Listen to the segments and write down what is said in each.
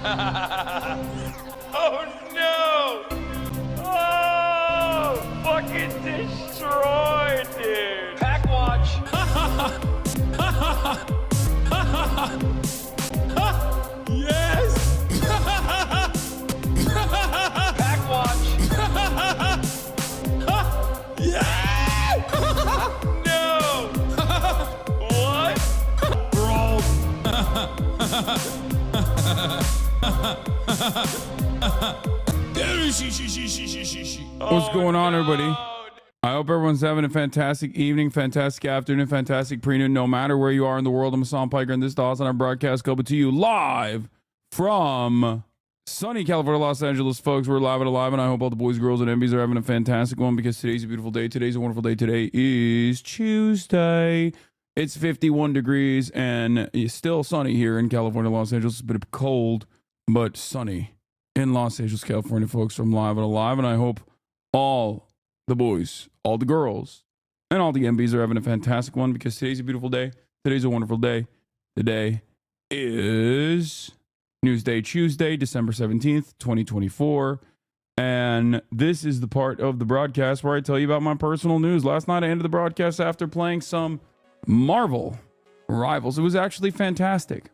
Oh no! Oh, fucking destroyed, dude. Pack watch. Yes. Pack watch. Yeah. No. What? Bro. What's going on, everybody? I hope everyone's having a fantastic evening, fantastic afternoon, fantastic pre-noon, no matter where you are in the world. I'm Hassan Piker, and this is the HasanAbi broadcast coming to you live from sunny California, Los Angeles, folks. We're live and alive, and I hope all the boys, girls, and MBs are having a fantastic one because today's a beautiful day. Today's a wonderful day. Today is Tuesday. It's 51 degrees, and it's still sunny here in California, Los Angeles. It's a bit cold, but sunny in Los Angeles, California, folks. From live and alive, and I hope all the boys, all the girls, and all the MBs are having a fantastic one because today's a beautiful day. Today's a wonderful day. Today is Newsday Tuesday, December 17th, 2024. And this is the part of the broadcast where I tell you about my personal news. Last night I ended the broadcast after playing some Marvel Rivals. It was actually fantastic.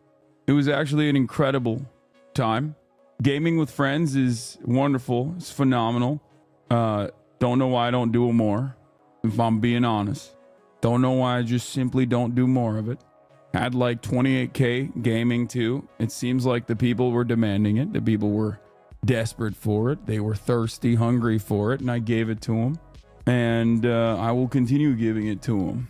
It was actually an incredible time. Gaming with friends is wonderful. It's phenomenal. Don't know why I don't do it more, if I'm being honest. Don't know why I just simply don't do more of it. Had like 28K gaming too. It seems like the people were demanding it. The people were desperate for it. They were thirsty, hungry for it, and I gave it to them. And I will continue giving it to them.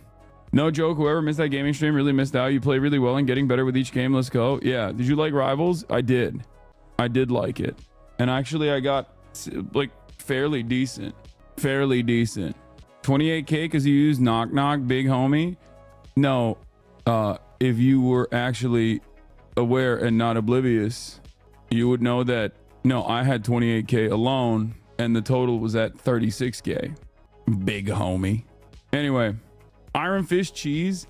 No joke, whoever missed that gaming stream really missed out. You play really well and getting better with each game. Let's go. Yeah, did you like Rivals? I did. I did like it. And actually I got like fairly decent. 28K because you used Knock Knock, big homie. No, if you were actually aware and not oblivious, you would know that no, I had 28K alone and the total was at 36K. Big homie. Anyway, Iron Fist Cheese.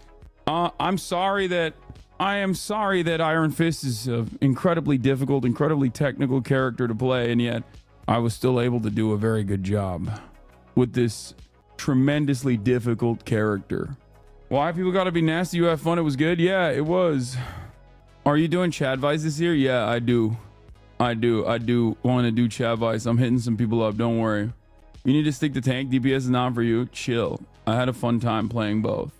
I am sorry that Iron Fist is an incredibly difficult, incredibly technical character to play, and yet I was still able to do a very good job with this tremendously difficult character. Why people gotta be nasty? You have fun? It was good? Yeah, it was. Are you doing Chad Vice this year? Yeah, I do want to do Chad Vice. I'm hitting some people up, don't worry. You need to stick to tank. DPS is not for you. Chill. I had a fun time playing both.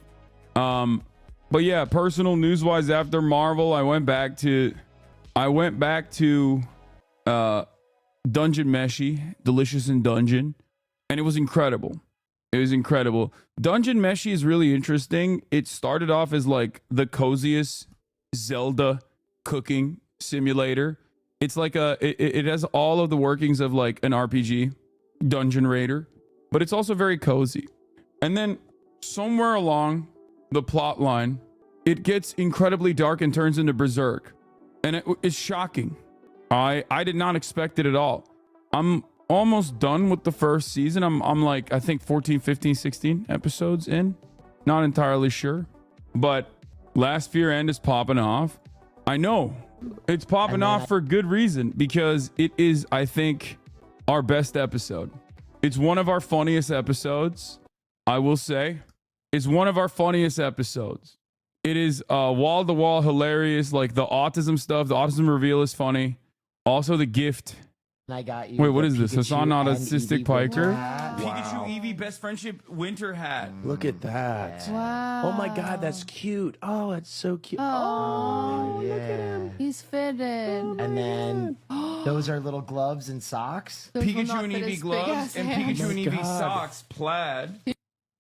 But yeah, personal news wise, after Marvel, I went back to Dungeon Meshi, Delicious in Dungeon, and it was incredible. It was incredible. Dungeon Meshi is really interesting. It started off as like the coziest Zelda cooking simulator. It's like it has all of the workings of like an RPG, Dungeon Raider, but it's also very cozy. And then somewhere along the plot line, it gets incredibly dark and turns into Berserk, and it's shocking. I did not expect it at all. I'm almost done with the first season. I'm like, I think 14, 15, 16 episodes in. Not entirely sure. But Last Fear End is popping off. I know. It's popping off for good reason because it is, I think, our best episode. It's one of our funniest episodes, I will say. It's one of our funniest episodes. It is wall-to-wall hilarious. Like the autism stuff, the autism reveal is funny. Also the gift. I got you. Wait, what is this? Hassan Autistic Piker? Wow. Pikachu Eevee best friendship winter hat. Look at that. Wow. Oh my God, that's cute. Oh, it's so cute. Oh, yeah. look at him. He's fitted. And then those are little gloves and socks. Those will Pikachu not and fit Eevee his gloves big-ass and hands. Pikachu and Oh my Eevee God. socks plaid.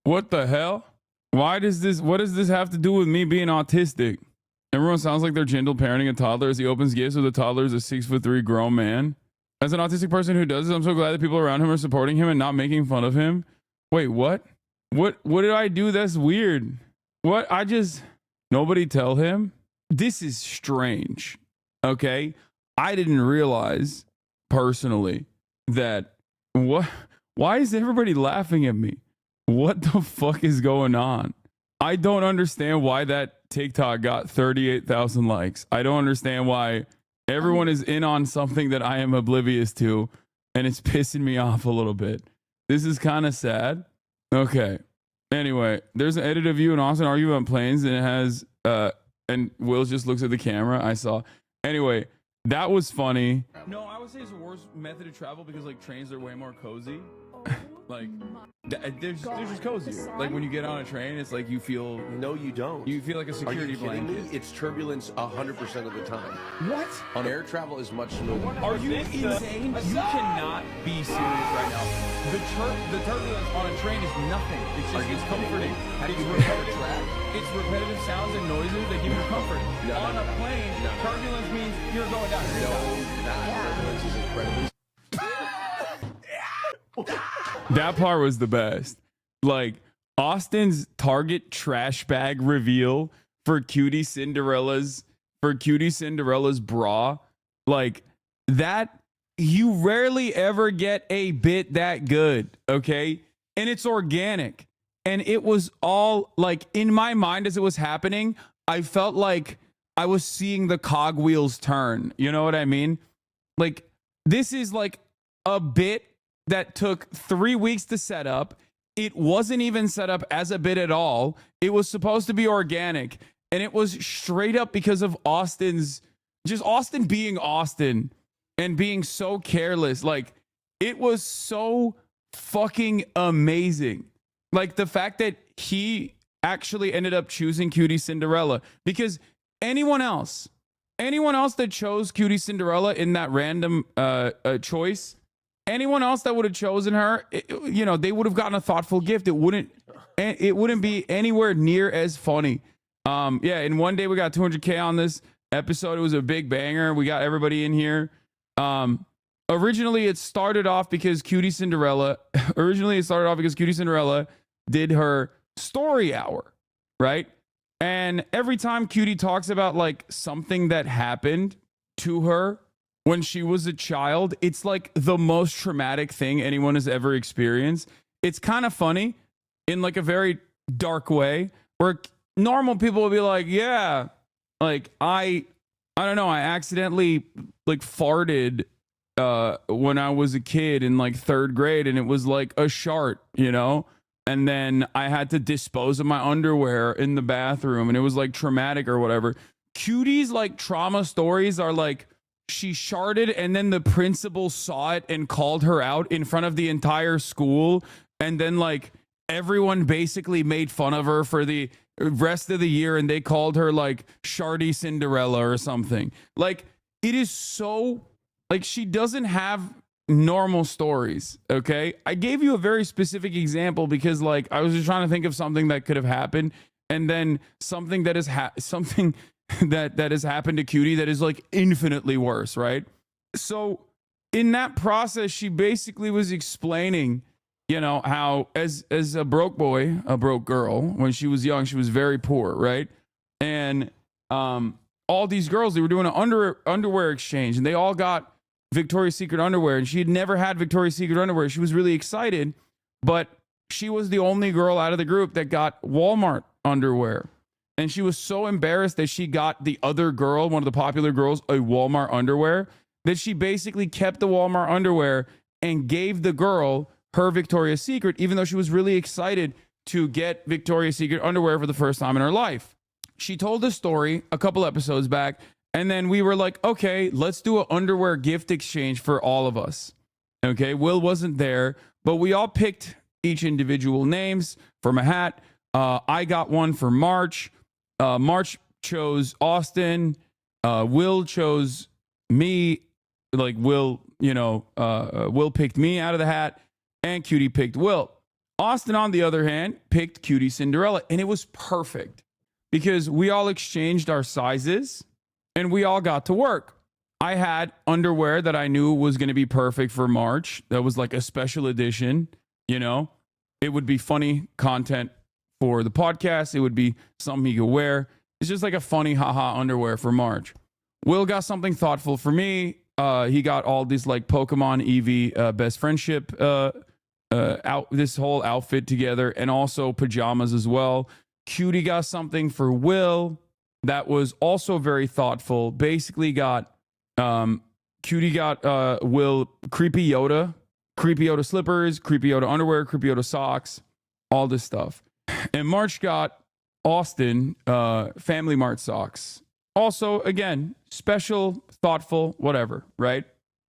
What the hell? What does this have to do with me being autistic? Everyone sounds like they're gentle parenting a toddler as he opens gifts with a toddler as a 6'3" grown man. As an autistic person who does this, I'm so glad that people around him are supporting him and not making fun of him. Wait, what? What did I do that's weird? What? Nobody tell him? This is strange. Okay? I didn't realize personally that why is everybody laughing at me? What the fuck is going on? I don't understand why that TikTok got 38,000 likes. I don't understand why Everyone is in on something that I am oblivious to, and it's pissing me off a little bit. This is kind of sad. Okay. Anyway, there's an edit of you and Austin arguing about planes, and it has and Will just looks at the camera. I saw. Anyway, that was funny. No, I would say it's the worst method of travel because like trains are way more cozy. Like they're just cozier. Like when you get on a train, it's like you feel. No, you don't. You feel like a Are security you kidding blanket. me? It's turbulence 100% of the time. What? On air travel is much smoother. Are you insane? You cannot be serious right now. The turbulence on a train is nothing. It's just it's comforting. How do you It's compare repetitive. track? It's repetitive sounds and noises that give you comfort. No, on no, a plane, no. turbulence means you're going down. No, you're not. Turbulence is incredibly. That part was the best. Like Austin's Target trash bag reveal for Cutie Cinderella's bra, like that. You rarely ever get a bit that good, okay? And it's organic. And it was all like in my mind as it was happening, I felt like I was seeing the cogwheels turn. You know what I mean? Like this is like a bit that took 3 weeks to set up. It wasn't even set up as a bit at all. It was supposed to be organic. And it was straight up because of Austin being Austin and being so careless. Like it was so fucking amazing. Like the fact that he actually ended up choosing Cutie Cinderella, because anyone else that chose Cutie Cinderella in that random choice, anyone else that would have chosen her, they would have gotten a thoughtful gift. It wouldn't be anywhere near as funny. In one day we got 200K on this episode. It was a big banger. We got everybody in here. Originally it started off because Cutie Cinderella did her story hour, right? And every time Cutie talks about like something that happened to her when she was a child, it's like the most traumatic thing anyone has ever experienced. It's kind of funny in like a very dark way where normal people will be like, yeah, like I don't know, I accidentally like farted when I was a kid in like 3rd grade and it was like a shart, and then I had to dispose of my underwear in the bathroom and it was like traumatic or whatever. Cutie's like trauma stories are like, she sharted and then the principal saw it and called her out in front of the entire school. And then like everyone basically made fun of her for the rest of the year. And they called her like Shardy Cinderella or something. Like it is so like, she doesn't have normal stories. Okay. I gave you a very specific example because like, I was just trying to think of something that could have happened. And then something that is something that has happened to Cutie that is like infinitely worse, right? So in that process, she basically was explaining, how as a broke girl, when she was young, she was very poor, right? And all these girls, they were doing an underwear exchange and they all got Victoria's Secret underwear, and she had never had Victoria's Secret underwear. She was really excited, but she was the only girl out of the group that got Walmart underwear. And she was so embarrassed that she got the other girl, one of the popular girls, a Walmart underwear, that she basically kept the Walmart underwear and gave the girl her Victoria's Secret, even though she was really excited to get Victoria's Secret underwear for the first time in her life. She told the story a couple episodes back, and then we were like, okay, let's do an underwear gift exchange for all of us. Okay, Will wasn't there, but we all picked each individual names from a hat. I got one for March. March chose Austin. Will chose me. Like Will, Will picked me out of the hat, and Cutie picked Will. Austin, on the other hand, picked Cutie Cinderella, and it was perfect because we all exchanged our sizes and we all got to work. I had underwear that I knew was going to be perfect for March. That was like a special edition, It would be funny content for the podcast. It would be something he could wear. It's just like a funny haha underwear for March. Will got something thoughtful for me. He got all these like Pokemon Eevee best friendship this whole outfit together, and also pajamas as well. Cutie got something for Will that was also very thoughtful. Basically got Cutie got Will creepy Yoda slippers, creepy Yoda underwear, creepy Yoda socks, all this stuff. And March got Austin Family Mart socks. Also, again, special, thoughtful, whatever, right?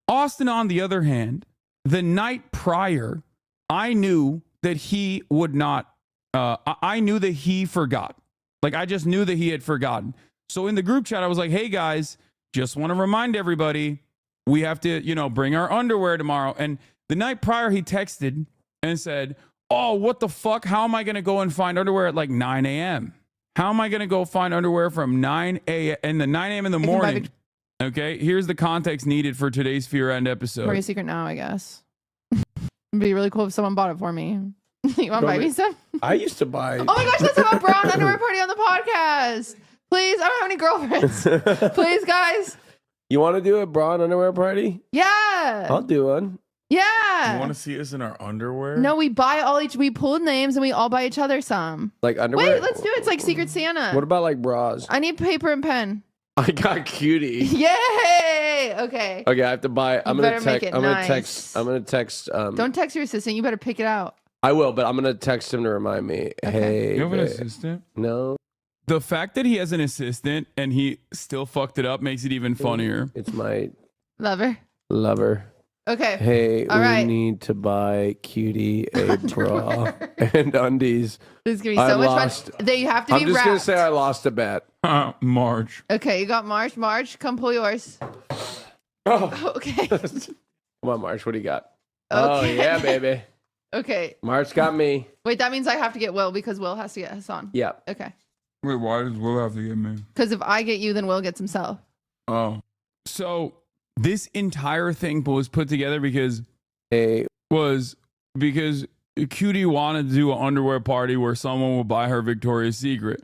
Austin, on the other hand, the night prior, I knew that he would not, I knew that he forgot. Like, I just knew that he had forgotten. So in the group chat, I was like, hey guys, just want to remind everybody, we have to, you know, bring our underwear tomorrow. And the night prior, he texted and said, oh, what the fuck? How am I going to go and find underwear at like 9 a.m.? How am I going to go find underwear from 9 a.m. and the 9 a.m. in the morning? Okay, here's the context needed for today's Fear End episode. Victoria's Secret now, I guess. It'd be really cool if someone bought it for me. You want to buy me some? I used to buy. Oh my gosh, let's have a brown underwear party on the podcast. Please, I don't have any girlfriends. Please, guys. You want to do a bra and underwear party? Yeah. I'll do one. Yeah. You want to see us in our underwear? No, we pull names and we all buy each other some. Like underwear? Wait, let's do it. It's like Secret Santa. What about like bras? I need paper and pen. I got Cutie. Yay! Okay. Okay, I have to buy. I'm better gonna make text. it I'm gonna nice. text. I'm gonna text. Don't text your assistant. You better pick it out. I will, but I'm gonna text him to remind me. Hey, You have an babe. assistant? No, The fact that he has an assistant and he still fucked it up makes it even funnier. it's my Lover. lover. Okay. Hey, All we right. need to buy Cutie a bra and undies. This is gonna be I so much lost- fun. They have to I'm be just wrapped. gonna say I lost a bet. March. Okay, you got March. March, come pull yours. Oh, Okay. come on, March. What do you got? Oh Okay. yeah, baby. Okay. March got me. Wait, that means I have to get Will because Will has to get Hassan. Yeah. Okay. Wait, why does Will have to get me? Because if I get you, then Will gets himself. Oh. So this entire thing was put together because Hey, Cutie wanted to do an underwear party where someone would buy her Victoria's Secret.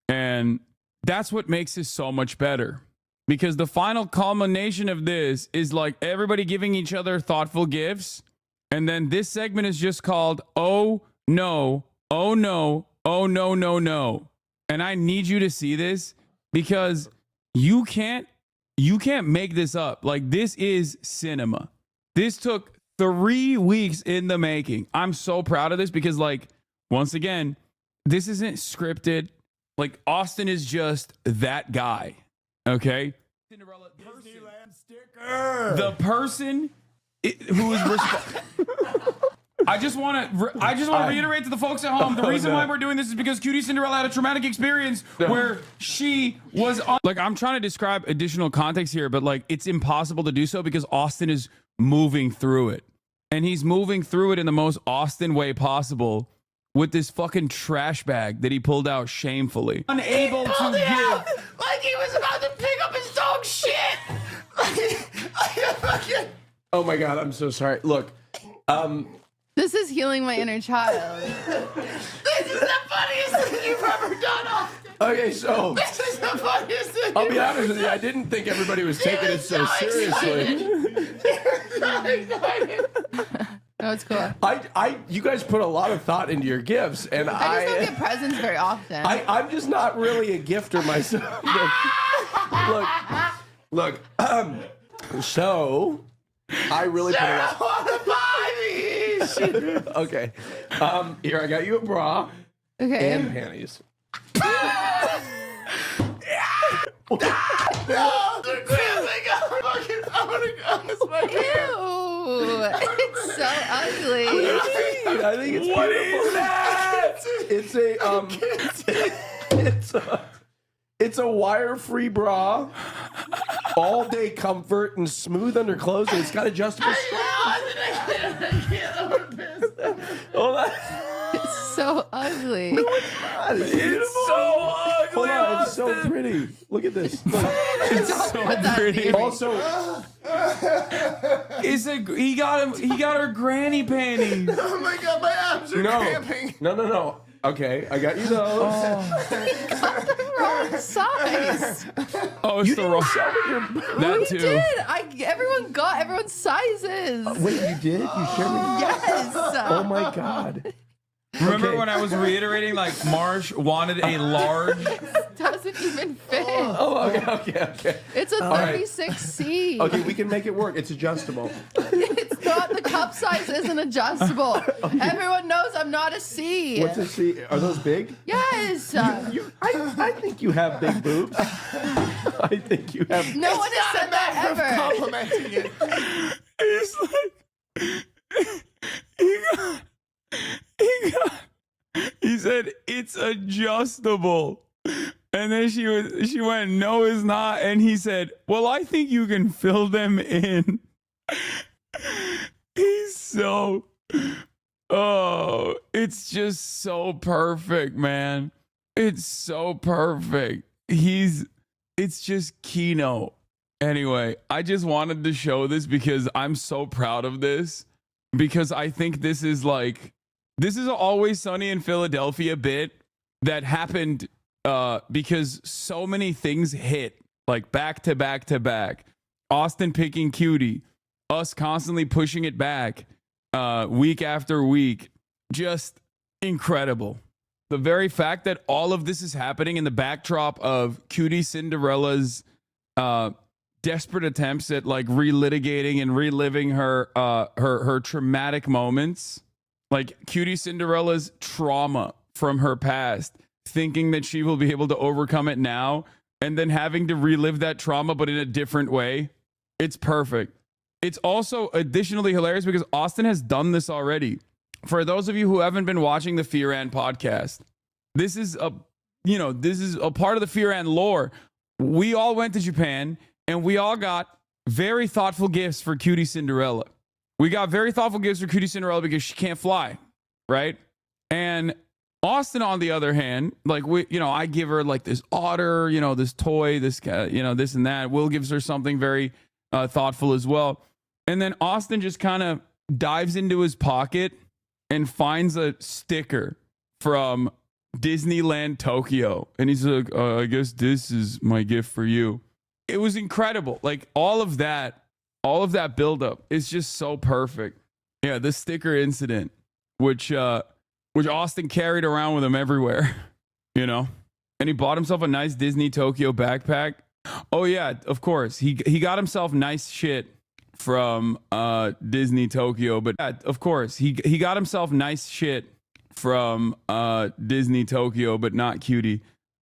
And that's what makes this so much better. Because the final culmination of this is like everybody giving each other thoughtful gifts. And then this segment is just called, oh no, oh no, oh no, no, no. And I need you to see this because you can't make this up. Like, this is cinema. This took 3 weeks in the making. I'm so proud of this because, like, once again, this isn't scripted. Like, Austin is just that guy. Okay? Cinderella Disneyland sticker. The person who is I just want to reiterate to the folks at home, the reason why we're doing this is because Cutie Cinderella had a traumatic experience where she was on, like, I'm trying to describe additional context here, but like it's impossible to do so because Austin is moving through it. And he's moving through it in the most Austin way possible with this fucking trash bag that he pulled out shamefully. Unable to give. Like he was about to pick up his dog shit. oh my God, I'm so sorry. Look, This is healing my inner child. This is the funniest thing you've ever done, Austin. okay, so This is the funniest thing. I'll be honest with you. I didn't think everybody was taking it so seriously. No, it's cool. You guys put a lot of thought into your gifts, and I just don't get presents very often. I'm just not really a gifter myself. look. So I really put a lot. want to buy these. Okay. Here I got you a bra Okay. and panties. No, they're cramping. I'm gonna go. It's my Ew. It's so ugly. I think it's beautiful. It's a wire-free bra, all-day comfort and smooth underclothes, and it's got adjustable straps. Hold on. It's so ugly. It's so ugly. Hold on, it's so pretty. Look at this. Look. It's so Put that pretty. theory. Also, He got her granny panties. Oh my god, my abs are cramping. no. Okay, I got you those. Wrong size. Oh, it's the wrong. That We too. did. Everyone got everyone's sizes. Wait, you did? You shared me? Yes. Oh my God. Remember when I was reiterating like Marsh wanted a large? Doesn't even fit. Oh, okay. It's a right. 36C. Okay, we can make it work. It's adjustable. It's not. The cup size isn't adjustable. Everyone knows I'm not a C. What's a C? Are those big? Yes. I think you have big boobs. I think you have. No one has said that ever. Complimenting it. He's like, he said it's adjustable. And then she went, no, it's not. And he said, well, I think you can fill them in. He's so, oh, it's just so perfect, man. It's so perfect. It's just keynote. Anyway, I just wanted to show this because I'm so proud of this. Because I think this is an Always Sunny in Philadelphia bit that happened because so many things hit like back to back to back. Austin picking Cutie, us constantly pushing it back week after week. Just incredible. The very fact that all of this is happening in the backdrop of Cutie Cinderella's desperate attempts at like relitigating and reliving her traumatic moments, like Cutie Cinderella's trauma from her past, thinking that she will be able to overcome it now, and then having to relive that trauma but in a different way. It's perfect. It's also additionally hilarious because Austin has done this already. For those of you who haven't been watching the Fearan podcast, this is a part of the Fearan lore. We all went to Japan and we all got very thoughtful gifts for Cutie Cinderella. We got very thoughtful gifts for Cutie Cinderella because she can't fly, right? And Austin, on the other hand, like I give her like this otter, this toy, this this and that. Will gives her something very thoughtful as well. And then Austin just kind of dives into his pocket and finds a sticker from Disneyland Tokyo. And he's like, I guess this is my gift for you. It was incredible. Like all of that buildup is just so perfect. Yeah, the sticker incident, which Austin carried around with him everywhere, and he bought himself a nice Disney Tokyo backpack. Oh yeah, of course. He got himself nice shit from Disney Tokyo, but of course he got himself nice shit from Disney Tokyo, but not Cutie.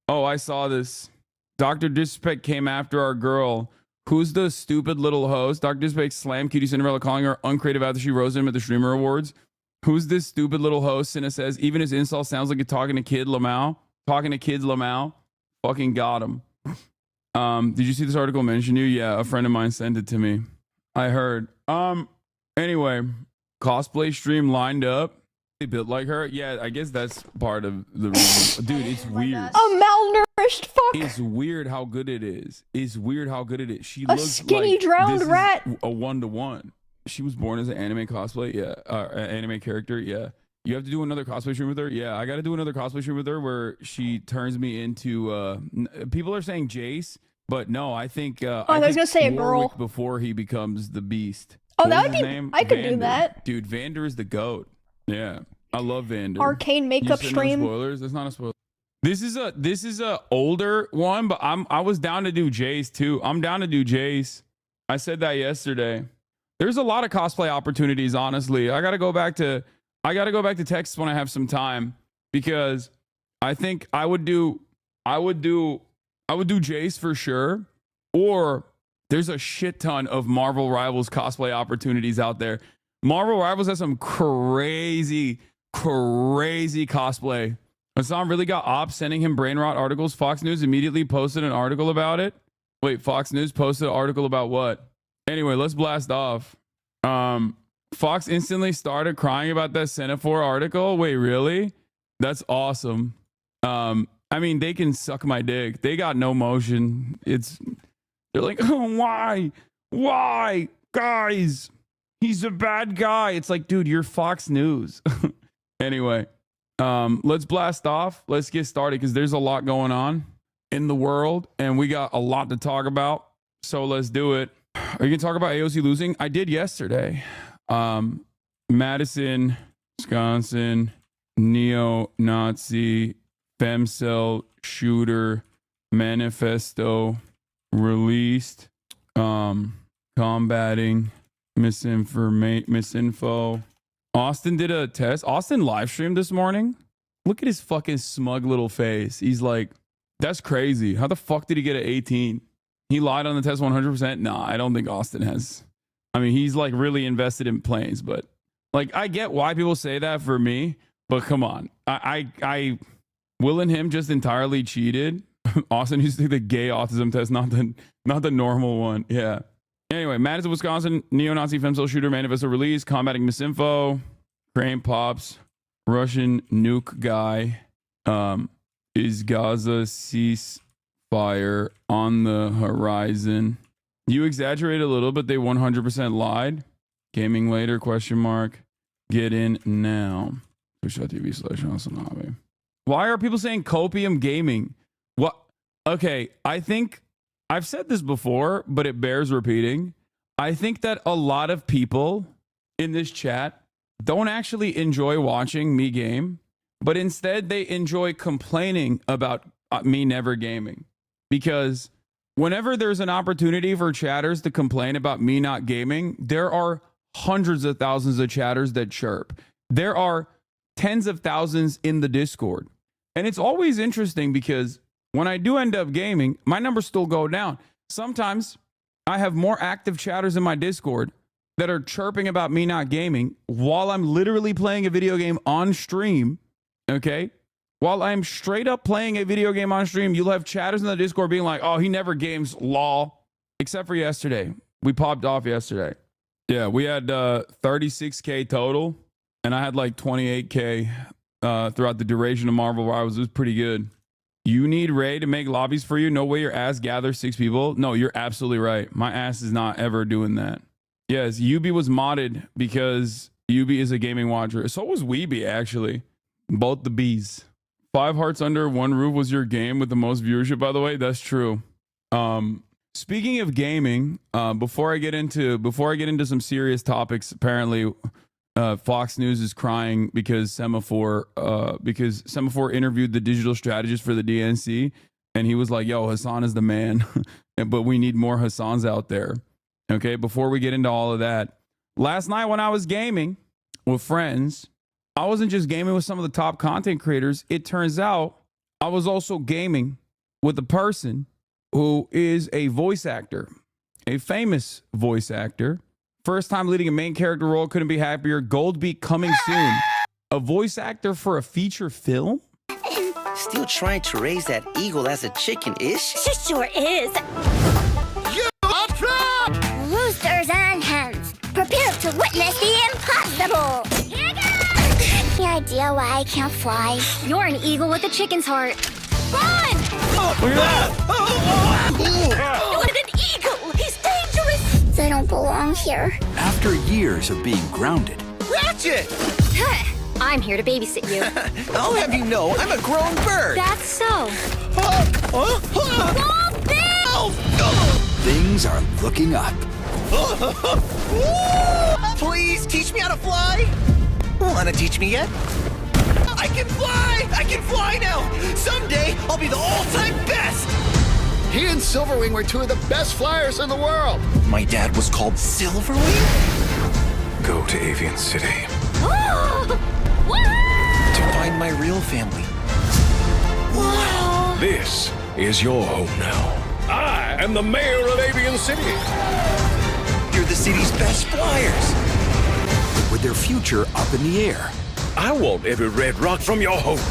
Oh, I saw this. Dr. Disrespect came after our girl. Who's the stupid little host? Dr. Disrespect slammed Cutie Cinderella, calling her uncreative after she rose him at the Streamer Awards. Who's this stupid little host? Cinna says, even his insult sounds like you're talking to Kid Lamau. Talking to Kids Lamau. Fucking got him. Did you see this article mention you? Yeah, a friend of mine sent it to me. I heard. Anyway, cosplay stream lined up. They built like her. Yeah, I guess that's part of the reason. Dude, it's weird. A malnourished fuck. It's weird how good it is. She A looks skinny like drowned this is rat. a 1-to-1. She was born as an anime cosplay. Yeah, anime character. Yeah. You have to do another cosplay stream with her. Yeah, I got to do another cosplay stream with her where she turns me into. People are saying Jace, but no, I think. I was gonna say a girl Warwick before he becomes the Beast. Oh, What that was would his be. name? I could do Vander. that. Dude, Vander is the goat. Yeah, I love Vander. Arcane makeup You said stream. No spoilers. That's not a spoiler. This is a older one, but I was down to do Jace too. I'm down to do Jace. I said that yesterday. There's a lot of cosplay opportunities, honestly. I gotta go back to Texas when I have some time, because I think I would do Jace for sure. Or there's a shit ton of Marvel Rivals cosplay opportunities out there. Marvel Rivals has some crazy cosplay. Hassan really got ops sending him brain rot articles. Fox News immediately posted an article about it. Wait, Fox News posted an article about what? Anyway, let's blast off. Fox instantly started crying about that Semaphore article. Wait, really? That's awesome. I mean, they can suck my dick. They got no motion. They're like, oh, why, guys? He's a bad guy. It's like, dude, you're Fox News. Anyway, let's blast off. Let's get started because there's a lot going on in the world and we got a lot to talk about. So let's do it. Are you going to talk about AOC losing? I did yesterday. Madison, Wisconsin, neo-Nazi femcel shooter manifesto released, combating misinfo. Austin did a test. Austin live streamed this morning. Look at his fucking smug little face. He's like, that's crazy. How the fuck did he get an 18? He lied on the test 100%. Nah, I don't think Austin has. I mean, he's like really invested in planes, but like, I get why people say that for me, but come on. I Will and him just entirely cheated. Austin used to take the gay autism test, not the normal one. Yeah. Anyway, Madison, Wisconsin, neo-Nazi femcel shooter manifesto release, combating misinfo, Crane pops, Russian nuke guy, is Gaza ceasefire on the horizon. You exaggerate a little, but they 100% lied. Gaming later, question mark. Get in now. Twitch.tv/HasanAbi. Why are people saying copium gaming? What? Okay, I think I've said this before, but it bears repeating. I think that a lot of people in this chat don't actually enjoy watching me game, but instead they enjoy complaining about me never gaming. Because whenever there's an opportunity for chatters to complain about me not gaming, there are hundreds of thousands of chatters that chirp. There are tens of thousands in the Discord. And it's always interesting because when I do end up gaming, my numbers still go down. Sometimes I have more active chatters in my Discord that are chirping about me not gaming while I'm literally playing a video game on stream. Okay? While I'm straight up playing a video game on stream, you'll have chatters in the Discord being like, oh, he never games, lol. Except for yesterday. We popped off yesterday. Yeah, we had 36K total, and I had like 28K throughout the duration of Marvel Rivals. It was pretty good. You need Ray to make lobbies for you? No way your ass gathers 6 people. No, you're absolutely right. My ass is not ever doing that. Yes, Yubi was modded because Yubi is a gaming watcher. So was Weeby, actually. Both the Bs. 5 hearts under one roof was your game with the most viewership, by the way. That's true. Speaking of gaming, before I get into some serious topics, apparently Fox News is crying because Semaphore interviewed the digital strategist for the DNC, and he was like, yo, Hasan is the man, but we need more Hasans out there. Okay, before we get into all of that, last night when I was gaming with friends, I wasn't just gaming with some of the top content creators. It turns out I was also gaming with a person who is a voice actor, a famous voice actor. First time leading a main character role, couldn't be happier. Goldbeak coming soon. A voice actor for a feature film? Still trying to raise that eagle as a chicken-ish? She sure is. You are trapped! Roosters and hens, prepare to witness the impossible. Here goes! Any idea why I can't fly? You're an eagle with a chicken's heart. Run! Look at that! What an eagle! He's dangerous! They don't belong here. After years of being grounded, Ratchet! I'm here to babysit you. I'll have you know I'm a grown bird. That's so. things are looking up. Please teach me how to fly. Wanna teach me yet? I can fly! I can fly now! Someday, I'll be the all-time best! He and Silverwing were 2 of the best flyers in the world. My dad was called Silverwing? Go to Avian City To find my real family. Wow. This is your home now. I am the mayor of Avian City. You're the city's best flyers. With their future up in the air, I want every red rock from your home.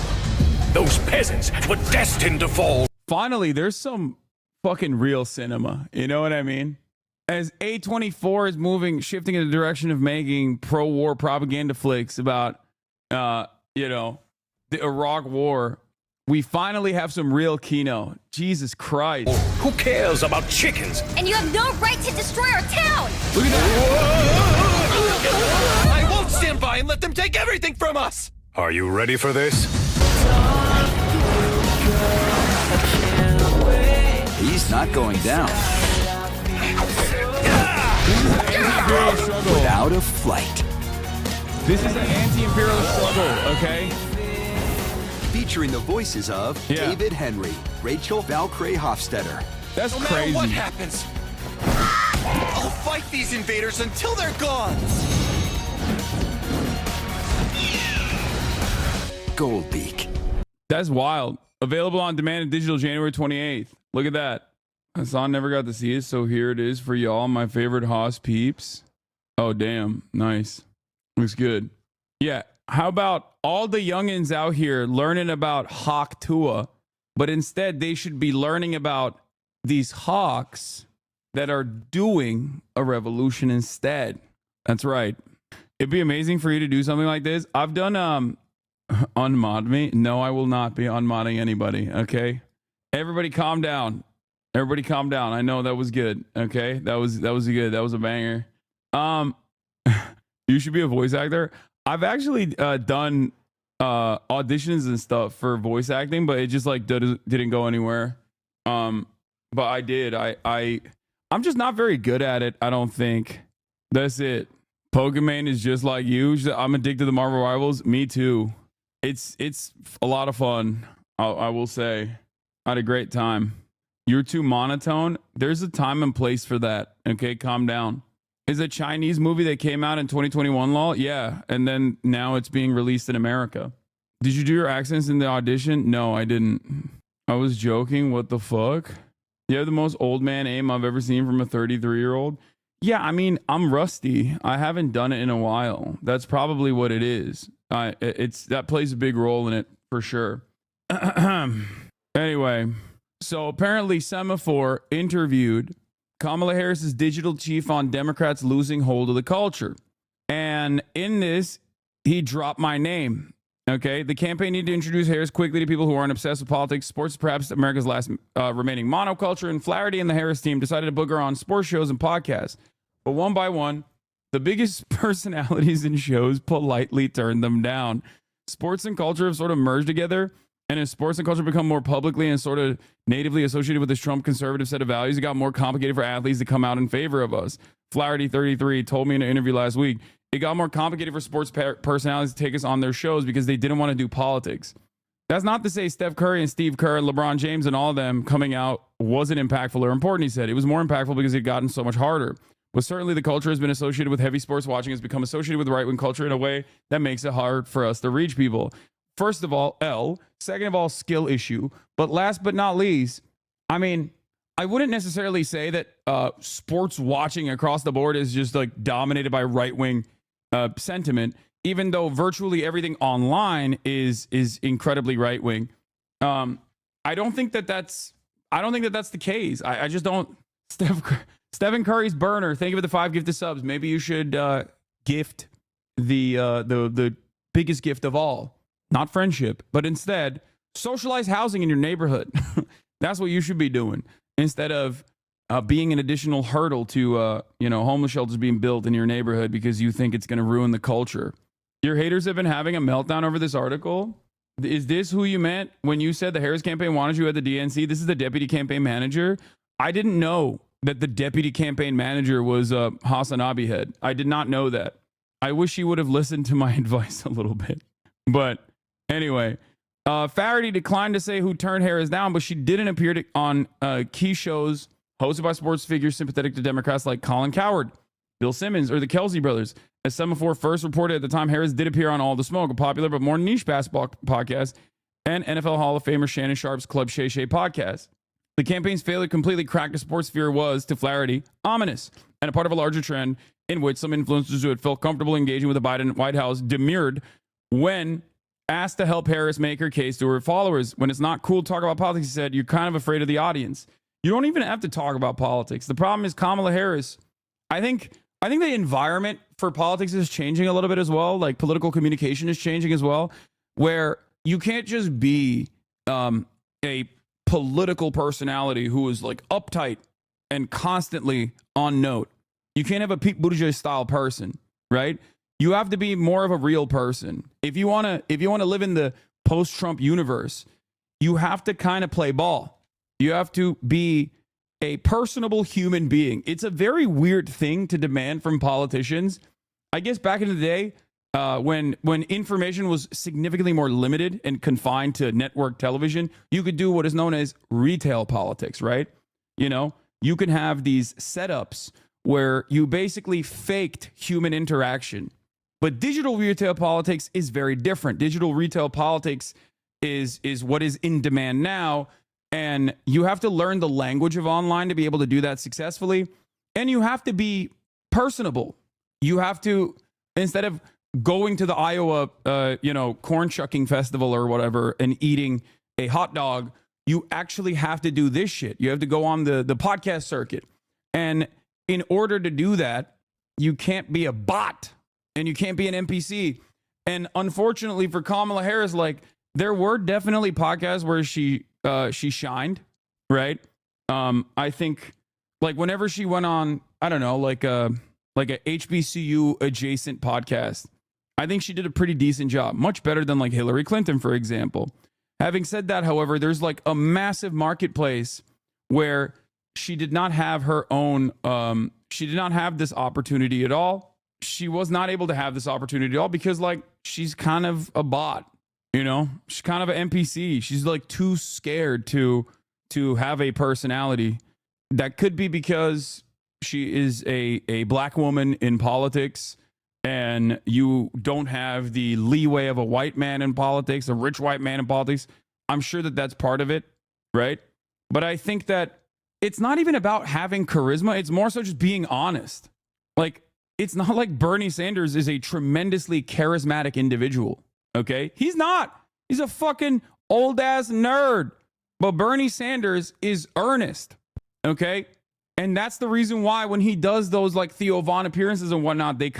Those peasants were destined to fall. Finally, there's some fucking real cinema. You know what I mean? As A24 is shifting in the direction of making pro-war propaganda flicks about, the Iraq War, we finally have some real kino. Jesus Christ. Who cares about chickens? And you have no right to destroy our town! Look at that. I won't stand by and let them take everything from us! Are you ready for this? he's not going down Anti-imperial struggle. without a flight. This is an anti-imperial struggle, okay? Featuring the voices of David Henry, Rachel Valkyrie Hofstetter. That's No matter crazy. what happens, I'll fight these invaders until they're gone. Goldbeak. That's wild. Available on demand and digital January 28th. Look at that. Hasan never got to see it, so here it is for y'all, my favorite Haas peeps. Oh, damn. Nice. Looks good. Yeah. How about all the youngins out here learning about Hawk Tua, but instead they should be learning about these Hawks that are doing a revolution instead. That's right. It'd be amazing for you to do something like this. I've done unmod me. No, I will not be unmodding anybody. Okay. Everybody calm down. Everybody calm down. I know that was good. Okay. That was good. That was a banger. You should be a voice actor. I've actually done auditions and stuff for voice acting, but it just like didn't go anywhere. But I did. I'm just not very good at it, I don't think. That's it. Pokemon is just like you. I'm addicted to Marvel Rivals. Me too. It's a lot of fun. I will say. I had a great time. You're too monotone. There's a time and place for that. Okay, calm down. Is a Chinese movie that came out in 2021, lol? Yeah, and then now it's being released in America. Did you do your accents in the audition? No, I didn't. I was joking. What the fuck? You have the most old man aim I've ever seen from a 33-year-old. Yeah, I mean, I'm rusty. I haven't done it in a while. That's probably what it is. It's that plays a big role in it for sure. Anyway, so apparently Semaphore interviewed Kamala Harris's digital chief on Democrats losing hold of the culture. And in this, he dropped my name. Okay. The campaign needed to introduce Harris quickly to people who aren't obsessed with politics. Sports is perhaps America's last remaining monoculture, and Flaherty and the Harris team decided to book her on sports shows and podcasts. But one by one, the biggest personalities in shows politely turned them down. Sports and culture have sort of merged together. And as sports and culture become more publicly and sort of natively associated with this Trump conservative set of values, it got more complicated for athletes to come out in favor of us. Flaherty, 33, told me in an interview last week, it got more complicated for sports personalities to take us on their shows because they didn't want to do politics. That's not to say Steph Curry and Steve Kerr and LeBron James and all of them coming out wasn't impactful or important, he said. It was more impactful because it had gotten so much harder. But certainly the culture has been associated with heavy sports watching, has become associated with right-wing culture in a way that makes it hard for us to reach people. First of all, L. Second of all, skill issue. But last but not least, I mean, I wouldn't necessarily say that sports watching across the board is just like dominated by right-wing sentiment, even though virtually everything online is incredibly right-wing. I don't think that that's the case. I just don't. Stephen Curry's burner. Thank you for the 5 gifted subs. Maybe you should gift the biggest gift of all. Not friendship, but instead socialize housing in your neighborhood. That's what you should be doing instead of being an additional hurdle to homeless shelters being built in your neighborhood because you think it's going to ruin the culture. Your haters have been having a meltdown over this article. Is this who you meant when you said the Harris campaign wanted you at the DNC? This is the deputy campaign manager. I didn't know that the deputy campaign manager was HasanAbi head. I did not know that. I wish he would have listened to my advice a little bit, but. Anyway, Faraday declined to say who turned Harris down, but she didn't appear on key shows hosted by sports figures sympathetic to Democrats like Colin Cowherd, Bill Simmons, or the Kelsey brothers. As Semaphore first reported at the time, Harris did appear on All the Smoke, a popular but more niche basketball podcast, and NFL Hall of Famer Shannon Sharp's Club Shay Shay podcast. The campaign's failure to completely crack the sports sphere was, to Flaherty, ominous, and a part of a larger trend in which some influencers who had felt comfortable engaging with the Biden White House demurred when asked to help Harris make her case to her followers. When it's not cool to talk about politics, he said, you're kind of afraid of the audience. You don't even have to talk about politics. The problem is Kamala Harris. I think the environment for politics is changing a little bit as well. Like political communication is changing as well, where you can't just be a political personality who is like uptight and constantly on note. You can't have a Pete Buttigieg style person, right? You have to be more of a real person. If you want to live in the post-Trump universe, you have to kind of play ball. You have to be a personable human being. It's a very weird thing to demand from politicians. I guess back in the day, when information was significantly more limited and confined to network television, you could do what is known as retail politics, right? You know, you can have these setups where you basically faked human interaction. But digital retail politics is very different. Digital retail politics is what is in demand now, and you have to learn the language of online to be able to do that successfully, and you have to be personable. You have to, instead of going to the Iowa corn shucking festival or whatever and eating a hot dog, you actually have to do this shit. You have to go on the podcast circuit. And in order to do that, you can't be a bot and you can't be an NPC. And unfortunately for Kamala Harris, like, there were definitely podcasts where she shined, right? I think, like, whenever she went on, I don't know, like a HBCU adjacent podcast, I think she did a pretty decent job, much better than like Hillary Clinton, for example. Having said that, however, there's like a massive marketplace where she did not have her own, she did not have this opportunity at all. She was not able to have this opportunity at all because, like, she's kind of a bot, you know? She's kind of an NPC. She's like too scared to have a personality. That could be because she is a black woman in politics, and you don't have the leeway of a white man in politics, a rich white man in politics. I'm sure that that's part of it, right? But I think that it's not even about having charisma. It's more so just being honest. Like, it's not like Bernie Sanders is a tremendously charismatic individual, okay? He's not. He's a fucking old-ass nerd. But Bernie Sanders is earnest, okay? And that's the reason why when he does those, like, Theo Von appearances and whatnot, they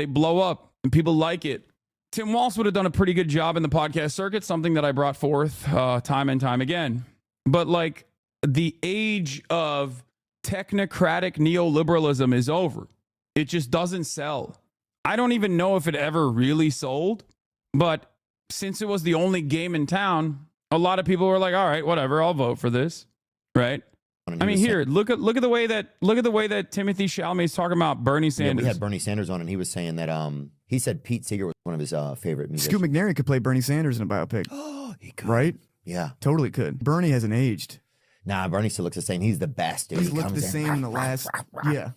blow up and people like it. Tim Walz would have done a pretty good job in the podcast circuit, something that I brought forth time and time again. But, like, the age of technocratic neoliberalism is over. It just doesn't sell. I don't even know if it ever really sold, but since it was the only game in town, a lot of people were like, all right, whatever, I'll vote for this, right? I mean, here, look at the way that Timothy Chalamet is talking about Bernie Sanders. Yeah, we had Bernie Sanders on, and he was saying that he said Pete Seeger was one of his favorite musicians. Scoot McNairy could play Bernie Sanders in a biopic. Oh, he could. Right? Yeah. Totally could. Bernie hasn't aged. Nah, Bernie still looks the same. He's the best, dude. He's looked the same in the last... Yeah.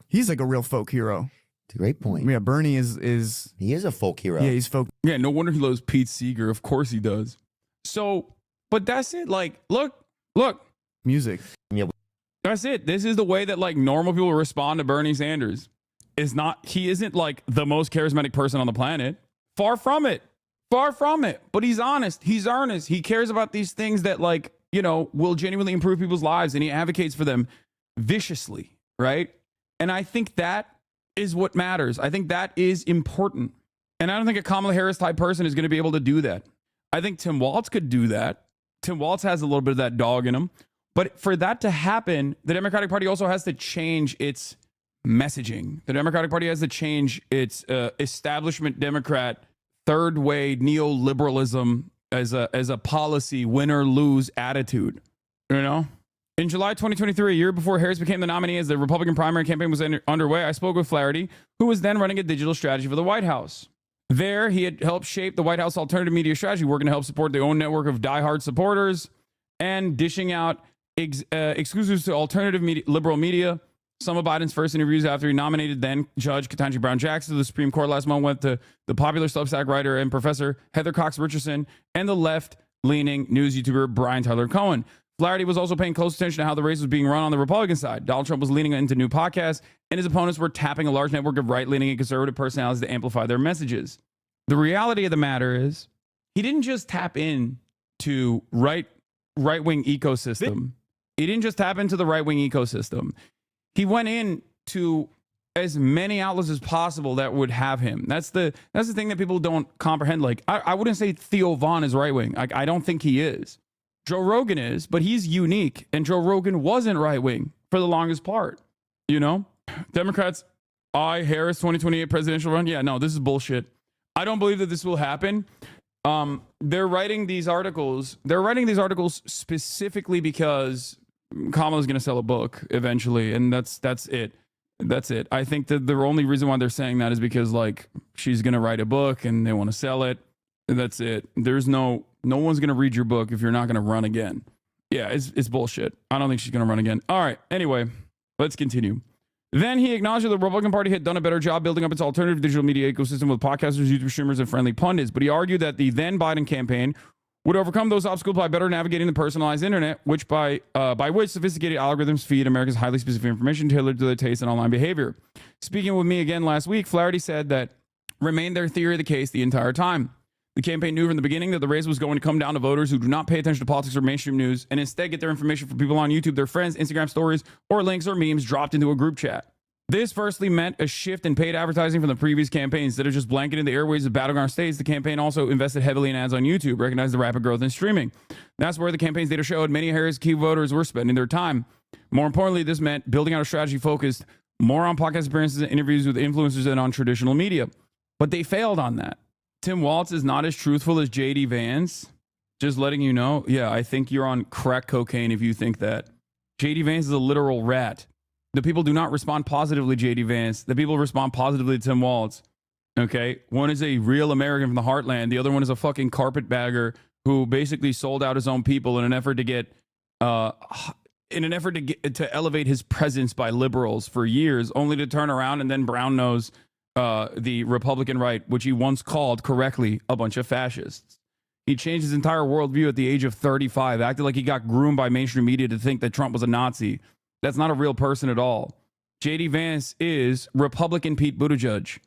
He's like a real folk hero. It's a great point. Yeah, Bernie is... He is a folk hero. Yeah, he's folk. Yeah, no wonder he loves Pete Seeger. Of course he does. So, but that's it. Like, look. Music. Yeah. That's it. This is the way that, like, normal people respond to Bernie Sanders. He isn't like the most charismatic person on the planet. Far from it. But he's honest. He's earnest. He cares about these things that, like, you know, will genuinely improve people's lives, and he advocates for them viciously, right? And I think that is what matters. I think that is important. And I don't think a Kamala Harris type person is going to be able to do that. I think Tim Walz could do that. Tim Walz has a little bit of that dog in him. But for that to happen, the Democratic Party also has to change its messaging. The Democratic Party has to change its establishment Democrat, third way neoliberalism as a policy, win or lose attitude. You know? In July 2023, a year before Harris became the nominee as the Republican primary campaign was underway, I spoke with Flaherty, who was then running a digital strategy for the White House. There, he had helped shape the White House alternative media strategy, working to help support their own network of diehard supporters and dishing out exclusives to alternative liberal media. Some of Biden's first interviews after he nominated then Judge Ketanji Brown Jackson to the Supreme Court last month went to the popular Substack writer and professor Heather Cox Richardson and the left-leaning news YouTuber Brian Tyler Cohen. Flaherty was also paying close attention to how the race was being run on the Republican side. Donald Trump was leaning into new podcasts, and his opponents were tapping a large network of right-leaning and conservative personalities to amplify their messages. The reality of the matter is, he didn't just tap in to right-wing ecosystem. He didn't just tap into the right-wing ecosystem. He went in to as many outlets as possible that would have him. That's the thing that people don't comprehend. Like, I wouldn't say Theo Von is right-wing. I don't think he is. Joe Rogan is, but he's unique. And Joe Rogan wasn't right-wing for the longest part. You know? Democrats, Harris 2028 presidential run. Yeah, no, this is bullshit. I don't believe that this will happen. They're writing these articles. They're writing these articles specifically because Kamala's going to sell a book eventually, and that's it. That's it. I think that the only reason why they're saying that is because like she's gonna write a book and they want to sell it. That's it. There's no one's gonna read your book if you're not gonna run again. Yeah, it's bullshit. I don't think she's gonna run again. All right. Anyway, let's continue. Then he acknowledged that the Republican Party had done a better job building up its alternative digital media ecosystem with podcasters, YouTube streamers, and friendly pundits. But he argued that the then Biden campaign would overcome those obstacles by better navigating the personalized internet, which by which sophisticated algorithms feed America's highly specific information tailored to their taste and online behavior. Speaking with me again last week, Flaherty said that remained their theory of the case the entire time. The campaign knew from the beginning that the race was going to come down to voters who do not pay attention to politics or mainstream news and instead get their information from people on YouTube, their friends, Instagram stories, or links or memes dropped into a group chat. This firstly meant a shift in paid advertising from the previous campaign. Instead of just blanketing the airwaves of battleground states, the campaign also invested heavily in ads on YouTube, recognized the rapid growth in streaming. That's where the campaign's data showed many Harris key voters were spending their time. More importantly, this meant building out a strategy focused more on podcast appearances and interviews with influencers than on traditional media. But they failed on that. Tim Walz is not as truthful as JD Vance. Just letting you know. Yeah, I think you're on crack cocaine if you think that. JD Vance is a literal rat. The people do not respond positively to JD Vance. The people respond positively to Tim Walz. Okay? One is a real American from the heartland. The other one is a fucking carpetbagger who basically sold out his own people in an effort to get to elevate his presence by liberals for years, only to turn around and then brown nose the Republican right, which he once called correctly a bunch of fascists. He changed his entire worldview at the age of 35, acted like he got groomed by mainstream media to think that Trump was a Nazi. That's not a real person at all. JD Vance is Republican Pete Buttigieg.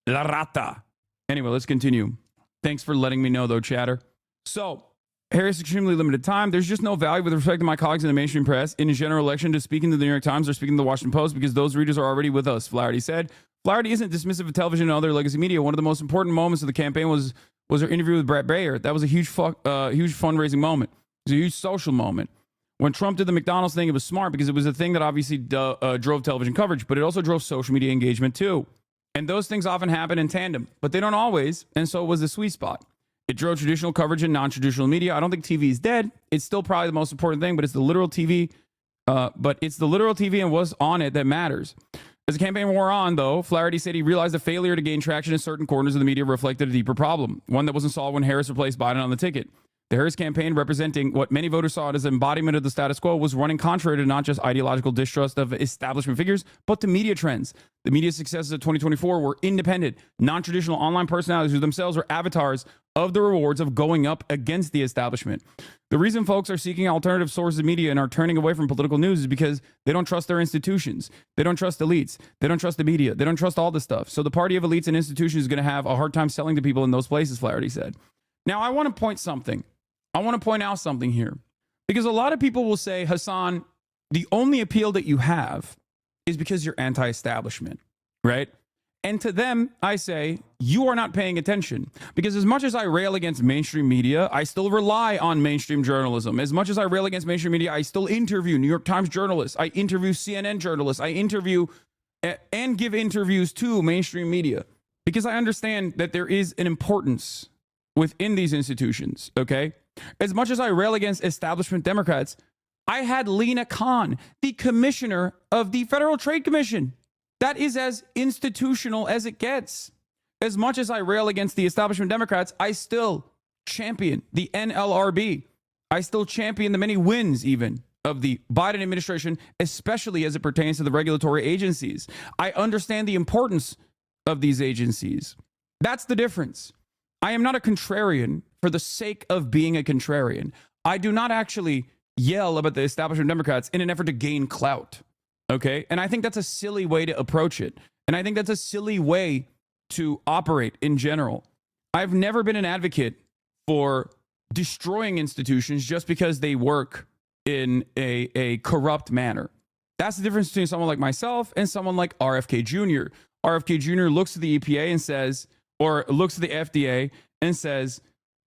La rata. Anyway, let's continue. Thanks for letting me know, though, chatter. So, Harris extremely limited time. There's just no value with respect to my colleagues in the mainstream press in a general election to speaking to the New York Times or speaking to the Washington Post because those readers are already with us, Flaherty said. Flaherty isn't dismissive of television and other legacy media. One of the most important moments of the campaign was her interview with Brett Baer. That was a huge fundraising moment. It was a huge social moment. When Trump did the McDonald's thing, it was smart because it was a thing that obviously drove television coverage, but it also drove social media engagement too. And those things often happen in tandem, but they don't always. And so it was the sweet spot. It drove traditional coverage and non-traditional media. I don't think TV is dead. It's still probably the most important thing, but it's the literal TV. But it's the literal TV and what's on it that matters. As the campaign wore on, though, Flaherty said he realized the failure to gain traction in certain corners of the media reflected a deeper problem, one that wasn't solved when Harris replaced Biden on the ticket. The Harris campaign, representing what many voters saw as an embodiment of the status quo, was running contrary to not just ideological distrust of establishment figures, but to media trends. The media successes of 2024 were independent, non-traditional online personalities who themselves were avatars of the rewards of going up against the establishment. The reason folks are seeking alternative sources of media and are turning away from political news is because they don't trust their institutions. They don't trust elites. They don't trust the media. They don't trust all this stuff. So the party of elites and institutions is going to have a hard time selling to people in those places, Flaherty said. Now, I want to point out something here, because a lot of people will say, Hasan, the only appeal that you have is because you're anti-establishment, right? And to them, I say, you are not paying attention, because as much as I rail against mainstream media, I still rely on mainstream journalism. As much as I rail against mainstream media, I still interview New York Times journalists. I interview CNN journalists. I interview and give interviews to mainstream media, because I understand that there is an importance within these institutions, okay? As much as I rail against establishment Democrats, I had Lena Khan, the commissioner of the Federal Trade Commission. That is as institutional as it gets. As much as I rail against the establishment Democrats, I still champion the NLRB. I still champion the many wins even of the Biden administration, especially as it pertains to the regulatory agencies. I understand the importance of these agencies. That's the difference. I am not a contrarian for the sake of being a contrarian. I do not actually yell about the establishment Democrats in an effort to gain clout. Okay? And I think that's a silly way to approach it. And I think that's a silly way to operate in general. I've never been an advocate for destroying institutions just because they work in a corrupt manner. That's the difference between someone like myself and someone like RFK Jr. RFK Jr. looks at the EPA and says, or looks at the FDA and says,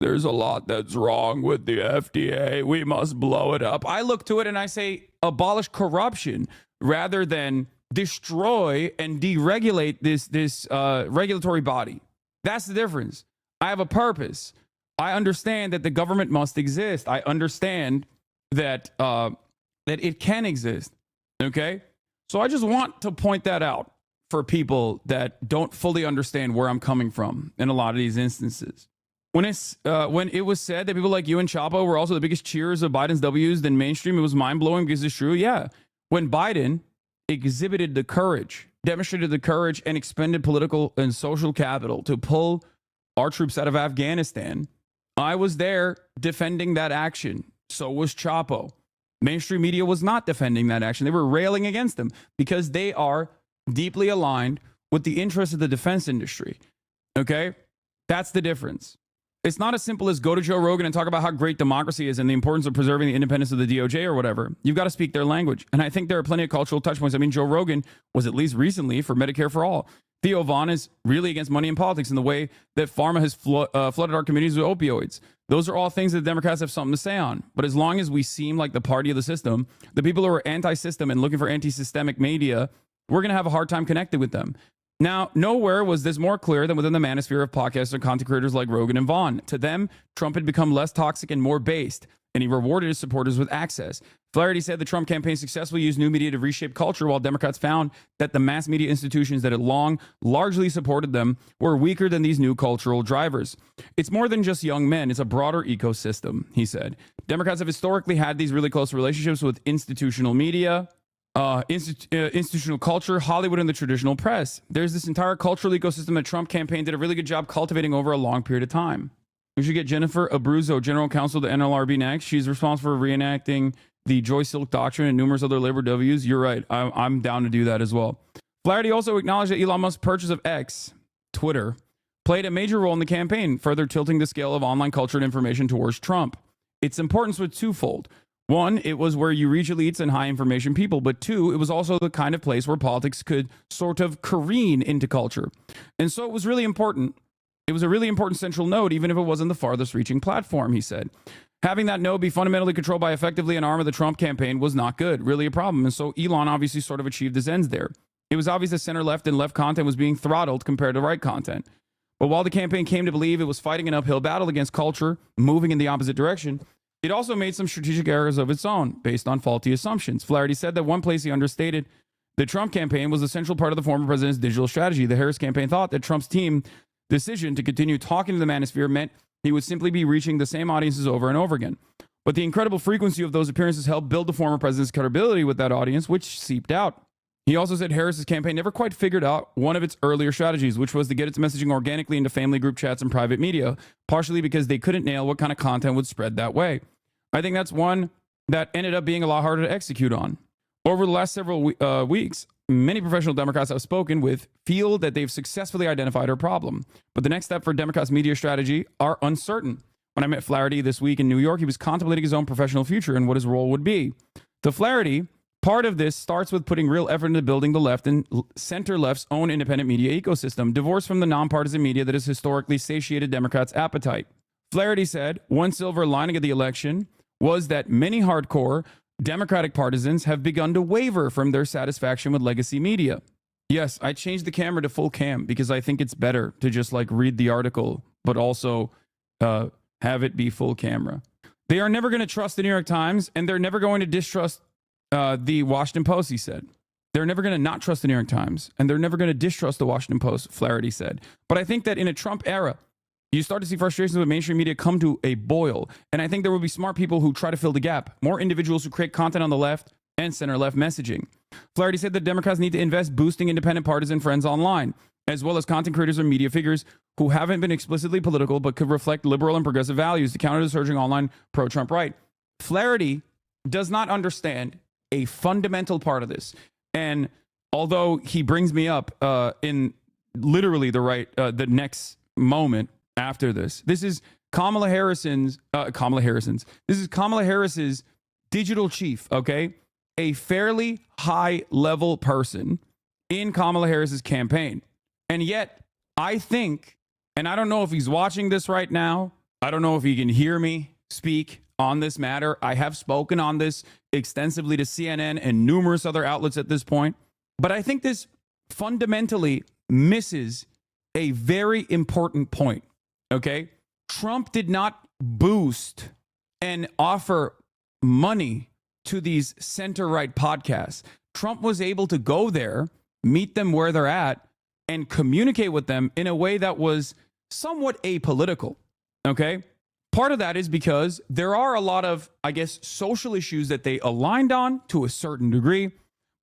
there's a lot that's wrong with the FDA. We must blow it up. I look to it and I say, abolish corruption rather than destroy and deregulate this regulatory body. That's the difference. I have a purpose. I understand that the government must exist. I understand that that it can exist. Okay? So I just want to point that out for people that don't fully understand where I'm coming from in a lot of these instances. When it was said that people like you and Chapo were also the biggest cheers of Biden's W's than mainstream, it was mind-blowing because it's true. Yeah. When Biden exhibited the courage, demonstrated the courage, and expended political and social capital to pull our troops out of Afghanistan, I was there defending that action. So was Chapo. Mainstream media was not defending that action. They were railing against them because they are deeply aligned with the interests of the defense industry. Okay? That's the difference. It's not as simple as go to Joe Rogan and talk about how great democracy is and the importance of preserving the independence of the DOJ or whatever. You've got to speak their language. And I think there are plenty of cultural touch points. I mean, Joe Rogan was at least recently for Medicare for All. Theo Vaughn is really against money in politics in the way that pharma has flooded our communities with opioids. Those are all things that Democrats have something to say on. But as long as we seem like the party of the system, the people who are anti-system and looking for anti-systemic media, we're going to have a hard time connecting with them. Now, nowhere was this more clear than within the manosphere of podcasts and content creators like Rogan and Vaughn. To them, Trump had become less toxic and more based, and he rewarded his supporters with access. Flaherty said the Trump campaign successfully used new media to reshape culture, while Democrats found that the mass media institutions that had long largely supported them were weaker than these new cultural drivers. It's more than just young men. It's a broader ecosystem, he said. Democrats have historically had these really close relationships with institutional media, institutional culture, Hollywood, and the traditional press. There's this entire cultural ecosystem that Trump campaign did a really good job cultivating over a long period of time. We should get Jennifer Abruzzo, General Counsel to NLRB, next. She's responsible for reenacting the Joy Silk Doctrine and numerous other labor W's. You're right. I'm down to do that as well. Flaherty also acknowledged that Elon Musk's purchase of X, Twitter, played a major role in the campaign, further tilting the scale of online culture and information towards Trump. Its importance was twofold. One, it was where you reach elites and high information people. But two, it was also the kind of place where politics could sort of careen into culture. And so it was really important. It was a really important central node, even if it wasn't the farthest reaching platform, he said. Having that node be fundamentally controlled by effectively an arm of the Trump campaign was not good, really a problem. And so Elon obviously sort of achieved his ends there. It was obvious that center left and left content was being throttled compared to right content. But while the campaign came to believe it was fighting an uphill battle against culture, moving in the opposite direction, it also made some strategic errors of its own based on faulty assumptions. Flaherty said that one place he understated the Trump campaign was a central part of the former president's digital strategy. The Harris campaign thought that Trump's team decision to continue talking to the manosphere meant he would simply be reaching the same audiences over and over again. But the incredible frequency of those appearances helped build the former president's credibility with that audience, which seeped out. He also said Harris's campaign never quite figured out one of its earlier strategies, which was to get its messaging organically into family group chats and private media, partially because they couldn't nail what kind of content would spread that way. I think that's one that ended up being a lot harder to execute on. Over the last several weeks, many professional Democrats I've spoken with feel that they've successfully identified our problem. But the next step for Democrats' media strategy are uncertain. When I met Flaherty this week in New York, he was contemplating his own professional future and what his role would be. To Flaherty, part of this starts with putting real effort into building the left and center left's own independent media ecosystem, divorced from the nonpartisan media that has historically satiated Democrats' appetite. Flaherty said one silver lining of the election was that many hardcore Democratic partisans have begun to waver from their satisfaction with legacy media. Yes, I changed the camera to full cam because I think it's better to just like read the article, but also have it be full camera. They are never going to trust the New York Times, and they're never going to distrust the Washington Post, he said. They're never going to not trust the New York Times, and they're never going to distrust the Washington Post, Flaherty said. But I think that in a Trump era, you start to see frustrations with mainstream media come to a boil. And I think there will be smart people who try to fill the gap. More individuals who create content on the left and center-left messaging. Flaherty said that Democrats need to invest boosting independent partisan friends online, as well as content creators or media figures who haven't been explicitly political but could reflect liberal and progressive values to counter the surging online pro-Trump right. Flaherty does not understand a fundamental part of this. And although he brings me up in literally the next moment after this, this is Kamala Harris's digital chief, okay? A fairly high level person in Kamala Harris's campaign. And yet I think, and I don't know if he's watching this right now, I don't know if he can hear me speak on this matter. I have spoken on this extensively to CNN and numerous other outlets at this point, but I think this fundamentally misses a very important point. Okay, Trump did not boost and offer money to these center-right podcasts. Trump was able to go there, meet them where they're at, and communicate with them in a way that was somewhat apolitical. Okay? Part of that is because there are a lot of, I guess, social issues that they aligned on to a certain degree.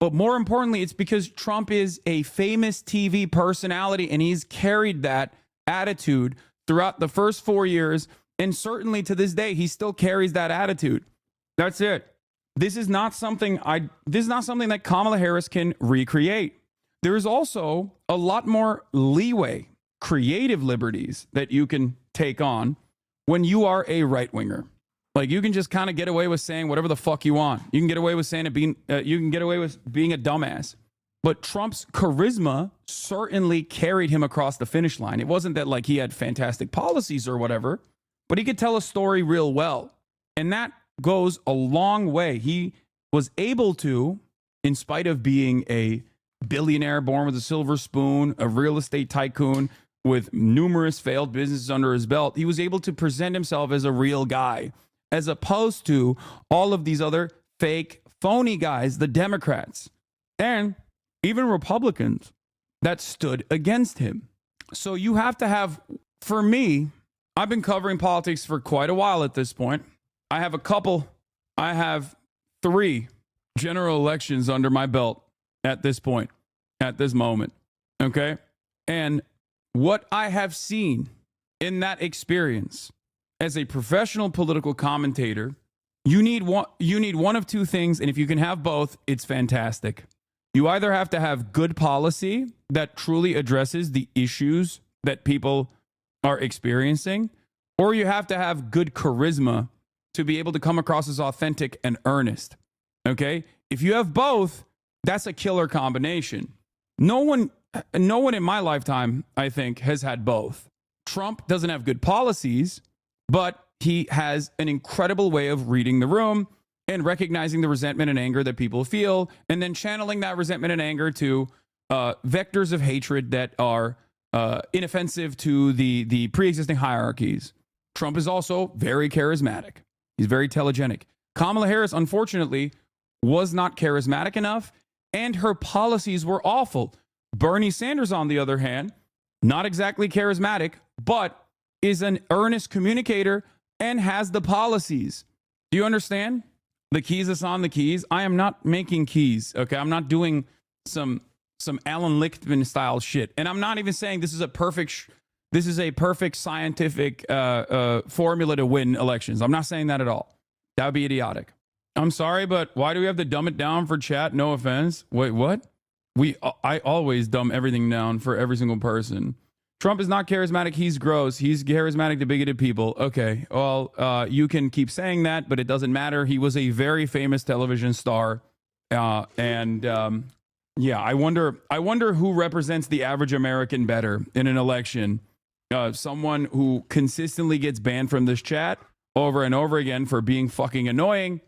But more importantly, it's because Trump is a famous TV personality and he's carried that attitude throughout the first 4 years. And certainly to this day, he still carries that attitude. That's it. This is not something that Kamala Harris can recreate. There is also a lot more leeway, creative liberties that you can take on when you are a right winger. Like, you can just kind of get away with saying whatever the fuck you want. You can get away with saying you can get away with being a dumbass. But Trump's charisma certainly carried him across the finish line. It wasn't that like he had fantastic policies or whatever, but he could tell a story real well. And that goes a long way. He was able to, in spite of being a billionaire born with a silver spoon, a real estate tycoon with numerous failed businesses under his belt, he was able to present himself as a real guy, as opposed to all of these other fake, phony guys, the Democrats, and even Republicans that stood against him. So you have to have, for me, I've been covering politics for quite a while at this point. I have 3 general elections under my belt at this point, at this moment. Okay? And what I have seen in that experience as a professional political commentator, you need one of 2 things, and if you can have both, it's fantastic. You either have to have good policy that truly addresses the issues that people are experiencing, or you have to have good charisma to be able to come across as authentic and earnest. Okay? If you have both, that's a killer combination. No one in my lifetime, I think, has had both. Trump doesn't have good policies, but he has an incredible way of reading the room and recognizing the resentment and anger that people feel, and then channeling that resentment and anger to vectors of hatred that are inoffensive to the pre-existing hierarchies. Trump is also very charismatic. He's very telegenic. Kamala Harris, unfortunately, was not charismatic enough, and her policies were awful. Bernie Sanders, on the other hand, not exactly charismatic, but is an earnest communicator and has the policies. Do you understand? The keys is on the keys. I am not making keys, okay? I'm not doing some Alan Lichtman style shit. And I'm not even saying this is a perfect scientific formula to win elections. I'm not saying that at all. That would be idiotic. I'm sorry, but why do we have to dumb it down for chat? No offense. Wait, what? I always dumb everything down for every single person. Trump is not charismatic. He's gross. He's charismatic to bigoted people. Okay, well, you can keep saying that, but it doesn't matter. He was a very famous television star. Yeah, I wonder who represents the average American better in an election. Someone who consistently gets banned from this chat over and over again for being fucking annoying,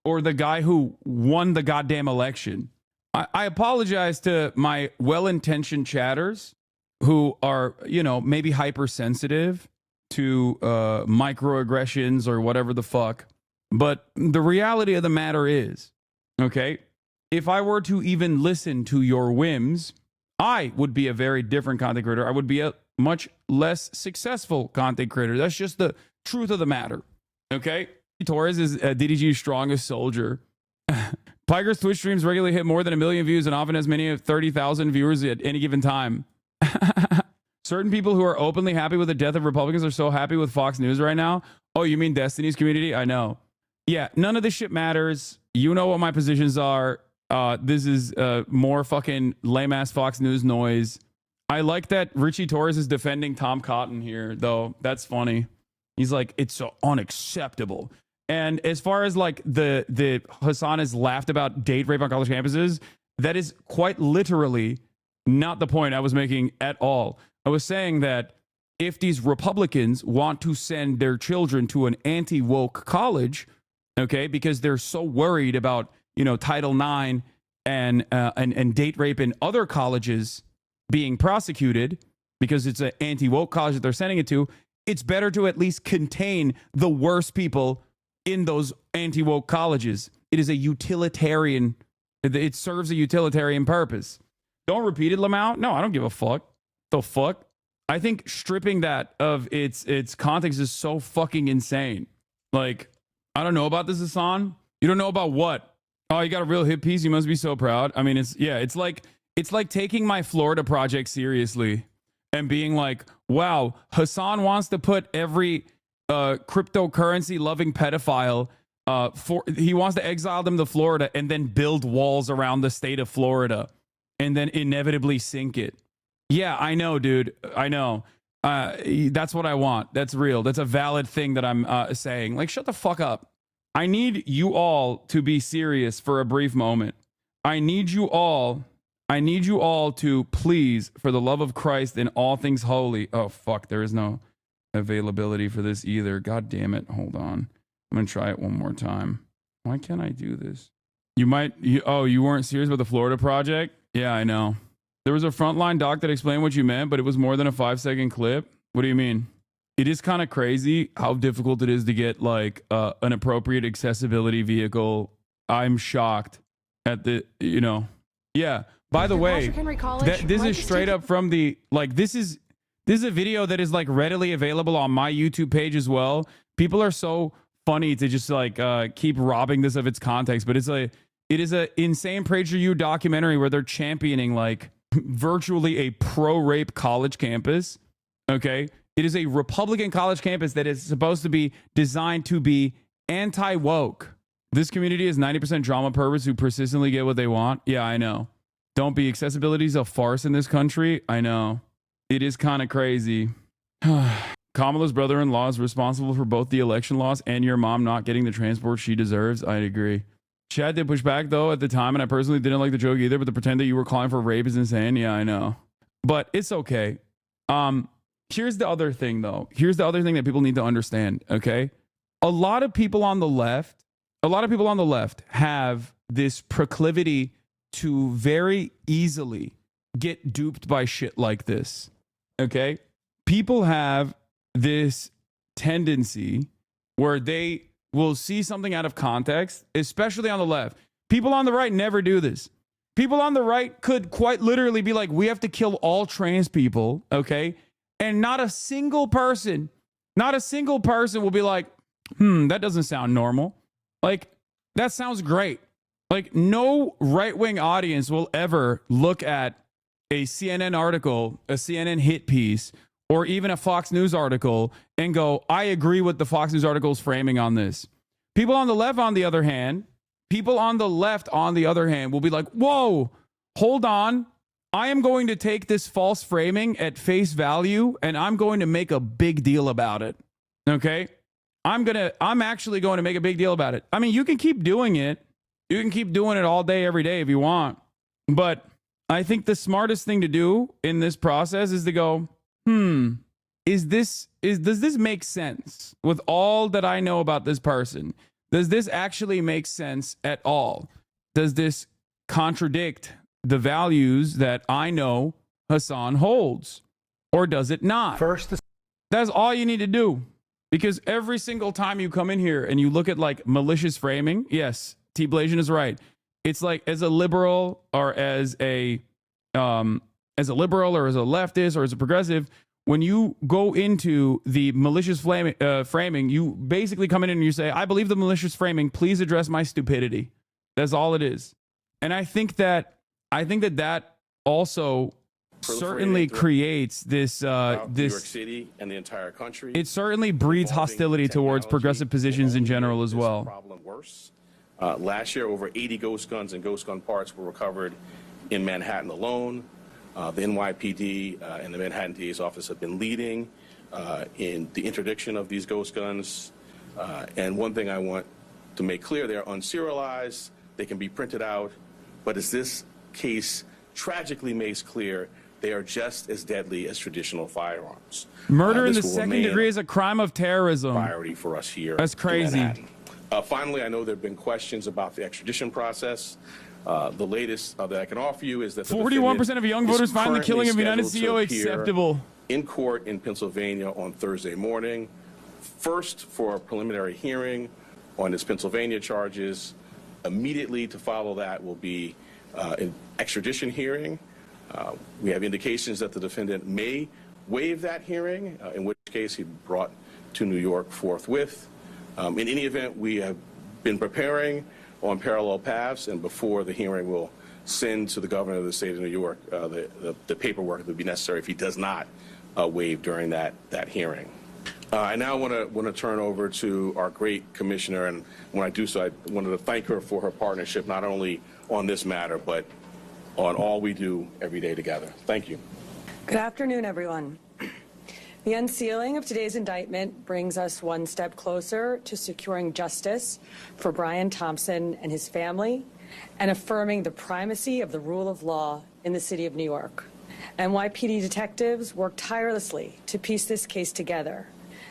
or the guy who won the goddamn election. I apologize to my well-intentioned chatters who are, maybe hypersensitive to microaggressions or whatever the fuck. But the reality of the matter is, okay, if I were to even listen to your whims, I would be a very different content creator. I would be a much less successful content creator. That's just the truth of the matter. Okay? Torres is DDG's strongest soldier. Piker's Twitch streams regularly hit more than 1 million views and often has many of 30,000 viewers at any given time. Certain people who are openly happy with the death of Republicans are so happy with Fox News right now. Oh, you mean Destiny's community? I know. Yeah, none of this shit matters. You know what my positions are. This is more fucking lame-ass Fox News noise. I like that Richie Torres is defending Tom Cotton here, though. That's funny. He's like, it's so unacceptable. And as far as like the Hasan has laughed about date rape on college campuses, that is quite literally not the point I was making at all. I was saying that if these Republicans want to send their children to an anti-woke college, okay, because they're so worried about, Title IX and date rape in other colleges being prosecuted because it's an anti-woke college that they're sending it to, it's better to at least contain the worst people in those anti-woke colleges. It is a utilitarian It serves a utilitarian purpose. Don't repeat it, Lamau. No, I don't give a fuck. The fuck? I think stripping that of its context is so fucking insane. Like, I don't know about this, Hasan. You don't know about what? Oh, you got a real hit piece. You must be so proud. I mean, it's like taking my Florida project seriously and being like, wow, Hasan wants to put every cryptocurrency loving pedophile he wants to exile them to Florida and then build walls around the state of Florida and then inevitably sink it. Yeah, I know, dude. I know. That's what I want. That's real. That's a valid thing that I'm saying. Like, shut the fuck up. I need you all to be serious for a brief moment. I need you all to please, for the love of Christ and all things holy. Oh, fuck. There is no availability for this either. God damn it. Hold on. I'm going to try it one more time. Why can't I do this? You weren't serious about the Florida project? Yeah, I know. There was a frontline doc that explained what you meant, but it was more than a 5-second clip. What do you mean? It is kind of crazy how difficult it is to get like an appropriate accessibility vehicle. I'm shocked at the, yeah. By the way, this is straight up from the, like, this is a video that is like readily available on my YouTube page as well. People are so funny to just like keep robbing this of its context, but it is a insane PragerU documentary where they're championing like virtually a pro-rape college campus. Okay, it is a Republican college campus that is supposed to be designed to be anti-woke. This community is 90% drama perverts who persistently get what they want. Yeah, I know. Don't be. Accessibility is a farce in this country. I know. It is kind of crazy. Kamala's brother-in-law is responsible for both the election loss and your mom not getting the transport she deserves. I agree. Chad did push back, though, at the time, and I personally didn't like the joke either, but to pretend that you were calling for rape is insane. Yeah, I know. But it's okay. Here's the other thing, though. Here's the other thing that people need to understand, okay? A lot of people on the left have this proclivity to very easily get duped by shit like this, okay? People have this tendency where they will see something out of context, especially on the left. People on the right never do this. People on the right could quite literally be like, we have to kill all trans people, okay? And not a single person will be like, that doesn't sound normal. Like, that sounds great. Like, no right-wing audience will ever look at a CNN article, a CNN hit piece, or even a Fox News article and go, I agree with the Fox News article's framing on this. People on the left, on the other hand, will be like, whoa, hold on. I am going to take this false framing at face value and I'm going to make a big deal about it. Okay? I'm actually going to make a big deal about it. I mean, you can keep doing it. You can keep doing it all day, every day if you want. But I think the smartest thing to do in this process is to go, does this make sense with all that I know about this person? Does this actually make sense at all? Does this contradict the values that I know Hasan holds? Or does it not? That's all you need to do. Because every single time you come in here and you look at like malicious framing, yes, T. Blasian is right. It's like as a liberal or as a liberal or as a leftist or as a progressive, when you go into the malicious framing, you basically come in and you say, I believe the malicious framing, please address my stupidity. That's all it is. And I think that also certainly creates this New York City and the entire country. It certainly breeds hostility towards progressive positions in general as well. Problem worse. Last year, over 80 ghost guns and ghost gun parts were recovered in Manhattan alone. The NYPD and the Manhattan DA's office have been leading in the interdiction of these ghost guns. And one thing I want to make clear, they're unserialized, they can be printed out, but as this case tragically makes clear, they are just as deadly as traditional firearms. Murder in the second degree is a crime of terrorism. Priority for us here. That's crazy. Finally, I know there have been questions about the extradition process. The latest that I can offer you is that 41% of young voters find the killing of United CEO acceptable. In court in Pennsylvania on Thursday morning, first for a preliminary hearing on his Pennsylvania charges, Immediately to follow that will be an extradition hearing. We have indications that the defendant may waive that hearing, in which case he'd be brought to New York forthwith. In any event, we have been preparing on parallel paths, and before the hearing, we'll send to the governor of the state of New York the paperwork that would be necessary if he does not waive during that hearing. I now want to turn over to our great commissioner, and when I do so, I wanted to thank her for her partnership, not only on this matter, but on all we do every day together. Thank you. Good afternoon, everyone. The unsealing of today's indictment brings us one step closer to securing justice for Brian Thompson and his family and affirming the primacy of the rule of law in the city of New York. NYPD detectives worked tirelessly to piece this case together.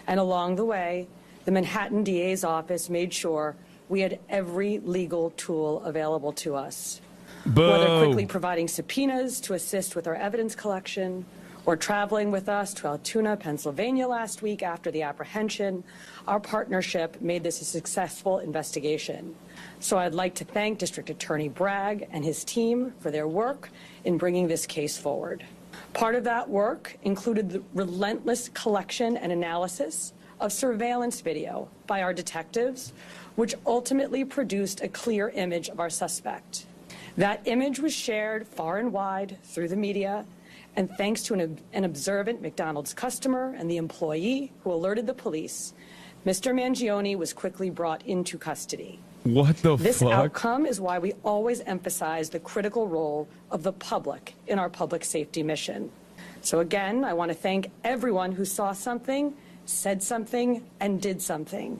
And along the way, the Manhattan DA's office made sure we had every legal tool available to us. Boo. Whether quickly providing subpoenas to assist with our evidence collection, or traveling with us to Altoona, Pennsylvania last week after the apprehension, our partnership made this a successful investigation. So I'd like to thank District Attorney Bragg and his team for their work in bringing this case forward. Part of that work included the relentless collection and analysis of surveillance video by our detectives, which ultimately produced a clear image of our suspect. That image was shared far and wide through the media, and thanks to an observant McDonald's customer and the employee who alerted the police, Mr. Mangione was quickly brought into custody. What the This fuck? outcome is why we always emphasize the critical role of the public in our public safety mission. So again, I want to thank everyone who saw something, said something, and did something.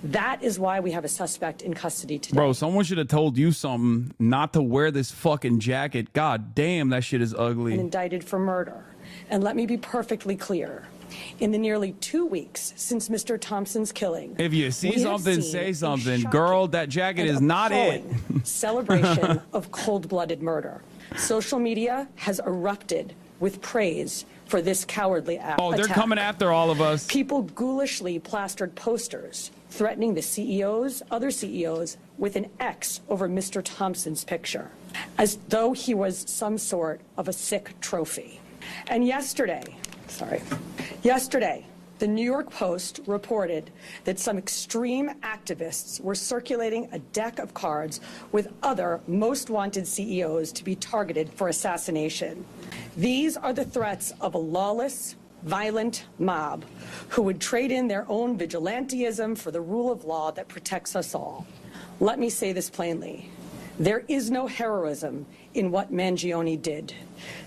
That is why we have a suspect in custody today. Bro, someone should have told you something not to wear this fucking jacket. God damn, that shit is ugly. And indicted for murder. And let me be perfectly clear. In the nearly 2 weeks since Mr. Thompson's killing, If you see we have something, seen say a something. shocking Girl, that jacket and is not it. appalling celebration of cold-blooded murder. Social media has erupted with praise for this cowardly attack. Oh, they're coming after all of us. People ghoulishly plastered posters threatening the CEOs, other CEOs, with an X over Mr. Thompson's picture, as though he was some sort of a sick trophy. And yesterday, the New York Post reported that some extreme activists were circulating a deck of cards with other most wanted CEOs to be targeted for assassination. These are the threats of a lawless, violent mob who would trade in their own vigilantism for the rule of law that protects us all. Let me say this plainly. There is no heroism in what Mangione did.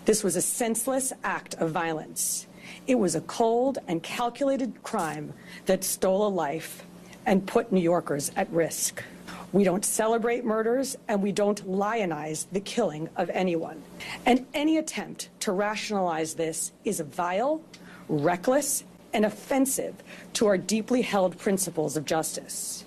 This was a senseless act of violence. It was a cold and calculated crime that stole a life and put New Yorkers at risk. We don't celebrate murders, and we don't lionize the killing of anyone. And any attempt to rationalize this is vile, reckless, and offensive to our deeply held principles of justice.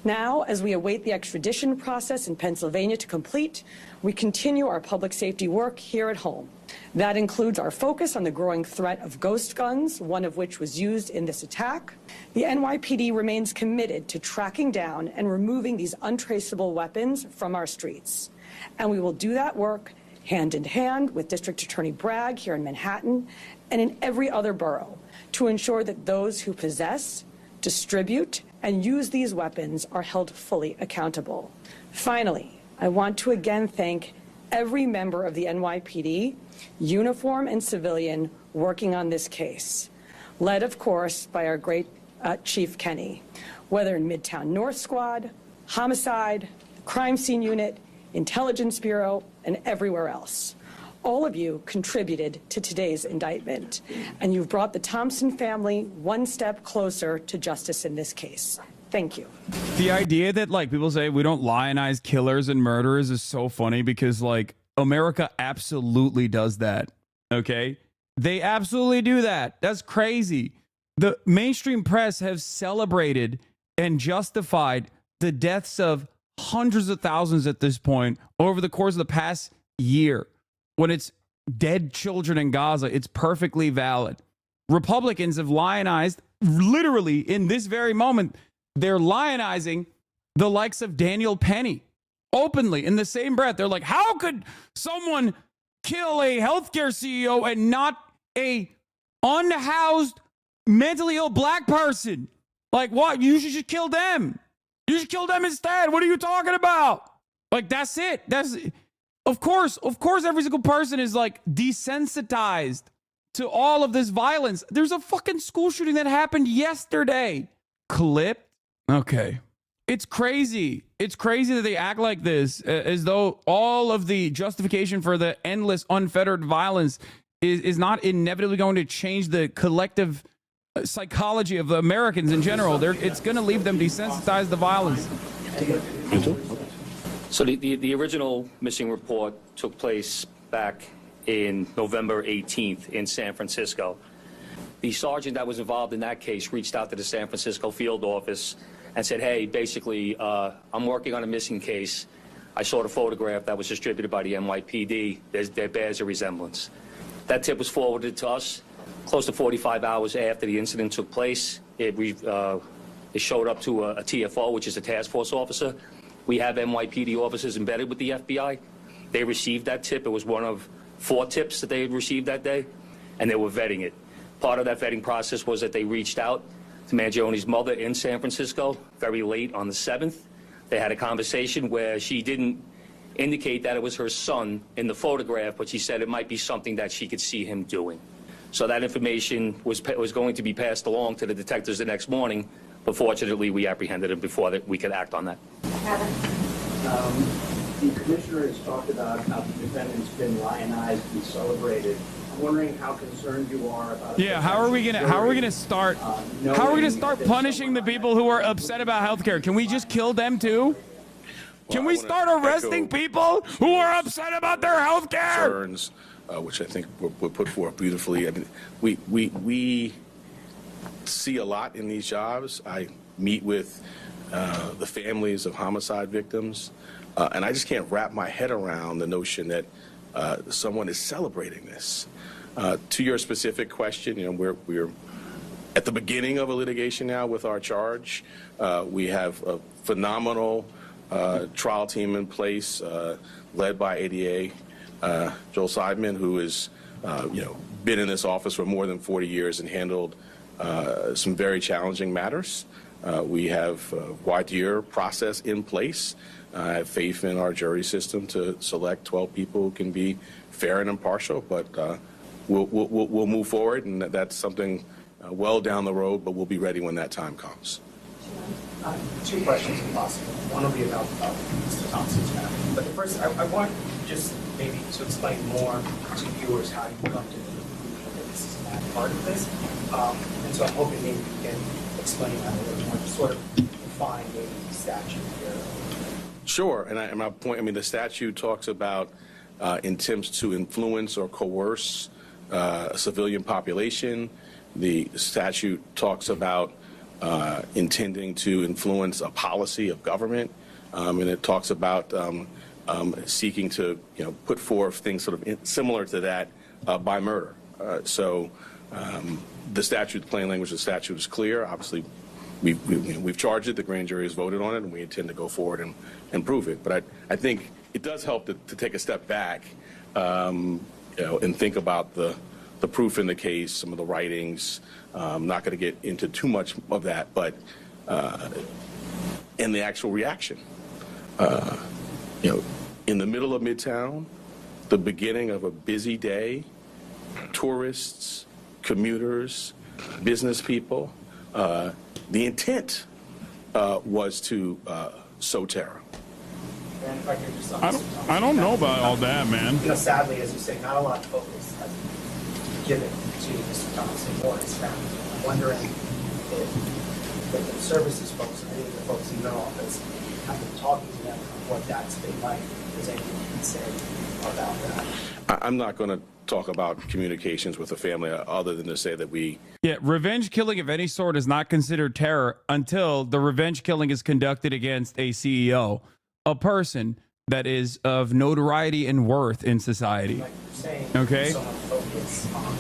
Now, as we await the extradition process in Pennsylvania to complete, we continue our public safety work here at home. That includes our focus on the growing threat of ghost guns, one of which was used in this attack. The NYPD remains committed to tracking down and removing these untraceable weapons from our streets. And we will do that work hand in hand with District Attorney Bragg here in Manhattan and in every other borough to ensure that those who possess, distribute, and use these weapons are held fully accountable. Finally, I want to again thank every member of the NYPD, uniform and civilian, working on this case, led, of course, by our great Chief Kenny, whether in Midtown North Squad, Homicide, the Crime Scene Unit, Intelligence Bureau, and everywhere else. All of you contributed to today's indictment, and you've brought the Thompson family one step closer to justice in this case. Thank you. The idea that, like, people say we don't lionize killers and murderers is so funny because, like, America absolutely does that, okay? They absolutely do that. That's crazy. The mainstream press have celebrated and justified the deaths of hundreds of thousands at this point over the course of the past year. When it's dead children in Gaza, it's perfectly valid. Republicans have lionized, literally in this very moment, they're lionizing the likes of Daniel Penny, openly in the same breath. They're like, how could someone kill a healthcare CEO and not a unhoused, mentally ill black person? Like, what? You should kill them. You should kill them instead. What are you talking about? Like, that's it. Of course, every single person is like desensitized to all of this violence. There's a fucking school shooting that happened yesterday. Clipped. Okay. It's crazy. It's crazy that they act like this, as though all of the justification for the endless, unfettered violence is not inevitably going to change the collective psychology of the Americans in general. It's going to leave them desensitized to violence. So the original missing report took place back in November 18th in San Francisco. The sergeant that was involved in that case reached out to the San Francisco field office and said, hey, basically, I'm working on a missing case. I saw the photograph that was distributed by the NYPD. There bears a resemblance. That tip was forwarded to us close to 45 hours after the incident took place. It showed up to a TFO, which is a task force officer. We have NYPD officers embedded with the FBI. They received that tip. It was one of 4 tips that they had received that day, and they were vetting it. Part of that vetting process was that they reached out to Mangione's mother in San Francisco very late on the 7th. They had a conversation where she didn't indicate that it was her son in the photograph, but she said it might be something that she could see him doing. So that information was going to be passed along to the detectives the next morning, but fortunately we apprehended him before we could act on that. The commissioner has talked about how the defendant's been lionized and celebrated. I'm wondering how concerned you are about. Yeah, how are we gonna start punishing the people who are upset about healthcare? Can we just kill them too? Can we start arresting people who are upset about their healthcare? Concerns, which I think were put forth beautifully. I mean, we see a lot in these jobs. I meet with the families of homicide victims, and I just can't wrap my head around the notion that someone is celebrating this. To your specific question, you know, we're at the beginning of a litigation now with our charge. We have a phenomenal trial team in place, led by ADA Joel Seidman, who has been in this office for more than 40 years and handled some very challenging matters. We have a wide-year process in place. I have faith in our jury system to select 12 people who can be fair and impartial, but we'll move forward, and that's something well down the road, but we'll be ready when that time comes. 2 questions, if possible. One will be about Mr. Thompson's matter. But the first, I want just maybe to explain more to viewers how you come to the conclusion that this is not part of this. And so I'm hoping maybe you can explain that a little more, to sort of define maybe the statute here. Sure, and my point, I mean, the statute talks about attempts to influence or coerce a civilian population. The statute talks about intending to influence a policy of government, and it talks about seeking to put forth things sort of similar to that by murder. So the statute, the plain language of the statute is clear. Obviously, we've charged it, the grand jury has voted on it, and we intend to go forward and prove it. But I think it does help to take a step back and think about the proof in the case, some of the writings. I'm not going to get into too much of that, but in the actual reaction. In the middle of Midtown, the beginning of a busy day, tourists, commuters, business people, the intent was to sow terror. And if I could just I don't know about all that, man. Sadly, as you say, not a lot of focus has been given to Mr. Thompson or his family. I'm wondering if the services folks, any of the folks in your office, have been talking to them about what that's been like. Is anything you can say about that? I'm not going to talk about communications with the family other than to say that revenge killing of any sort is not considered terror until the revenge killing is conducted against a CEO, a person that is of notoriety and worth in society. Like you're saying, okay, so much focus on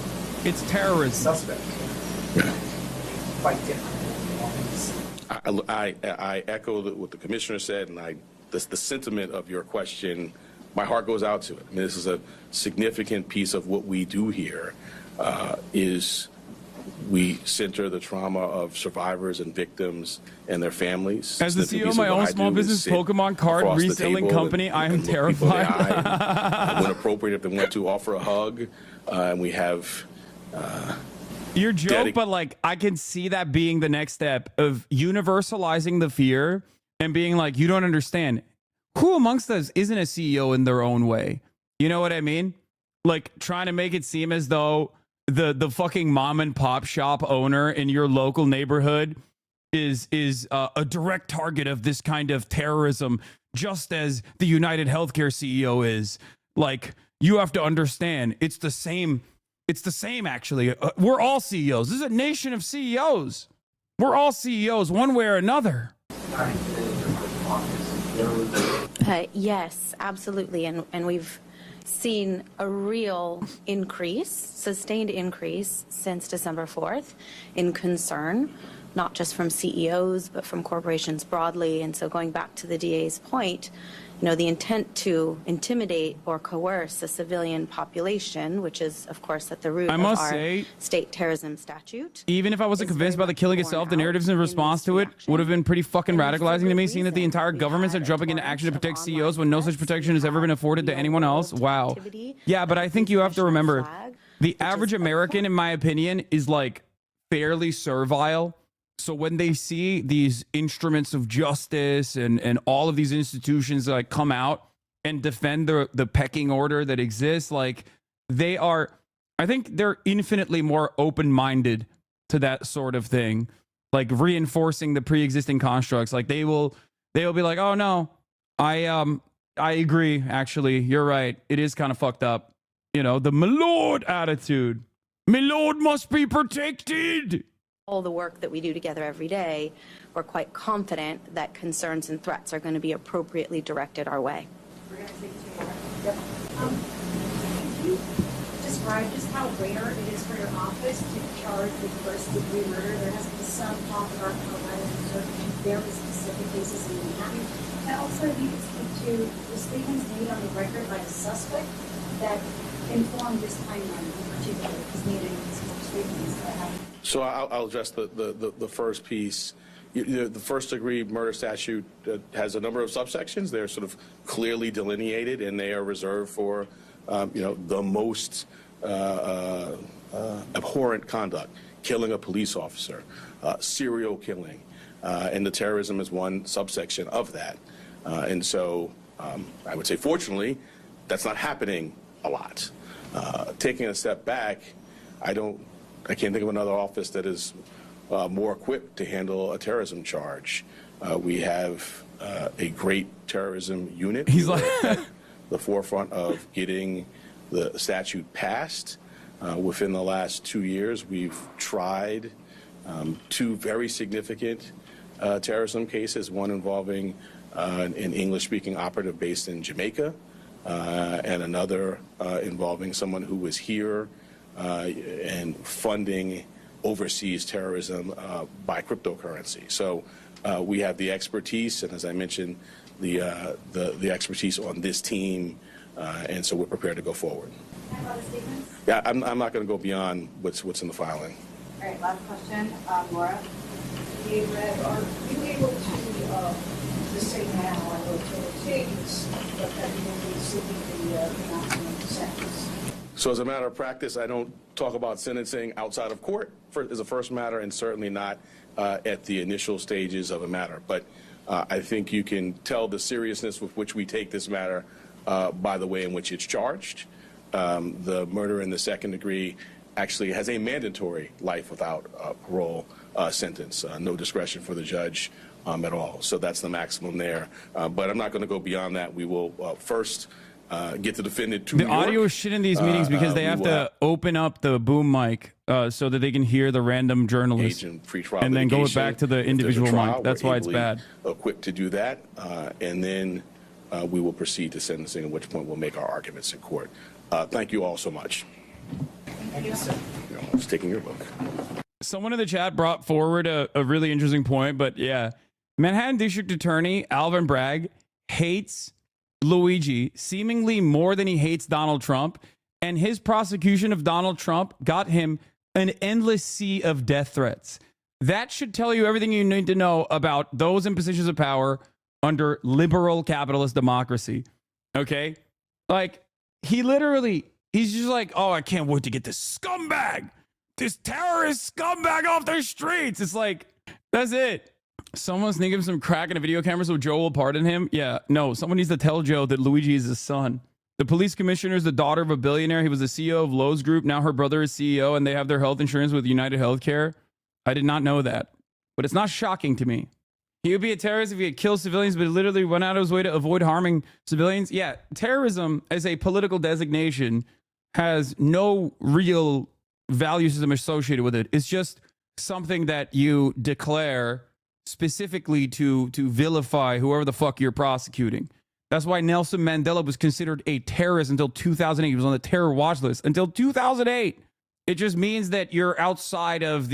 it's terrorism. Suspect. Quite different. I echo what the commissioner said, and I the sentiment of your question, my heart goes out to it. I mean, this is a significant piece of what we do here, is we center the trauma of survivors and victims and their families. As the CEO of my own small business Pokemon card reselling company, I am terrified. When appropriate, if they want to, offer a hug. And we have... Your joke, but like I can see that being the next step of universalizing the fear and being like, you don't understand. Who amongst us isn't a CEO in their own way? You know what I mean? Like trying to make it seem as though the fucking mom and pop shop owner in your local neighborhood is a direct target of this kind of terrorism, just as the United Healthcare CEO is. Like, you have to understand, it's the same. It's the same, actually. We're all CEOs. This is a nation of CEOs. We're all CEOs one way or another. Yes, absolutely. And we've seen a real increase, sustained increase since December 4th in concern, not just from CEOs, but from corporations broadly. And so going back to the DA's point, you know, the intent to intimidate or coerce a civilian population, which is, of course, at the root of our state terrorism statute. Even if I wasn't convinced by the killing itself, the narratives in response to it would have been pretty fucking radicalizing to me, seeing that the entire governments are jumping into action to protect CEOs when no such protection has ever been afforded to anyone else. Wow. Yeah, but I think you have to remember, the average American, in my opinion, is like fairly servile. So when they see these instruments of justice and all of these institutions like come out and defend the pecking order that exists, like they are, I think they're infinitely more open-minded to that sort of thing, like reinforcing the pre-existing constructs. Like they'll be like, oh no, I agree. Actually, you're right. It is kind of fucked up. You know, the my lord attitude. My lord must be protected. All the work that we do together every day, we're quite confident that concerns and threats are going to be appropriately directed our way. Could you describe just how rare it is for your office to charge with first-degree murder? There has been some talk about certain very specific cases in Manhattan. And also, if you could speak to the statements made on the record by the suspect that informed this timeline in particular, because needed statements that happened. So I'll address the first piece. The first-degree murder statute has a number of subsections. They're sort of clearly delineated, and they are reserved for, the most abhorrent conduct, killing a police officer, serial killing, and the terrorism is one subsection of that. And so I would say, fortunately, that's not happening a lot. Taking a step back, I can't think of another office that is more equipped to handle a terrorism charge. We have a great terrorism unit. He's like at the forefront of getting the statute passed. Within the last 2 years, we've tried 2 very significant terrorism cases, one involving an English-speaking operative based in Jamaica, and another involving someone who was here and funding overseas terrorism by cryptocurrency. So we have the expertise, and as I mentioned, the expertise on this team, and so we're prepared to go forward. Yeah, I'm not going to go beyond what's in the filing. All right, last question, Laura. Are you able to just say now, I will tell the statements, but that you will be seeking the maximum sentence? So as a matter of practice, I don't talk about sentencing outside of court as a first matter, and certainly not at the initial stages of a matter. But I think you can tell the seriousness with which we take this matter by the way in which it's charged. The murder in the second degree actually has a mandatory life without parole sentence, no discretion for the judge at all. So that's the maximum there. But I'm not going to go beyond that. We will first get the defendant to New York. Audio is shit in these meetings because they have to open up the boom mic so that they can hear the random journalist and then go back to the individual mic. That's why it's bad. Equipped to do that, and then we will proceed to sentencing, at which point we'll make our arguments in court. Thank you all so much. Thank you, sir. I was taking your book. Someone in the chat brought forward a really interesting point, but yeah, Manhattan District Attorney Alvin Bragg hates Luigi seemingly more than he hates Donald Trump, and his prosecution of Donald Trump got him an endless sea of death threats. That should tell you everything you need to know about those in positions of power under liberal capitalist democracy. Okay? Like, he's just like, oh, I can't wait to get this scumbag, this terrorist scumbag off the streets. It's like, that's it. Someone's sneaking him some crack in a video camera so Joe will pardon him. Yeah, no, someone needs to tell Joe that Luigi is his son. The police commissioner is the daughter of a billionaire. He was the CEO of Lowe's Group. Now her brother is CEO, and they have their health insurance with United Healthcare. I did not know that, but it's not shocking to me. He would be a terrorist if he had killed civilians, but he literally went out of his way to avoid harming civilians. Yeah, terrorism as a political designation has no real value system associated with it. It's just something that you declare specifically to vilify whoever the fuck you're prosecuting. That's why Nelson Mandela was considered a terrorist until 2008. He was on the terror watch list until 2008. It just means that you're outside of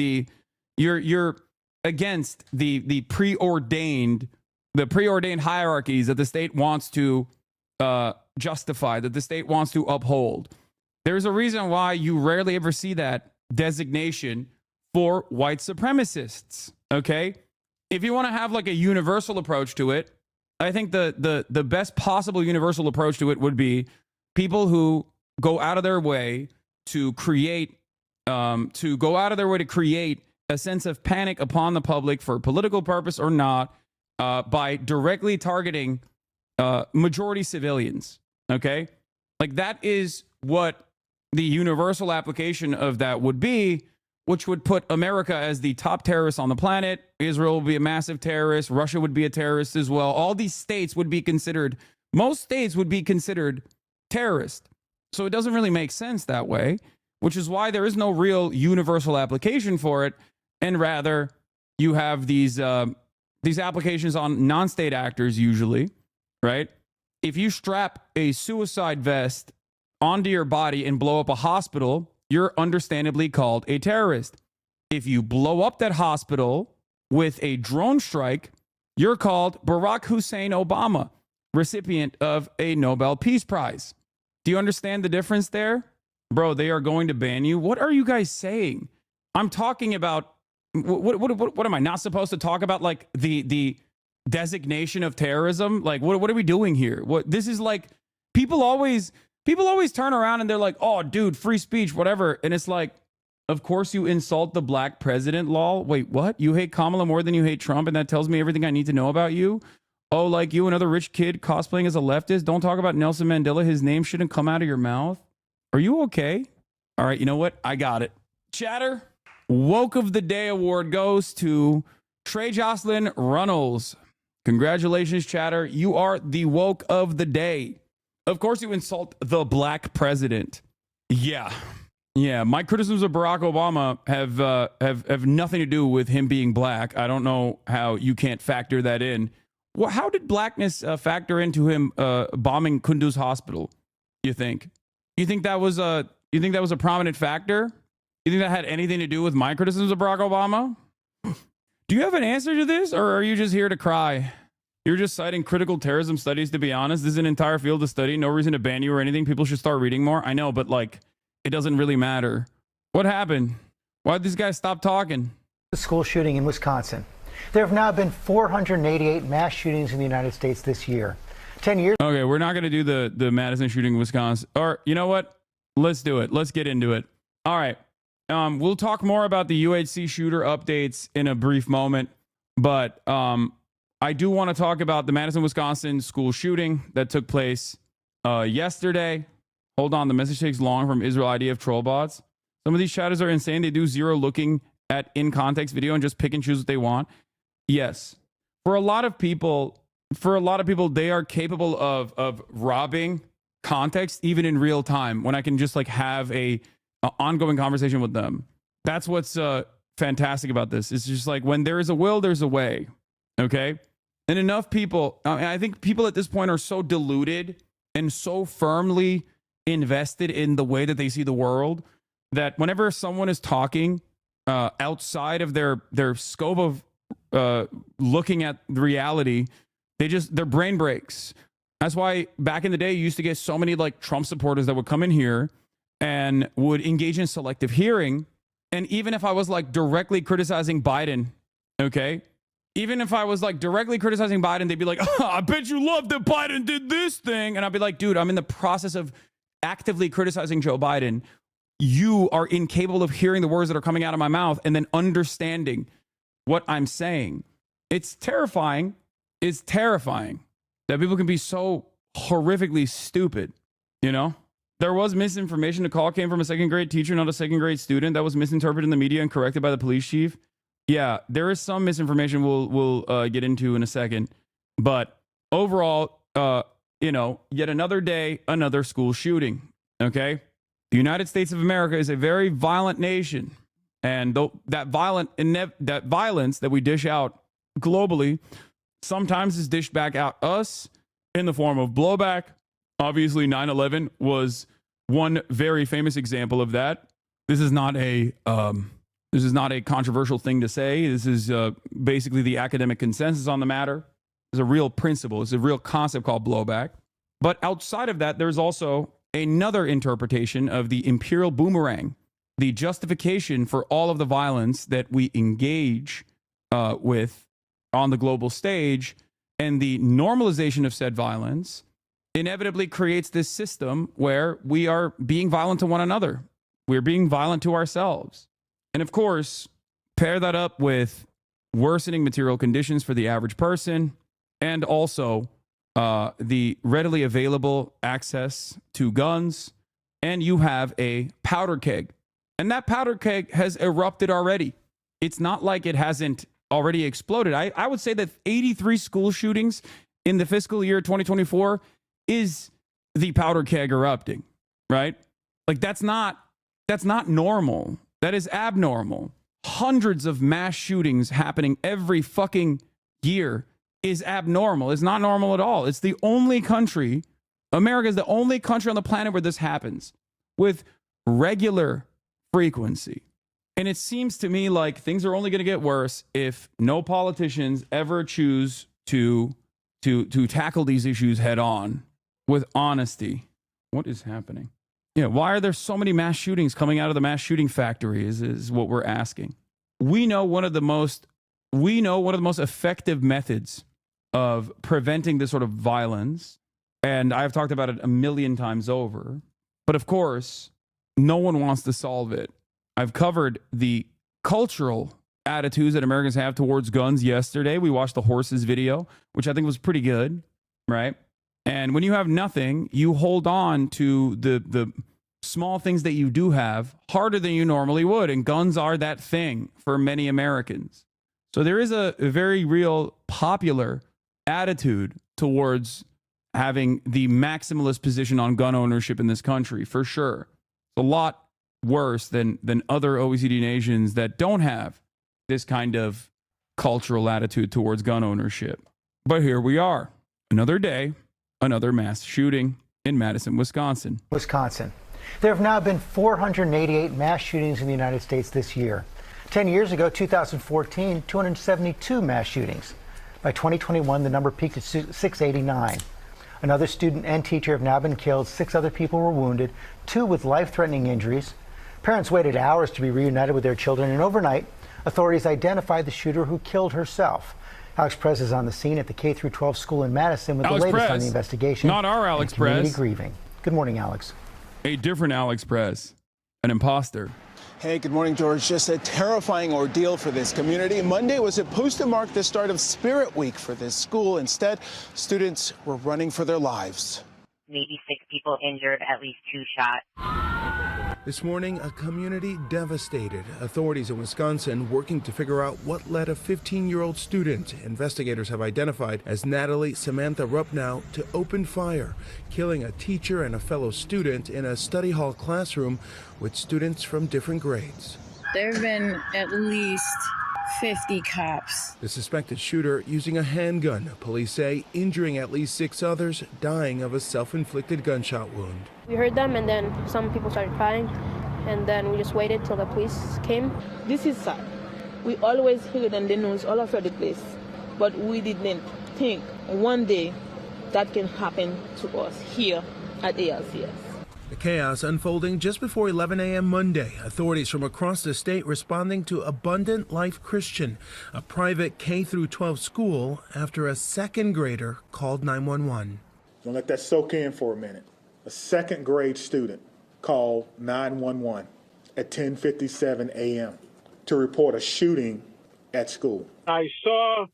you're against the preordained hierarchies that the state wants to justify, that the state wants to uphold. There's a reason why you rarely ever see that designation for white supremacists. Okay? If you want to have like a universal approach to it, I think the best possible universal approach to it would be people who go out of their way to create a sense of panic upon the public for political purpose or not, by directly targeting majority civilians. Okay? Like, that is what the universal application of that would be, which would put America as the top terrorist on the planet. Israel would be a massive terrorist. Russia would be a terrorist as well. All these states would be considered, most states would be considered terrorist. So it doesn't really make sense that way, which is why there is no real universal application for it. And rather, you have these applications on non-state actors usually, right? If you strap a suicide vest onto your body and blow up a hospital, you're understandably called a terrorist. If you blow up that hospital with a drone strike, you're called Barack Hussein Obama, recipient of a Nobel Peace Prize. Do you understand the difference there? Bro, they are going to ban you. What are you guys saying? I'm talking about, what am I not supposed to talk about? Like the designation of terrorism? Like, what are we doing here? This is like, people always turn around and they're like, oh, dude, free speech, whatever. And it's like, of course you insult the black president, lol. Wait, what? You hate Kamala more than you hate Trump, and that tells me everything I need to know about you? Oh, like you, another rich kid cosplaying as a leftist? Don't talk about Nelson Mandela. His name shouldn't come out of your mouth. Are you okay? All right, you know what? I got it. Chatter, Woke of the Day award goes to Trey Jocelyn Runnels. Congratulations, Chatter. You are the woke of the day. Of course you insult the black president. Yeah. My criticisms of Barack Obama have nothing to do with him being black. I don't know how you can't factor that in. Well, how did blackness factor into him bombing Kunduz Hospital? You think that was a prominent factor? You think that had anything to do with my criticisms of Barack Obama? Do you have an answer to this, or are you just here to cry? You're just citing critical terrorism studies, to be honest. This is an entire field of study. No reason to ban you or anything. People should start reading more. I know, but like, it doesn't really matter. What happened? Why did this guy stop talking? The school shooting in Wisconsin. There have now been 488 mass shootings in the United States this year. 10 years. Okay, we're not going to do the Madison shooting in Wisconsin. Or, you know what? Let's do it. Let's get into it. All right. We'll talk more about the UHC shooter updates in a brief moment. But I do want to talk about the Madison, Wisconsin school shooting that took place yesterday. Hold on, the message takes long from Israel IDF troll bots. Some of these chatters are insane. They do zero looking at in-context video and just pick and choose what they want. Yes. For a lot of people, they are capable of robbing context even in real time when I can just like have a ongoing conversation with them. That's what's fantastic about this. It's just like, when there is a will, there's a way. Okay? And enough people, I think people at this point are so deluded and so firmly invested in the way that they see the world that whenever someone is talking outside of their scope of looking at reality, Their brain breaks. That's why back in the day, you used to get so many like Trump supporters that would come in here and would engage in selective hearing. And even if I was like directly criticizing Biden, okay, even if I was like directly criticizing Biden, they'd be like, oh, I bet you love that Biden did this thing. And I'd be like, dude, I'm in the process of actively criticizing Joe Biden. You are incapable of hearing the words that are coming out of my mouth and then understanding what I'm saying. It's terrifying. It's terrifying that people can be so horrifically stupid, you know? There was misinformation. The call came from a second grade teacher, not a second grade student. That was misinterpreted in the media and corrected by the police chief. Yeah, there is some misinformation we'll get into in a second. But overall, you know, yet another day, another school shooting, okay? The United States of America is a very violent nation. And that violence that we dish out globally sometimes is dished back out us in the form of blowback. Obviously, 9/11 was one very famous example of that. This is not a controversial thing to say. This is basically the academic consensus on the matter. It's a real principle. It's a real concept called blowback. But outside of that, there's also another interpretation of the imperial boomerang, the justification for all of the violence that we engage with on the global stage, and the normalization of said violence inevitably creates this system where we are being violent to one another. We're being violent to ourselves. And of course, pair that up with worsening material conditions for the average person, and also the readily available access to guns, and you have a powder keg. And that powder keg has erupted already. It's not like it hasn't already exploded. I would say that 83 school shootings in the fiscal year 2024 is the powder keg erupting, right? Like that's not normal. That is abnormal. Hundreds of mass shootings happening every fucking year is abnormal. It's not normal at all. It's the only country, America is the only country on the planet where this happens with regular frequency. And it seems to me like things are only going to get worse if no politicians ever choose to tackle these issues head on with honesty. What is happening? Yeah, why are there so many mass shootings coming out of the mass shooting factory is what we're asking. We know one of the most effective methods of preventing this sort of violence, and I've talked about it a million times over, but of course, no one wants to solve it. I've covered the cultural attitudes that Americans have towards guns yesterday. We watched the horses video, which I think was pretty good, right? And when you have nothing, you hold on to the small things that you do have harder than you normally would. And guns are that thing for many Americans. So there is a very real popular attitude towards having the maximalist position on gun ownership in this country, for sure. It's a lot worse than other OECD nations that don't have this kind of cultural attitude towards gun ownership. But here we are, another day, another mass shooting in Madison, Wisconsin. There have now been 488 mass shootings in the United States this year. 10 years ago, 2014, 272 mass shootings. By 2021, the number peaked at 689. Another student and teacher have now been killed. 6 other people were wounded, 2 with life-threatening injuries. Parents waited hours to be reunited with their children, and overnight, authorities identified the shooter who killed herself. Alex Perez is on the scene at the K-12 school in Madison with the latest on the investigation. Not our Alex and community Perez. Grieving. Good morning, Alex. A different Alex Perez, an imposter. Hey, good morning, George. Just a terrifying ordeal for this community. Monday was supposed to mark the start of Spirit Week for this school. Instead, students were running for their lives. Maybe 6 people injured, at least 2 shot. This morning, a community devastated. Authorities in Wisconsin working to figure out what led a 15-year-old student investigators have identified as Natalie Samantha Rupnow to open fire, killing a teacher and a fellow student in a study hall classroom with students from different grades. There have been at least 50 cops. The suspected shooter using a handgun, police say, injuring at least 6 others, dying of a self-inflicted gunshot wound. We heard them, and then some people started crying, and then we just waited till the police came. This is sad. We always hear it on the news all over the place, but we didn't think one day that can happen to us here at ALCS. The chaos unfolding just before 11 a.m. Monday. Authorities from across the state responding to Abundant Life Christian, a private K-12 school, after a second grader called 911. Don't let that soak in for a minute. A second grade student called 911 at 10:57 a.m. to report a shooting at school. I saw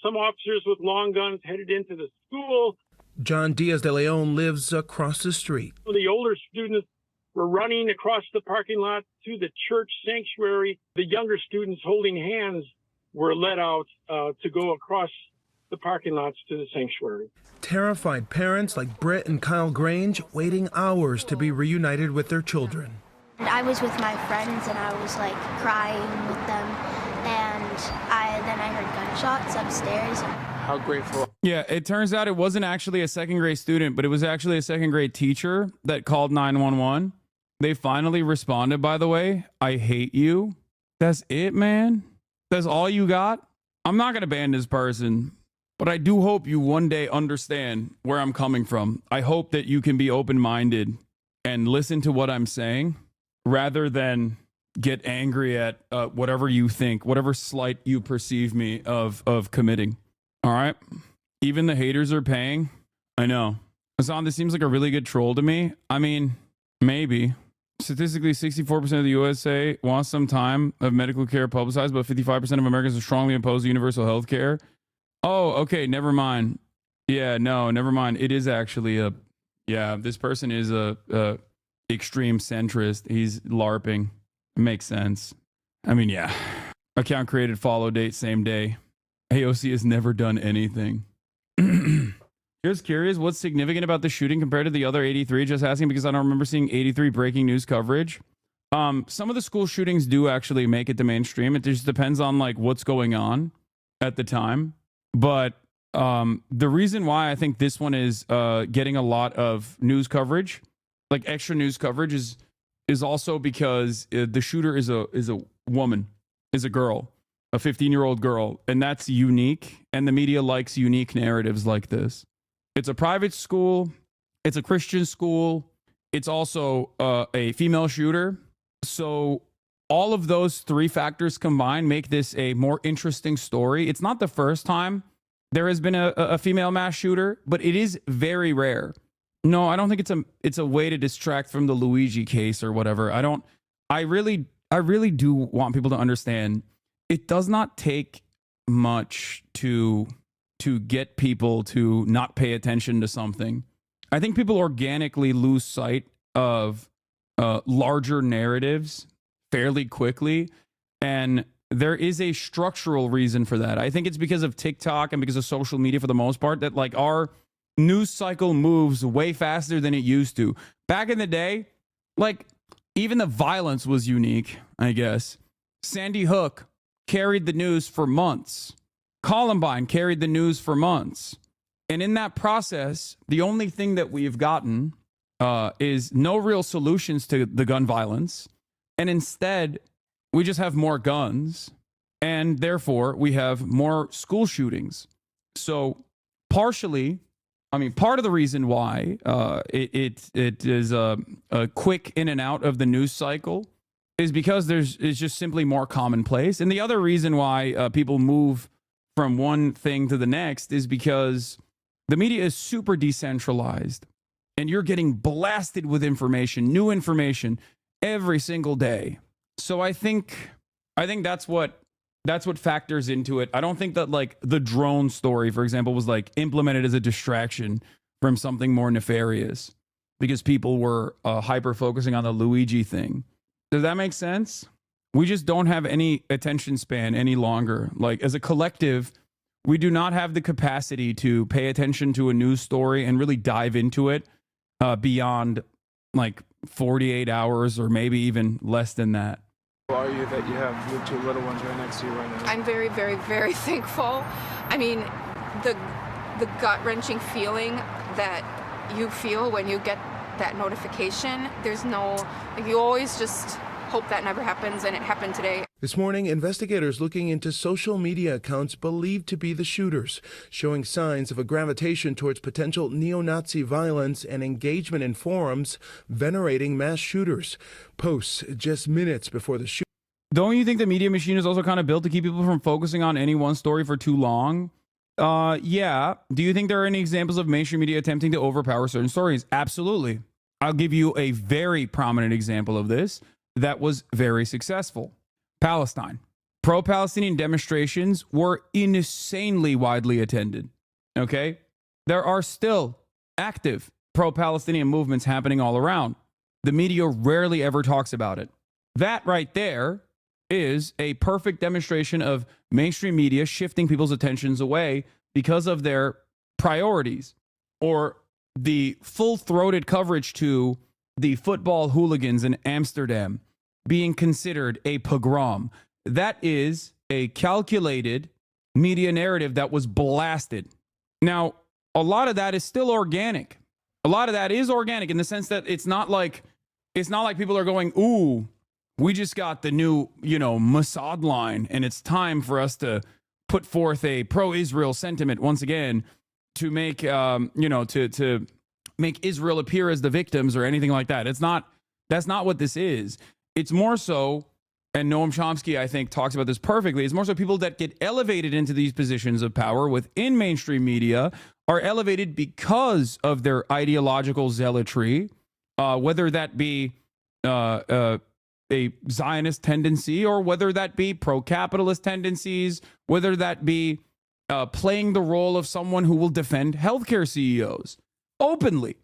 some officers with long guns headed into the school. John Diaz de Leon lives across the street. The older students were running across the parking lot to the church sanctuary. The younger students holding hands were led out to go across the parking lots to the sanctuary. Terrified parents like Britt and Kyle Grange waiting hours to be reunited with their children. I was with my friends and I was like crying with them, and then I heard gunshots upstairs. How grateful. Yeah, it turns out it wasn't actually a second grade student, but it was actually a second grade teacher that called 911. They finally responded, by the way. I hate you. That's it, man. That's all you got. I'm not going to ban this person, but I do hope you one day understand where I'm coming from. I hope that you can be open-minded and listen to what I'm saying rather than get angry at whatever you think, whatever slight you perceive me of committing. All right? Even the haters are paying. I know. Hassan, this seems like a really good troll to me. I mean, maybe. Statistically, 64% of the USA wants some time of medical care publicized, but 55% of Americans are strongly opposed to universal health care. Oh, okay. Never mind. Yeah, no, never mind. It is actually this person is a extreme centrist. He's LARPing. It makes sense. I mean, yeah. Account created, follow date, same day. AOC has never done anything. Just curious, what's significant about the shooting compared to the other 83? Just asking because I don't remember seeing 83 breaking news coverage. Some of the school shootings do actually make it to mainstream. It just depends on like what's going on at the time. But the reason why I think this one is getting a lot of news coverage, like extra news coverage, is also because the shooter is a woman, is a girl. A 15-year-old girl, and that's unique, and the media likes unique narratives like this. It's a private school, it's a Christian school, it's also a female shooter, so all of those three factors combined make this a more interesting story. It's not the first time there has been a female mass shooter, but it is very rare. No, I don't think it's a way to distract from the Luigi case or whatever. I really do want people to understand it does not take much to get people to not pay attention to something. I think people organically lose sight of larger narratives fairly quickly, and there is a structural reason for that. I think it's because of TikTok and because of social media for the most part that like our news cycle moves way faster than it used to. Back in the day, like even the violence was unique, I guess. Sandy Hook carried the news for months. Columbine carried the news for months. And in that process, the only thing that we've gotten is no real solutions to the gun violence. And instead, we just have more guns. And therefore, we have more school shootings. So partially, I mean, part of the reason why it is a quick in and out of the news cycle is because it's just simply more commonplace. And the other reason why people move from one thing to the next is because the media is super decentralized and you're getting blasted with information, new information every single day. So I think that's what factors into it. I don't think that like the drone story, for example, was like implemented as a distraction from something more nefarious because people were hyper focusing on the Luigi thing. Does that make sense? We just don't have any attention span any longer. Like as a collective, we do not have the capacity to pay attention to a news story and really dive into it beyond like 48 hours or maybe even less than that. How are you that you have your two little ones right next to you right now? I'm very, very, very thankful. I mean, the gut-wrenching feeling that you feel when you get that notification, there's no, like, you always just hope that never happens, and it happened today. This morning, investigators looking into social media accounts believed to be the shooters, showing signs of a gravitation towards potential neo-Nazi violence and engagement in forums venerating mass shooters. Posts just minutes before the shooting. Don't you think the media machine is also kind of built to keep people from focusing on any one story for too long? Yeah. Do you think there are any examples of mainstream media attempting to overpower certain stories? Absolutely. I'll give you a very prominent example of this that was very successful. Palestine. Pro-Palestinian demonstrations were insanely widely attended. Okay? There are still active pro-Palestinian movements happening all around. The media rarely ever talks about it. That right there is a perfect demonstration of mainstream media shifting people's attentions away because of their priorities, or the full-throated coverage to the football hooligans in Amsterdam being considered a pogrom. That is a calculated media narrative that was blasted. Now, a lot of that is still organic. A lot of that is organic in the sense that it's not like people are going, ooh, we just got the new, Mossad line, and it's time for us to put forth a pro-Israel sentiment once again to make, to make Israel appear as the victims or anything like that. That's not what this is. It's more so, and Noam Chomsky, I think, talks about this perfectly, it's more so people that get elevated into these positions of power within mainstream media are elevated because of their ideological zealotry, whether that be a Zionist tendency or whether that be pro-capitalist tendencies, whether that be playing the role of someone who will defend healthcare CEOs openly.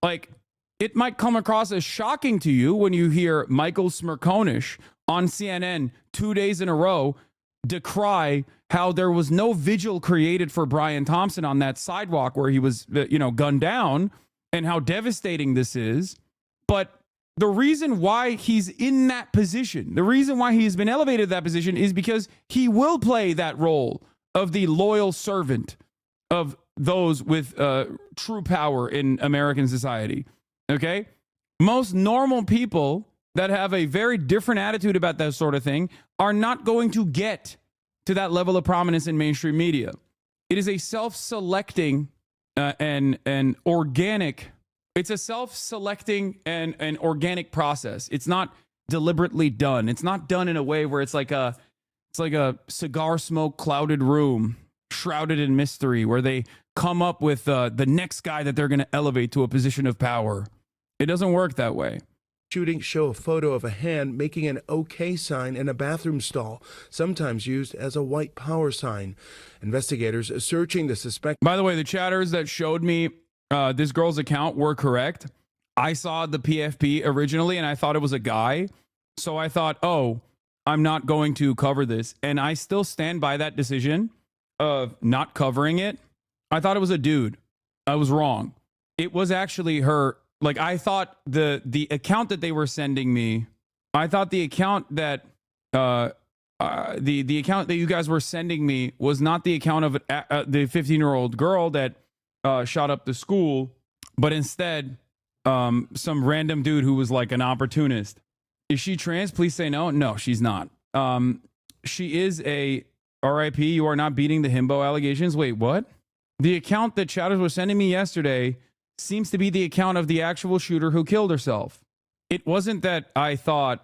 Like, it might come across as shocking to you when you hear Michael Smerconish on CNN 2 days in a row decry how there was no vigil created for Brian Thompson on that sidewalk where he was, gunned down, and how devastating this is. But the reason why he's in that position, the reason why he's been elevated to that position is because he will play that role of the loyal servant of those with true power in American society. Okay? Most normal people that have a very different attitude about that sort of thing are not going to get to that level of prominence in mainstream media. It is a self-selecting and organic. It's a self-selecting and organic process. It's not deliberately done. It's not done in a way where it's like a cigar smoke clouded room shrouded in mystery where they come up with the next guy that they're going to elevate to a position of power. It doesn't work that way. Shootings show a photo of a hand making an OK sign in a bathroom stall, sometimes used as a white power sign. Investigators searching the suspect. By the way, the chatters that showed me this girl's account were correct. I saw the PFP originally and I thought it was a guy. So I thought, oh, I'm not going to cover this. And I still stand by that decision of not covering it. I thought it was a dude. I was wrong. It was actually her. Like, I thought the account that they were sending me, I thought the account that the account that you guys were sending me was not the account of the 15-year-old girl that shot up the school, but instead some random dude who was like an opportunist. Is she trans? Please say no. No, she's not. She is a RIP. You are not beating the himbo allegations. Wait, what? The account that chatters was sending me yesterday seems to be the account of the actual shooter who killed herself. It wasn't that I thought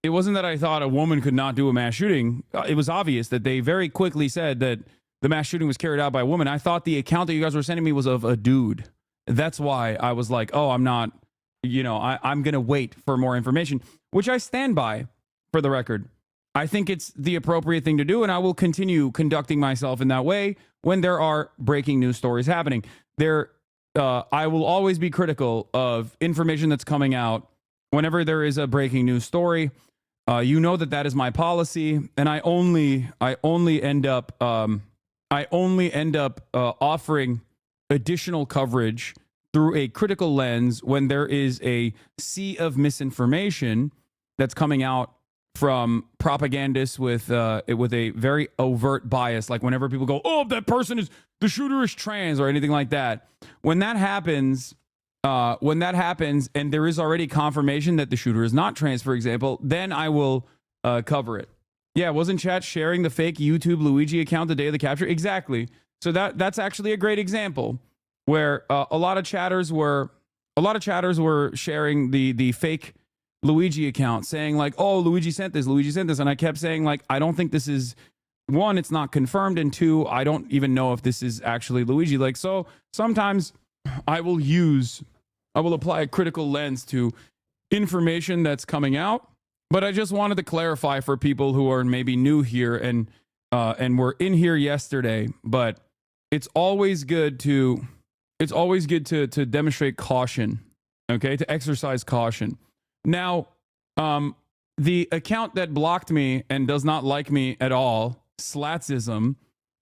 a woman could not do a mass shooting. It was obvious that they very quickly said that the mass shooting was carried out by a woman. I thought the account that you guys were sending me was of a dude. That's why I was like, oh, I'm not, I'm going to wait for more information, which I stand by, for the record. I think it's the appropriate thing to do, and I will continue conducting myself in that way when there are breaking news stories happening. I will always be critical of information that's coming out whenever there is a breaking news story. That is my policy, and I only end up offering additional coverage through a critical lens when there is a sea of misinformation that's coming out from propagandists with a very overt bias. Like whenever people go, oh, the shooter is trans or anything like that. When that happens and there is already confirmation that the shooter is not trans, for example, then I will cover it. Yeah, wasn't chat sharing the fake YouTube Luigi account the day of the capture? Exactly. So that's actually a great example where a lot of chatters were sharing the fake Luigi account, saying like, "Oh, Luigi sent this, and I kept saying like, I don't think this is, one, it's not confirmed, and two, I don't even know if this is actually Luigi. Like, so sometimes I will apply a critical lens to information that's coming out. But I just wanted to clarify for people who are maybe new here and were in here yesterday. But it's always good to demonstrate caution, okay? To exercise caution. Now, the account that blocked me and does not like me at all, Slatsism,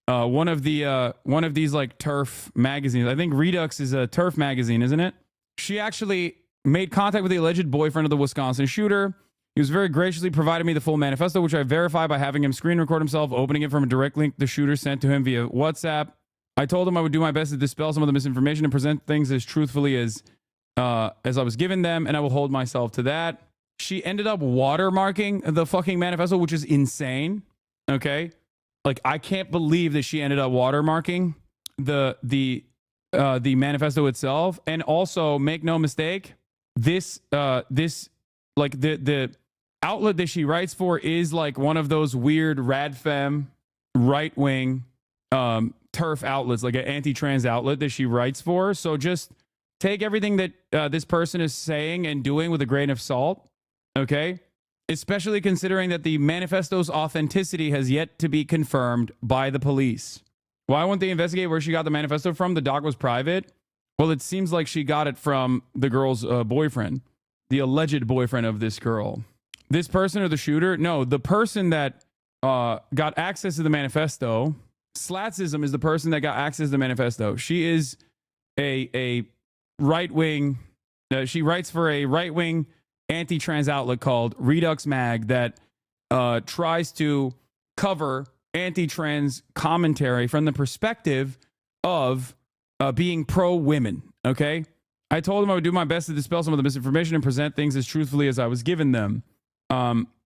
one of these like turf magazines. I think Redux is a turf magazine, isn't it? She actually made contact with the alleged boyfriend of the Wisconsin shooter. He was very graciously provided me the full manifesto, which I verified by having him screen record himself opening it from a direct link the shooter sent to him via WhatsApp. I told him I would do my best to dispel some of the misinformation and present things as truthfully as I was given them, and I will hold myself to that. She ended up watermarking the fucking manifesto, which is insane. Okay, like I can't believe that she ended up watermarking the manifesto itself. And also, make no mistake, this like the outlet that she writes for is like one of those weird radfem right-wing turf outlets, like an anti-trans outlet that she writes for. So just take everything that this person is saying and doing with a grain of salt, okay? Especially considering that the manifesto's authenticity has yet to be confirmed by the police. Why won't they investigate where she got the manifesto from? The doc was private. Well, it seems like she got it from the girl's boyfriend, the alleged boyfriend of this girl. This person or the shooter? No, the person that got access to the manifesto. Slatsism is the person that got access to the manifesto. She is a right-wing. She writes for a right-wing anti-trans outlet called Redux Mag that tries to cover anti-trans commentary from the perspective of being pro-women. Okay, I told him I would do my best to dispel some of the misinformation and present things as truthfully as I was given them.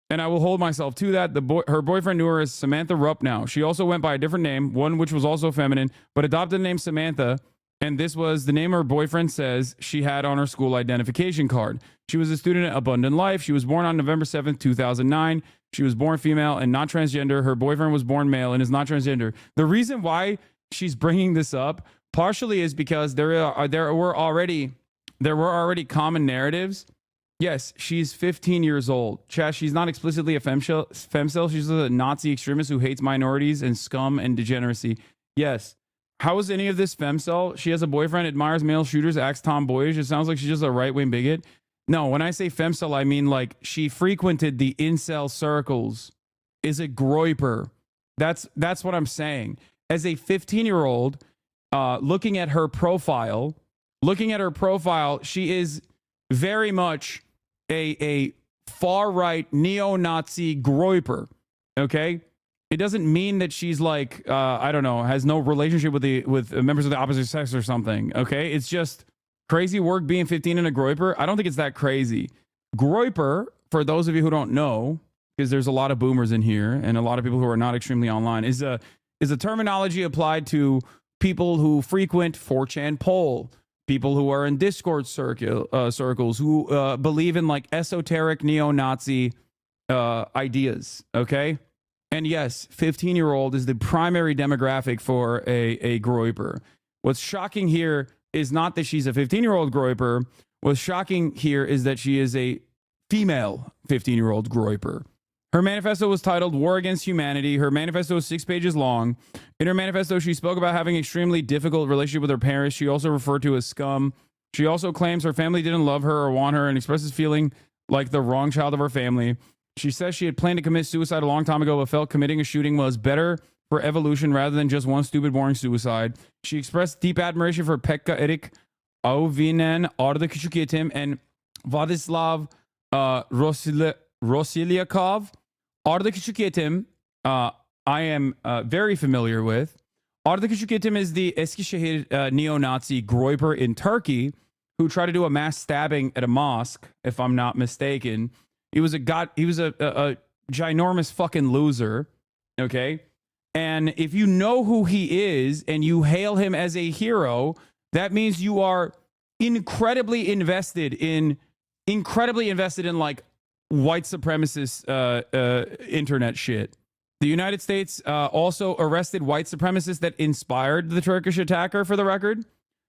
And I will hold myself to that. Her boyfriend knew her as Samantha Rupp now. She also went by a different name, one which was also feminine, but adopted the name Samantha. And this was the name her boyfriend says she had on her school identification card. She was a student at Abundant Life. She was born on November 7th, 2009. She was born female and not transgender. Her boyfriend was born male and is not transgender. The reason why she's bringing this up partially is because there were already common narratives. Yes, she's 15 years old. Chat, she's not explicitly a femcel. She's a Nazi extremist who hates minorities and scum and degeneracy. Yes. How is any of this femcel? She has a boyfriend, admires male shooters, acts tomboyish. It sounds like she's just a right-wing bigot. No, when I say femcel, I mean like she frequented the incel circles, is a groiper. That's what I'm saying. As a 15-year-old, looking at her profile, she is very much a far-right neo-Nazi groiper, okay? It doesn't mean that she's like, I don't know, has no relationship with members of the opposite sex or something, okay? It's just crazy work being 15 and a groiper. I don't think it's that crazy. Groiper, for those of you who don't know, because there's a lot of boomers in here and a lot of people who are not extremely online, is a terminology applied to people who frequent 4chan poll, people who are in Discord circles, who believe in like esoteric neo-Nazi ideas, okay? And yes, 15-year-old is the primary demographic for a groiper. What's shocking here is not that she's a 15-year-old groiper. What's shocking here is that she is a female 15-year-old groiper. Her manifesto was titled War Against Humanity. Her manifesto is 6 pages long. In her manifesto, she spoke about having an extremely difficult relationship with her parents. She also referred to as scum. She also claims her family didn't love her or want her and expresses feeling like the wrong child of her family. She says she had planned to commit suicide a long time ago, but felt committing a shooting was better for evolution rather than just one stupid, boring suicide. She expressed deep admiration for Pekka Erik Auvinen, Arda Kichukitim, and Vladislav Rosiliakov. Arda Kichukitim, I am very familiar with. Arda Kichukitim is the Eskişehir neo-Nazi groiper in Turkey who tried to do a mass stabbing at a mosque, if I'm not mistaken. He was a ginormous fucking loser. Okay. And if you know who he is and you hail him as a hero, that means you are incredibly invested in like white supremacist internet shit. The United States also arrested white supremacists that inspired the Turkish attacker, for the record.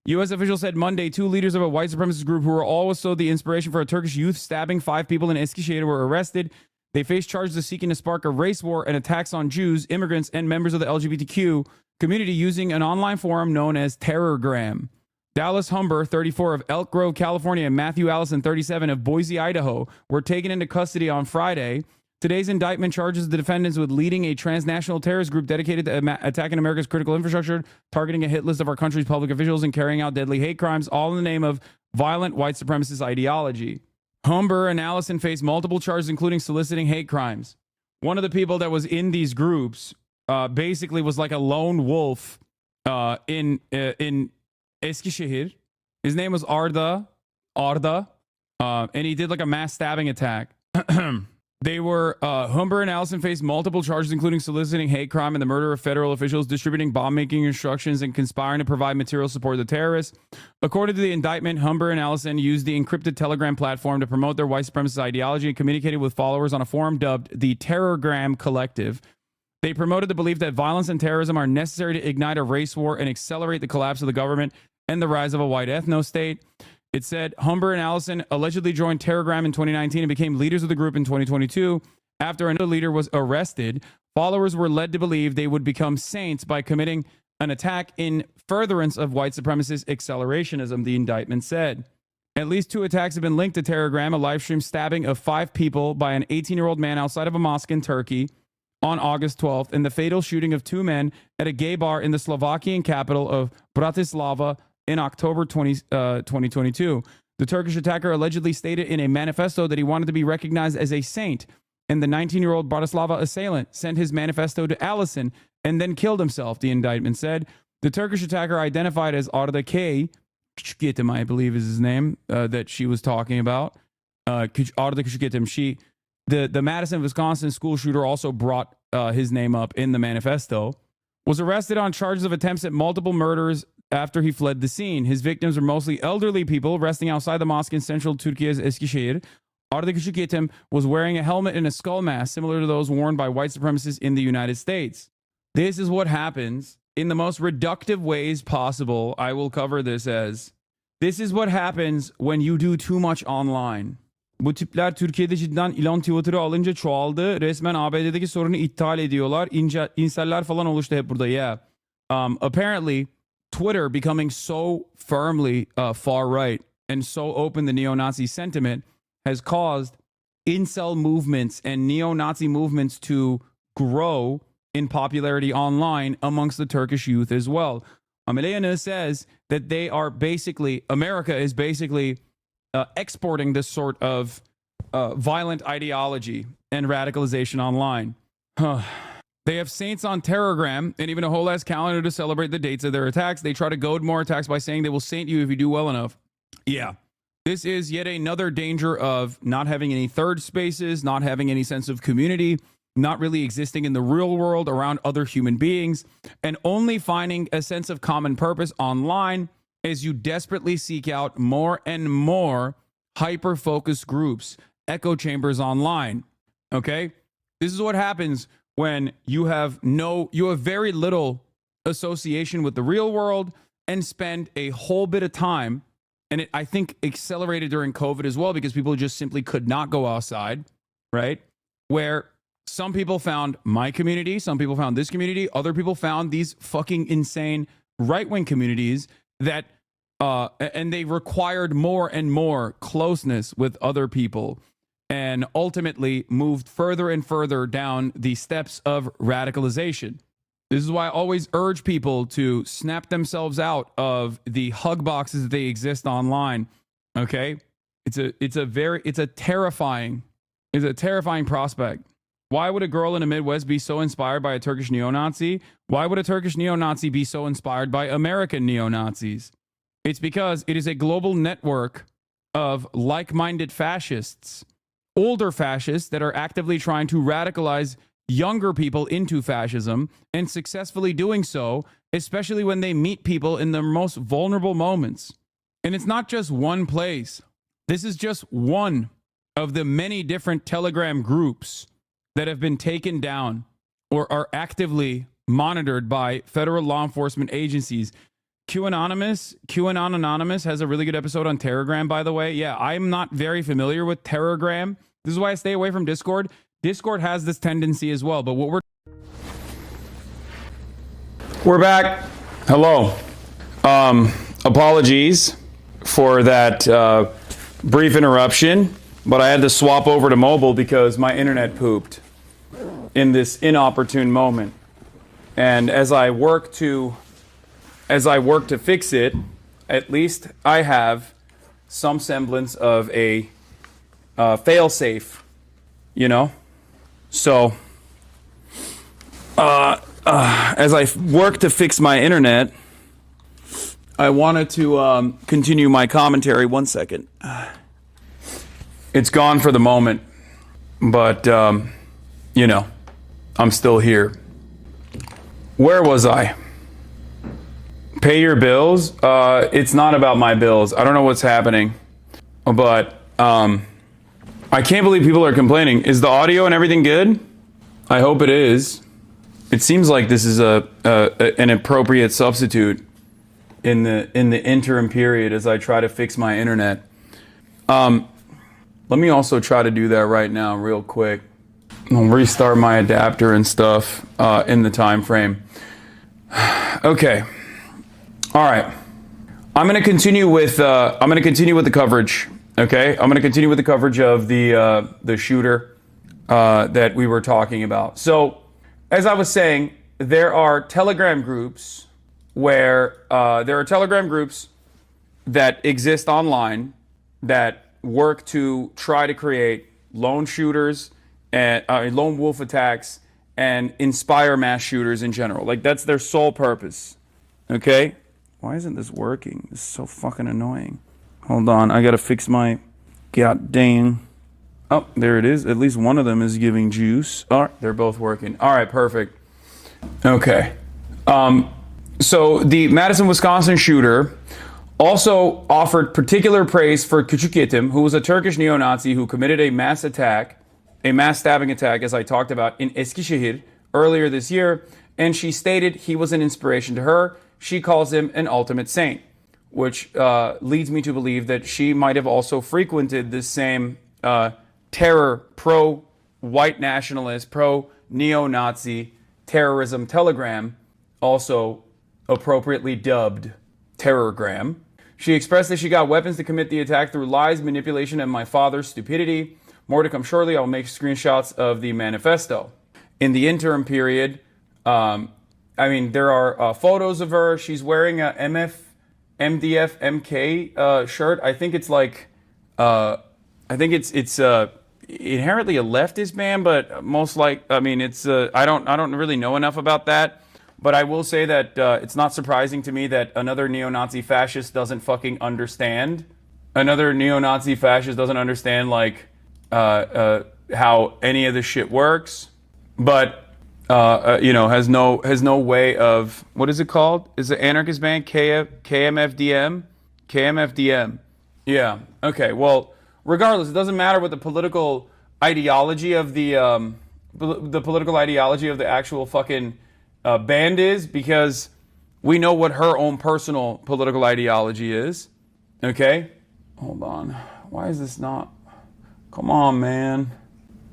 U.S. officials said Monday 2 leaders of a white supremacist group who were also the inspiration for a Turkish youth stabbing 5 people in Eskişehir were arrested. They faced charges of seeking to spark a race war and attacks on Jews, immigrants, and members of the LGBTQ community using an online forum known as Terrorgram. Dallas Humber, 34, of Elk Grove, California, and Matthew Allison, 37, of Boise, Idaho, were taken into custody on Friday. Today's indictment charges the defendants with leading a transnational terrorist group dedicated to attacking America's critical infrastructure, targeting a hit list of our country's public officials, and carrying out deadly hate crimes, all in the name of violent white supremacist ideology. Humber and Allison faced multiple charges, including soliciting hate crimes. One of the people that was in these groups basically was like a lone wolf in Eskişehir. His name was Arda, and he did like a mass stabbing attack. They were, Humber and Allison faced multiple charges, including soliciting hate crime and the murder of federal officials, distributing bomb-making instructions, and conspiring to provide material support to the terrorists. According to the indictment, Humber and Allison used the encrypted Telegram platform to promote their white supremacist ideology and communicated with followers on a forum dubbed the Terrorgram Collective. They promoted the belief that violence and terrorism are necessary to ignite a race war and accelerate the collapse of the government and the rise of a white ethno-state. It said Humber and Allison allegedly joined Terrorgram in 2019 and became leaders of the group in 2022. After another leader was arrested, followers were led to believe they would become saints by committing an attack in furtherance of white supremacist accelerationism, the indictment said. At least 2 attacks have been linked to Terrorgram, a live stream stabbing of 5 people by an 18-year-old man outside of a mosque in Turkey on August 12th, and the fatal shooting of 2 men at a gay bar in the Slovakian capital of Bratislava in October 2022. The Turkish attacker allegedly stated in a manifesto that he wanted to be recognized as a saint, and the 19-year-old Bratislava assailant sent his manifesto to Allison and then killed himself, the indictment said. The Turkish attacker, identified as Arda K, I believe is his name, that she was talking about. Arda Küçükyetim, the Madison, Wisconsin school shooter also brought his name up in the manifesto, was arrested on charges of attempts at multiple murders after he fled the scene. His victims were mostly elderly people resting outside the mosque in central Turkey's Eskişehir. Arda Küçükyetim was wearing a helmet and a skull mask similar to those worn by white supremacists in the United States. This is what happens in the most reductive ways possible. I will cover this as, this is what happens when you do too much online. Bu tipler Türkiye'de cidden ilan Twitter'ı alınca çoğaldı. Resmen ABD'deki sorunu iptal ediyorlar. İnseller falan oluştu hep burada. Yeah. Apparently, Twitter becoming so firmly far right and so open to neo-Nazi sentiment has caused incel movements and neo-Nazi movements to grow in popularity online amongst the Turkish youth as well. Ameliyana says that they are basically, America is basically exporting this sort of violent ideology and radicalization online. They have saints on Terrorgram and even a whole ass calendar to celebrate the dates of their attacks. They try to goad more attacks by saying they will saint you if you do well enough. Yeah. This is yet another danger of not having any third spaces, not having any sense of community, not really existing in the real world around other human beings, and only finding a sense of common purpose online as you desperately seek out more and more hyper-focused groups, echo chambers online. Okay? This is what happens when you have very little association with the real world and spend a whole bit of time, and it, I think, accelerated during COVID as well because people just simply could not go outside, right? Where some people found my community, some people found this community, other people found these fucking insane right-wing communities that, and they required more and more closeness with other people, and ultimately moved further and further down the steps of radicalization. This is why I always urge people to snap themselves out of the hug boxes that they exist online. Okay? It's a terrifying prospect. Why would a girl in the Midwest be so inspired by a Turkish neo-Nazi? Why would a Turkish neo-Nazi be so inspired by American neo-Nazis? It's because it is a global network of like-minded fascists older fascists that are actively trying to radicalize younger people into fascism and successfully doing so, especially when they meet people in their most vulnerable moments. And it's not just one place. This is just one of the many different Telegram groups that have been taken down or are actively monitored by federal law enforcement agencies. QAnon Anonymous has a really good episode on Telegram, by the way. Yeah, I'm not very familiar with Telegram. This is why I stay away from Discord. Discord has this tendency as well, but what we're back. Hello. Apologies for that brief interruption, but I had to swap over to mobile because my internet pooped in this inopportune moment. And as I work to fix it, at least I have some semblance of a fail-safe, you know? So, as I work to fix my internet, I wanted to continue my commentary. 1 second. It's gone for the moment, but, you know, I'm still here. Where was I? Pay your bills? It's not about my bills. I don't know what's happening, but I can't believe people are complaining. Is the audio and everything good? I hope it is. It seems like this is an appropriate substitute in the interim period as I try to fix my internet. Let me also try to do that right now real quick. I'll restart my adapter and stuff in the time frame. Okay. All right. I'm going to continue with the coverage. Okay, I'm going to continue with the coverage of the shooter that we were talking about. So, as I was saying, there are Telegram groups that exist online that work to try to create lone shooters and lone wolf attacks and inspire mass shooters in general. Like, that's their sole purpose. Okay? Why isn't this working? This is so fucking annoying. Hold on, I gotta fix my goddamn. Oh, there it is. At least one of them is giving juice. All right, they're both working. All right, perfect. Okay. So the Madison, Wisconsin shooter also offered particular praise for Küçükyetim, who was a Turkish neo-Nazi who committed a mass stabbing attack, as I talked about, in Eskişehir earlier this year. And she stated he was an inspiration to her. She calls him an ultimate saint, which leads me to believe that she might have also frequented this same terror, pro-white nationalist, pro-neo-Nazi terrorism telegram, also appropriately dubbed Terrorgram. She expressed that she got weapons to commit the attack through lies, manipulation, and my father's stupidity. More to come shortly. I'll make screenshots of the manifesto. In the interim period, there are photos of her. She's wearing a MDF MK shirt. I think it's like, it's inherently a leftist band, but I don't really know enough about that. But I will say that it's not surprising to me that another neo-Nazi fascist doesn't fucking understand. Another neo-Nazi fascist doesn't understand how any of this shit works, but has no way of, what is it called? Is it anarchist band KMFDM? KMFDM. Yeah. Okay. Well, regardless, it doesn't matter what the political ideology of the political ideology of the actual fucking band is, because we know what her own personal political ideology is. Okay? Hold on. Why is this not? Come on, man.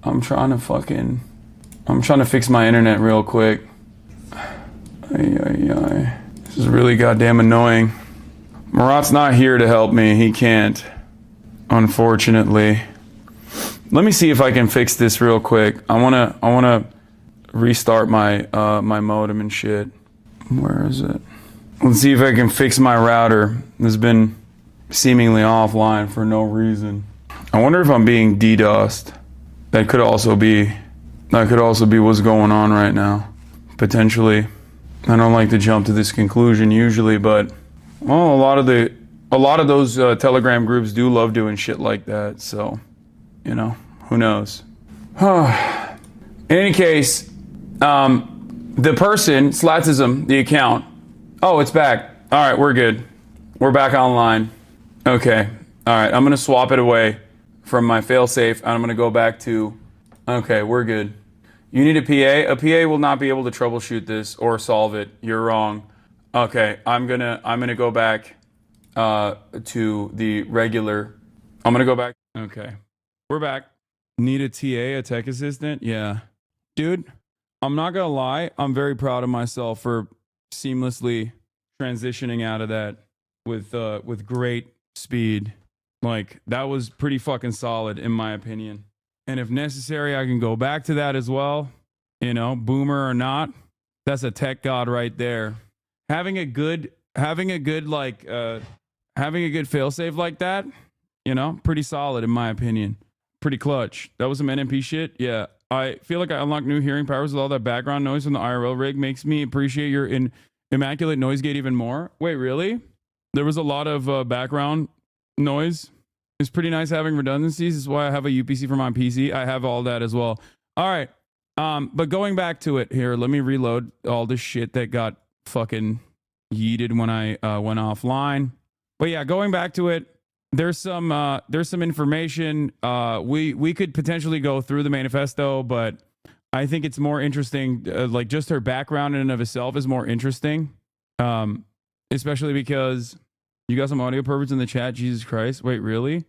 I'm trying to fix my internet real quick. This is really goddamn annoying. Murat's not here to help me. He can't, unfortunately. Let me see if I can fix this real quick. I wanna restart my my modem and shit. Where is it? Let's see if I can fix my router. It's been seemingly offline for no reason. I wonder if I'm being DDoSed. That could also be what's going on right now. Potentially. I don't like to jump to this conclusion usually, but well, a lot of those Telegram groups do love doing shit like that. So, who Who knows? In any case, the person, Slatism, the account. Oh, it's back. All right, we're good. We're back online. Okay. All right, I'm going to swap it away from my failsafe, and I'm going to go back to... Okay, we're good. You need a PA? A PA will not be able to troubleshoot this or solve it. You're wrong. Okay, I'm gonna go back to the regular. I'm gonna go back. Okay, we're back. Need a TA, a tech assistant? Yeah. Dude, I'm not gonna lie. I'm very proud of myself for seamlessly transitioning out of that with great speed. Like, that was pretty fucking solid in my opinion. And if necessary, I can go back to that as well. You know, boomer or not, that's a tech god right there. Having a good failsafe like that, you know, pretty solid in my opinion. Pretty clutch. That was some NMP shit. Yeah. I feel like I unlocked new hearing powers with all that background noise from the IRL rig. Makes me appreciate your immaculate noise gate even more. Wait, really? There was a lot of background noise. It's pretty nice having redundancies. This is why I have a UPC for my PC. I have all that as well. All right. But going back to it here, let me reload all this shit that got fucking yeeted when I went offline. But yeah, going back to it, there's some information. We could potentially go through the manifesto, but I think it's more interesting. Like, just her background in and of itself is more interesting, especially because you got some audio perverts in the chat. Jesus Christ! Wait, really?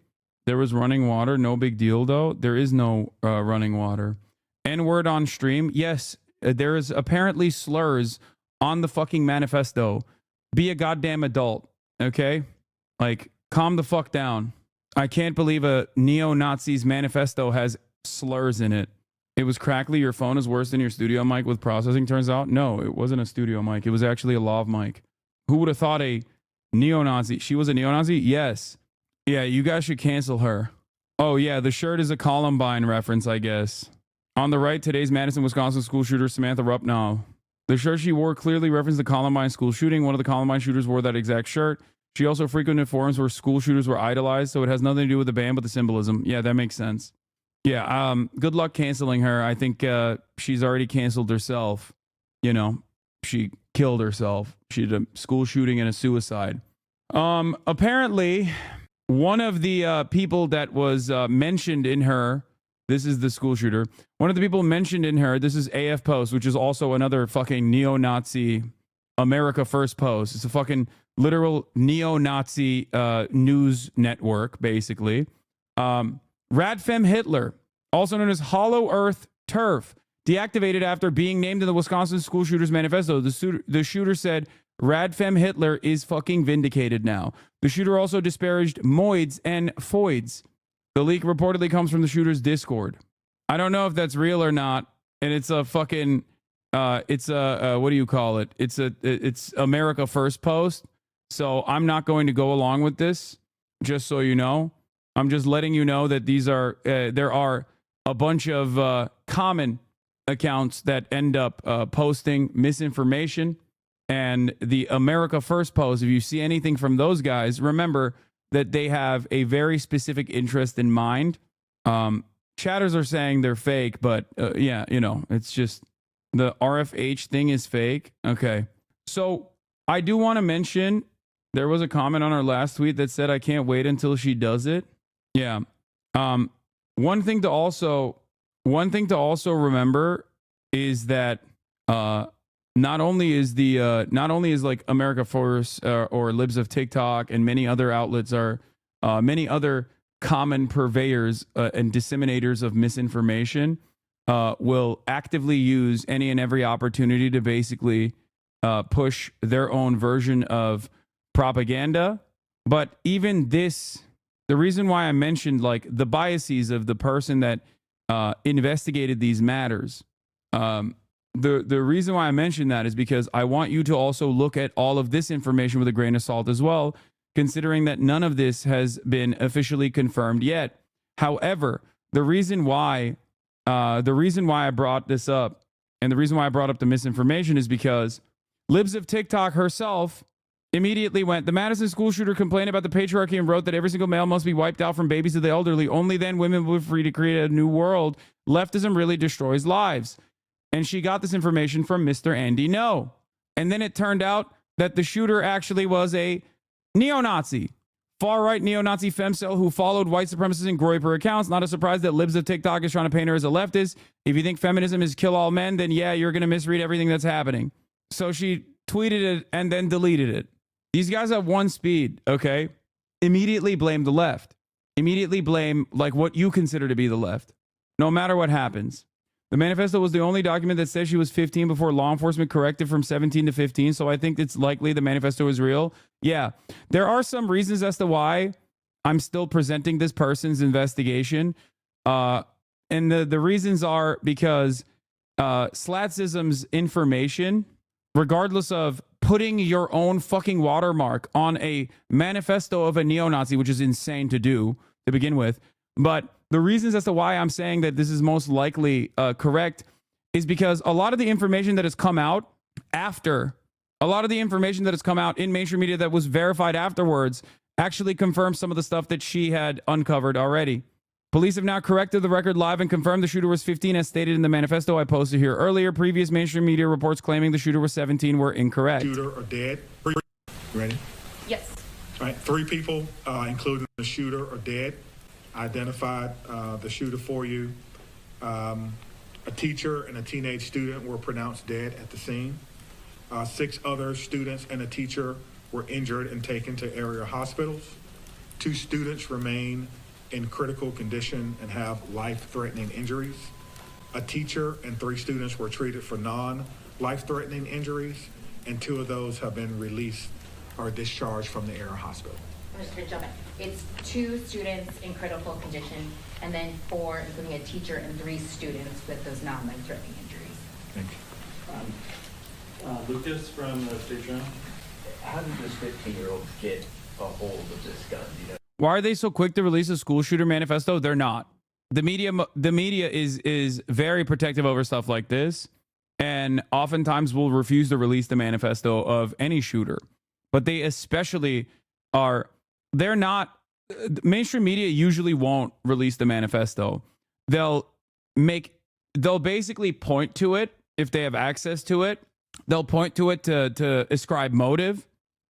There was running water. No big deal though. There is no running water. N-word on stream. Yes, there is apparently slurs on the fucking manifesto. Be a goddamn adult, okay? Like, calm the fuck down. I can't believe a neo-Nazi's manifesto has slurs in it. It was crackly. Your phone is worse than your studio mic with processing, turns out. No, it wasn't a studio mic. It was actually a lav mic. Who would have thought a neo-Nazi? She was a neo-Nazi? Yes. Yeah, you guys should cancel her. Oh, yeah, the shirt is a Columbine reference, I guess. On the right, today's Madison, Wisconsin school shooter, Samantha Rupp. No. The shirt she wore clearly referenced the Columbine school shooting. One of the Columbine shooters wore that exact shirt. She also frequented forums where school shooters were idolized, so it has nothing to do with the band, but the symbolism. Yeah, that makes sense. Yeah, good luck canceling her. I think she's already canceled herself. You know, she killed herself. She did a school shooting and a suicide. Apparently, one of the people that was mentioned in her, this is the school shooter. One of the people mentioned in her, this is AF Post, which is also another fucking neo-Nazi America First Post. It's a fucking literal neo-Nazi news network, basically. Radfem Hitler, also known as Hollow Earth Turf, deactivated after being named in the Wisconsin School Shooters Manifesto. The shooter said, Radfem Hitler is fucking vindicated now. The shooter also disparaged moids and foids. The leak reportedly comes from the shooter's Discord. I don't know if that's real or not. And it's a fucking, it's a, what do you call it? It's America First Post. So I'm not going to go along with this, just so you know. I'm just letting you know that these are, there are a bunch of common accounts that end up posting misinformation. And the America First Post, if you see anything from those guys, remember that they have a very specific interest in mind. Chatters are saying they're fake, but yeah, you know, it's just the RFH thing is fake. Okay. So I do want to mention there was a comment on our last tweet that said, I can't wait until she does it. Yeah. One thing to also remember is that not only is like America First or Libs of TikTok and many other outlets are many other common purveyors and disseminators of misinformation will actively use any and every opportunity to basically push their own version of propaganda. But even this, the reason why I mentioned like the biases of the person that investigated these matters, the reason why I mentioned that is because I want you to also look at all of this information with a grain of salt as well, considering that none of this has been officially confirmed yet. However, the reason why I brought this up and the reason why I brought up the misinformation is because Libs of TikTok herself immediately went, the Madison school shooter complained about the patriarchy and wrote that every single male must be wiped out from babies to the elderly. Only then women will be free to create a new world. Leftism really destroys lives. And she got this information from Mr. Andy No. And then it turned out that the shooter actually was a neo-Nazi. Far-right neo-Nazi femcel who followed white supremacist and Groyper accounts. Not a surprise that libs of TikTok is trying to paint her as a leftist. If you think feminism is kill all men, then yeah, you're going to misread everything that's happening. So she tweeted it and then deleted it. These guys have one speed, okay? Immediately blame the left. Immediately blame like what you consider to be the left. No matter what happens. The manifesto was the only document that says she was 15 before law enforcement corrected from 17 to 15. So I think it's likely the manifesto is real. Yeah, there are some reasons as to why I'm still presenting this person's investigation. And the reasons are because Slatsism's information, regardless of putting your own fucking watermark on a manifesto of a neo-Nazi, which is insane to do to begin with. But the reasons as to why I'm saying that this is most likely correct is because a lot of the information that has come out after, a lot of the information that has come out in mainstream media that was verified afterwards actually confirms some of the stuff that she had uncovered already. Police have now corrected the record live and confirmed the shooter was 15 as stated in the manifesto I posted here earlier. Previous mainstream media reports claiming the shooter was 17 were incorrect. Shooter are dead. Ready? Yes. All right, 3 people, including the shooter, are dead. Identified the shooter for you. A teacher and a teenage student were pronounced dead at the scene. 6 other students and a teacher were injured and taken to area hospitals. 2 students remain in critical condition and have life-threatening injuries. A teacher and 3 students were treated for non-life-threatening injuries, and 2 of those have been released or discharged from the area hospital. Mr. Gentleman, it's 2 students in critical condition, and then 4, including a teacher, and 3 students with those non-life-threatening injuries. Thank you. Lucas from the State Journal. How did this 15-year-old get a hold of this gun? You know? Why are they so quick to release a school shooter manifesto? They're not. The media is very protective over stuff like this, and oftentimes will refuse to release the manifesto of any shooter. But they especially are. They're not. Mainstream media usually won't release the manifesto. They'll basically point to it if they have access to it. They'll point to it to ascribe motive.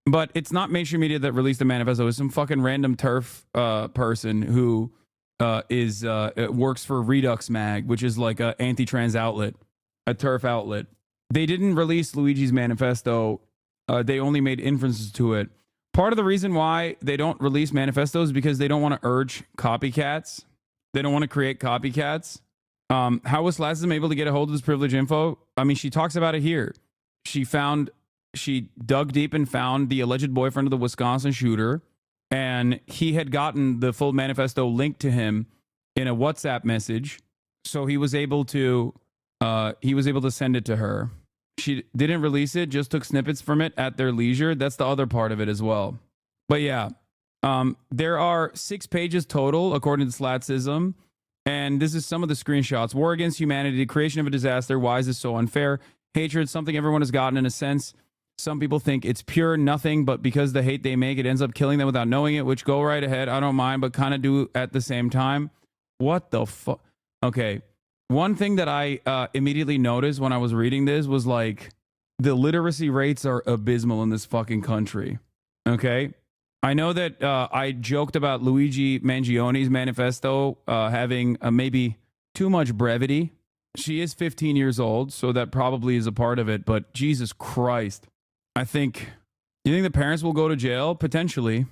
But it's not mainstream media that released the manifesto. It's some fucking random turf person who works for Redux Mag, which is like a anti-trans outlet, a turf outlet. They didn't release Luigi's manifesto. They only made inferences to it. Part of the reason why they don't release manifestos is because they don't want to urge copycats. They don't want to create copycats. How was Slatsism able to get a hold of this privileged info? I mean, she talks about it here. She dug deep and found the alleged boyfriend of the Wisconsin shooter, and he had gotten the full manifesto linked to him in a WhatsApp message. So he was able to send it to her. She didn't release it, just took snippets from it at their leisure. That's the other part of it as well. But yeah, there are 6 pages total, according to Slatsism. And this is some of the screenshots. War against humanity, the creation of a disaster. Why is this so unfair? Hatred, something everyone has gotten in a sense. Some people think it's pure nothing, but because the hate they make, it ends up killing them without knowing it, which go right ahead. I don't mind, but kind of do at the same time. What the fuck? Okay. One thing that I immediately noticed when I was reading this was like the literacy rates are abysmal in this fucking country. Okay. I know that I joked about Luigi Mangione's manifesto having maybe too much brevity. She is 15 years old, so that probably is a part of it. But Jesus Christ, you think the parents will go to jail? Potentially.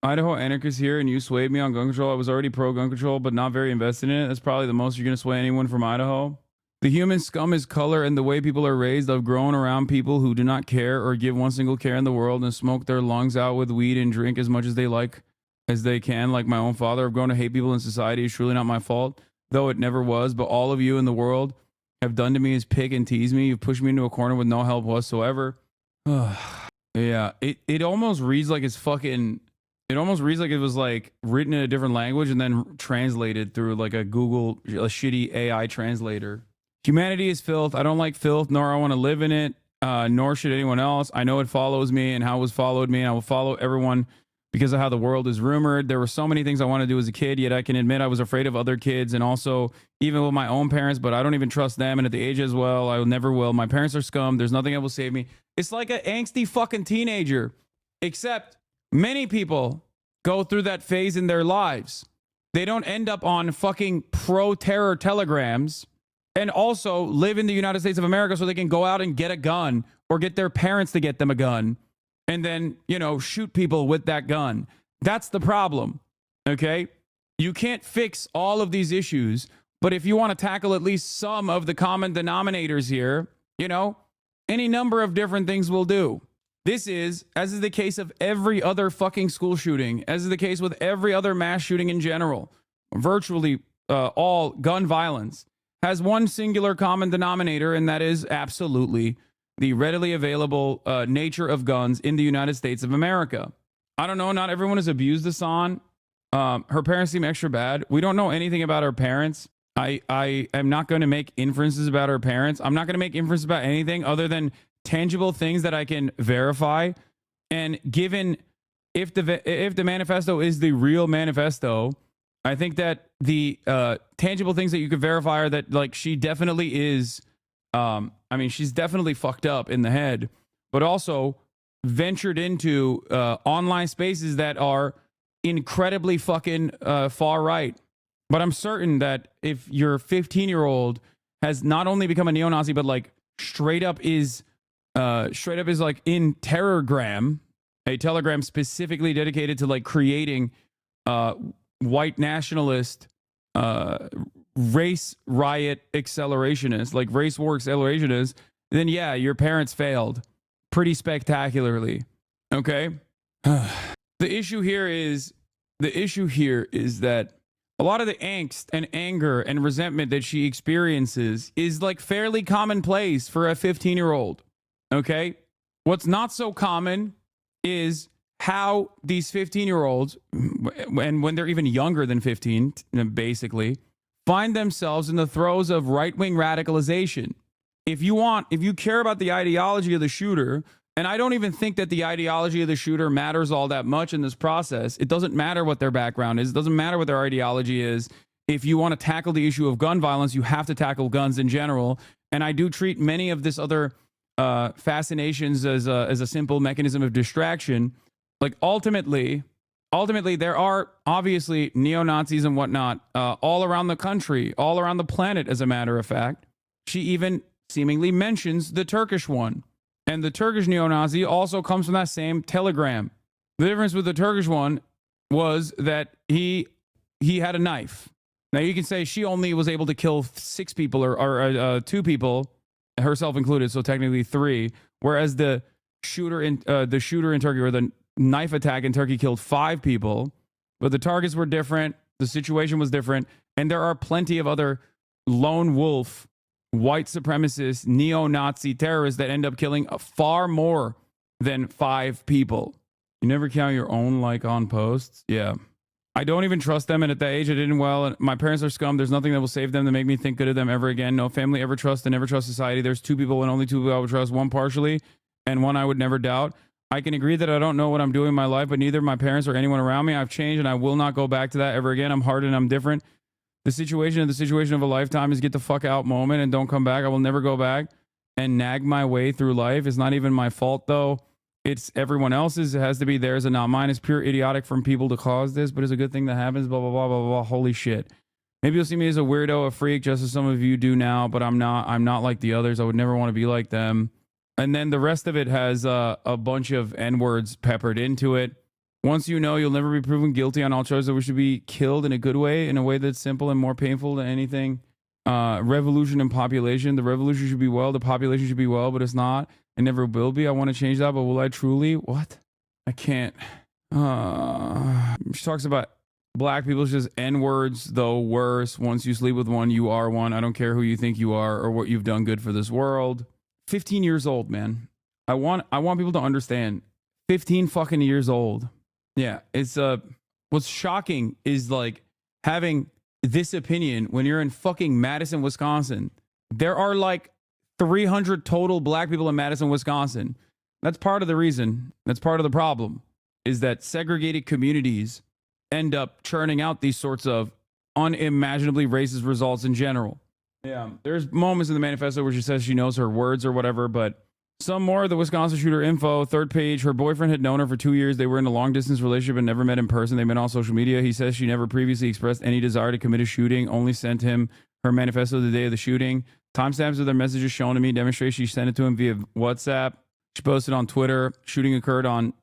Idaho anarchist here, and you swayed me on gun control. I was already pro gun control, but not very invested in it. That's probably the most you're going to sway anyone from Idaho. The human scum is color and the way people are raised. I've grown around people who do not care or give one single care in the world and smoke their lungs out with weed and drink as much as they like as they can. Like my own father, I've grown to hate people in society. It's truly not my fault, though it never was. But all of you in the world have done to me is pick and tease me. You've pushed me into a corner with no help whatsoever. Yeah, it almost reads like it's fucking... It almost reads like it was like written in a different language and then translated through like a shitty AI translator. Humanity is filth. I don't like filth, nor I want to live in it. nor should anyone else. I know it follows me and how it was followed me, and I will follow everyone because of how the world is rumored. There were so many things I wanted to do as a kid, yet I can admit I was afraid of other kids and also even with my own parents, but I don't even trust them. And at the age as well, I never will. My parents are scum. There's nothing that will save me. It's like an angsty fucking teenager, except many people go through that phase in their lives. They don't end up on fucking pro-terror telegrams and also live in the United States of America so they can go out and get a gun or get their parents to get them a gun and then, you know, shoot people with that gun. That's the problem, okay? You can't fix all of these issues, but if you want to tackle at least some of the common denominators here, you know, any number of different things will do. This is, as is the case of every other fucking school shooting, as is the case with every other mass shooting in general, virtually all gun violence has one singular common denominator, and that is absolutely the readily available nature of guns in the United States of America. I don't know, not everyone has abused Hasan. Her parents seem extra bad. We don't know anything about her parents. I am not going to make inferences about her parents. I'm not going to make inferences about anything other than tangible things that I can verify. And given if the manifesto is the real manifesto, I think that the tangible things that you could verify are that, like, she definitely is, I mean, she's definitely fucked up in the head, but also ventured into online spaces that are incredibly fucking far right. But I'm certain that if your 15-year-old has not only become a neo-Nazi, but like straight up is like in Terrorgram, a telegram specifically dedicated to like creating white nationalist race riot accelerationists, like race war accelerationists, then yeah, your parents failed pretty spectacularly. Okay. The issue here is that a lot of the angst and anger and resentment that she experiences is like fairly commonplace for a 15-year-old. Okay. What's not so common is how these 15-year-olds, and when they're even younger than 15, basically, find themselves in the throes of right-wing radicalization. If you care about the ideology of the shooter, and I don't even think that the ideology of the shooter matters all that much in this process. It doesn't matter what their background is. It doesn't matter what their ideology is. If you want to tackle the issue of gun violence, you have to tackle guns in general. And I do treat many of this other fascinations as a simple mechanism of distraction. Like ultimately, there are obviously neo-Nazis and whatnot all around the country, all around the planet, as a matter of fact. She even seemingly mentions the Turkish one. And the Turkish neo-Nazi also comes from that same telegram. The difference with the Turkish one was that he had a knife. Now you can say she only was able to kill 6 people or 2 people, herself included, so technically 3. Whereas the shooter in Turkey, or the knife attack in Turkey, killed 5 people. But the targets were different. The situation was different. And there are plenty of other lone wolf white supremacist neo-Nazi terrorists that end up killing far more than 5 people. You never count your own like on posts? Yeah. I don't even trust them, and at that age I didn't well, and my parents are scum. There's nothing that will save them to make me think good of them ever again. No family ever trust and never trust society. There's 2 people and only 2 people I would trust, one partially and one I would never doubt. I can agree that I don't know what I'm doing in my life, but neither my parents or anyone around me. I've changed and I will not go back to that ever again. I'm hard and I'm different. The situation of a lifetime is get the fuck out moment and don't come back. I will never go back and nag my way through life. It's not even my fault, though. It's everyone else's. It has to be theirs and not mine. It's pure idiotic from people to cause this, but it's a good thing that happens, blah, blah, blah, blah, blah. Holy shit. Maybe you'll see me as a weirdo, a freak, just as some of you do now, but I'm not like the others. I would never want to be like them. And then the rest of it has a bunch of N-words peppered into it. Once you know, you'll never be proven guilty on all charges that we should be killed in a good way, in a way that's simple and more painful than anything. Revolution and population. The revolution should be well. The population should be well, but it's not. It never will be. I want to change that, but will I truly? What? I can't. She talks about black people. It's just N-words, though worse. Once you sleep with one, you are one. I don't care who you think you are or what you've done good for this world. 15 years old, man. I want people to understand. 15 fucking years old. Yeah, it's what's shocking is like having this opinion when you're in fucking Madison, Wisconsin. There are like 300 total black people in Madison, Wisconsin. That's part of the reason. That's part of the problem, is that segregated communities end up churning out these sorts of unimaginably racist results in general. Yeah, there's moments in the manifesto where she says she knows her words or whatever, but some more of the Wisconsin shooter info. Third page, her boyfriend had known her for 2 years. They were in a long-distance relationship and never met in person. They met on social media. He says she never previously expressed any desire to commit a shooting, only sent him her manifesto the day of the shooting. Timestamps of their messages shown to me demonstrate she sent it to him via WhatsApp. She posted on Twitter. Shooting occurred on,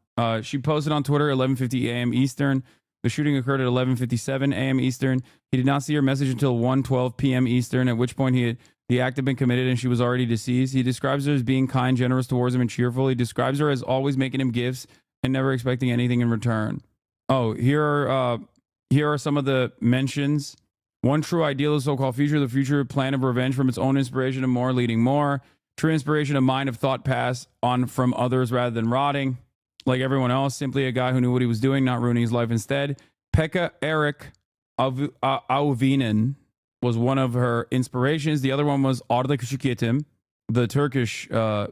she posted on Twitter 11:50 a.m. Eastern. The shooting occurred at 11:57 a.m. Eastern. He did not see her message until 1:12 p.m. Eastern, at which point the act had been committed and she was already deceased. He describes her as being kind, generous towards him, and cheerful. He describes her as always making him gifts and never expecting anything in return. Oh, here are some of the mentions. One true ideal is so-called future, the future plan of revenge from its own inspiration and more, leading more. True inspiration of mind of thought passed on from others rather than rotting. Like everyone else, simply a guy who knew what he was doing, not ruining his life instead. Pekka Erik Auvinen was one of her inspirations. The other one was Arda Küçükyetim, the Turkish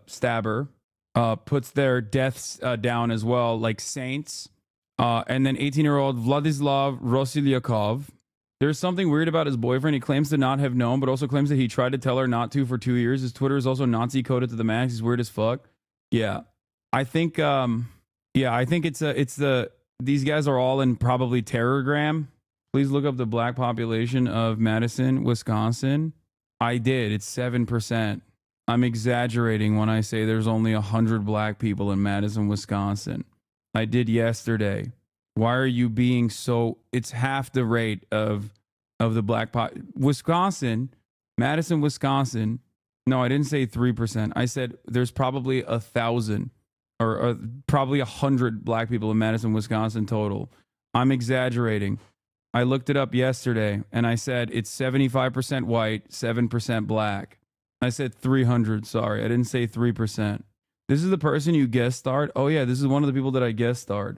stabber, puts their deaths down as well, like saints. And then 18-year-old Vladislav Rosilyakov. There's something weird about his boyfriend. He claims to not have known, but also claims that he tried to tell her not to for 2 years. His Twitter is also Nazi coded to the max. He's weird as fuck. Yeah, I think these guys are all in probably Terrorgram. Please look up the black population of Madison, Wisconsin. I did. It's 7%. I'm exaggerating when I say there's only 100 black people in Madison, Wisconsin. I did yesterday. Why are you being so... It's half the rate of the black Wisconsin, Madison, Wisconsin. No, I didn't say 3%. I said there's probably 1,000 or probably 100 black people in Madison, Wisconsin total. I'm exaggerating. I looked it up yesterday and I said it's 75% white, 7% black. I said 300. Sorry, I didn't say 3%. This is the person you guest starred? Oh yeah, this is one of the people that I guest starred.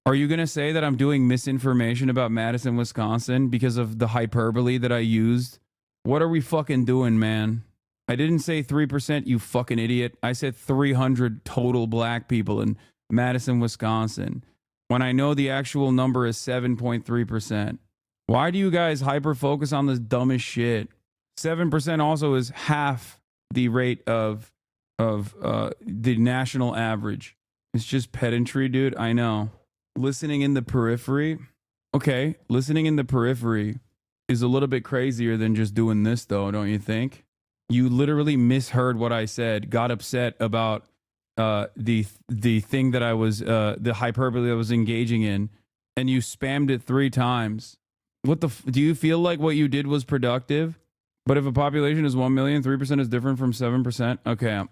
Are you going to say that I'm doing misinformation about Madison, Wisconsin because of the hyperbole that I used? What are we fucking doing, man? I didn't say 3%, you fucking idiot. I said 300 total black people in Madison, Wisconsin, when I know the actual number is 7.3%. Why do you guys hyper focus on this dumbest shit? 7% also is half the rate of the national average. It's just pedantry, dude. I know. Listening in the periphery. Okay, listening in the periphery is a little bit crazier than just doing this, though, don't you think? You literally misheard what I said, got upset about the thing that I was, the hyperbole I was engaging in, and you spammed it 3 times. What the, do you feel like what you did was productive? But if a population is 1 million, 3% is different from 7%. Okay,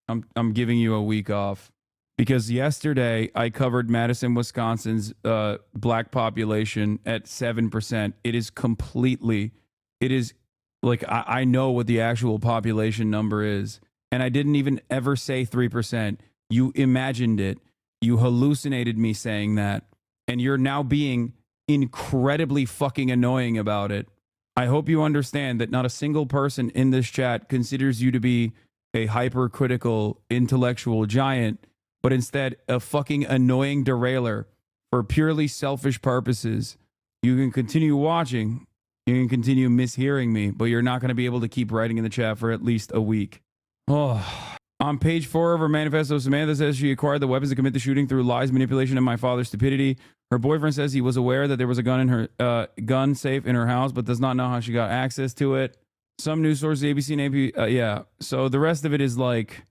I'm giving you a week off. Because yesterday I covered Madison, Wisconsin's black population at 7%. It is completely, it is like, I know what the actual population number is. And I didn't even ever say 3%. You imagined it. You hallucinated me saying that. And you're now being incredibly fucking annoying about it. I hope you understand that not a single person in this chat considers you to be a hypercritical intellectual giant, but instead a fucking annoying derailer for purely selfish purposes. You can continue watching, you can continue mishearing me, but you're not going to be able to keep writing in the chat for at least a week. Oh. On page 4 of her manifesto, Samantha says she acquired the weapons to commit the shooting through lies, manipulation, and my father's stupidity. Her boyfriend says he was aware that there was a gun in her gun safe in her house, but does not know how she got access to it. Some news sources, ABC and AP, yeah. So the rest of it is like,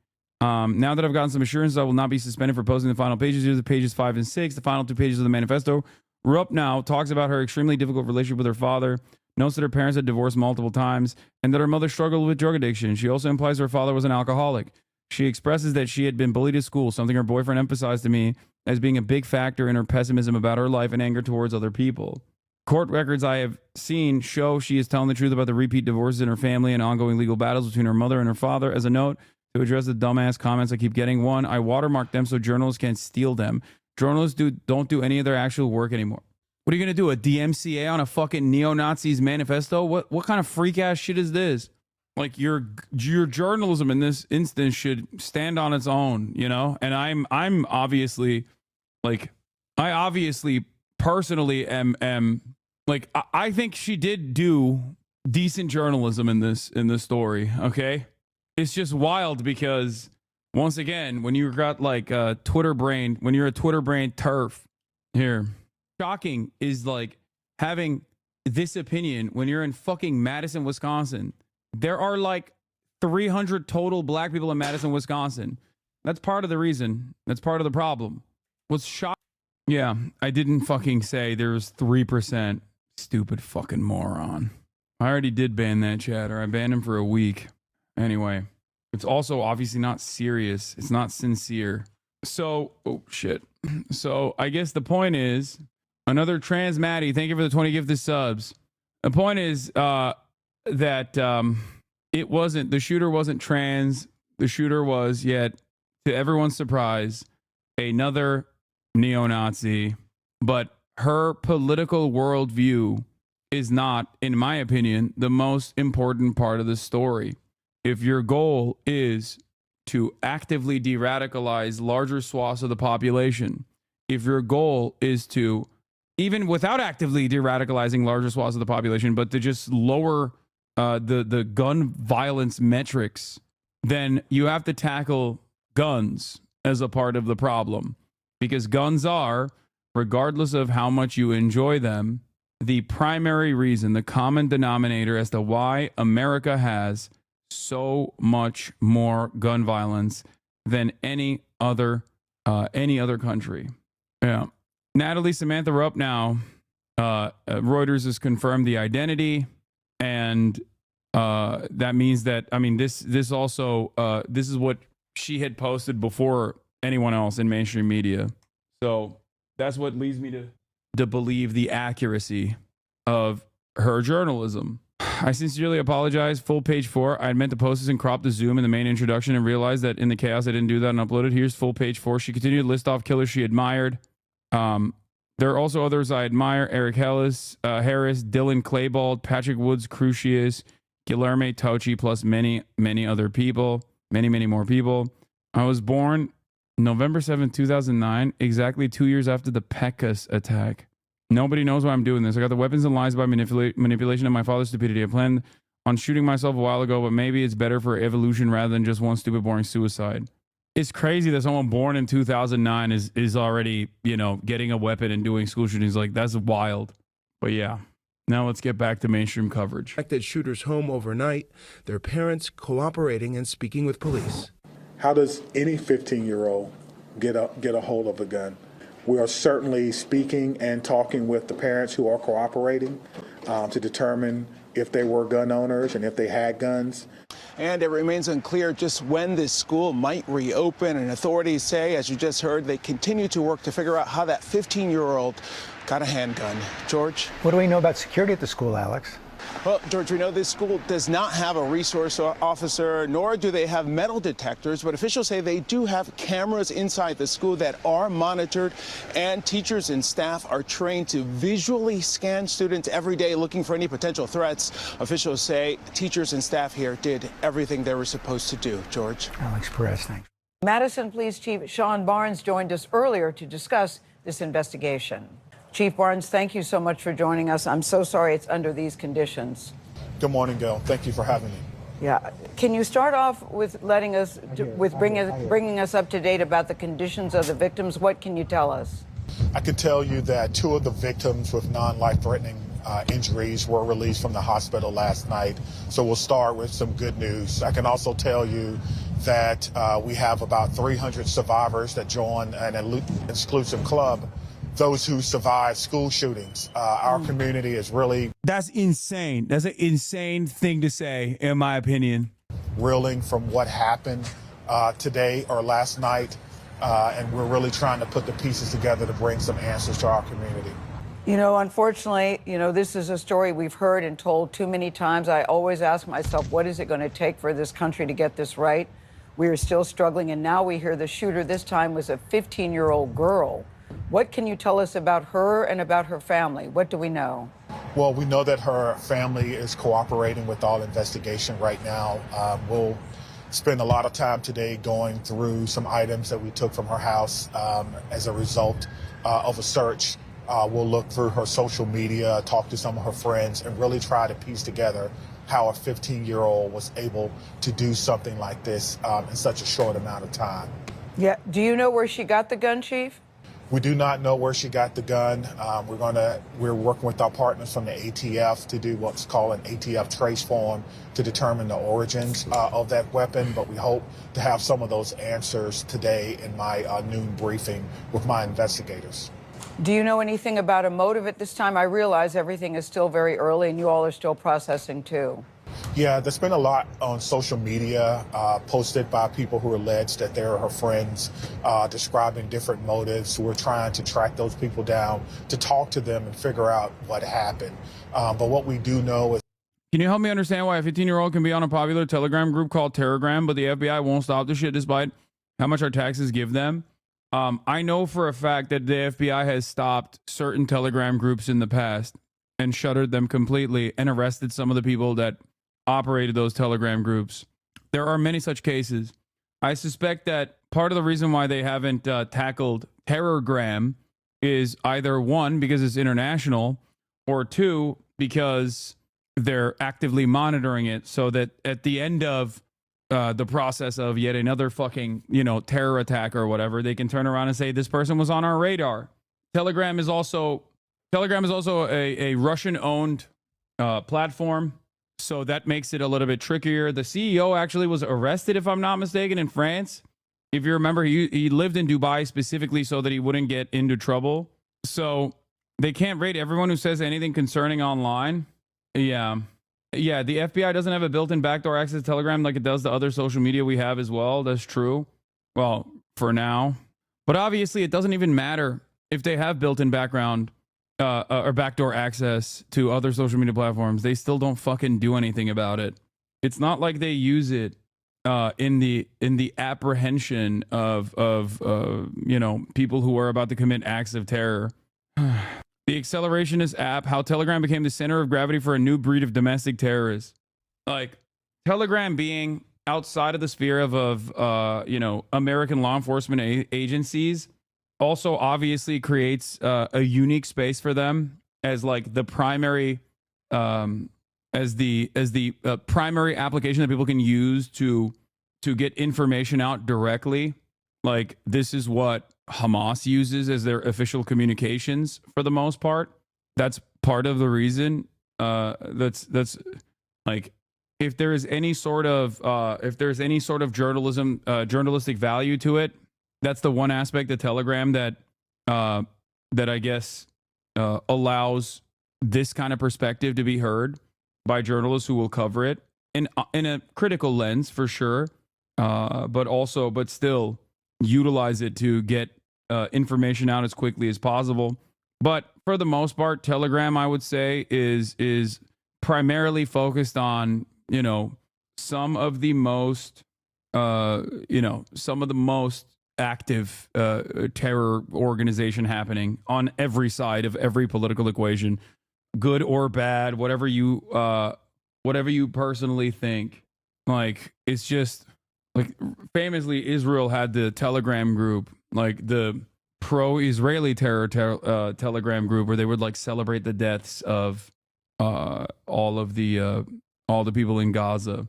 now that I've gotten some assurances, I will not be suspended for posting the final pages. Here's the pages 5 and 6, the final 2 pages of the manifesto. Rupp now talks about her extremely difficult relationship with her father, notes that her parents had divorced multiple times, and that her mother struggled with drug addiction. She also implies her father was an alcoholic. She expresses that she had been bullied at school, something her boyfriend emphasized to me as being a big factor in her pessimism about her life and anger towards other people. Court records I have seen show she is telling the truth about the repeat divorces in her family and ongoing legal battles between her mother and her father. As a note, to address the dumbass comments I keep getting, 1, I watermark them so journalists can't steal them. Journalists don't do any of their actual work anymore. What are you going to do, a DMCA on a fucking neo-Nazis manifesto? What kind of freak-ass shit is this? Like your journalism in this instance should stand on its own, you know? And I'm obviously like, I obviously personally am like, I think she did do decent journalism in this story. Okay. It's just wild because once again, when you've got like a Twitter brain, when you're a Twitter brain turf here, shocking is like having this opinion when you're in fucking Madison, Wisconsin. There are like 300 total black people in Madison, Wisconsin. That's part of the reason. That's part of the problem. What's shocking? Yeah, I didn't fucking say there's 3%. Stupid fucking moron. I already did ban that chatter. I banned him for a week. Anyway, it's also obviously not serious. It's not sincere. So, oh shit. So I guess the point is, another trans Maddie, thank you for the 20 gifted subs. The point is that it wasn't, the shooter wasn't trans. The shooter was, yet to everyone's surprise, another neo-Nazi. But her political worldview is not, in my opinion, the most important part of the story. If your goal is to actively de-radicalize larger swaths of the population, if your goal is to, even without actively de-radicalizing larger swaths of the population, but to just lower the gun violence metrics, then you have to tackle guns as a part of the problem. Because guns are, regardless of how much you enjoy them, the primary reason, the common denominator as to why America has so much more gun violence than any other country. Yeah. Natalie Samantha Rupp now. Reuters has confirmed the identity, and that means that, I mean, this also this is what she had posted before anyone else in mainstream media. So that's what leads me to believe the accuracy of her journalism. I sincerely apologize. Full page 4. I had meant to post this and crop the Zoom in the main introduction and realized that in the chaos I didn't do that and upload it. Here's full page 4. She continued to list off killers she admired. There are also others I admire: Eric Harris, Dylan Klebold, Patrick Woods, Crucius, Guilherme Tauchi, plus many, many other people. Many, many more people. I was born November 7th, 2009, exactly 2 years after the Pecos attack. Nobody knows why I'm doing this. I got the weapons and lies by manipulation of my father's stupidity. I planned on shooting myself a while ago, but maybe it's better for evolution rather than just one stupid, boring suicide. It's crazy that someone born in 2009 is already, you know, getting a weapon and doing school shootings. Like, that's wild. But yeah, now let's get back to mainstream coverage. At shooters' home overnight, their parents cooperating and speaking with police. How does any 15-year-old get a hold of a gun? We are certainly speaking and talking with the parents who are cooperating to determine if they were gun owners and if they had guns. And it remains unclear just when this school might reopen. And authorities say, as you just heard, they continue to work to figure out how that 15-year-old got a handgun. George? What do we know about security at the school, Alex? Well, George, we know this school does not have a resource officer, nor do they have metal detectors, but officials say they do have cameras inside the school that are monitored, and teachers and staff are trained to visually scan students every day looking for any potential threats. Officials say teachers and staff here did everything they were supposed to do. George? Alex Perez, thanks. Madison Police Chief Sean Barnes joined us earlier to discuss this investigation. Chief Barnes, thank you so much for joining us. I'm so sorry it's under these conditions. Good morning, Gail. Thank you for having me. Yeah. Can you start off with bringing us up to date about the conditions of the victims? What can you tell us? I can tell you that 2 of the victims with non-life-threatening injuries were released from the hospital last night. So we'll start with some good news. I can also tell you that we have about 300 survivors that join an exclusive club. Those who survived school shootings. Our community is really... That's insane. That's an insane thing to say, in my opinion. Reeling from what happened today or last night, and we're really trying to put the pieces together to bring some answers to our community. You know, unfortunately, this is a story we've heard and told too many times. I always ask myself, what is it going to take for this country to get this right? We are still struggling, and now we hear the shooter this time was a 15-year-old girl. What can you tell us about her and about her family? What do we know? Well, we know that her family is cooperating with all investigation right now. We'll spend a lot of time today going through some items that we took from her house as a result of a search. We'll look through her social media, talk to some of her friends, and really try to piece together how a 15-year-old was able to do something like this in such a short amount of time. Yeah. Do you know where she got the gun, Chief? We do not know where she got the gun. We're working with our partners from the ATF to do what's called an ATF trace form to determine the origins of that weapon. But we hope to have some of those answers today in my noon briefing with my investigators. Do you know anything about a motive at this time? I realize everything is still very early and you all are still processing too. Yeah, there's been a lot on social media posted by people who allege that they're her friends, describing different motives. We're trying to track those people down to talk to them and figure out what happened. But what we do know is. Can you help me understand why a 15-year-old can be on a popular Telegram group called Terragram, but the FBI won't stop the shit despite how much our taxes give them? I know for a fact that the FBI has stopped certain Telegram groups in the past and shuttered them completely and arrested some of the people that operated those Telegram groups. There are many such cases. I suspect that part of the reason why they haven't tackled Terragram is either one, because it's international, or two, because they're actively monitoring it so that at the end of the process of yet another fucking, terror attack or whatever, they can turn around and say, this person was on our radar. Telegram is also a Russian-owned platform. So that makes it a little bit trickier. The CEO actually was arrested, if I'm not mistaken, in France. If you remember, he lived in Dubai specifically so that he wouldn't get into trouble. So they can't rate everyone who says anything concerning online. Yeah, the FBI doesn't have a built-in backdoor access to Telegram like it does to other social media we have as well. That's true. Well, for now. But obviously, it doesn't even matter if they have built-in background or backdoor access to other social media platforms. They still don't fucking do anything about it. It's not like they use it in the apprehension of people who are about to commit acts of terror. The Accelerationist app, how Telegram became the center of gravity for a new breed of domestic terrorists. Like, Telegram being outside of the sphere of American law enforcement agencies also obviously creates a unique space for them as like the primary primary application that people can use to get information out directly. Like, this is what Hamas uses as their official communications for the most part. That's part of the reason. That's like, if there is any sort of journalistic value to it, that's the one aspect of Telegram that I guess allows this kind of perspective to be heard by journalists who will cover it in a critical lens for sure, but still utilize it to get information out as quickly as possible. But for the most part, Telegram, I would say, is primarily focused on some of the most active terror organization happening on every side of every political equation, good or bad, whatever you personally think. Like, it's just like, famously, Israel had the Telegram group, like the pro-Israeli terror Telegram group, where they would like celebrate the deaths of all the people in Gaza.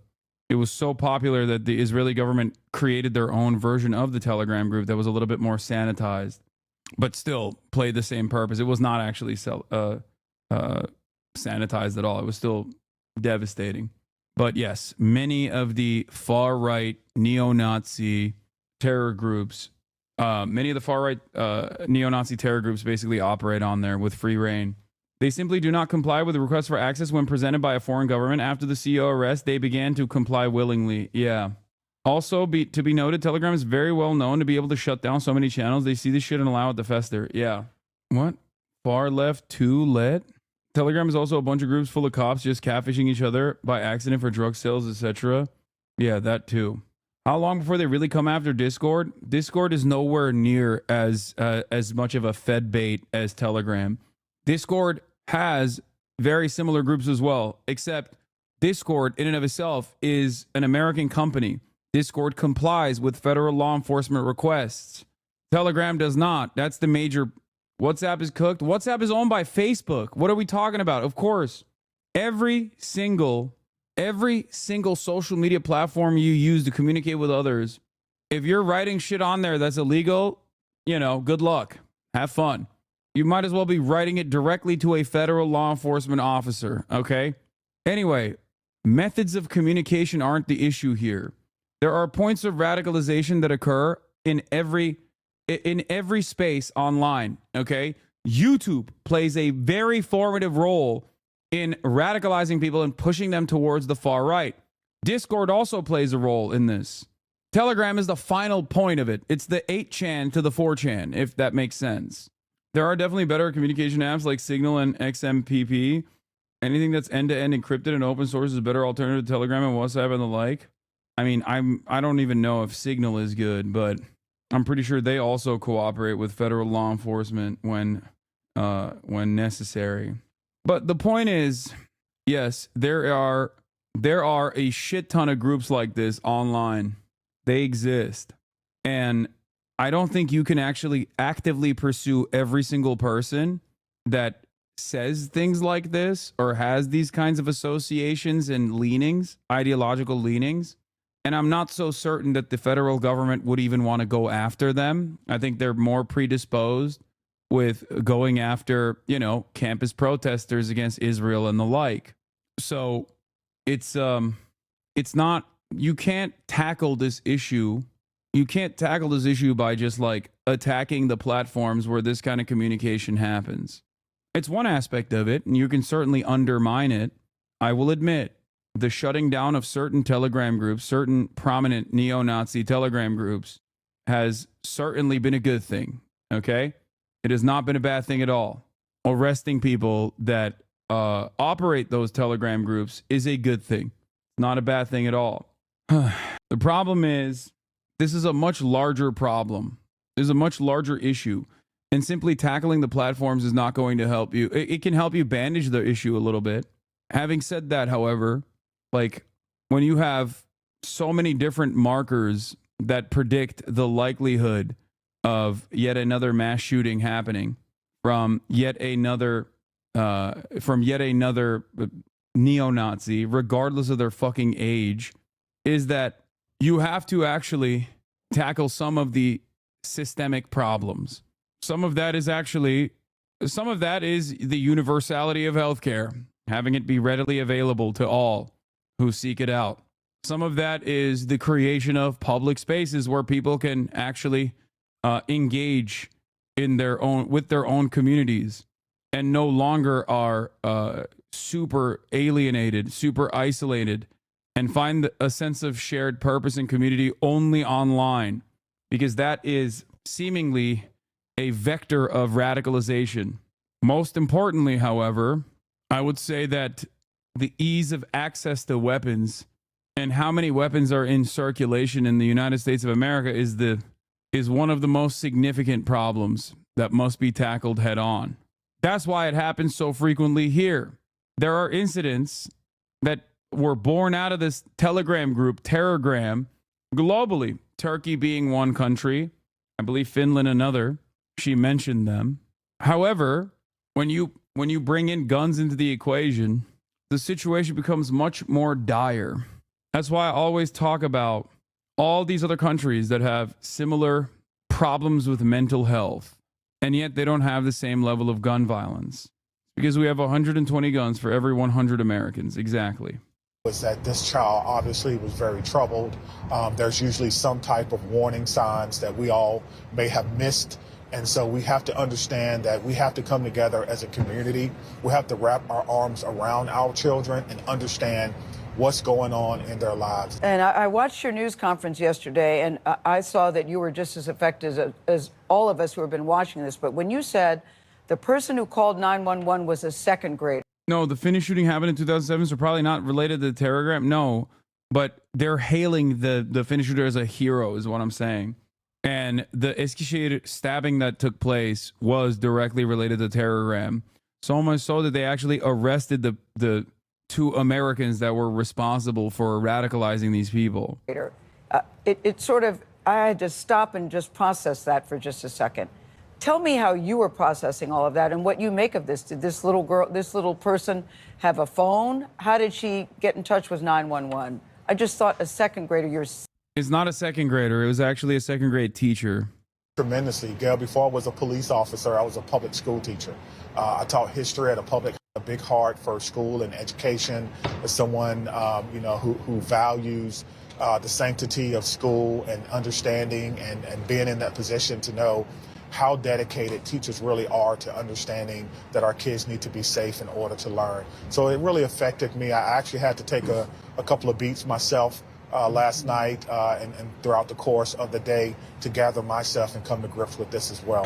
It was so popular that the Israeli government created their own version of the Telegram group that was a little bit more sanitized, but still played the same purpose. It was not actually sanitized at all. It was still devastating. But yes, many of the far-right neo-Nazi terror groups, neo-Nazi terror groups basically operate on there with free reign. They simply do not comply with the request for access when presented by a foreign government. After the CEO arrest, they began to comply willingly. Yeah. Also, to be noted, Telegram is very well known to be able to shut down so many channels. They see this shit and allow it to fester. Yeah. What? Far left to let? Telegram is also a bunch of groups full of cops just catfishing each other by accident for drug sales, etc. Yeah, that too. How long before they really come after Discord? Discord is nowhere near as much of a Fed bait as Telegram. Discord has very similar groups as well, except Discord in and of itself is an American company. Discord complies with federal law enforcement requests. Telegram does not. That's the major. WhatsApp is cooked. WhatsApp is owned by Facebook. What are we talking about? Of course, every single social media platform you use to communicate with others, if you're writing shit on there that's illegal, you know, good luck. Have fun. You might as well be writing it directly to a federal law enforcement officer, okay? Anyway, methods of communication aren't the issue here. There are points of radicalization that occur in every space online, okay? YouTube plays a very formative role in radicalizing people and pushing them towards the far right. Discord also plays a role in this. Telegram is the final point of it. It's the 8chan to the 4chan, if that makes sense. There are definitely better communication apps like Signal and XMPP. Anything that's end-to-end encrypted and open source is a better alternative to Telegram and WhatsApp and the like. I mean, I don't even know if Signal is good, but I'm pretty sure they also cooperate with federal law enforcement when necessary. But the point is, yes, there are a shit ton of groups like this online. They exist. And I don't think you can actually actively pursue every single person that says things like this or has these kinds of associations and leanings, ideological leanings. And I'm not so certain that the federal government would even want to go after them. I think they're more predisposed with going after, you know, campus protesters against Israel and the like. So it's not, you can't tackle this issue. You can't tackle this issue by just like attacking the platforms where this kind of communication happens. It's one aspect of it, and you can certainly undermine it. I will admit, the shutting down of certain Telegram groups, certain prominent neo-Nazi Telegram groups, has certainly been a good thing, okay? It has not been a bad thing at all. Arresting people that operate those Telegram groups is a good thing. Not a bad thing at all. The problem is, this is a much larger problem. There's a much larger issue. And simply tackling the platforms is not going to help you. It can help you bandage the issue a little bit. Having said that, however, like when you have so many different markers that predict the likelihood of yet another mass shooting happening from yet another neo-Nazi, regardless of their fucking age, is that you have to actually tackle some of the systemic problems. Some of that is the universality of healthcare, having it be readily available to all who seek it out. Some of that is the creation of public spaces where people can actually engage in with their own communities and no longer are super alienated, super isolated, and find a sense of shared purpose and community only online, because that is seemingly a vector of radicalization. Most importantly, however, I would say that the ease of access to weapons and how many weapons are in circulation in the United States of America is one of the most significant problems that must be tackled head on. That's why it happens so frequently here. There are incidents that were born out of this Telegram group, Terrorgram, globally. Turkey being one country, I believe Finland another. She mentioned them. However, when you bring in guns into the equation, the situation becomes much more dire. That's why I always talk about all these other countries that have similar problems with mental health, and yet they don't have the same level of gun violence. Because we have 120 guns for every 100 Americans. Exactly. Was that this child obviously was very troubled. There's usually some type of warning signs that we all may have missed. And so we have to understand that we have to come together as a community. We have to wrap our arms around our children and understand what's going on in their lives. And I watched your news conference yesterday, and I saw that you were just as affected as all of us who have been watching this. But when you said the person who called 911 was a second grader. No, the Finnish shooting happened in 2007, so probably not related to the Terrorgram. No, but they're hailing the Finnish shooter as a hero is what I'm saying. And the Eskişehir stabbing that took place was directly related to Terrorgram. So much so that they actually arrested the 2 Americans that were responsible for radicalizing these people. It sort of, I had to stop and just process that for just a second. Tell me how you were processing all of that and what you make of this. Did this little girl, this little person have a phone? How did she get in touch with 911? I just thought a second grader, It's not a second grader. It was actually a second grade teacher. Tremendously, Gail. Before I was a police officer, I was a public school teacher. I taught history at a big heart for school and education. As someone, who values the sanctity of school and understanding and being in that position to know how dedicated teachers really are to understanding that our kids need to be safe in order to learn. So it really affected me. I actually had to take a couple of beats myself last night and throughout the course of the day to gather myself and come to grips with this as well.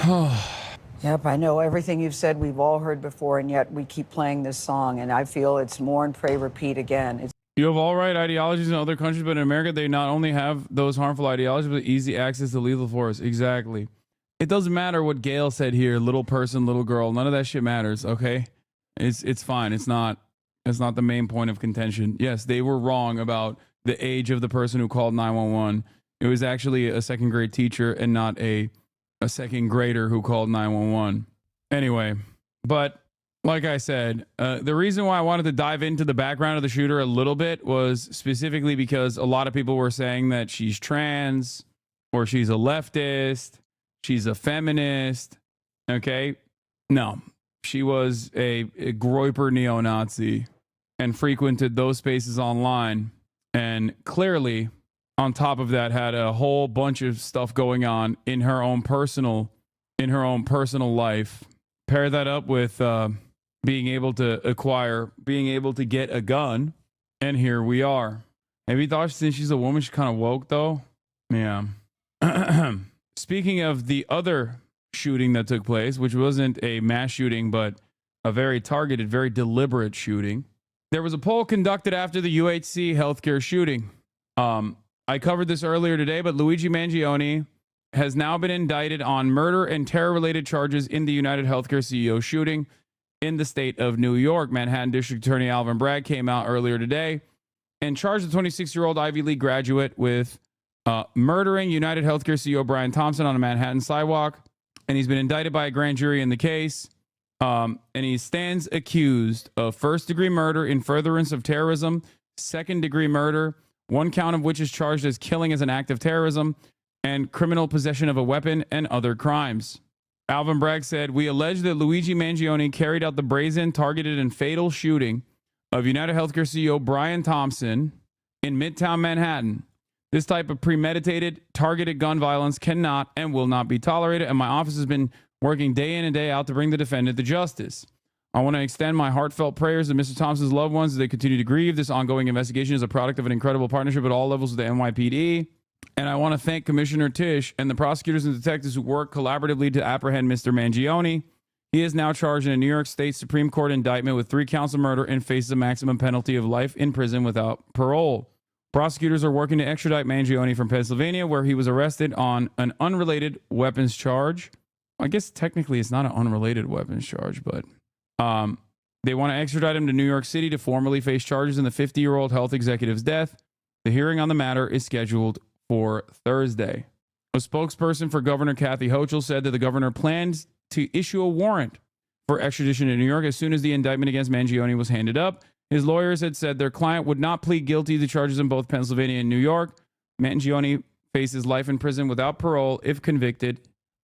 Yep, I know everything you've said we've all heard before, and yet we keep playing this song, and I feel it's mourn, pray, repeat again. You have all right ideologies in other countries, but in America, they not only have those harmful ideologies, but easy access to lethal force. Exactly. It doesn't matter what Gail said here, little person, little girl. None of that shit matters, okay? It's fine. It's not the main point of contention. Yes, they were wrong about the age of the person who called 911. It was actually a second grade teacher and not a second grader who called 911. Anyway, but like I said, the reason why I wanted to dive into the background of the shooter a little bit was specifically because a lot of people were saying that she's trans or she's a leftist, she's a feminist. Okay? No, she was a groyper neo-Nazi and frequented those spaces online. And clearly, on top of that, had a whole bunch of stuff going on in her own personal life. Pair that up with being able to get a gun, and here we are. Have you thought since she's a woman, she's kind of woke though? Yeah. Speaking of the other shooting that took place, which wasn't a mass shooting, but a very targeted, very deliberate shooting. There was a poll conducted after the UHC healthcare shooting. I covered this earlier today, but Luigi Mangione has now been indicted on murder and terror-related charges in the United Healthcare CEO shooting in the state of New York. Manhattan District Attorney Alvin Bragg came out earlier today and charged the 26-year-old Ivy League graduate with murdering United Healthcare CEO Brian Thompson on a Manhattan sidewalk. And he's been indicted by a grand jury in the case. And he stands accused of first-degree murder in furtherance of terrorism, second-degree murder, one count of which is charged as killing as an act of terrorism, and criminal possession of a weapon and other crimes. Alvin Bragg said, "We allege that Luigi Mangione carried out the brazen, targeted, and fatal shooting of United Healthcare CEO Brian Thompson in Midtown Manhattan. This type of premeditated, targeted gun violence cannot and will not be tolerated, and my office has been working day in and day out to bring the defendant to justice. I want to extend my heartfelt prayers to Mr. Thompson's loved ones as they continue to grieve. This ongoing investigation is a product of an incredible partnership at all levels with the NYPD. And I want to thank Commissioner Tisch and the prosecutors and detectives who worked collaboratively to apprehend Mr. Mangione. He is now charged in a New York State Supreme Court indictment with 3 counts of murder and faces a maximum penalty of life in prison without parole. Prosecutors are working to extradite Mangione from Pennsylvania, where he was arrested on an unrelated weapons charge. I guess technically it's not an unrelated weapons charge, but they want to extradite him to New York City to formally face charges in the 50-year-old health executive's death. The hearing on the matter is scheduled for Thursday. A spokesperson for Governor Kathy Hochul said that the governor plans to issue a warrant for extradition to New York as soon as the indictment against Mangione was handed up. His lawyers had said their client would not plead guilty to charges in both Pennsylvania and New York. Mangione faces life in prison without parole if convicted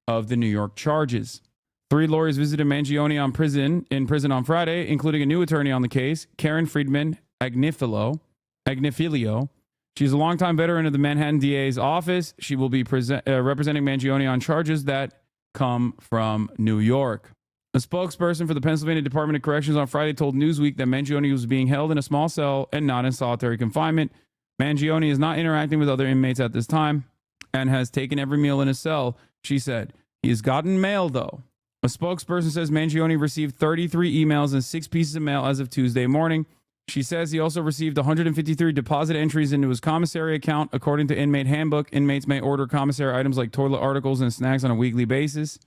of the New York charges. 3 lawyers visited Mangione in prison on Friday, including a new attorney on the case, Karen Friedman Agnifilio. She's a longtime veteran of the Manhattan DA's office. She will be representing Mangione on charges that come from New York. A spokesperson for the Pennsylvania Department of Corrections on Friday told Newsweek that Mangione was being held in a small cell and not in solitary confinement. Mangione is not interacting with other inmates at this time and has taken every meal in his cell, she said. He has gotten mail, though. A spokesperson says Mangione received 33 emails and 6 pieces of mail as of Tuesday morning. She says he also received 153 deposit entries into his commissary account. According to Inmate Handbook, inmates may order commissary items like toilet articles and snacks on a weekly basis.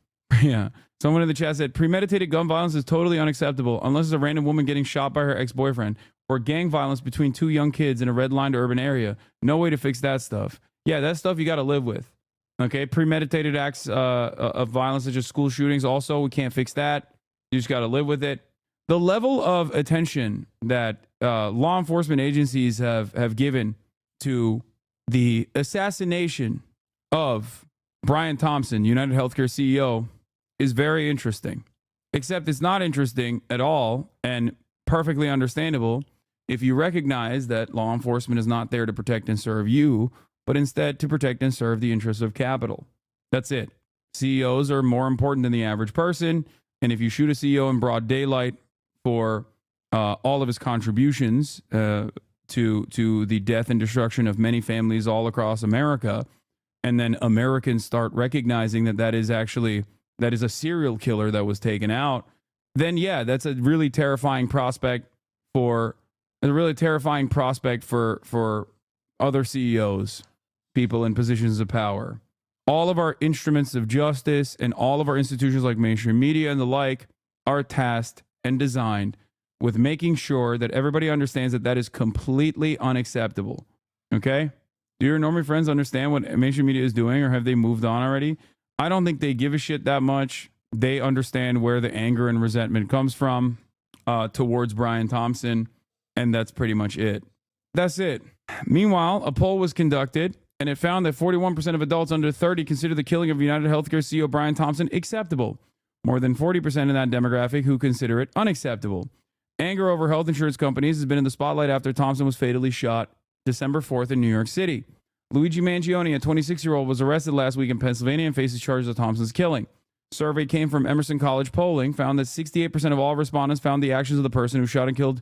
Yeah. Someone in the chat said premeditated gun violence is totally unacceptable unless it's a random woman getting shot by her ex-boyfriend or gang violence between two young kids in a red-lined urban area. No way to fix that stuff. Yeah, that stuff you got to live with. Okay, premeditated acts of violence such as school shootings also, we can't fix that. You just got to live with it. The level of attention that law enforcement agencies have given to the assassination of Brian Thompson, United Healthcare CEO, is very interesting. Except it's not interesting at all and perfectly understandable if you recognize that law enforcement is not there to protect and serve you, but instead to protect and serve the interests of capital. That's it. CEOs are more important than the average person. And if you shoot a CEO in broad daylight for all of his contributions to the death and destruction of many families all across America, and then Americans start recognizing that that is a serial killer that was taken out, then yeah, that's a really terrifying prospect for other CEOs, people in positions of power. All of our instruments of justice and all of our institutions like mainstream media and the like are tasked and designed with making sure that everybody understands that that is completely unacceptable. Okay? Do your normie friends understand what mainstream media is doing, or have they moved on already? I don't think they give a shit that much. They understand where the anger and resentment comes from towards Brian Thompson, and that's pretty much it. That's it. Meanwhile, a poll was conducted, and it found that 41% of adults under 30 consider the killing of United Healthcare CEO Brian Thompson acceptable. More than 40% in that demographic who consider it unacceptable. Anger over health insurance companies has been in the spotlight after Thompson was fatally shot December 4th in New York City. Luigi Mangione, a 26-year-old, was arrested last week in Pennsylvania and faces charges of Thompson's killing. Survey came from Emerson College polling, found that 68% of all respondents found the actions of the person who shot and killed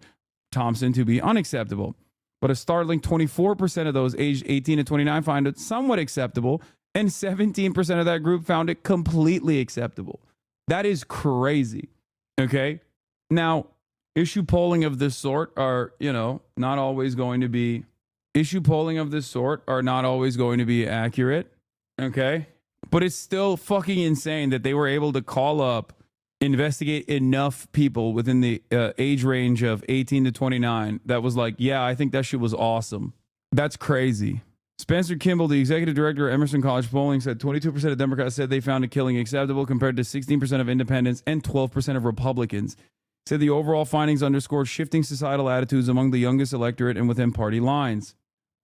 Thompson to be unacceptable. But a startling 24% of those aged 18 to 29 find it somewhat acceptable, and 17% of that group found it completely acceptable. That is crazy. Okay? Now, issue polling of this sort are, not always going to be accurate. Okay? But it's still fucking insane that they were able to call up, investigate enough people within the age range of 18 to 29 that was like, yeah, I think that shit was awesome. That's crazy. Spencer Kimball, the executive director of Emerson College Polling, said 22% of Democrats said they found a killing acceptable compared to 16% of independents and 12% of Republicans. Said the overall findings underscored shifting societal attitudes among the youngest electorate and within party lines.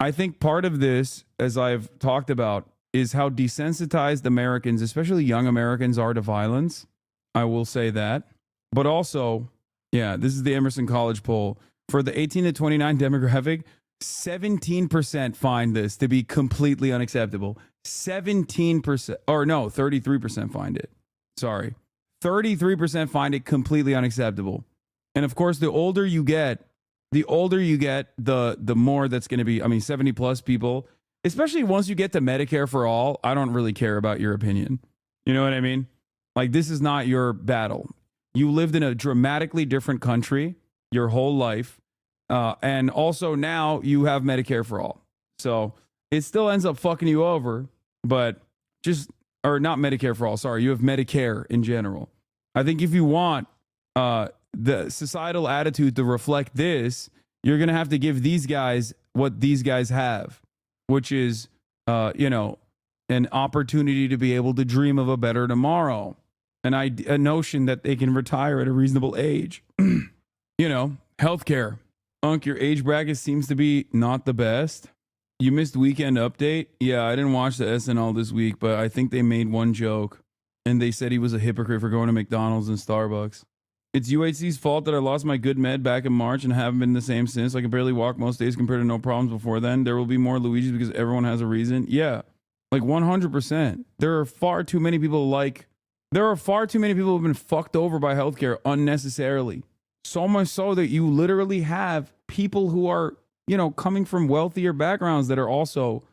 I think part of this, as I've talked about, is how desensitized Americans, especially young Americans, are to violence. I will say that. But also, yeah, this is the Emerson College poll. For the 18 to 29 demographic, 17% find this to be completely unacceptable. 33% find it. Sorry. 33% find it completely unacceptable. And of course, the older you get, the more that's going to be, 70 plus people, especially once you get to Medicare for all, I don't really care about your opinion. You know what I mean? Like, this is not your battle. You lived in a dramatically different country your whole life. And also now you have Medicare for all. So it still ends up fucking you over, but or not Medicare for all. Sorry. You have Medicare in general. I think if you want the societal attitude to reflect this, you're going to have to give these guys what these guys have, which is, an opportunity to be able to dream of a better tomorrow. A notion that they can retire at a reasonable age. Healthcare. Your age bracket seems to be not the best. You missed Weekend Update. Yeah, I didn't watch the SNL this week, but I think they made one joke. And they said he was a hypocrite for going to McDonald's and Starbucks. It's UHC's fault that I lost my good med back in March and haven't been the same since. I can barely walk most days compared to no problems before then. There will be more Luigi's because everyone has a reason. Yeah, like 100%. There are far too many people who've been fucked over by healthcare unnecessarily. So much so that you literally have people who are, coming from wealthier backgrounds that are also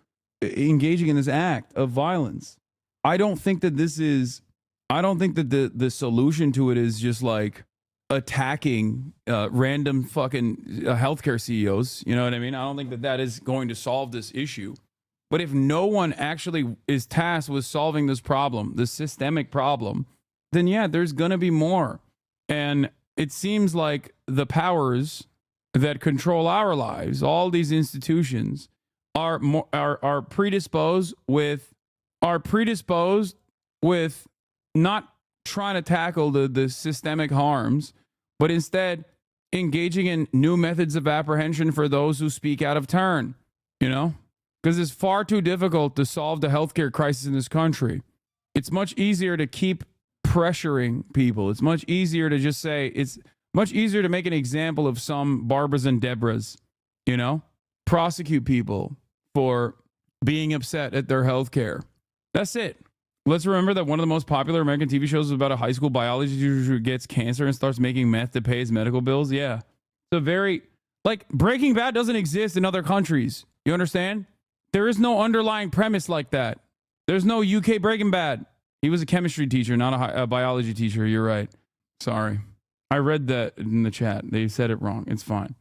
engaging in this act of violence. I don't think that the solution to it is just like attacking random fucking healthcare CEOs. You know what I mean? I don't think that is going to solve this issue. But if no one actually is tasked with solving this problem, this systemic problem then yeah, there's going to be more. And it seems like the powers that control our lives, all these institutions, are predisposed with not trying to tackle the systemic harms, but instead engaging in new methods of apprehension for those who speak out of turn, you know? Because it's far too difficult to solve the healthcare crisis in this country. It's much easier to keep pressuring people. It's much easier to just say, it's much easier to make an example of some Barbaras and Deborahs, you know? Prosecute people for being upset at their healthcare. That's it. Let's remember that one of the most popular American TV shows is about a high school biology teacher who gets cancer and starts making meth to pay his medical bills. Yeah. So like Breaking Bad doesn't exist in other countries. You understand? There is no underlying premise like that. There's no UK Breaking Bad. He was a chemistry teacher, not a biology teacher. You're right. Sorry. I read that in the chat. They said it wrong. It's fine.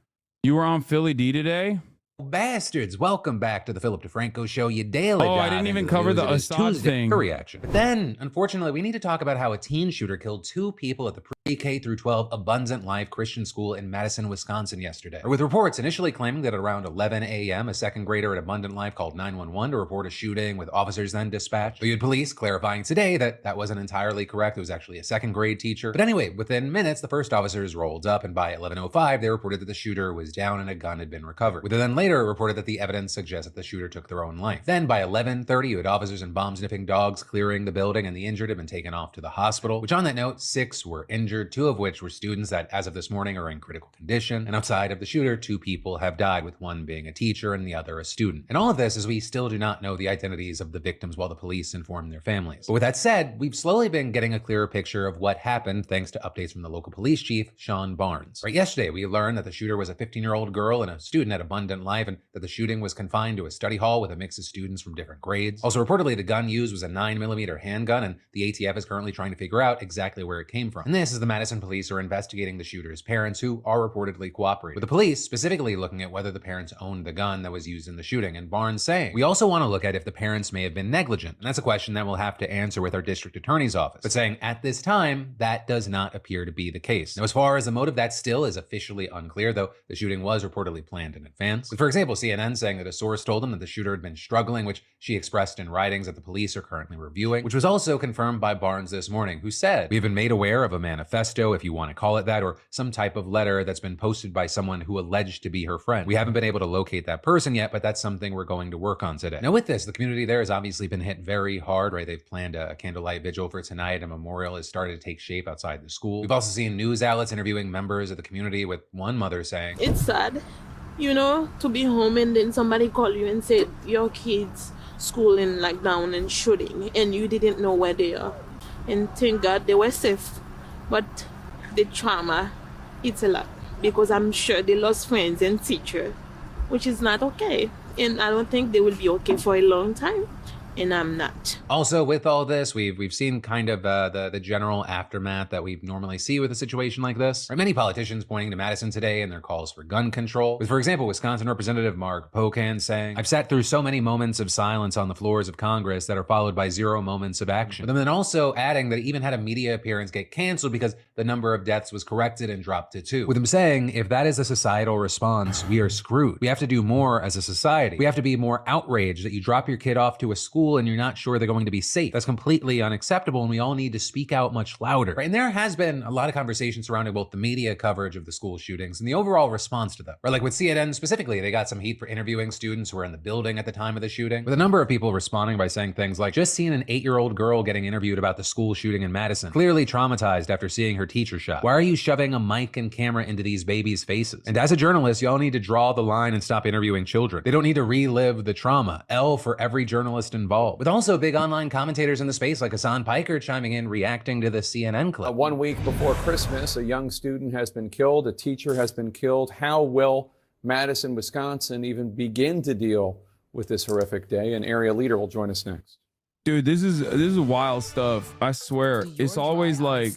You were on Philly D today? Bastards, welcome back to the Philip DeFranco Show, you daily I didn't even cover the Assad thing. Reaction. But then, unfortunately, we need to talk about how a teen shooter killed 2 people at the pre-K through 12 Abundant Life Christian School in Madison, Wisconsin yesterday. With reports initially claiming that at around 11 a.m., a second grader at Abundant Life called 911 to report a shooting, with officers then dispatched. But you had police clarifying today that that wasn't entirely correct. It was actually a second grade teacher. But anyway, within minutes, the first officers rolled up, and by 11:05, they reported that the shooter was down and a gun had been recovered. With then later reported that the evidence suggests that the shooter took their own life. Then by 11:30, you had officers and bomb-sniffing dogs clearing the building, and the injured had been taken off to the hospital, which on that note, 6 were injured, 2 of which were students that, as of this morning, are in critical condition. And outside of the shooter, 2 people have died, with one being a teacher and the other a student. And all of this as we still do not know the identities of the victims while the police inform their families. But with that said, we've slowly been getting a clearer picture of what happened thanks to updates from the local police chief, Sean Barnes. Right, yesterday, we learned that the shooter was a 15-year-old girl and a student at Abundant Life, and that the shooting was confined to a study hall with a mix of students from different grades. Also, reportedly, the gun used was a 9mm handgun, and the ATF is currently trying to figure out exactly where it came from. And this is the Madison police are investigating the shooter's parents, who are reportedly cooperating, with the police specifically looking at whether the parents owned the gun that was used in the shooting. And Barnes saying, we also want to look at if the parents may have been negligent. And that's a question that we'll have to answer with our district attorney's office. But saying, at this time, that does not appear to be the case. Now, as far as the motive, that still is officially unclear, though the shooting was reportedly planned in advance. With, for example, CNN saying that a source told them that the shooter had been struggling, which she expressed in writings that the police are currently reviewing, which was also confirmed by Barnes this morning, who said, we have been made aware of a manifesto, if you want to call it that, or some type of letter that's been posted by someone who alleged to be her friend. We haven't been able to locate that person yet, but that's something we're going to work on today. Now with this, the community there has obviously been hit very hard, right? They've planned a candlelight vigil for tonight. A memorial has started to take shape outside the school. We've also seen news outlets interviewing members of the community, with one mother saying, it's sad, you know, to be home and then somebody call you and say your kids schooling like down and shooting and you didn't know where they are. And thank God they were safe. But the trauma, it's a lot, because I'm sure they lost friends and teachers, which is not okay. And I don't think they will be okay for a long time. And I'm not. Also, with all this, we've seen kind of the general aftermath that we normally see with a situation like this. Many politicians pointing to Madison today and their calls for gun control. With, for example, Wisconsin Representative Mark Pocan saying, I've sat through so many moments of silence on the floors of Congress that are followed by 0 moments of action. But then also adding that he even had a media appearance get canceled because the number of deaths was corrected and dropped to 2. With him saying, if that is a societal response, we are screwed. We have to do more as a society. We have to be more outraged that you drop your kid off to a school and you're not sure they're going to be safe. That's completely unacceptable, and we all need to speak out much louder. Right? And there has been a lot of conversation surrounding both the media coverage of the school shootings and the overall response to them. Right? Like with CNN specifically, they got some heat for interviewing students who were in the building at the time of the shooting, with a number of people responding by saying things like, just seen an 8-year-old girl getting interviewed about the school shooting in Madison, clearly traumatized after seeing her teacher shot. Why are you shoving a mic and camera into these babies' faces? And as a journalist, y'all need to draw the line and stop interviewing children. They don't need to relive the trauma. L for every journalist involved. With also big online commentators in the space like Hassan Piker chiming in, reacting to the CNN clip. 1 week before Christmas, a young student has been killed, a teacher has been killed. How will Madison, Wisconsin even begin to deal with this horrific day? An area leader will join us next. Dude, this is wild stuff. I swear. It's always like,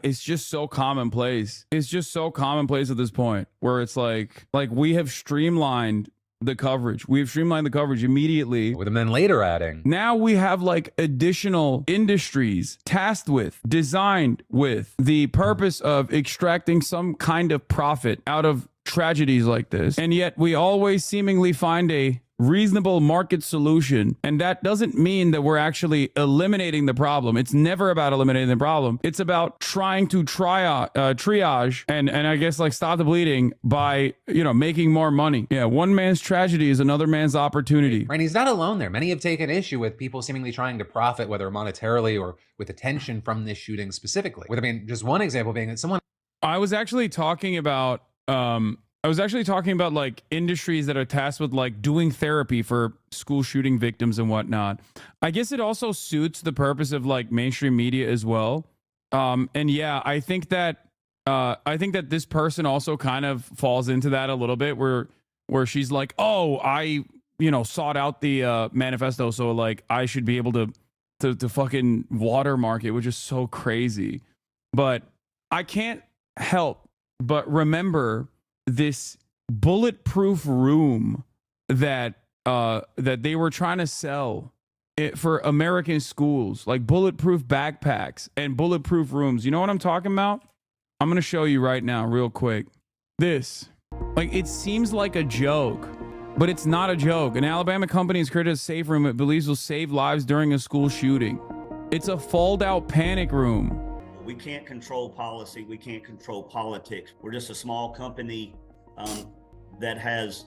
it's just so commonplace. It's just so commonplace at this point, where it's like we have streamlined the coverage. We've streamlined the coverage immediately. With them then later adding, now we have like additional industries tasked with, designed with the purpose of extracting some kind of profit out of tragedies like this. And yet we always seemingly find a reasonable market solution. And that doesn't mean that we're actually eliminating the problem. It's never about eliminating the problem. It's about trying to triage and I guess like stop the bleeding by, you know, making more money. Yeah, one man's tragedy is another man's opportunity. Right, and he's not alone there. Many have taken issue with people seemingly trying to profit, whether monetarily or with attention from this shooting specifically. With, I mean, just one example being that someone... I was actually talking about like industries that are tasked with like doing therapy for school shooting victims and whatnot. I guess it also suits the purpose of like mainstream media as well. And yeah, I think that this person also kind of falls into that a little bit where she's like, oh, I, you know, sought out the manifesto, so like I should be able to fucking watermark it, which is so crazy. But I can't help but remember this bulletproof room that they were trying to sell for American schools, like bulletproof backpacks and bulletproof rooms. You know what I'm talking about? I'm gonna show you right now real quick. This, like, it seems like a joke, but it's not a joke. An Alabama company has created a safe room it believes will save lives during a school shooting. It's a fold out panic room. We can't control policy. We can't control politics. We're just a small company that has,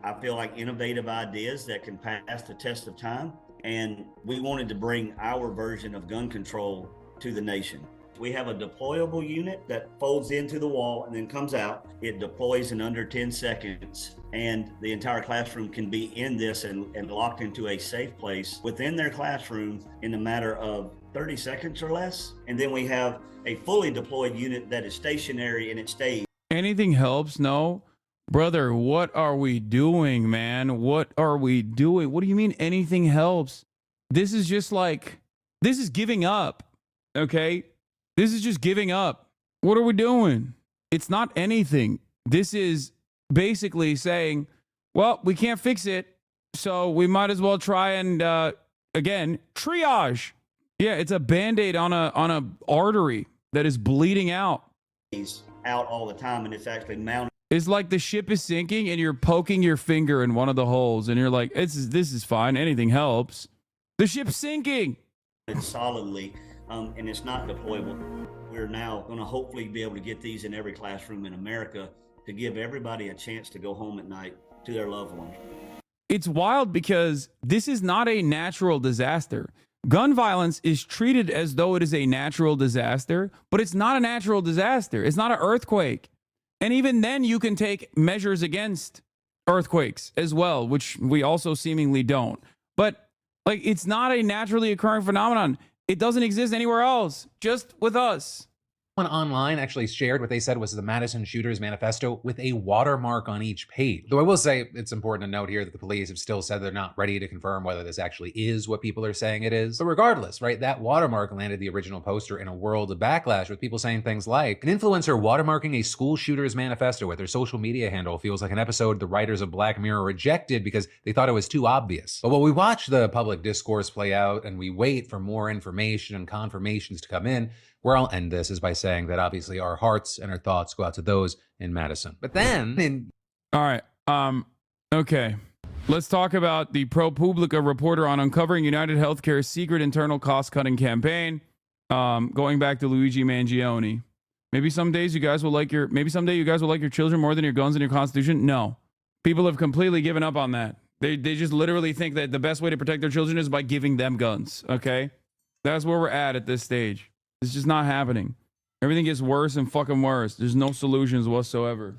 I feel like, innovative ideas that can pass the test of time. And we wanted to bring our version of gun control to the nation. We have a deployable unit that folds into the wall and then comes out. It deploys in under 10 seconds. And the entire classroom can be in this and locked into a safe place within their classroom in a matter of 30 seconds or less. And then we have a fully deployed unit that is stationary and it stays. Anything helps? No. Brother, what are we doing, man? What are we doing? What do you mean anything helps? This is just like, this is giving up, okay? This is just giving up. What are we doing? It's not anything. This is basically saying, well, we can't fix it, so we might as well try and, again, triage. Yeah, it's a Band-Aid on a artery that is bleeding out. He's out all the time, and it's actually mounted. It's like the ship is sinking and you're poking your finger in one of the holes and you're like, this is fine. Anything helps. The ship's sinking. It's solidly, and it's not deployable. We're now going to hopefully be able to get these in every classroom in America to give everybody a chance to go home at night to their loved one. It's wild because this is not a natural disaster. Gun violence is treated as though it is a natural disaster, but it's not a natural disaster. It's not an earthquake. And even then you can take measures against earthquakes as well, which we also seemingly don't. But like, it's not a naturally occurring phenomenon. It doesn't exist anywhere else, just with us. Someone online actually shared what they said was the Madison Shooters Manifesto with a watermark on each page. Though I will say it's important to note here that the police have still said they're not ready to confirm whether this actually is what people are saying it is. But regardless, right, that watermark landed the original poster in a world of backlash with people saying things like, an influencer watermarking a school shooter's manifesto with their social media handle feels like an episode the writers of Black Mirror rejected because they thought it was too obvious. But while we watch the public discourse play out and we wait for more information and confirmations to come in, where I'll end this is by saying that obviously our hearts and our thoughts go out to those in Madison. But then... All right. Okay. Let's talk about the ProPublica reporter on uncovering United Healthcare's secret internal cost-cutting campaign. Going back to Luigi Mangione. Maybe some days you guys will like your... Maybe someday you guys will like your children more than your guns and your Constitution. No. People have completely given up on that. They just literally think that the best way to protect their children is by giving them guns. Okay? That's where we're at this stage. It's just not happening. Everything gets worse and fucking worse. There's no solutions whatsoever.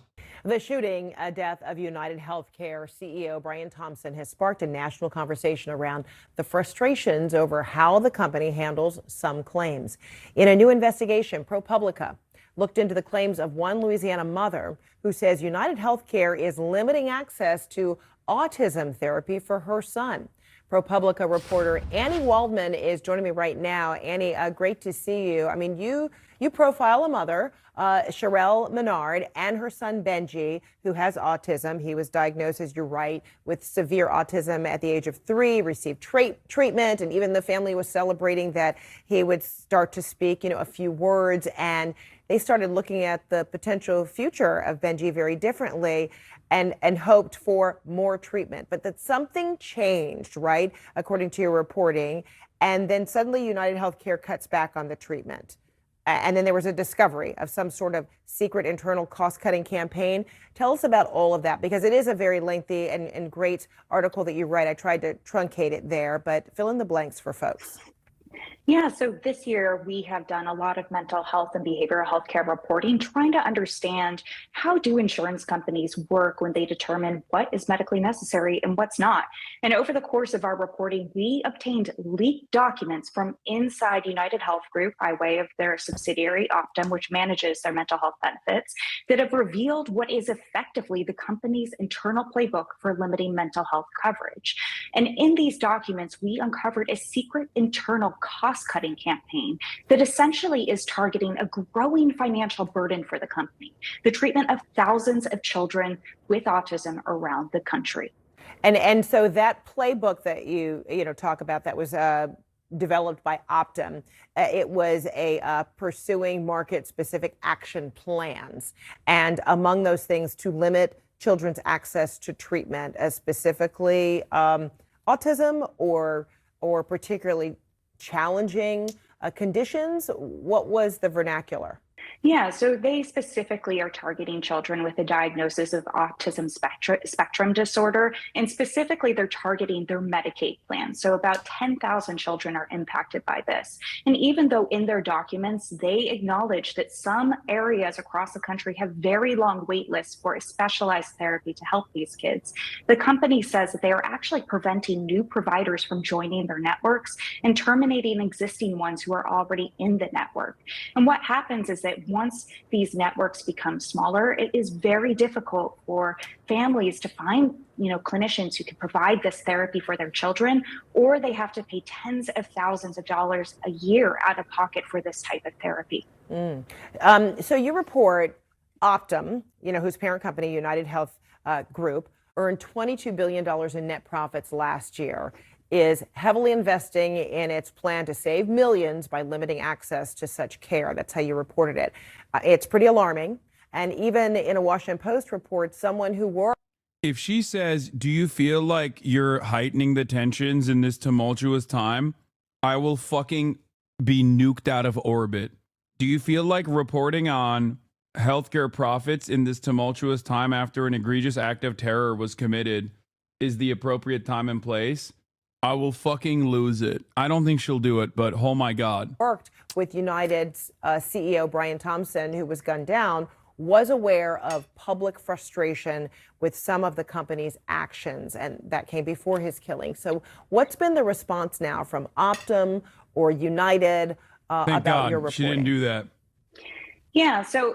The shooting, death of United Healthcare CEO Brian Thompson has sparked a national conversation around the frustrations over how the company handles some claims. In a new investigation, ProPublica looked into the claims of one Louisiana mother who says United Healthcare is limiting access to autism therapy for her son. ProPublica reporter Annie Waldman is joining me right now. Annie, great to see you. I mean, you profile a mother, Sherelle Menard, and her son Benji, who has autism. He was diagnosed, as you're right, with severe autism at the age of 3, received treatment, and even the family was celebrating that he would start to speak, a few words, and they started looking at the potential future of Benji very differently and hoped for more treatment. But that something changed, right, according to your reporting, and then suddenly United Healthcare cuts back on the treatment. And then there was a discovery of some sort of secret internal cost-cutting campaign. Tell us about all of that, because it is a very lengthy and great article that you write. I tried to truncate it there, but fill in the blanks for folks. Yeah, so this year we have done a lot of mental health and behavioral health care reporting, trying to understand how do insurance companies work when they determine what is medically necessary and what's not. And over the course of our reporting, we obtained leaked documents from inside United Health Group by way of their subsidiary Optum, which manages their mental health benefits, that have revealed what is effectively the company's internal playbook for limiting mental health coverage. And in these documents, we uncovered a secret internal cost-cutting campaign that essentially is targeting a growing financial burden for the company, the treatment of thousands of children with autism around the country. And so that playbook that you talk about that was developed by Optum, it was a pursuing market-specific action plans, and among those things to limit children's access to treatment, as specifically autism or particularly challenging conditions. What was the vernacular? Yeah, so they specifically are targeting children with a diagnosis of autism spectrum disorder, and specifically they're targeting their Medicaid plan. So about 10,000 children are impacted by this. And even though in their documents, they acknowledge that some areas across the country have very long wait lists for a specialized therapy to help these kids, the company says that they are actually preventing new providers from joining their networks and terminating existing ones who are already in the network. And what happens is that once these networks become smaller, it is very difficult for families to find, clinicians who can provide this therapy for their children, or they have to pay tens of thousands of dollars a year out of pocket for this type of therapy. So you report Optum, whose parent company, United Health Group, earned $22 billion in net profits last year, is heavily investing in its plan to save millions by limiting access to such care. That's how you reported it. It's pretty alarming. And even in a Washington Post report, someone who worked. If she says, do you feel like you're heightening the tensions in this tumultuous time? I will fucking be nuked out of orbit. Do you feel like reporting on healthcare profits in this tumultuous time after an egregious act of terror was committed is the appropriate time and place? I will fucking lose it. I don't think she'll do it, but oh my God. Worked with United's CEO Brian Thompson, who was gunned down, was aware of public frustration with some of the company's actions, and that came before his killing. So what's been the response now from Optum or United about God your reporting? She didn't do that. Yeah, so,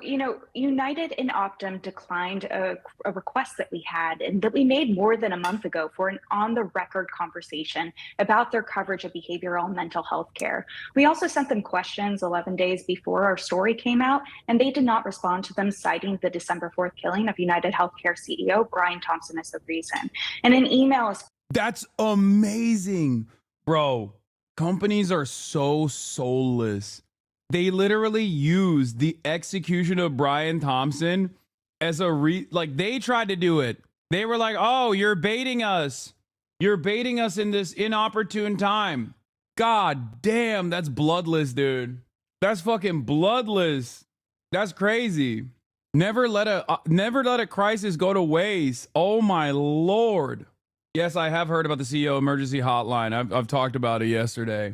United and Optum declined a request that we had and that we made more than a month ago for an on-the-record conversation about their coverage of behavioral and mental health care. We also sent them questions 11 days before our story came out, and they did not respond to them, citing the December 4th killing of United Healthcare CEO Brian Thompson as the reason. And an email is... That's amazing, bro. Companies are so soulless. They literally used the execution of Brian Thompson as they tried to do it. They were like, oh, you're baiting us. You're baiting us in this inopportune time. God damn, that's bloodless, dude. That's fucking bloodless. That's crazy. Never let a crisis go to waste. Oh my Lord. Yes, I have heard about the CEO emergency hotline. I've talked about it yesterday.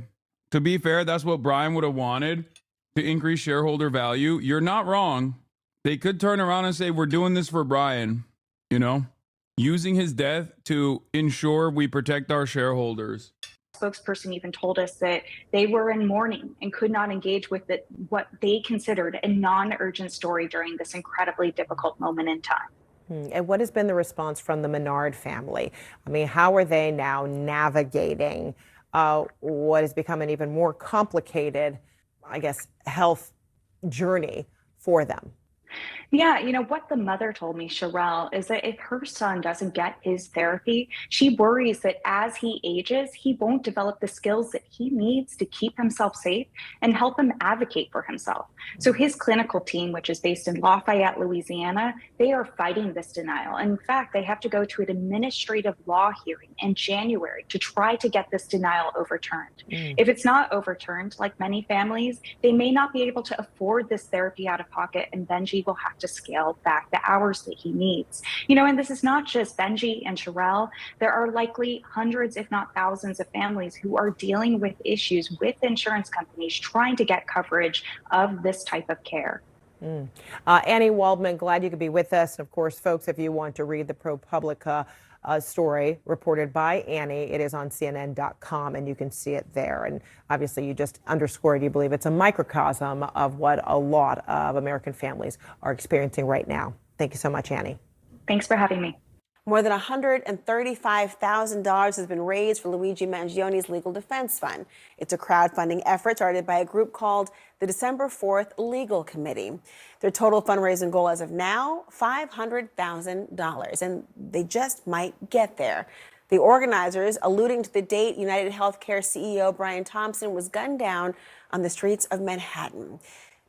To be fair, that's what Brian would have wanted. To increase shareholder value. You're not wrong. They could turn around and say, we're doing this for Brian, using his death to ensure we protect our shareholders. Spokesperson even told us that they were in mourning and could not engage with what they considered a non-urgent story during this incredibly difficult moment in time. And what has been the response from the Menard family? I mean, how are they now navigating what has become an even more complicated, I guess, health journey for them? Yeah, what the mother told me, Sherelle, is that if her son doesn't get his therapy, she worries that as he ages, he won't develop the skills that he needs to keep himself safe and help him advocate for himself. So his clinical team, which is based in Lafayette, Louisiana, they are fighting this denial. In fact, they have to go to an administrative law hearing in January to try to get this denial overturned. If it's not overturned, like many families, they may not be able to afford this therapy out of pocket, and Benji will have to scale back the hours that he needs. And this is not just Benji and Sherelle. There are likely hundreds, if not thousands, of families who are dealing with issues with insurance companies trying to get coverage of this type of care. Annie Waldman, glad you could be with us. Of course, folks, if you want to read the ProPublica story reported by Annie, it is on CNN.com, and you can see it there. And obviously, you just underscored, you believe it's a microcosm of what a lot of American families are experiencing right now. Thank you so much, Annie. Thanks for having me. More than $135,000 has been raised for Luigi Mangioni's legal defense fund. It's a crowdfunding effort started by a group called the December 4th Legal Committee. Their total fundraising goal as of now, $500,000, and they just might get there. The organizers, alluding to the date United Healthcare CEO Brian Thompson was gunned down on the streets of Manhattan.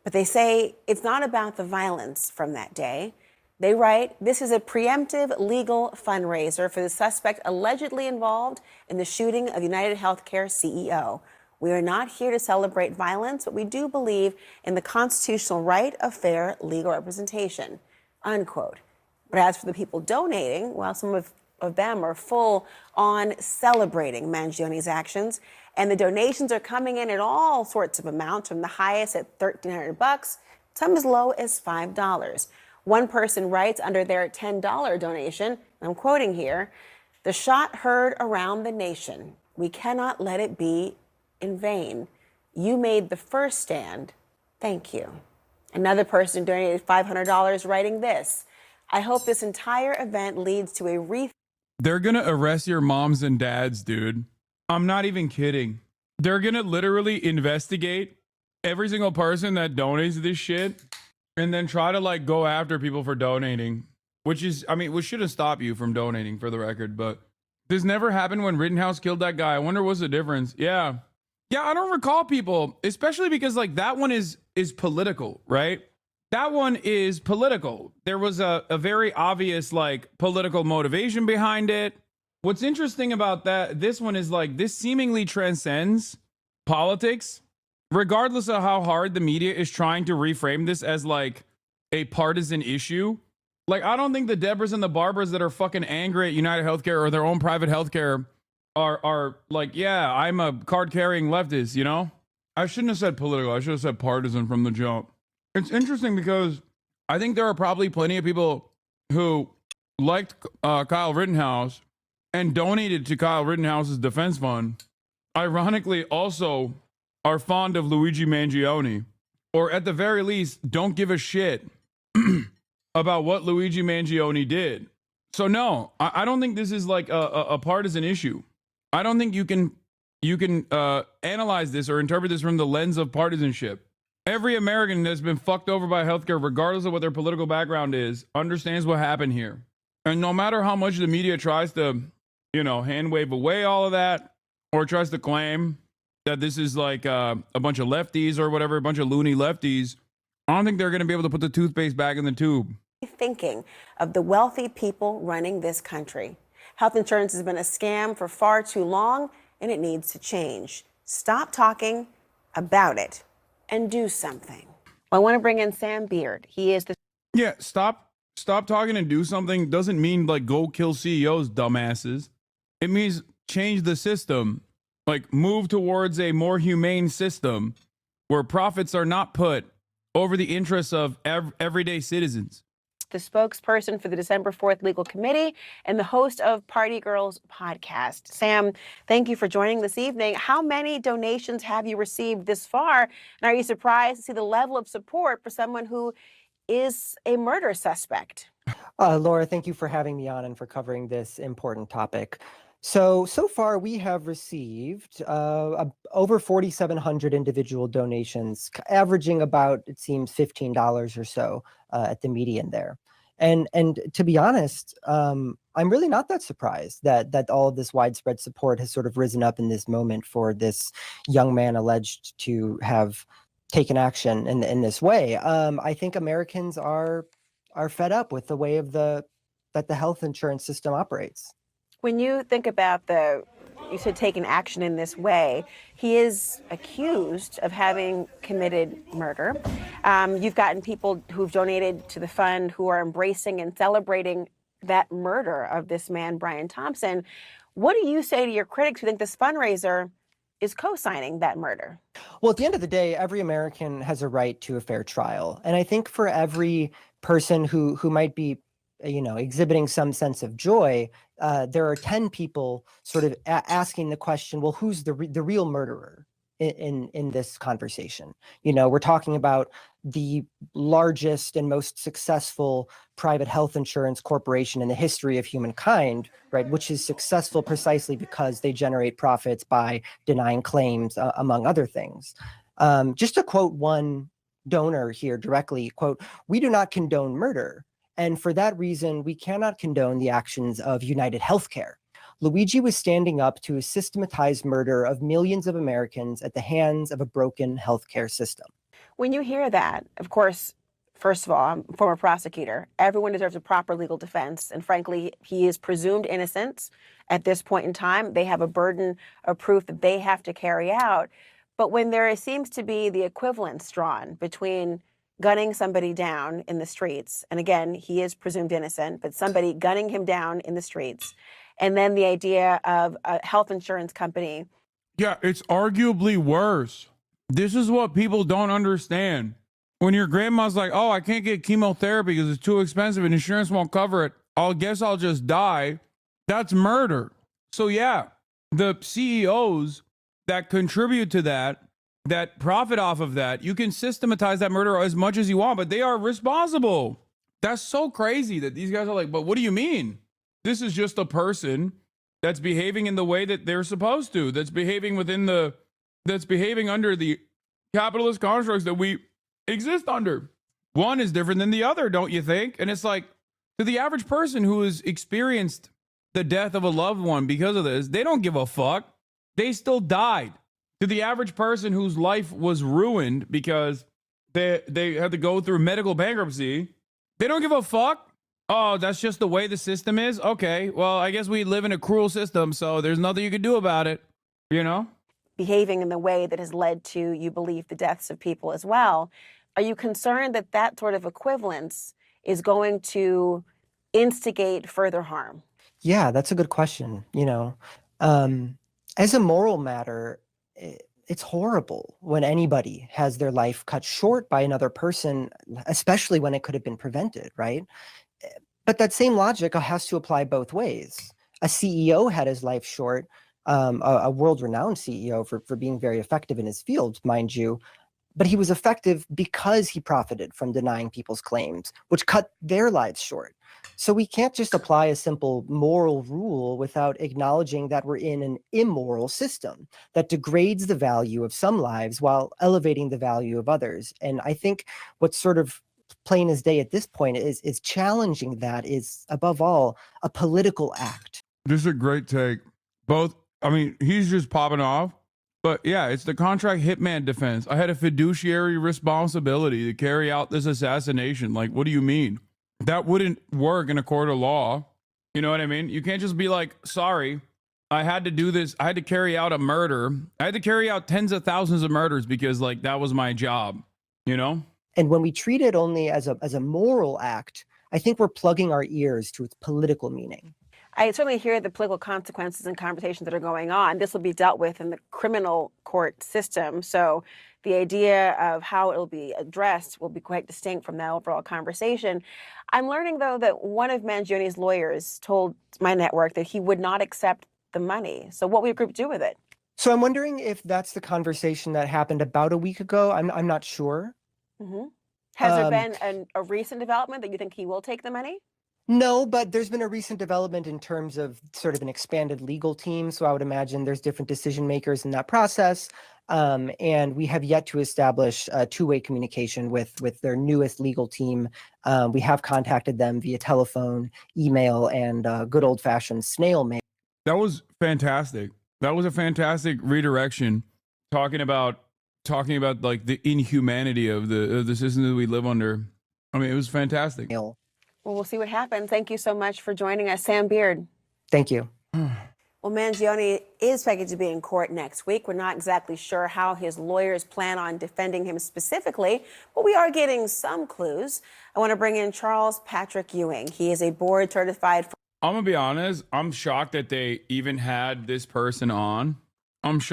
But they say it's not about the violence from that day. They write, this is a preemptive legal fundraiser for the suspect allegedly involved in the shooting of United Healthcare CEO. We are not here to celebrate violence, but we do believe in the constitutional right of fair legal representation, unquote. But as for the people donating, well, some of them are full on celebrating Mangioni's actions, and the donations are coming in at all sorts of amounts, from the highest at $1,300, some as low as $5. One person writes under their $10 donation, I'm quoting here, "The shot heard around the nation. We cannot let it be in vain. You made the first stand. Thank you." Another person donated $500 writing this, "I hope this entire event leads to a They're gonna arrest your moms and dads, dude. I'm not even kidding. They're gonna literally investigate every single person that donates this shit and then try to go after people for donating, which shouldn't stop you from donating, for the record. But this never happened when Rittenhouse killed that guy. I wonder what's the difference. Yeah, I don't recall people, especially because that one is political, right? That one is political. There was a very obvious political motivation behind it. What's interesting about this one is this seemingly transcends politics, regardless of how hard the media is trying to reframe this as a partisan issue. I don't think the Debras and the Barbaras that are fucking angry at United Healthcare or their own private healthcare are yeah, I'm a card-carrying leftist, I shouldn't have said political. I should have said partisan from the jump. It's interesting because I think there are probably plenty of people who liked Kyle Rittenhouse and donated to Kyle Rittenhouse's defense fund, ironically also are fond of Luigi Mangione, or at the very least don't give a shit about what Luigi Mangione did. So no, I don't think this is a partisan issue. I don't think you can analyze this or interpret this from the lens of partisanship. Every American that's been fucked over by healthcare, regardless of what their political background is, understands what happened here. And no matter how much the media tries to, hand wave away all of that, or tries to claim that this is a bunch of lefties or whatever, a bunch of loony lefties, I don't think they're going to be able to put the toothpaste back in the tube. Thinking of the wealthy people running this country. Health insurance has been a scam for far too long, and it needs to change. Stop talking about it and do something. I want to bring in Sam Beard. He is the... Yeah, stop talking and do something doesn't mean go kill CEOs, dumbasses. It means change the system. Move towards a more humane system where profits are not put over the interests of everyday citizens. The spokesperson for the December 4th Legal Committee and the host of Party Girls podcast. Sam, thank you for joining this evening. How many donations have you received this far? And are you surprised to see the level of support for someone who is a murder suspect? Laura, thank you for having me on and for covering this important topic. So far we have received over 4,700 individual donations, averaging about, it seems, $15 or so at the median there. And to be honest, I'm really not that surprised that all of this widespread support has sort of risen up in this moment for this young man alleged to have taken action in this way. I think Americans are fed up with the way that the health insurance system operates. When you think about you said taking action in this way, he is accused of having committed murder. You've gotten people who've donated to the fund who are embracing and celebrating that murder of this man, Brian Thompson. What do you say to your critics who think this fundraiser is co-signing that murder? Well, at the end of the day, every American has a right to a fair trial. And I think for every person who might be exhibiting some sense of joy, there are 10 people sort of asking the question, well, who's the real murderer in this conversation? We're talking about the largest and most successful private health insurance corporation in the history of humankind, right? Which is successful precisely because they generate profits by denying claims, among other things. Just to quote one donor here directly, quote, "We do not condone murder. And for that reason, we cannot condone the actions of United Healthcare. Luigi was standing up to a systematized murder of millions of Americans at the hands of a broken healthcare system." When you hear that, of course, first of all, I'm a former prosecutor. Everyone deserves a proper legal defense. And frankly, he is presumed innocent at this point in time. They have a burden of proof that they have to carry out. But when there seems to be the equivalence drawn between gunning somebody down in the streets, and again, he is presumed innocent, but somebody gunning him down in the streets, and then the idea of a health insurance company. Yeah, it's arguably worse. This is what people don't understand. When your grandma's like, oh, I can't get chemotherapy because it's too expensive and insurance won't cover it, I'll just die. That's murder. So yeah, the CEOs that contribute to that profit off of that, you can systematize that murder as much as you want, but they are responsible. That's so crazy that these guys are like, but what do you mean? This is just a person that's behaving in the way that they're supposed to, that's behaving under the capitalist constructs that we exist under. One is different than the other, don't you think? And it's like, to the average person who has experienced the death of a loved one because of this, they don't give a fuck. They still died. To the average person whose life was ruined because they had to go through medical bankruptcy, they don't give a fuck. Oh, that's just the way the system is? Okay, well, I guess we live in a cruel system, so there's nothing you can do about it, Behaving in the way that has led to, you believe, the deaths of people as well. Are you concerned that that sort of equivalence is going to instigate further harm? Yeah, that's a good question. As a moral matter, it's horrible when anybody has their life cut short by another person, especially when it could have been prevented, right? But that same logic has to apply both ways. A CEO had his life short, a world-renowned CEO for being very effective in his field, mind you, but he was effective because he profited from denying people's claims, which cut their lives short. So we can't just apply a simple moral rule without acknowledging that we're in an immoral system that degrades the value of some lives while elevating the value of others. And I think what's sort of plain as day at this point is challenging that is, above all, a political act. This is a great take. He's just popping off. But yeah, it's the contract hitman defense. I had a fiduciary responsibility to carry out this assassination. Like, what do you mean? That wouldn't work in a court of law. You know what I mean? You can't just be like, sorry, I had to do this. I had to carry out a murder. I had to carry out tens of thousands of murders because that was my job, And when we treat it only as a moral act, I think we're plugging our ears to its political meaning. I certainly hear the political consequences and conversations that are going on. This will be dealt with in the criminal court system. So the idea of how it will be addressed will be quite distinct from that overall conversation. I'm learning, though, that one of Mangioni's lawyers told my network that he would not accept the money. So what will your group do with it? So I'm wondering if that's the conversation that happened about a week ago. I'm not sure. Mm-hmm. Has there been a recent development that you think he will take the money? No, but there's been a recent development in terms of sort of an expanded legal team. So I would imagine there's different decision makers in that process. And we have yet to establish two-way communication with their newest legal team. We have contacted them via telephone, email, and good old-fashioned snail mail. That was fantastic. That was a fantastic redirection, talking about like the inhumanity of the system that we live under. I mean, it was fantastic. Well, we'll see what happens. Thank you so much for joining us, Sam Beard. Thank you. Well, Mangione is expected to be in court next week. We're not exactly sure how his lawyers plan on defending him specifically, but we are getting some clues. I want to bring in Charles Patrick Ewing. He is a board certified. I'm gonna be honest. I'm shocked that they even had this person on. Because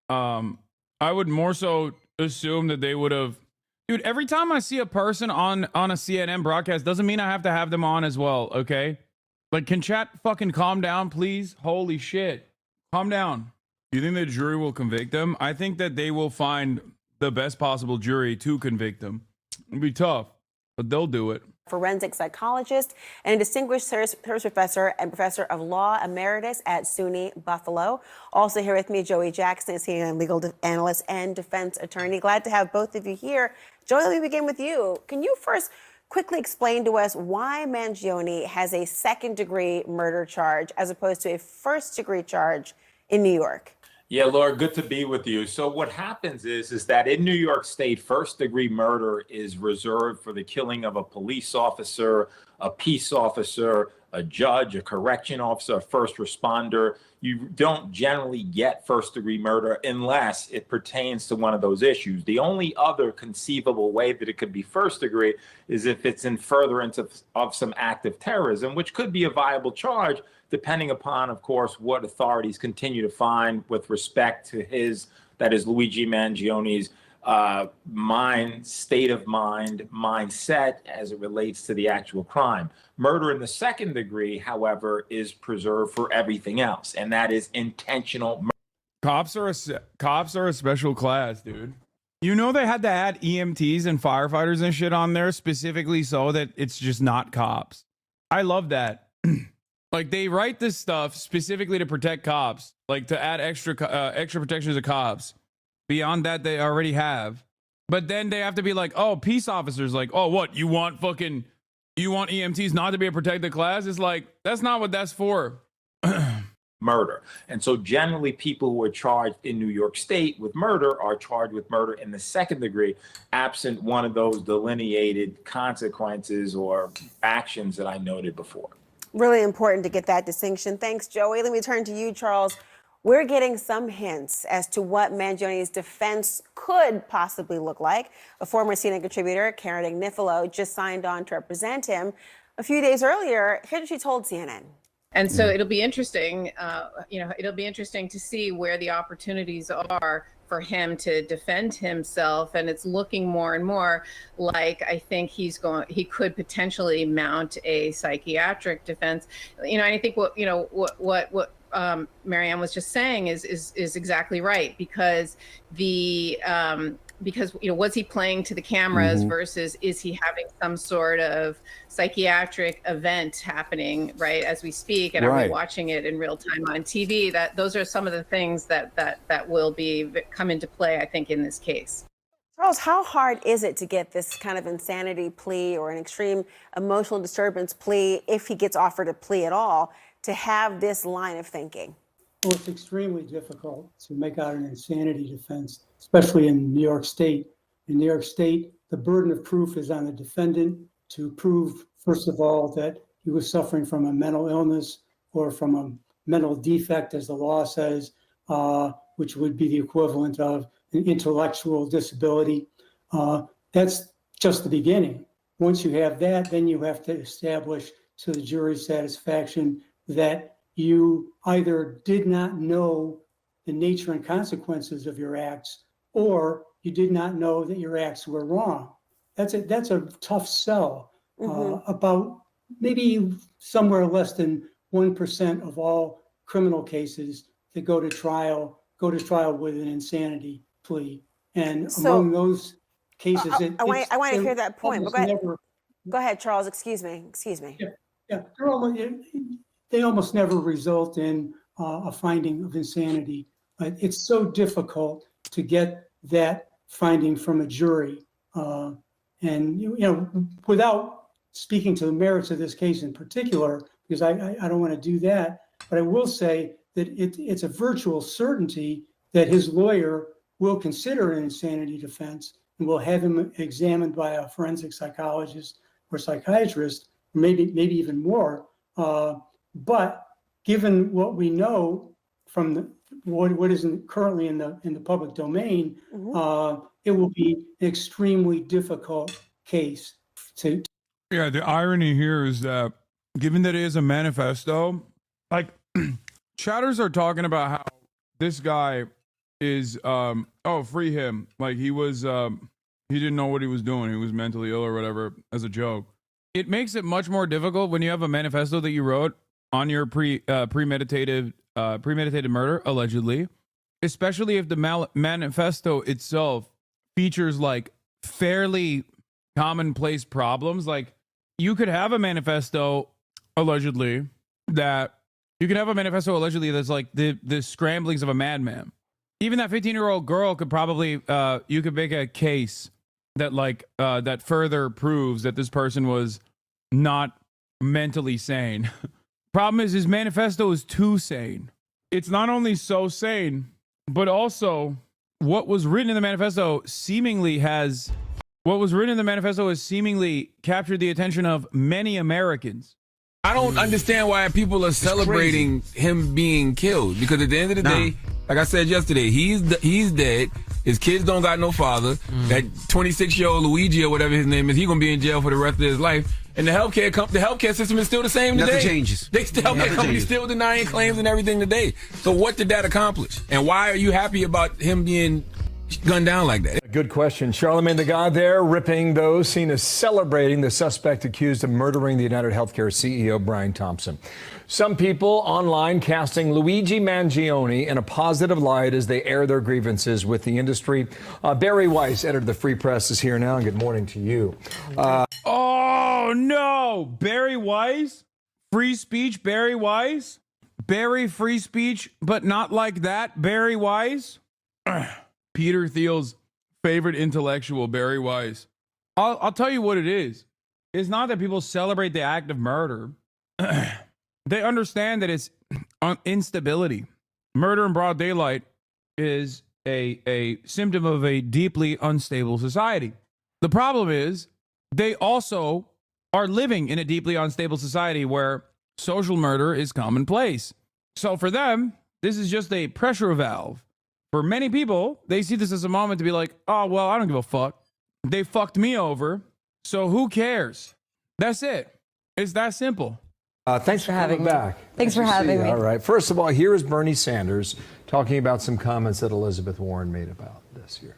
I would more so assume that they would have. Dude, every time I see a person on a CNN broadcast doesn't mean I have to have them on as well, okay? Like, can chat fucking calm down, please? Holy shit. Calm down. Do you think the jury will convict them? I think that they will find the best possible jury to convict them. It'll be tough, but they'll do it. Forensic psychologist and a distinguished service professor and professor of law emeritus at SUNY Buffalo. Also here with me, Joey Jackson is a legal analyst and defense attorney. Glad to have both of you here. Joey, let me begin with you. Can you first quickly explain to us why Mangione has a second-degree murder charge as opposed to a first-degree charge in New York? Yeah, Laura, good to be with you. So what happens is that in New York State, first-degree murder is reserved for the killing of a police officer, a peace officer, a judge, a correction officer, a first responder. You don't generally get first-degree murder unless it pertains to one of those issues. The only other conceivable way that it could be first-degree is if it's in furtherance of some act of terrorism, which could be a viable charge, depending upon, of course, what authorities continue to find with respect to Luigi Mangione's state of mind, mindset as it relates to the actual crime. Murder in the second degree, however, is preserved for everything else, and that is intentional murder. Cops are a special class, dude. You know they had to add EMTs and firefighters and shit on there specifically so that it's just not cops. I love that. Like, they write this stuff specifically to protect cops, like to add extra protections to cops beyond that they already have. But then they have to be like, oh, peace officers, like, oh, what, you want EMTs not to be a protected class? It's like, that's not what that's for. Murder. And so generally people who are charged in New York State with murder are charged with murder in the second degree, absent one of those delineated consequences or actions that I noted before. Really important to get that distinction. Thanks, Joey. Let me turn to you, Charles. We're getting some hints as to what Mangione's defense could possibly look like. A former CNN contributor, Karen Agnifilo, just signed on to represent him. A few days earlier, here's what she told CNN. And so it'll be interesting, it'll be interesting to see where the opportunities are for him to defend himself. And it's looking more and more like I think he could potentially mount a psychiatric defense. And I think what Marianne was just saying is exactly right, because was he playing to the cameras versus is he having some sort of psychiatric event happening right as we speak, and are we watching it in real time on TV? Those are some of the things that will come into play, I think, in this case. Charles, how hard is it to get this kind of insanity plea or an extreme emotional disturbance plea, if he gets offered a plea at all, to have this line of thinking? Well, it's extremely difficult to make out an insanity defense, especially in New York State. In New York State, the burden of proof is on the defendant to prove, first of all, that he was suffering from a mental illness or from a mental defect, as the law says, which would be the equivalent of an intellectual disability. That's just the beginning. Once you have that, then you have to establish to the jury's satisfaction that you either did not know the nature and consequences of your acts, or you did not know that your acts were wrong. That's a tough sell. About maybe somewhere less than 1% of all criminal cases that go to trial with an insanity plea. And among those cases, I want to hear that point. Go ahead, Charles. Excuse me. Yeah, they almost never result in a finding of insanity. It's so difficult to get that finding from a jury. And, without speaking to the merits of this case in particular, because I don't want to do that, but I will say that it's a virtual certainty that his lawyer will consider an insanity defense and will have him examined by a forensic psychologist or psychiatrist, maybe even more. But given what we know from what is currently in the public domain, it will be an extremely difficult case to. Yeah, the irony here is that given that it is a manifesto, like chatters are talking about how this guy is free him. Like he was he didn't know what he was doing. He was mentally ill or whatever as a joke. It makes it much more difficult when you have a manifesto that you wrote on your premeditated murder, allegedly, especially if the manifesto itself features like fairly commonplace problems. Like you could have a manifesto allegedly that's like the scramblings of a madman. Even that 15-year-old girl could probably you could make a case that that further proves that this person was not mentally sane. Problem is his manifesto is too sane. It's not only so sane, but also what was written in the manifesto has seemingly captured the attention of many Americans. I don't understand why people are celebrating him being killed, because at the end of the day, like I said yesterday, he's dead. His kids don't got no father. That 26-year-old Luigi or whatever his name is, he's gonna be in jail for the rest of his life. And the healthcare system is still the same today. Nothing changes. The healthcare company's still denying claims and everything today. So what did that accomplish? And why are you happy about him being gunned down like that? Good question. Charlemagne the God there ripping those seen as celebrating the suspect accused of murdering the United Healthcare CEO, Brian Thompson. Some people online casting Luigi Mangione in a positive light as they air their grievances with the industry. Barry Weiss, editor of the Free Press, is here now. Good morning to you. Oh, no. Barry Weiss? Free speech, Barry Weiss? Barry free speech, but not like that, Barry Weiss? Peter Thiel's favorite intellectual, Barry Weiss. I'll tell you what it is. It's not that people celebrate the act of murder. They understand that it's instability. Murder in broad daylight is a symptom of a deeply unstable society. The problem is they also are living in a deeply unstable society where social murder is commonplace. So for them, this is just a pressure valve. For many people, they see this as a moment to be like, oh, well, I don't give a fuck. They fucked me over, so who cares? That's it. It's that simple. Thanks for having me back. Thanks for having me. All right. First of all, here is Bernie Sanders talking about some comments that Elizabeth Warren made about this here.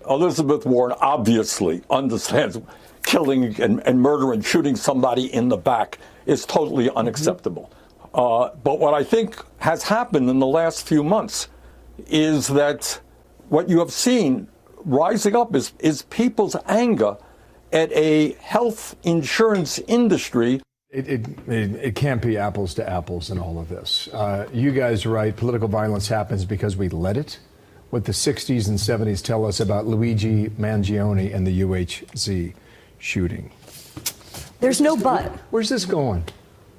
Elizabeth Warren obviously understands killing and murder and shooting somebody in the back is totally unacceptable. But what I think has happened in the last few months is that what you have seen rising up is people's anger at a health insurance industry. It can't be apples to apples in all of this. You guys are right. Political violence happens because we let it. What the 60s and 70s tell us about Luigi Mangione and the UHZ shooting. There's no but. Where's this going?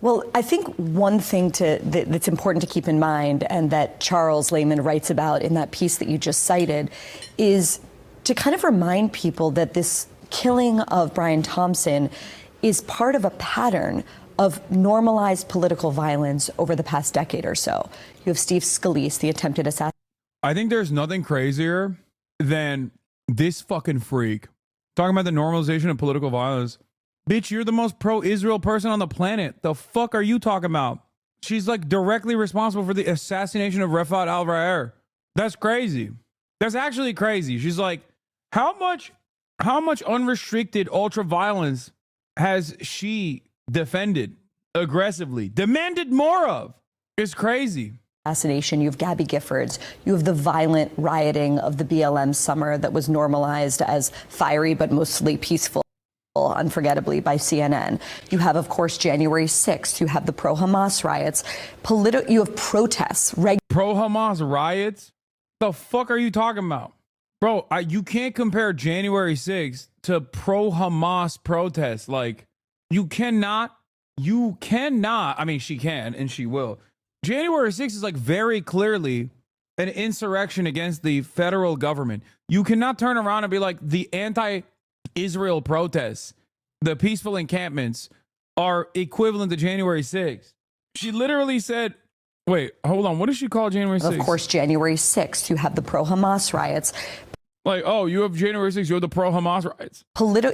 Well, I think one thing that's important to keep in mind, and that Charles Layman writes about in that piece that you just cited, is to kind of remind people that this killing of Brian Thompson is part of a pattern of normalized political violence over the past decade or so. You have Steve Scalise, the attempted assassination. I think there's nothing crazier than this fucking freak talking about the normalization of political violence. Bitch, you're the most pro-Israel person on the planet. The fuck are you talking about? She's like directly responsible for the assassination of Rafat al-Raer. That's crazy. That's actually crazy. She's like, how much unrestricted ultra violence has she defended aggressively, demanded more of? It's crazy. Assassination. You have Gabby Giffords. You have the violent rioting of the BLM summer that was normalized as fiery but mostly peaceful. unforgettably, by CNN. You have, of course, January 6th. You have the pro-Hamas riots. You have protests. Pro-Hamas riots? The fuck are you talking about? Bro, you can't compare January 6th to pro-Hamas protests. Like, you cannot. I mean, she can and she will. January 6th is like very clearly an insurrection against the federal government. You cannot turn around and be like the anti-Israel protests, the peaceful encampments are equivalent to January 6th. She literally said, wait, hold on. What did she call January 6th? Of course, January 6th. You have the pro-Hamas riots. Like, oh, you have January 6th, you have the pro-Hamas riots.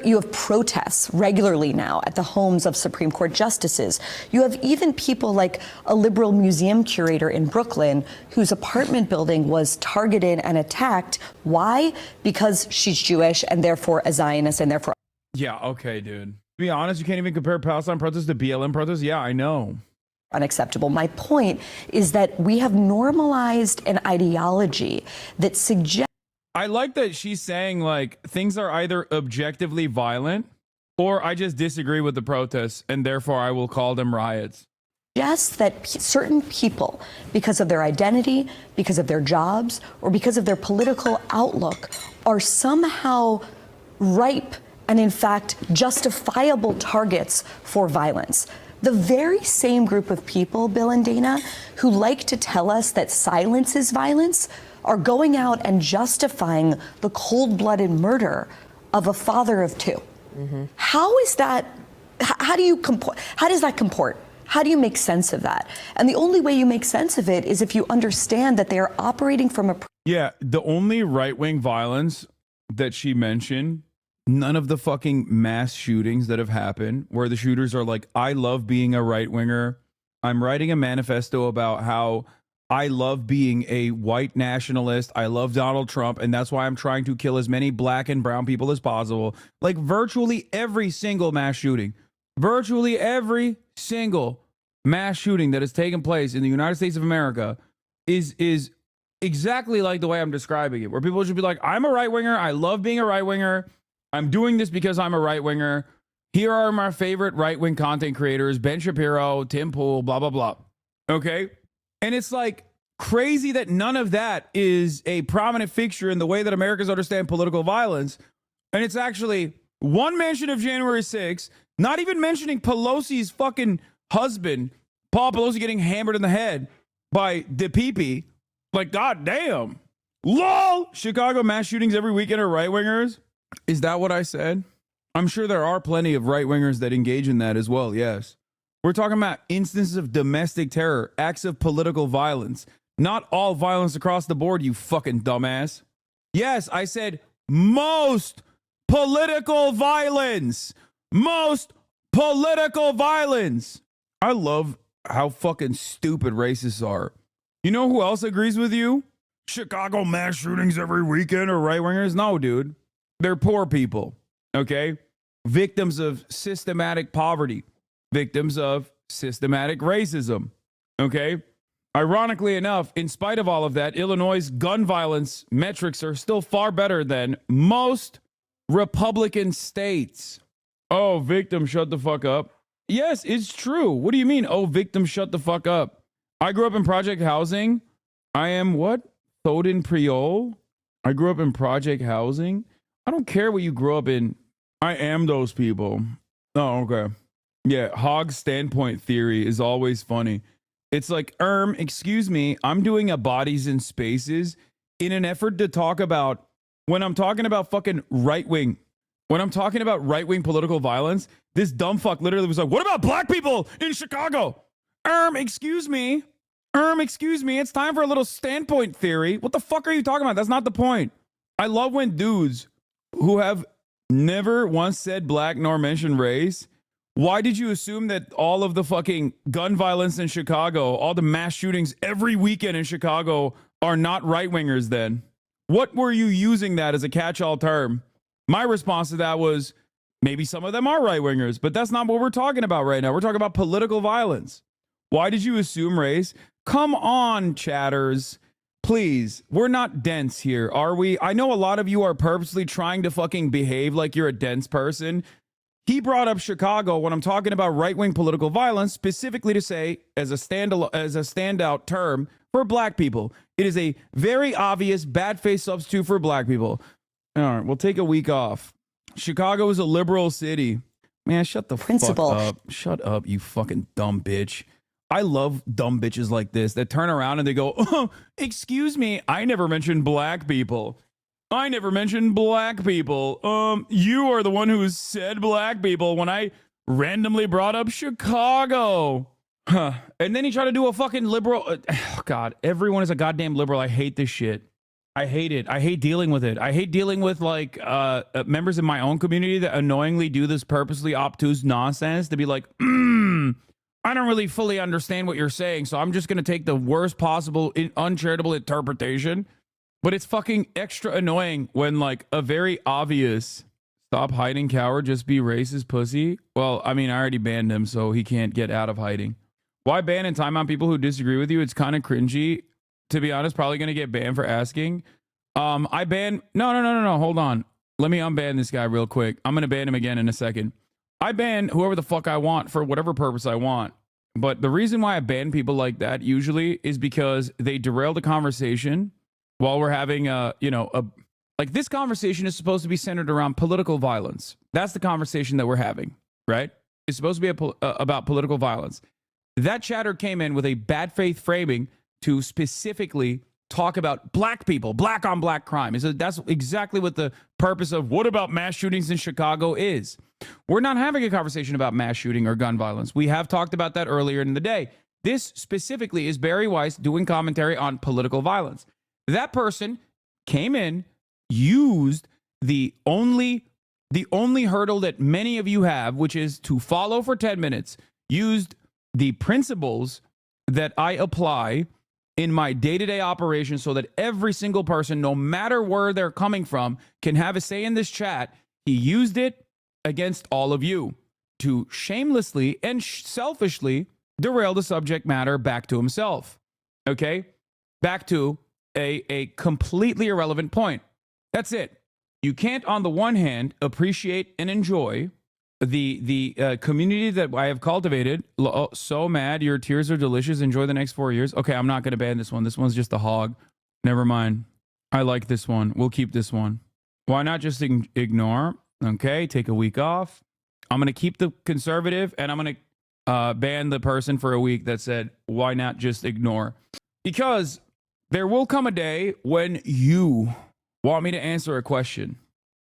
You have protests regularly now at the homes of Supreme Court justices. You have even people like a liberal museum curator in Brooklyn whose apartment building was targeted and attacked. Why? Because she's Jewish and therefore a Zionist and therefore... Yeah, okay, dude. To be honest, you can't even compare Palestine protests to BLM protests. Yeah, I know. Unacceptable. My point is that we have normalized an ideology that suggests... I like that she's saying, like, things are either objectively violent or I just disagree with the protests and therefore I will call them riots. Suggests that certain people, because of their identity, because of their jobs, or because of their political outlook, are somehow ripe and, in fact, justifiable targets for violence. The very same group of people, Bill and Dana, who like to tell us that silence is violence, are going out and justifying the cold-blooded murder of a father of two. Mm-hmm. How is that? How do you comport? How does that comport? How do you make sense of that? And the only way you make sense of it is if you understand that they are operating from a... Yeah, the only right-wing violence that she mentioned, none of the fucking mass shootings that have happened where the shooters are like, I love being a right-winger. I'm writing a manifesto about how I love being a white nationalist. I love Donald Trump, and that's why I'm trying to kill as many black and brown people as possible. Like virtually every single mass shooting that has taken place in the United States of America is exactly like the way I'm describing it, where people should be like, I'm a right winger. I love being a right winger. I'm doing this because I'm a right winger. Here are my favorite right wing content creators: Ben Shapiro, Tim Pool, blah, blah, blah. Okay. And it's like crazy that none of that is a prominent fixture in the way that Americans understand political violence. And it's actually one mention of January 6th, not even mentioning Pelosi's fucking husband, Paul Pelosi, getting hammered in the head by the PP. Like, goddamn. LOL. Chicago mass shootings every weekend are right wingers. Is that what I said? I'm sure there are plenty of right wingers that engage in that as well. Yes. We're talking about instances of domestic terror, acts of political violence, not all violence across the board, you fucking dumbass. Yes, I said most political violence. Most political violence. I love how fucking stupid racists are. You know who else agrees with you? Chicago mass shootings every weekend are right wingers? No, dude. They're poor people, okay? Victims of systematic poverty. Victims of systematic racism. Okay. Ironically enough, in spite of all of that, Illinois' gun violence metrics are still far better than most Republican states. Oh, victim, shut the fuck up. Yes, it's true. What do you mean? Oh, victim, shut the fuck up. I grew up in project housing. I am what? Thoden Priol. I grew up in project housing. I don't care what you grew up in. I am those people. Oh, okay. Yeah, Hogg's standpoint theory is always funny. It's like, excuse me, I'm doing a bodies in spaces in an effort to talk about, when I'm talking about fucking right-wing, when I'm talking about right-wing political violence, this dumb fuck literally was like, what about black people in Chicago? Excuse me, it's time for a little standpoint theory. What the fuck are you talking about? That's not the point. I love when dudes who have never once said black nor mentioned race. Why did you assume that all of the fucking gun violence in Chicago, all the mass shootings every weekend in Chicago are not right-wingers then? What were you using that as a catch-all term? My response to that was, maybe some of them are right-wingers, but that's not what we're talking about right now. We're talking about political violence. Why did you assume race? Come on, chatters. Please, we're not dense here, are we? I know a lot of you are purposely trying to fucking behave like you're a dense person. He brought up Chicago when I'm talking about right-wing political violence, specifically to say as a standout term for black people. It is a very obvious bad faith substitute for black people. All right, we'll take a week off. Chicago is a liberal city. Man, shut the fuck up. Shut up, you fucking dumb bitch. I love dumb bitches like this that turn around and they go, oh, excuse me, I never mentioned black people. I never mentioned black people. You are the one who said black people when I randomly brought up Chicago. Huh. And then he tried to do a fucking liberal. Oh, God, everyone is a goddamn liberal. I hate this shit. I hate it. I hate dealing with it. I hate dealing with like members in my own community that annoyingly do this purposely obtuse nonsense to be like, I don't really fully understand what you're saying, so I'm just going to take the worst possible uncharitable interpretation. But it's fucking extra annoying when like a very obvious stop hiding coward, just be racist pussy. Well, I mean, I already banned him, so he can't get out of hiding. Why ban and time out people who disagree with you? It's kind of cringy. To be honest, probably going to get banned for asking. I ban... No. Hold on. Let me unban this guy real quick. I'm going to ban him again in a second. I ban whoever the fuck I want for whatever purpose I want. But the reason why I ban people like that usually is because they derail the conversation while we're having like this conversation is supposed to be centered around political violence. That's the conversation that we're having, right? It's supposed to be about political violence. That chatter came in with a bad faith framing to specifically talk about black people, black on black crime. That's exactly what the purpose of what about mass shootings in Chicago is. We're not having a conversation about mass shooting or gun violence. We have talked about that earlier in the day. This specifically is Barry Weiss doing commentary on political violence. That person came in, used the only hurdle that many of you have, which is to follow for 10 minutes, used the principles that I apply in my day-to-day operation so that every single person, no matter where they're coming from, can have a say in this chat. He used it against all of you to shamelessly and selfishly derail the subject matter back to himself. Okay? Back to a completely irrelevant point. That's it. You can't, on the one hand, appreciate and enjoy the community that I have cultivated. Oh, so mad. Your tears are delicious. Enjoy the next 4 years. Okay, I'm not going to ban this one. This one's just a hog. Never mind. I like this one. We'll keep this one. Why not just ignore? Okay, take a week off. I'm going to keep the conservative, and I'm going to ban the person for a week that said, why not just ignore? Because there will come a day when you want me to answer a question,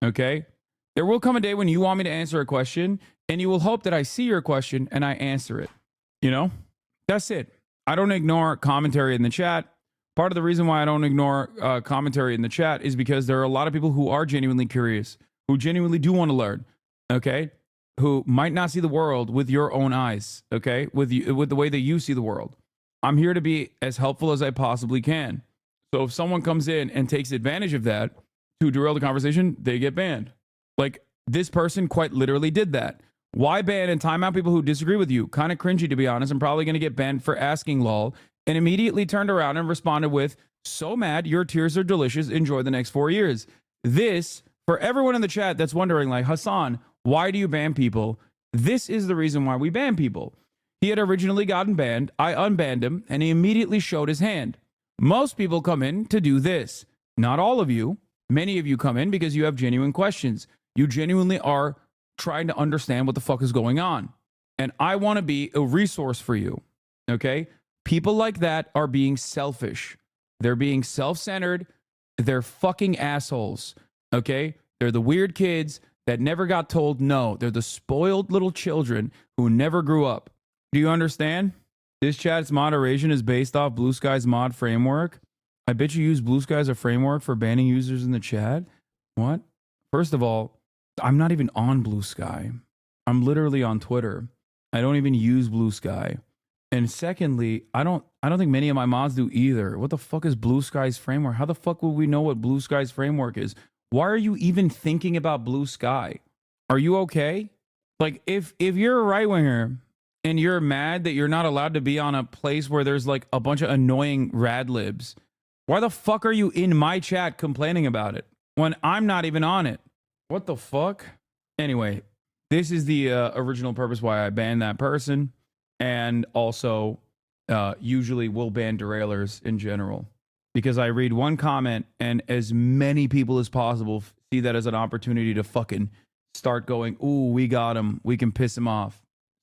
okay? There will come a day when you want me to answer a question, and you will hope that I see your question and I answer it. You know? That's it. I don't ignore commentary in the chat. Part of the reason why I don't ignore commentary in the chat is because there are a lot of people who are genuinely curious, who genuinely do want to learn, okay? Who might not see the world with your own eyes, okay? With the way that you see the world. I'm here to be as helpful as I possibly can. So if someone comes in and takes advantage of that to derail the conversation, they get banned. Like, this person quite literally did that. Why ban and time out people who disagree with you? Kind of cringy, to be honest. I'm probably going to get banned for asking lol, and immediately turned around and responded with, so mad, your tears are delicious. Enjoy the next 4 years. This, for everyone in the chat that's wondering, like, Hasan, why do you ban people? This is the reason why we ban people. He had originally gotten banned. I unbanned him, and he immediately showed his hand. Most people come in to do this. Not all of you. Many of you come in because you have genuine questions. You genuinely are trying to understand what the fuck is going on. And I want to be a resource for you. Okay? People like that are being selfish. They're being self-centered. They're fucking assholes. Okay? They're the weird kids that never got told no. They're the spoiled little children who never grew up. Do you understand? This chat's moderation is based off Blue Sky's mod framework. I bet you use Blue Sky as a framework for banning users in the chat. What? First of all, I'm not even on Blue Sky. I'm literally on Twitter. I don't even use Blue Sky. And secondly, I don't think many of my mods do either. What the fuck is Blue Sky's framework? How the fuck would we know what Blue Sky's framework is? Why are you even thinking about Blue Sky? Are you okay? Like, if you're a right-winger and you're mad that you're not allowed to be on a place where there's like a bunch of annoying rad libs, why the fuck are you in my chat complaining about it when I'm not even on it? What the fuck? Anyway, This is the original purpose why I banned that person, and also usually will ban derailers in general, because I read one comment and as many people as possible see that as an opportunity to fucking start going, ooh, we got him, we can piss him off.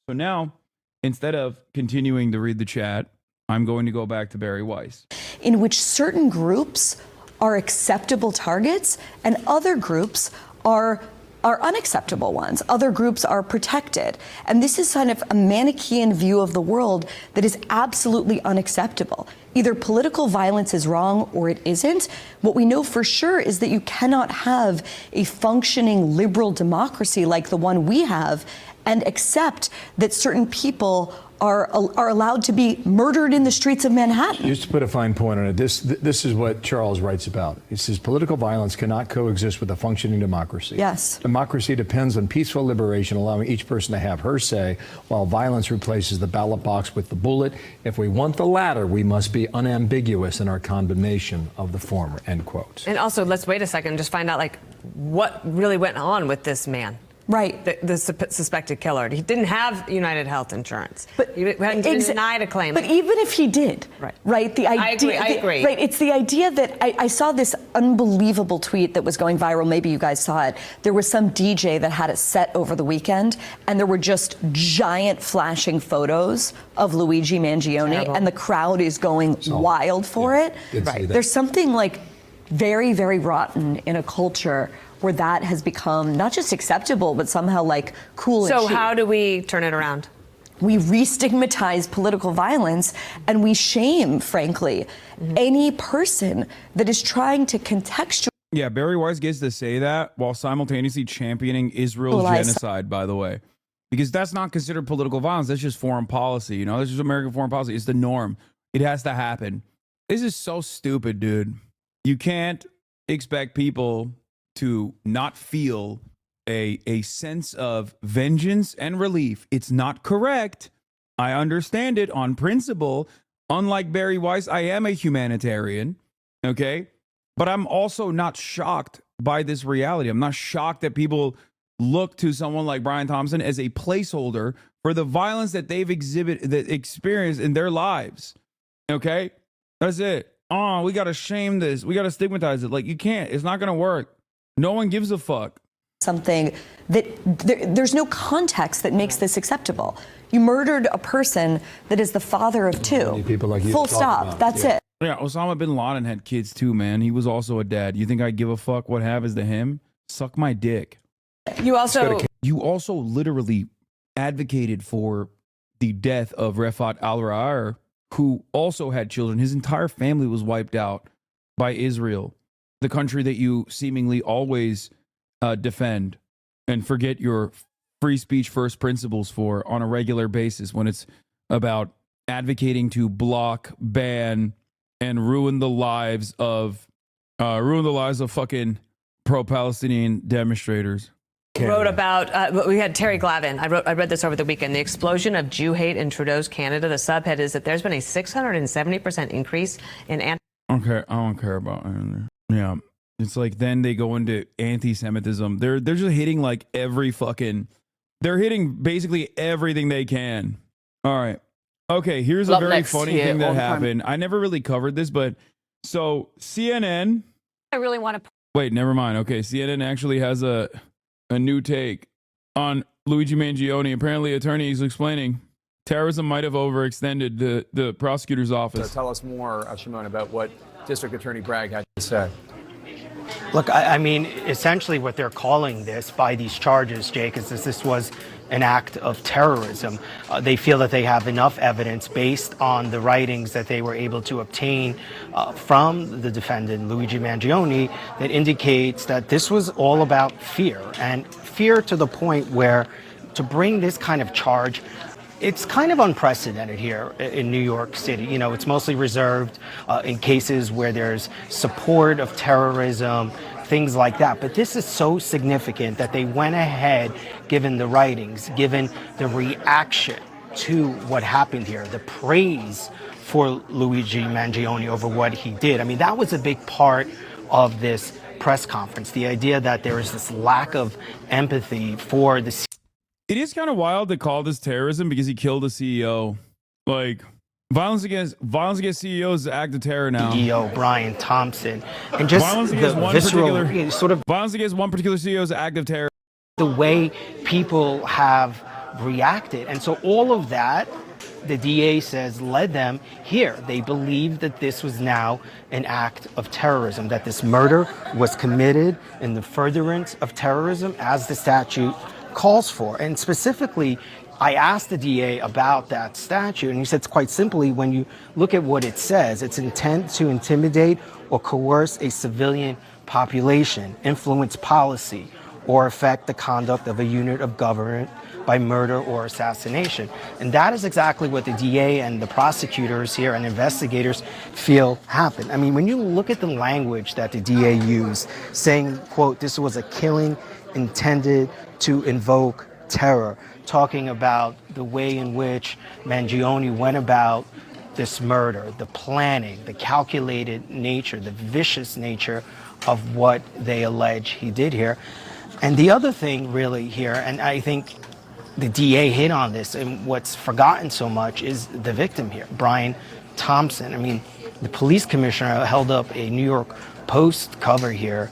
So now, instead of continuing to read the chat, I'm going to go back to Barry Weiss. In which certain groups are acceptable targets and other groups are unacceptable ones. Other groups are protected. And this is kind of a Manichaean view of the world that is absolutely unacceptable. Either political violence is wrong or it isn't. What we know for sure is that you cannot have a functioning liberal democracy like the one we have and accept that certain people are allowed to be murdered in the streets of Manhattan. Just to put a fine point on it, this is what Charles writes about. He says political violence cannot coexist with a functioning democracy. Yes. Democracy depends on peaceful liberation, allowing each person to have her say, while violence replaces the ballot box with the bullet. If we want the latter, we must be unambiguous in our condemnation of the former, end quote. And also, let's wait a second and just find out, like, what really went on with this man. Right. The suspected killer. He didn't have United Health Insurance. But he hadn't denied a claim. But even if he did, right? The idea, I agree. Right. It's the idea that I saw this unbelievable tweet that was going viral. Maybe you guys saw it. There was some DJ that had it set over the weekend, and there were just giant flashing photos of Luigi Mangione, Terrible. and the crowd is going wild for it. Right. There's something like very, very rotten in a culture where that has become not just acceptable, but somehow like cool and So chic. how do we turn it around? We re-stigmatize political violence, and we shame, frankly, any person that is trying to contextualize. Yeah, Barry Weiss gets to say that while simultaneously championing Israel's genocide, by the way. Because that's not considered political violence. That's just foreign policy. You know, that's just American foreign policy. It's the norm. It has to happen. This is so stupid, dude. You can't expect people to not feel a sense of vengeance and relief. It's not correct. I understand it on principle. Unlike Barry Weiss, I am a humanitarian, okay? But I'm also not shocked by this reality. I'm not shocked that people look to someone like Brian Thompson as a placeholder for the violence that they've experienced in their lives, okay? That's it. Oh, we got to shame this. We got to stigmatize it. Like, you can't. It's not going to work. No one gives a fuck. Something that there's no context that makes this acceptable. You murdered a person that is the father of two. People like you Full stop. about. That's it. Yeah, Osama bin Laden had kids too, man. He was also a dad. You think I give a fuck what happens to him? Suck my dick. You also literally advocated for the death of Refat al-Ra'ar, who also had children. His entire family was wiped out by Israel, the country that you seemingly always defend and forget your free speech first principles for on a regular basis when it's about advocating to block, ban, and ruin the lives of fucking pro-Palestinian demonstrators. Wrote about, we had Terry Glavin. I read this over the weekend. The explosion of Jew hate in Trudeau's Canada. The subhead is that there's been a 670% increase in Okay, I don't care about it. Yeah. It's like then they go into anti-Semitism. They're just hitting like they're hitting basically everything they can. All right. Okay, here's a very funny thing that happened. I never really covered this, but so CNN. I really want to. Wait, never mind. Okay, CNN actually has a new take on Luigi Mangione. Apparently, attorneys explaining terrorism might have overextended the prosecutor's office. So tell us more, Shimon, about what District Attorney Bragg had to say. Look, I mean, essentially what they're calling this by these charges, Jake, is that this was an act of terrorism. They feel that they have enough evidence based on the writings that they were able to obtain from the defendant, Luigi Mangione, that indicates that this was all about fear, and fear to the point where to bring this kind of charge, it's kind of unprecedented here in New York City. You know, it's mostly reserved in cases where there's support of terrorism, things like that. But this is so significant that they went ahead, given the writings, given the reaction to what happened here, the praise for Luigi Mangione over what he did. I mean, that was a big part of this press conference, the idea that there is this lack of empathy for the It is kind of wild to call this terrorism because he killed a CEO. Like, violence against CEOs is an act of terror now. CEO Brian Thompson, and just violence against the one visceral particular sort of violence against one particular CEO is an act of terror. the way people have reacted, and so all of that, the DA says, led them here. They believe that this was now an act of terrorism, that this murder was committed in the furtherance of terrorism as the statute calls for. And specifically, I asked the DA about that statute, and he said quite simply, when you look at what it says, it's intent to intimidate or coerce a civilian population, influence policy, or affect the conduct of a unit of government by murder or assassination. And that is exactly what the DA and the prosecutors here and investigators feel happened. I mean, when you look at the language that the DA used, saying, quote, this was a killing intended to invoke terror, talking about the way in which Mangione went about this murder, the planning, the calculated nature, the vicious nature of what they allege he did here. And the other thing really here, and I think the DA hit on this, and what's forgotten so much is the victim here, Brian Thompson. I mean, the police commissioner held up a New York Post cover here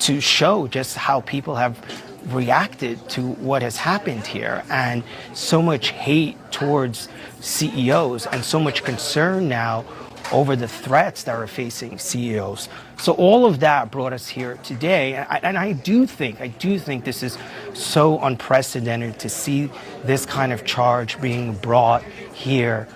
to show just how people have reacted to what has happened here, and so much hate towards CEOs and so much concern now over the threats that are facing CEOs. So all of that brought us here today, and I do think this is so unprecedented to see this kind of charge being brought here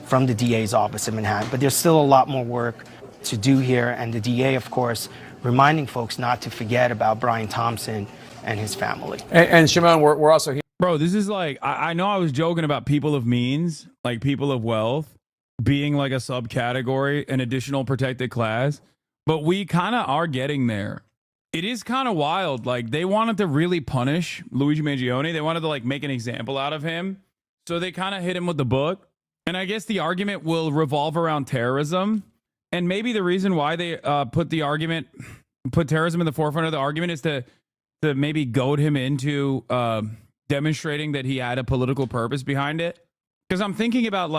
from the DA's office in Manhattan. But there's still a lot more work to do here, and the DA, of course, reminding folks not to forget about Brian Thompson and his family. And Shimon, we're also here. Bro, this is like, I know I was joking about people of means, like people of wealth, being like a subcategory, an additional protected class, but we kind of are getting there. It is kind of wild. Like, they wanted to really punish Luigi Mangione. They wanted to like make an example out of him. So they kind of hit him with the book. And I guess the argument will revolve around terrorism. And maybe the reason why they put terrorism in the forefront of the argument is to maybe goad him into demonstrating that he had a political purpose behind it. Because I'm thinking about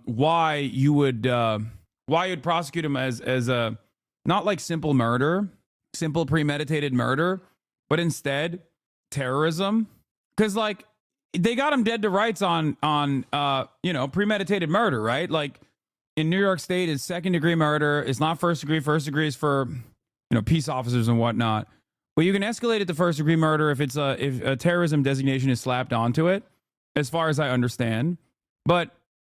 why you would prosecute him as a not like simple murder, simple premeditated murder, but instead terrorism. Because like they got him dead to rights on premeditated murder, right? Like in New York State, it's second-degree murder. It's not first degree. First degree is for peace officers and whatnot. But you can escalate it to first-degree murder if a terrorism designation is slapped onto it, as far as I understand. But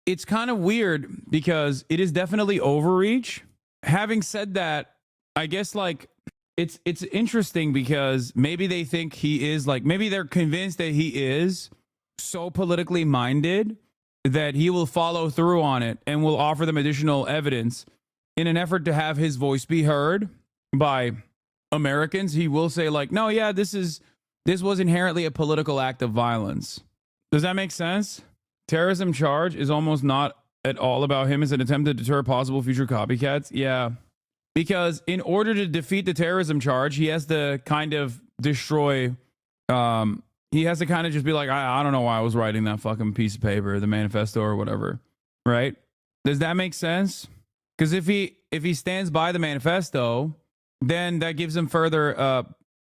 it's kind of weird because it is definitely overreach. Having said that, I guess like it's interesting because maybe they think he is maybe they're convinced that he is so politically minded that he will follow through on it and will offer them additional evidence in an effort to have his voice be heard by Americans. He will say like, no, yeah, this was inherently a political act of violence. Does that make sense? Terrorism charge is almost not at all about him as an attempt to deter possible future copycats. Yeah, because in order to defeat the terrorism charge, he has to kind of destroy, he has to kind of just be like, I don't know why I was writing that fucking piece of paper, the manifesto or whatever, right? Does that make sense? Because if he stands by the manifesto, then that gives him further,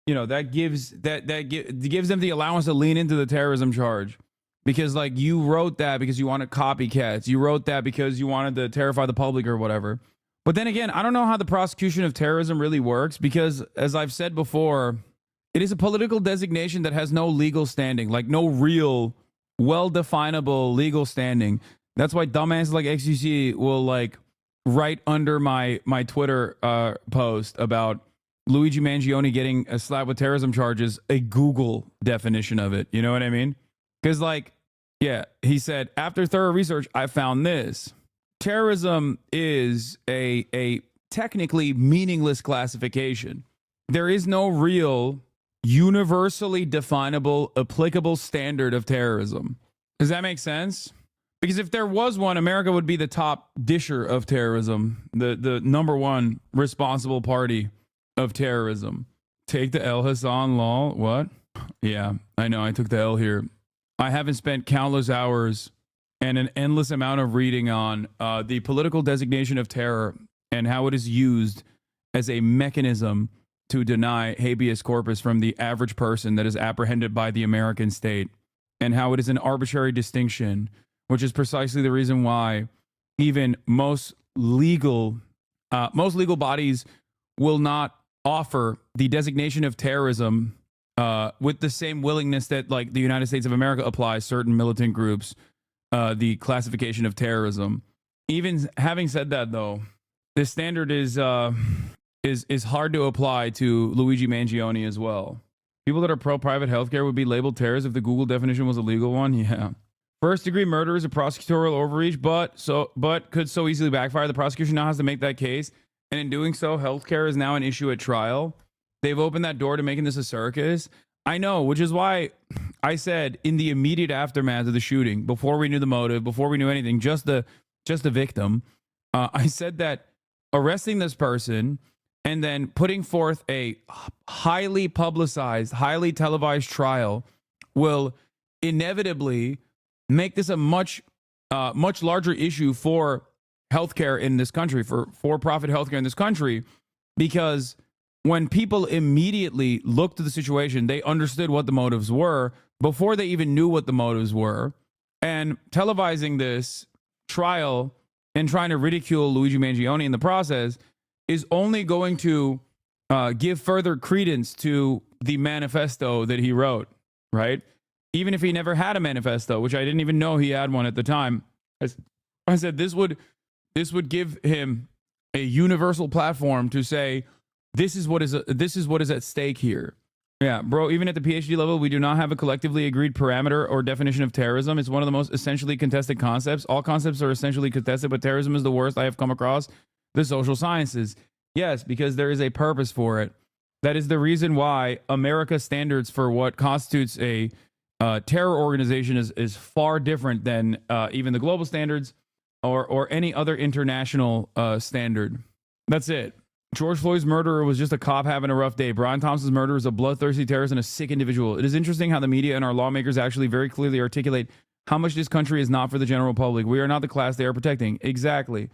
that gives them the allowance to lean into the terrorism charge. Because like you wrote that because you wanted copycats. You wrote that because you wanted to terrify the public or whatever. But then again, I don't know how the prosecution of terrorism really works because, as I've said before, it is a political designation that has no legal standing, like no real, well-definable legal standing. That's why dumbasses like XUC will like write under my Twitter post about Luigi Mangione getting a slap with terrorism charges, a Google definition of it. You know what I mean? Because like, yeah, he said, after thorough research, I found this. Terrorism is a technically meaningless classification. There is no real universally definable, applicable standard of terrorism. Does that make sense? Because if there was one, America would be the top disher of terrorism, the number one responsible party of terrorism. Take the L, Hassan, lol. What? Yeah, I know. I took the L here. I haven't spent countless hours and an endless amount of reading on the political designation of terror and how it is used as a mechanism to deny habeas corpus from the average person that is apprehended by the American state, and how it is an arbitrary distinction, which is precisely the reason why even most legal bodies will not offer the designation of terrorism with the same willingness that, like, the United States of America applies certain militant groups the classification of terrorism. Even having said that, though, this standard is hard to apply to Luigi Mangione as well. People that are pro-private healthcare would be labeled terrorists if the Google definition was a legal one. Yeah. First-degree murder is a prosecutorial overreach, but could so easily backfire. The prosecution now has to make that case, and in doing so, healthcare is now an issue at trial. They've opened that door to making this a circus. I know, which is why I said in the immediate aftermath of the shooting, before we knew the motive, before we knew anything, just the victim, I said that arresting this person and then putting forth a highly publicized, highly televised trial will inevitably make this a much larger issue for healthcare in this country, for-profit healthcare in this country, because when people immediately looked at the situation, they understood what the motives were before they even knew what the motives were. And televising this trial and trying to ridicule Luigi Mangione in the process is only going to give further credence to the manifesto that he wrote, right? Even if he never had a manifesto, which I didn't even know he had one at the time. I said this would give him a universal platform to say, this is what is at stake here. Yeah, bro, even at the PhD level, we do not have a collectively agreed parameter or definition of terrorism. It's one of the most essentially contested concepts. All concepts are essentially contested, but terrorism is the worst I have come across the social sciences. Yes, because there is a purpose for it. That is the reason why America's standards for what constitutes a terror organization is far different than even the global standards or any other international standard. That's it. George Floyd's murderer was just a cop having a rough day. Brian Thompson's murderer is a bloodthirsty terrorist and a sick individual. It is interesting how the media and our lawmakers actually very clearly articulate how much this country is not for the general public. We are not the class they are protecting. Exactly.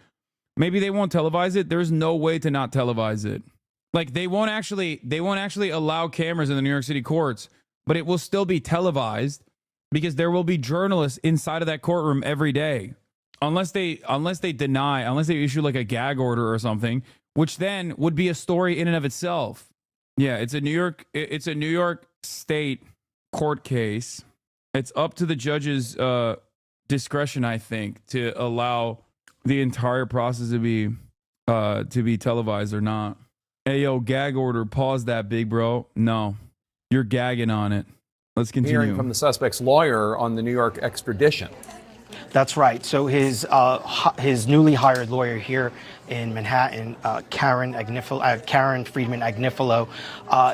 Maybe they won't televise it. There's no way to not televise it. Like, they won't actually allow cameras in the New York City courts, but it will still be televised because there will be journalists inside of that courtroom every day. Unless they issue like a gag order or something, which then would be a story in and of itself. Yeah, it's a New York State court case. It's up to the judge's discretion, I think, to allow the entire process to be televised or not. Hey, yo, gag order. Pause that, big bro. No, you're gagging on it. Let's continue. Hearing from the suspect's lawyer on the New York extradition. That's right. So his newly hired lawyer here in Manhattan, Karen Friedman Agnifilo,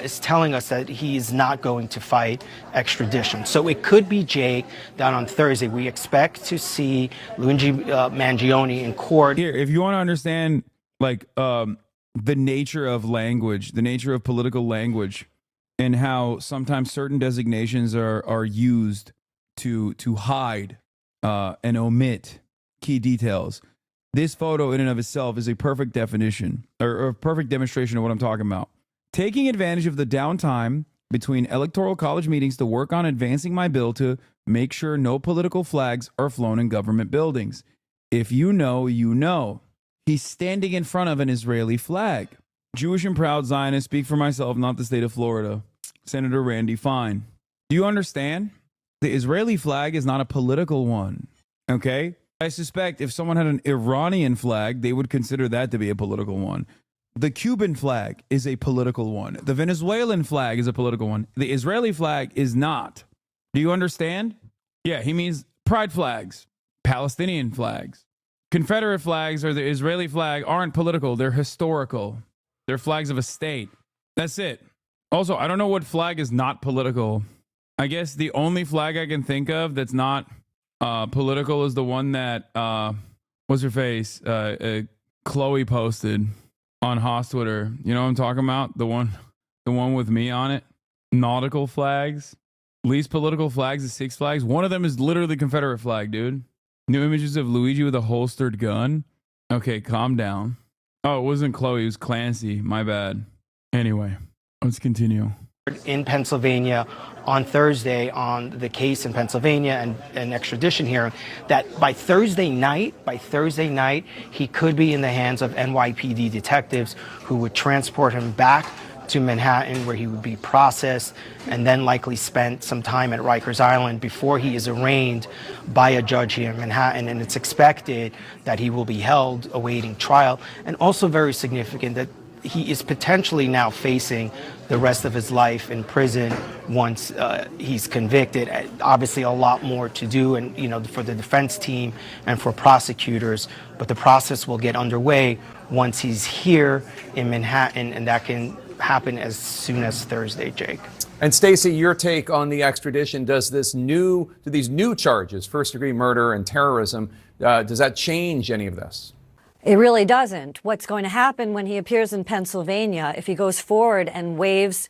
is telling us that he's not going to fight extradition. So it could be, Jake, that on Thursday we expect to see Luigi Mangione in court. Here, if you want to understand, like, the nature of language, the nature of political language, and how sometimes certain designations are used to hide and omit key details. This photo in and of itself is a perfect definition or a perfect demonstration of what I'm talking about. Taking advantage of the downtime between electoral college meetings to work on advancing my bill to make sure no political flags are flown in government buildings. If you know, you know. He's standing in front of an Israeli flag. Jewish and proud Zionist, speak for myself, not the state of Florida. Senator Randy Fine. Do you understand? The Israeli flag is not a political one, okay? I suspect if someone had an Iranian flag, they would consider that to be a political one. The Cuban flag is a political one. The Venezuelan flag is a political one. The Israeli flag is not. Do you understand? Yeah, he means pride flags, Palestinian flags. Confederate flags or the Israeli flag aren't political. They're historical. They're flags of a state. That's it. Also, I don't know what flag is not political. I guess the only flag I can think of that's not political is the one that what's her face? Chloe posted on Haas Twitter. You know what I'm talking about? The one The one with me on it. Nautical flags. Least political flags is Six Flags. One of them is literally the Confederate flag, dude. New images of Luigi with a holstered gun. Okay, calm down. Oh, it wasn't Chloe. It was Clancy. My bad. Anyway, let's continue. In Pennsylvania on Thursday on the case in Pennsylvania and an extradition hearing, that by Thursday night, he could be in the hands of NYPD detectives who would transport him back to Manhattan, where he would be processed and then likely spent some time at Rikers Island before he is arraigned by a judge here in Manhattan. And it's expected that he will be held awaiting trial. And also very significant that he is potentially now facing the rest of his life in prison once he's convicted. Obviously a lot more to do, and for the defense team and for prosecutors, but the process will get underway once he's here in Manhattan, and that can happen as soon as Thursday, Jake. And Stacey, your take on the extradition, do these new charges, first-degree murder and terrorism, does that change any of this? It really doesn't. What's going to happen when he appears in Pennsylvania, if he goes forward and waives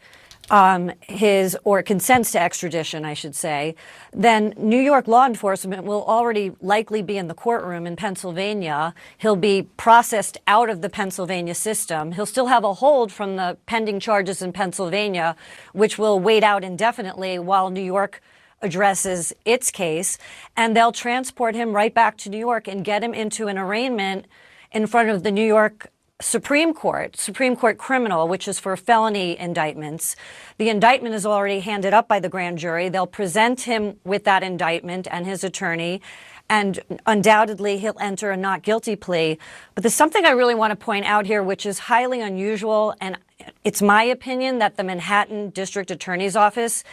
or consents to extradition, I should say, then New York law enforcement will already likely be in the courtroom in Pennsylvania. He'll be processed out of the Pennsylvania system. He'll still have a hold from the pending charges in Pennsylvania, which will wait out indefinitely while New York addresses its case. And they'll transport him right back to New York and get him into an arraignment in front of the New York Supreme Court criminal, which is for felony indictments. The indictment is already handed up by the grand jury. They'll present him with that indictment and his attorney, and undoubtedly he'll enter a not guilty plea. But there's something I really want to point out here, which is highly unusual, and it's my opinion that the Manhattan District Attorney's Office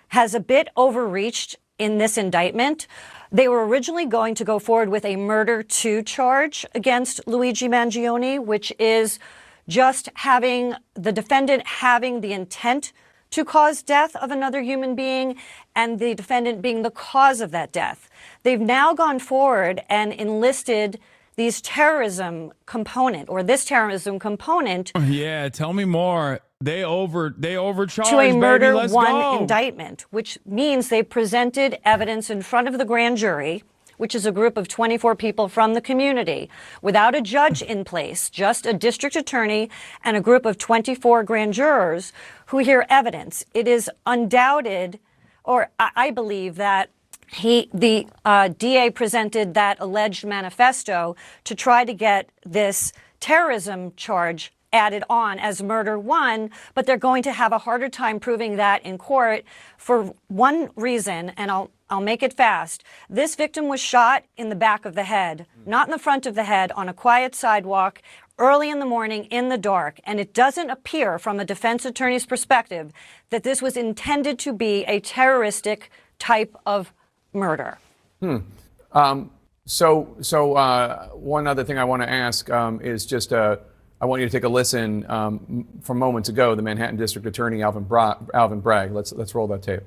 has a bit overreached in this indictment. They were originally going to go forward with a murder 2 charge against Luigi Mangione, which is just having the defendant having the intent to cause death of another human being and the defendant being the cause of that death. They've now gone forward and enlisted this terrorism component. Yeah, tell me more. They overcharged, to a murder baby. Let's 1 go. indictment, which means they presented evidence in front of the grand jury, which is a group of 24 people from the community, without a judge in place, just a district attorney and a group of 24 grand jurors who hear evidence. It is undoubted, or I believe that the DA presented that alleged manifesto to try to get this terrorism charge added on as murder 1, but they're going to have a harder time proving that in court for one reason, and I'll make it fast. This victim was shot in the back of the head, not in the front of the head, on a quiet sidewalk early in the morning in the dark, and it doesn't appear from a defense attorney's perspective that this was intended to be a terroristic type of murder. So one other thing I want to ask is just I want you to take a listen from moments ago. The Manhattan District Attorney Alvin Bragg. Let's roll that tape.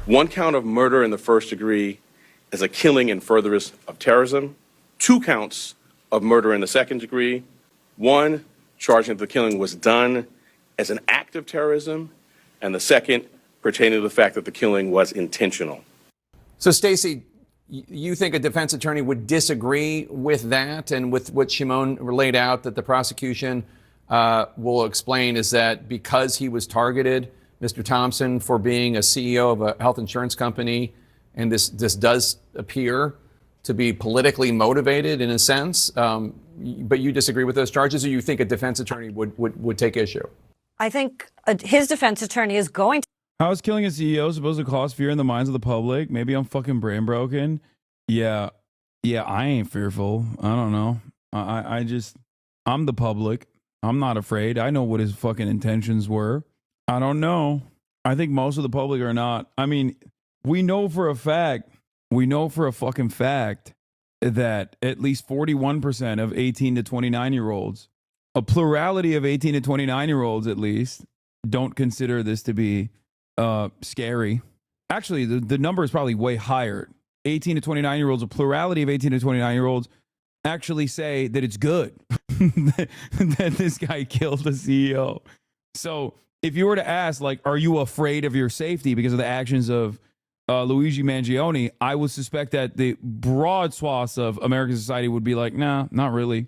1 count of murder in the first degree is a killing in furtherance of terrorism. 2 counts of murder in the second degree. 1 charging that the killing was done as an act of terrorism, and the second pertaining to the fact that the killing was intentional. So, Stacey, you think a defense attorney would disagree with that and with what Shimon laid out, that the prosecution will explain is that because he was targeted, Mr. Thompson, for being a CEO of a health insurance company, and this does appear to be politically motivated in a sense, but you disagree with those charges, or you think a defense attorney would take issue? I think his defense attorney is going to. How is killing a CEO supposed to cause fear in the minds of the public? Maybe I'm fucking brain broken. Yeah, I ain't fearful. I don't know. I'm the public. I'm not afraid. I know what his fucking intentions were. I don't know. I think most of the public are not. I mean, we know for a fucking fact that at least 41% of 18 to 29-year-olds, a plurality of 18 to 29-year-olds at least, don't consider this to be scary. Actually, the number is probably way higher. 18 to 29-year-olds, a plurality of 18 to 29-year-olds actually say that it's good that this guy killed the CEO. So if you were to ask, like, are you afraid of your safety because of the actions of Luigi Mangione, I would suspect that the broad swaths of American society would be like, nah, not really.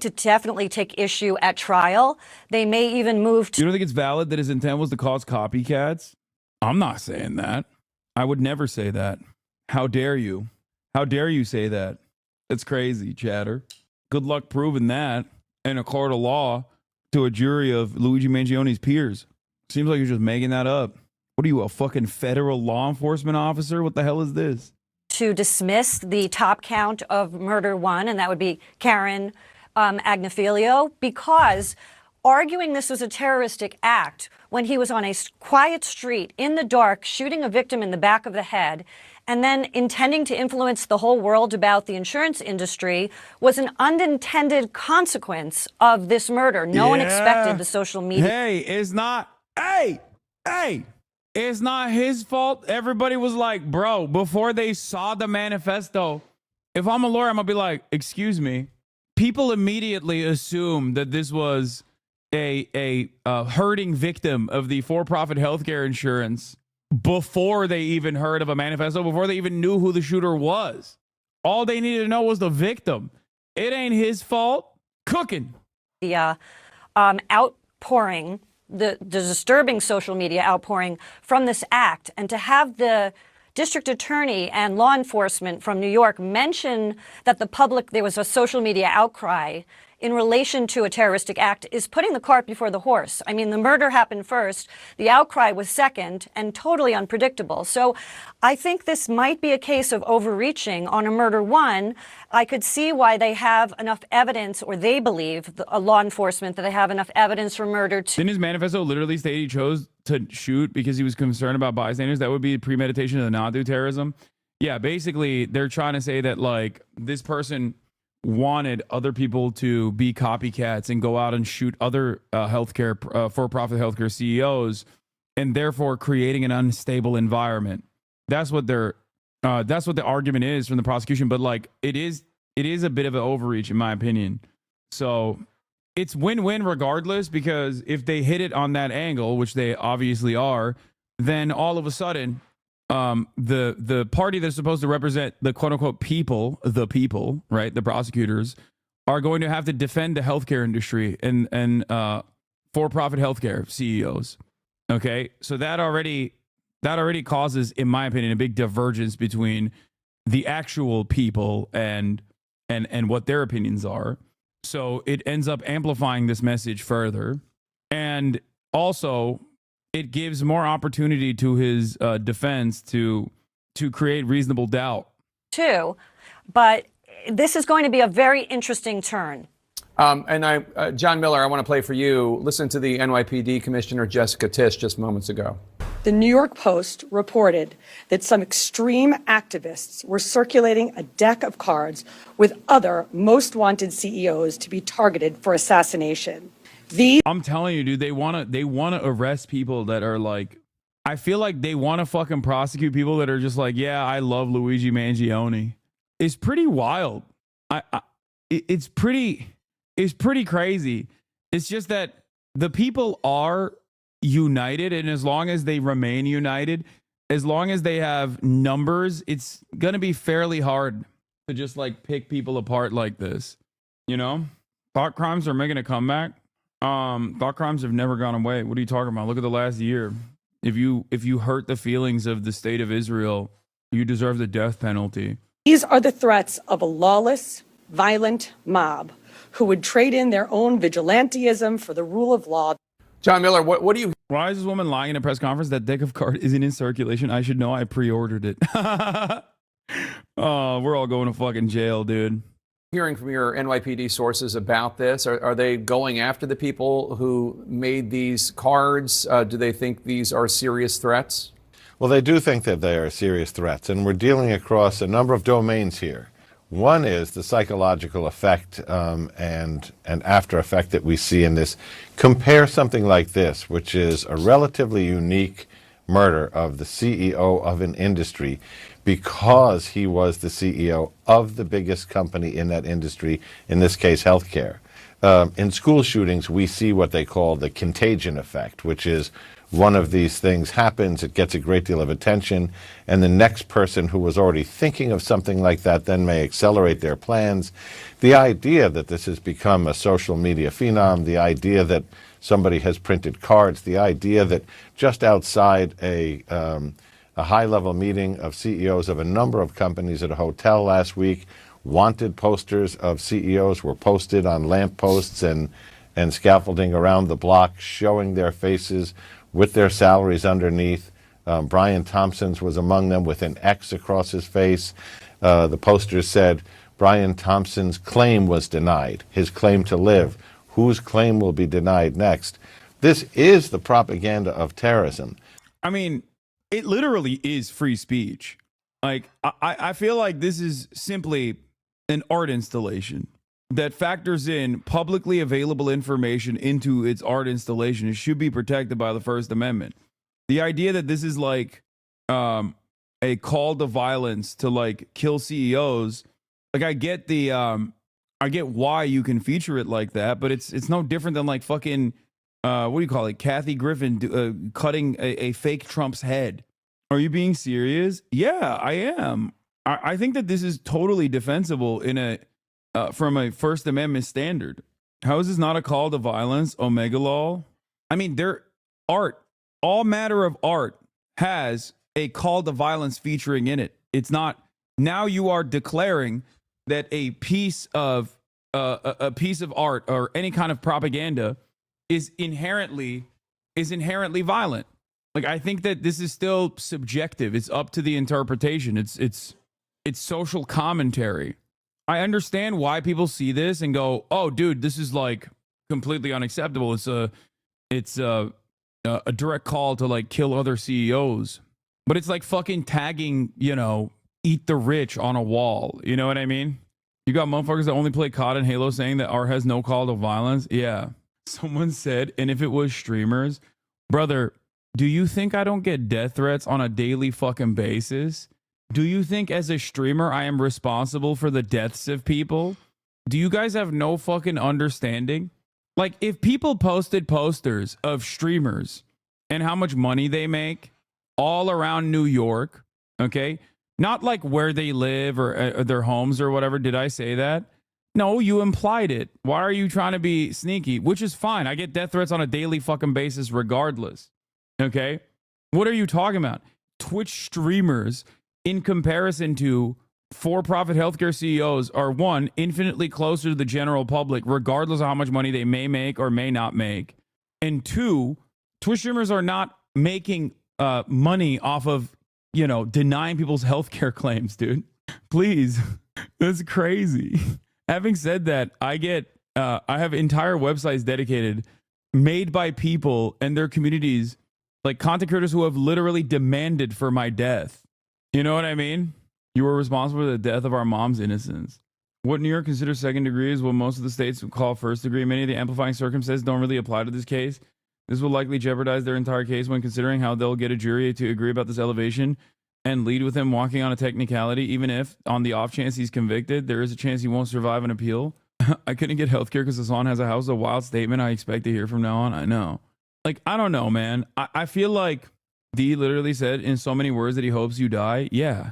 To definitely take issue at trial. They may even move to. You don't think it's valid that his intent was to cause copycats? I'm not saying that. I would never say that. How dare you? How dare you say that? It's crazy, chatter. Good luck proving that in a court of law to a jury of Luigi Mangione's peers. Seems like you're just making that up. What are you, a fucking federal law enforcement officer? What the hell is this? To dismiss the top count of murder one, and that would be Karen Agnifilio, because arguing this was a terroristic act when he was on a quiet street in the dark shooting a victim in the back of the head and then intending to influence the whole world about the insurance industry was an unintended consequence of this murder. No one expected the social media. Hey, it's not. Hey, it's not his fault. Everybody was like, bro, before they saw the manifesto, if I'm a lawyer, I'm going to be like, excuse me. People immediately assume that this was a hurting victim of the for-profit healthcare insurance before they even heard of a manifesto, before they even knew who the shooter was. All they needed to know was the victim. It ain't his fault. Cooking. The outpouring, the disturbing social media outpouring from this act, and to have the district attorney and law enforcement from New York mention that there was a social media outcry in relation to a terroristic act is putting the cart before the horse. I mean, the murder happened first, the outcry was second, and totally unpredictable. So I think this might be a case of overreaching on a murder one. I could see why they have enough evidence, or they believe, law enforcement, that they have enough evidence for murder two. Didn't his manifesto literally state he chose to shoot because he was concerned about bystanders? That would be premeditation to not do terrorism. Yeah, basically, they're trying to say that, like, this person wanted other people to be copycats and go out and shoot other for-profit healthcare CEOs, and therefore creating an unstable environment. That's what the argument is from the prosecution. But like, it is a bit of an overreach in my opinion. So it's win-win regardless, because if they hit it on that angle, which they obviously are, then all of a sudden, the party that's supposed to represent the quote unquote people, right? The prosecutors are going to have to defend the healthcare industry and for-profit healthcare CEOs. Okay. So that already causes, in my opinion, a big divergence between the actual people and what their opinions are. So it ends up amplifying this message further. And also, it gives more opportunity to his defense to create reasonable doubt. Too, but this is going to be a very interesting turn. John Miller, I want to play for you. Listen to the NYPD Commissioner Jessica Tisch just moments ago. The New York Post reported that some extreme activists were circulating a deck of cards with other most wanted CEOs to be targeted for assassination. I'm telling you, dude, they want to arrest people that are like, I feel like they want to fucking prosecute people that are just like, yeah, I love Luigi Mangione. It's pretty wild. It's pretty crazy. It's just that the people are united, and as long as they remain united, as long as they have numbers, it's gonna be fairly hard to just like pick people apart like this. You know, thought crimes are making a comeback. Thought crimes have never gone away. What are you talking about? Look at the last year. If you hurt the feelings of the state of Israel, you deserve the death penalty. These are the threats of a lawless, violent mob who would trade in their own vigilantism for the rule of law. John Miller, what do you... Why is this woman lying in a press conference? That deck of cards isn't in circulation. I should know. I pre-ordered it. Oh, we're all going to fucking jail, dude. Hearing from your NYPD sources about this, are they going after the people who made these cards? Do they think these are serious threats? Well, they do think that they are serious threats, and we're dealing across a number of domains here. One is the psychological effect and after effect that we see in this. Compare something like this, which is a relatively unique murder of the CEO of an industry because he was the CEO of the biggest company in that industry, in this case, healthcare. in school shootings, we see what they call the contagion effect, which is one of these things happens, it gets a great deal of attention, and the next person who was already thinking of something like that then may accelerate their plans. The idea that this has become a social media phenom, the idea that somebody has printed cards, the idea that just outside a high-level meeting of CEOs of a number of companies at a hotel last week, wanted posters of CEOs were posted on lampposts and scaffolding around the block showing their faces with their salaries underneath. Brian Thompson's was among them with an X across his face. The posters said, Brian Thompson's claim was denied, his claim to live. Whose claim will be denied next? This is the propaganda of terrorism. I mean, it literally is free speech. Like, I feel like this is simply an art installation that factors in publicly available information into its art installation. It should be protected by the First Amendment. The idea that this is like a call to violence to like kill CEOs, like I get the I get why you can feature it like that, but it's no different than like fucking what do you call it, Kathy Griffin cutting a fake Trump's head. Are you being serious? Yeah, I am. I think that this is totally defensible in a from a First Amendment standard. How is this not a call to violence? Omega law. I mean, all matter of art has a call to violence featuring in it. It's not, now you are declaring that a piece of art or any kind of propaganda is inherently violent. Like, I think that this is still subjective. It's up to the interpretation. It's social commentary. I understand why people see this and go, "Oh, dude, this is like completely unacceptable." It's a direct call to like kill other CEOs, but it's like fucking tagging, eat the rich on a wall. You know what I mean? You got motherfuckers that only play COD and Halo saying that art has no call to violence. Yeah, someone said, and if it was streamers, brother, do you think I don't get death threats on a daily fucking basis? Do you think as a streamer I am responsible for the deaths of people? Do you guys have no fucking understanding? Like, if people posted posters of streamers and how much money they make all around New York, okay? Not like where they live or their homes or whatever. Did I say that? No, you implied it. Why are you trying to be sneaky? Which is fine. I get death threats on a daily fucking basis regardless. Okay? What are you talking about? Twitch streamers, in comparison to for-profit healthcare CEOs, are one, infinitely closer to the general public, regardless of how much money they may make or may not make. And two, Twitch streamers are not making money off of, denying people's healthcare claims, dude. Please. That's crazy. Having said that, I have entire websites dedicated, made by people and their communities, like content creators who have literally demanded for my death. You know what I mean? You were responsible for the death of our mom's innocence. What New York considers second degree is what most of the states would call first degree. Many of the amplifying circumstances don't really apply to this case. This will likely jeopardize their entire case when considering how they'll get a jury to agree about this elevation and lead with him walking on a technicality. Even if, on the off chance he's convicted, there is a chance he won't survive an appeal. I couldn't get healthcare because Hassan has a house. A wild statement I expect to hear from now on. I know. Like, I don't know, man. I feel like D literally said in so many words that he hopes you die. Yeah,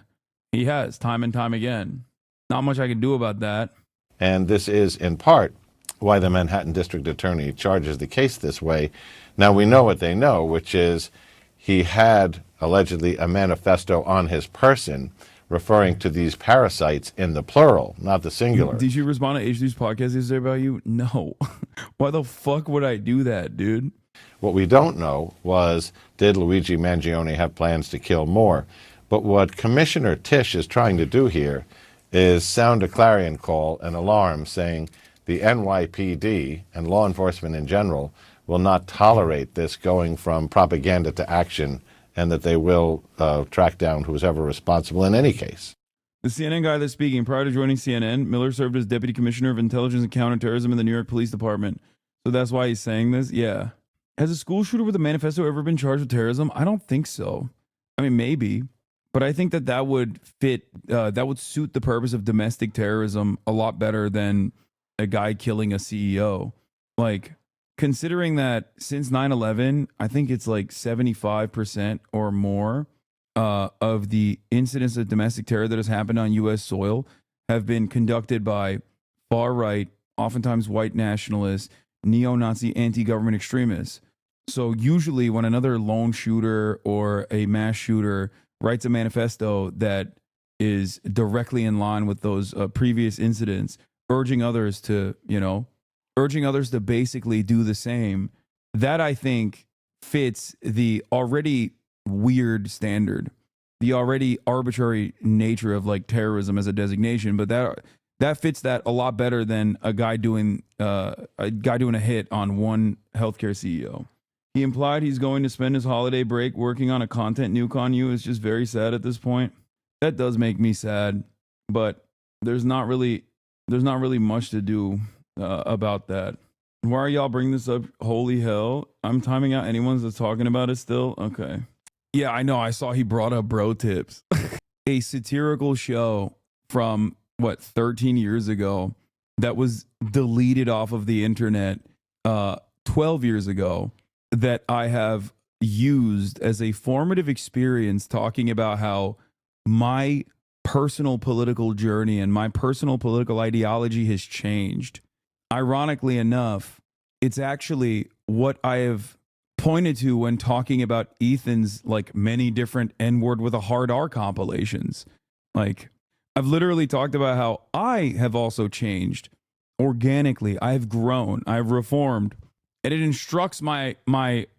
he has, time and time again. Not much I can do about that. And this is, in part, why the Manhattan District Attorney charges the case this way. Now, we know what they know, which is he had, allegedly, a manifesto on his person referring to these parasites in the plural, not the singular. Did you respond to H3's podcast yesterday about you? No. Why the fuck would I do that, dude? What we don't know was, did Luigi Mangione have plans to kill more? But what Commissioner Tisch is trying to do here is sound a clarion call, an alarm, saying the NYPD and law enforcement in general will not tolerate this going from propaganda to action, and that they will track down who's ever responsible in any case. The CNN guy that's speaking, prior to joining CNN, Miller served as Deputy Commissioner of Intelligence and Counterterrorism in the New York Police Department. So that's why he's saying this? Yeah. Has a school shooter with a manifesto ever been charged with terrorism? I don't think so. I mean, maybe. But I think that would fit, that would suit the purpose of domestic terrorism a lot better than a guy killing a CEO. Like, considering that since 9/11, I think it's like 75% or more of the incidents of domestic terror that has happened on U.S. soil have been conducted by far-right, oftentimes white nationalists, neo-Nazi anti-government extremists. So usually when another lone shooter or a mass shooter writes a manifesto that is directly in line with those previous incidents, urging others to basically do the same, that I think fits the already weird standard, the already arbitrary nature of like terrorism as a designation. But that fits that a lot better than a guy doing a hit on one healthcare CEO. He implied he's going to spend his holiday break working on a content nuke on you. Is just very sad at this point. That does make me sad, but there's not really much to do about that. Why are y'all bringing this up? Holy hell. I'm timing out anyone that's talking about it still. Okay. Yeah, I know. I saw he brought up Bro Tips, a satirical show from 13 years ago that was deleted off of the internet 12 years ago, that I have used as a formative experience, talking about how my personal political journey and my personal political ideology has changed. Ironically enough, it's actually what I have pointed to when talking about Ethan's like many different N-word with a hard R compilations. Like, I've literally talked about how I have also changed organically. I've grown, I've reformed, and it instructs my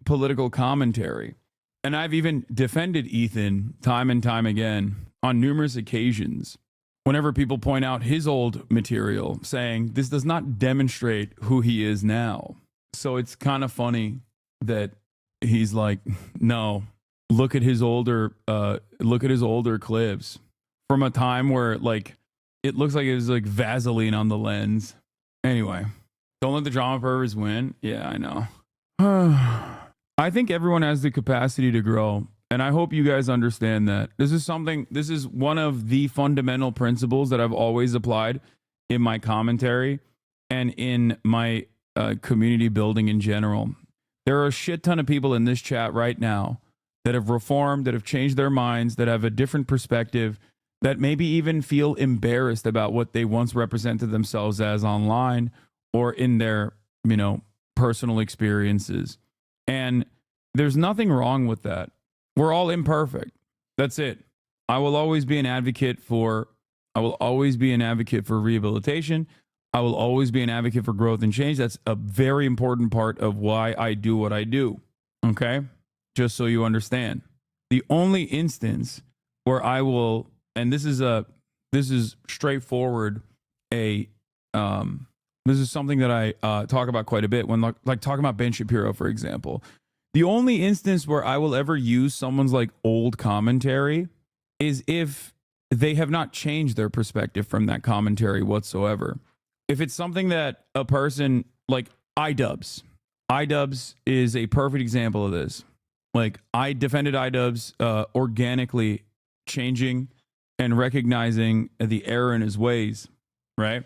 political commentary. And I've even defended Ethan time and time again on numerous occasions whenever people point out his old material, saying this does not demonstrate who he is now. So it's kind of funny that he's like, no, look at his older clips from a time where like it looks like it was like Vaseline on the lens. Anyway, don't let the drama perverts win. Yeah, I know. I think everyone has the capacity to grow. And I hope you guys understand that. This is one of the fundamental principles that I've always applied in my commentary and in my community building in general. There are a shit ton of people in this chat right now that have reformed, that have changed their minds, that have a different perspective, that maybe even feel embarrassed about what they once represented themselves as online or in their, personal experiences. And there's nothing wrong with that. We're all imperfect. That's it. I will always be an advocate for rehabilitation. I will always be an advocate for growth and change. That's a very important part of why I do what I do. Okay? Just so you understand. The only instance where I will, and this is straightforward, this is something that I talk about quite a bit when like talking about Ben Shapiro, for example. The only instance where I will ever use someone's like old commentary is if they have not changed their perspective from that commentary whatsoever. If it's something that a person like iDubbbz is a perfect example of this. Like, I defended iDubbbz organically changing and recognizing the error in his ways, right?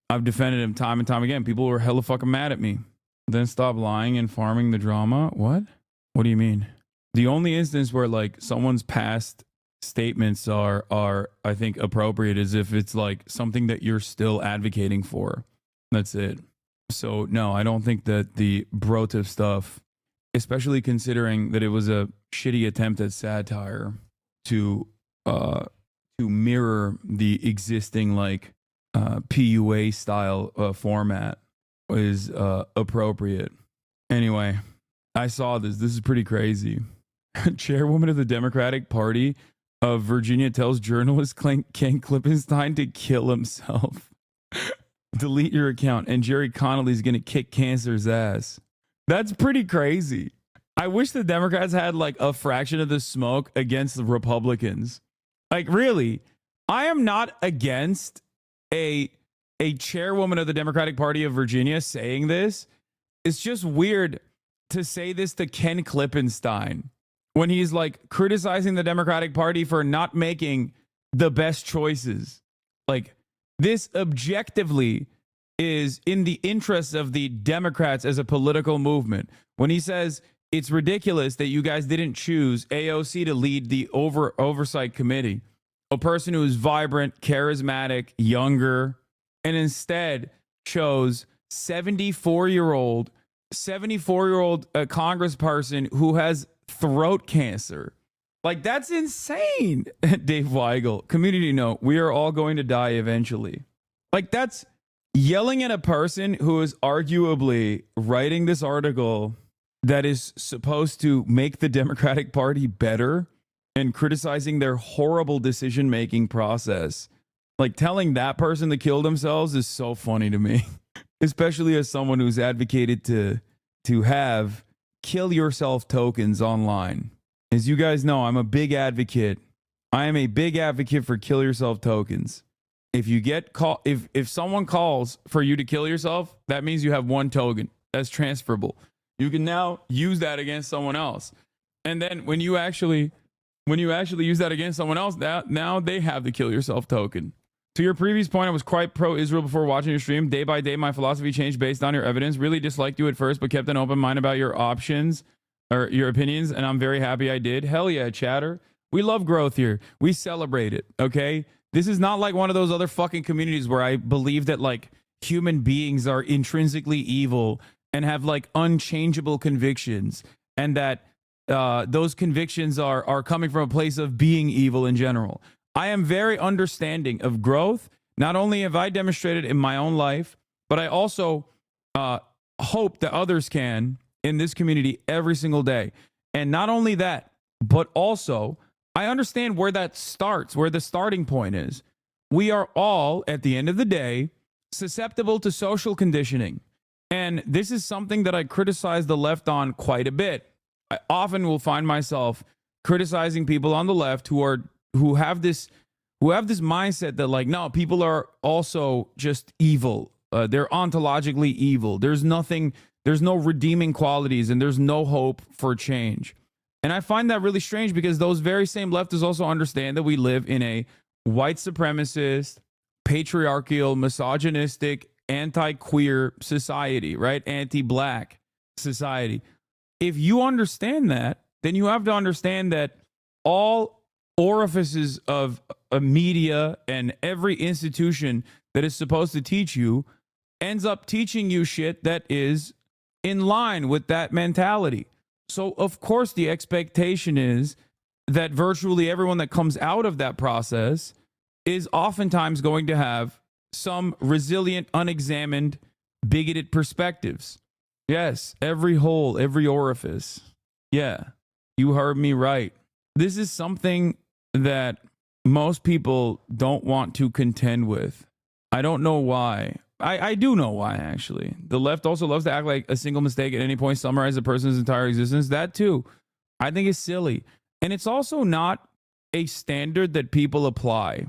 I've defended him time and time again. People were hella fucking mad at me. Then stop lying and farming the drama. What? What do you mean? The only instance where like someone's past statements are I think appropriate is if it's like something that you're still advocating for. That's it. So no, I don't think that the Brotiv stuff, especially considering that it was a shitty attempt at satire to mirror the existing like PUA style format, is appropriate. Anyway, I saw this. This is pretty crazy. Chairwoman of the Democratic Party of Virginia tells journalist Ken Klippenstein to kill himself. Delete your account, and Jerry Connolly's going to kick cancer's ass. That's pretty crazy. I wish the Democrats had like a fraction of the smoke against the Republicans. Like, really, I am not against a chairwoman of the Democratic Party of Virginia saying this. It's just weird to say this to Ken Klippenstein when he's like criticizing the Democratic Party for not making the best choices. Like, this objectively is in the interests of the Democrats as a political movement. When he says it's ridiculous that you guys didn't choose AOC to lead the oversight committee, a person who is vibrant, charismatic, younger, and instead chose 74-year-old congressperson who has throat cancer. Like, that's insane. Dave Weigel, community note, we are all going to die eventually. Like, that's yelling at a person who is arguably writing this article that is supposed to make the Democratic Party better and criticizing their horrible decision-making process. Like, telling that person to kill themselves is so funny to me, especially as someone who's advocated to have kill yourself tokens online. As you guys know, I'm a big advocate. I am a big advocate for kill yourself tokens. If you get if someone calls for you to kill yourself, that means you have one token that's transferable. You can now use that against someone else. And then when you actually use that against someone else, now they have the kill yourself token. To your previous point, I was quite pro-Israel before watching your stream. Day by day, my philosophy changed based on your evidence. Really disliked you at first, but kept an open mind about your options or your opinions, and I'm very happy I did. Hell yeah, chatter. We love growth here. We celebrate it, okay? This is not like one of those other fucking communities where I believe that, like, human beings are intrinsically evil and have, like, unchangeable convictions, and that those convictions are coming from a place of being evil in general. I am very understanding of growth. Not only have I demonstrated in my own life, but I also hope that others can in this community every single day. And not only that, but also I understand where that starts, where the starting point is. We are all, at the end of the day, susceptible to social conditioning. And this is something that I criticize the left on quite a bit. I often will find myself criticizing people on the left who have this mindset that, like, no, people are also just evil. They're ontologically evil. There's no redeeming qualities, and there's no hope for change. And I find that really strange because those very same leftists also understand that we live in a white supremacist, patriarchal, misogynistic, anti-queer society, right? Anti-black society. If you understand that, then you have to understand that all orifices of a media and every institution that is supposed to teach you ends up teaching you shit that is in line with that mentality. So, of course, the expectation is that virtually everyone that comes out of that process is oftentimes going to have some resilient, unexamined, bigoted perspectives. Yes, every hole, every orifice. Yeah, you heard me right. This is something that most people don't want to contend with. I don't know why. I do know why, actually. The left also loves to act like a single mistake at any point summarizes a person's entire existence. That, too, I think is silly. And it's also not a standard that people apply.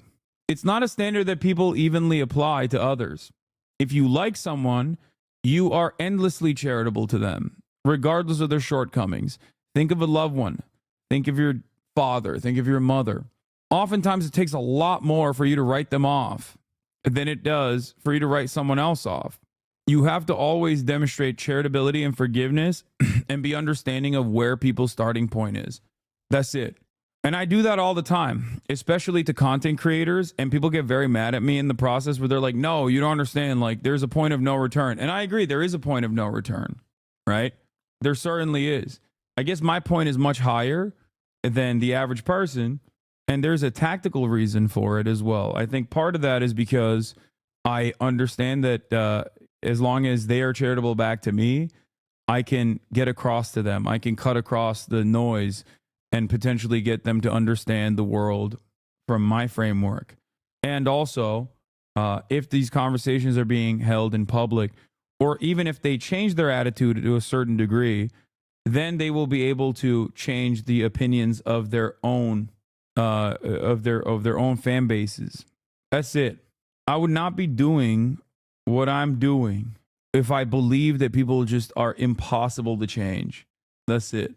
It's not a standard that people evenly apply to others. If you like someone, you are endlessly charitable to them, regardless of their shortcomings. Think of a loved one. Think of your father. Think of your mother. Oftentimes, it takes a lot more for you to write them off than it does for you to write someone else off. You have to always demonstrate charitability and forgiveness and be understanding of where people's starting point is. That's it. And I do that all the time, especially to content creators. And people get very mad at me in the process where they're like, no, you don't understand. Like, there's a point of no return. And I agree, there is a point of no return, right? There certainly is. I guess my point is much higher than the average person. And there's a tactical reason for it as well. I think part of that is because I understand that as long as they are charitable back to me, I can get across to them. I can cut across the noise and potentially get them to understand the world from my framework. And also, if these conversations are being held in public, or even if they change their attitude to a certain degree, then they will be able to change the opinions of their own of their own fan bases. That's it. I would not be doing what I'm doing if I believe that people just are impossible to change. That's it.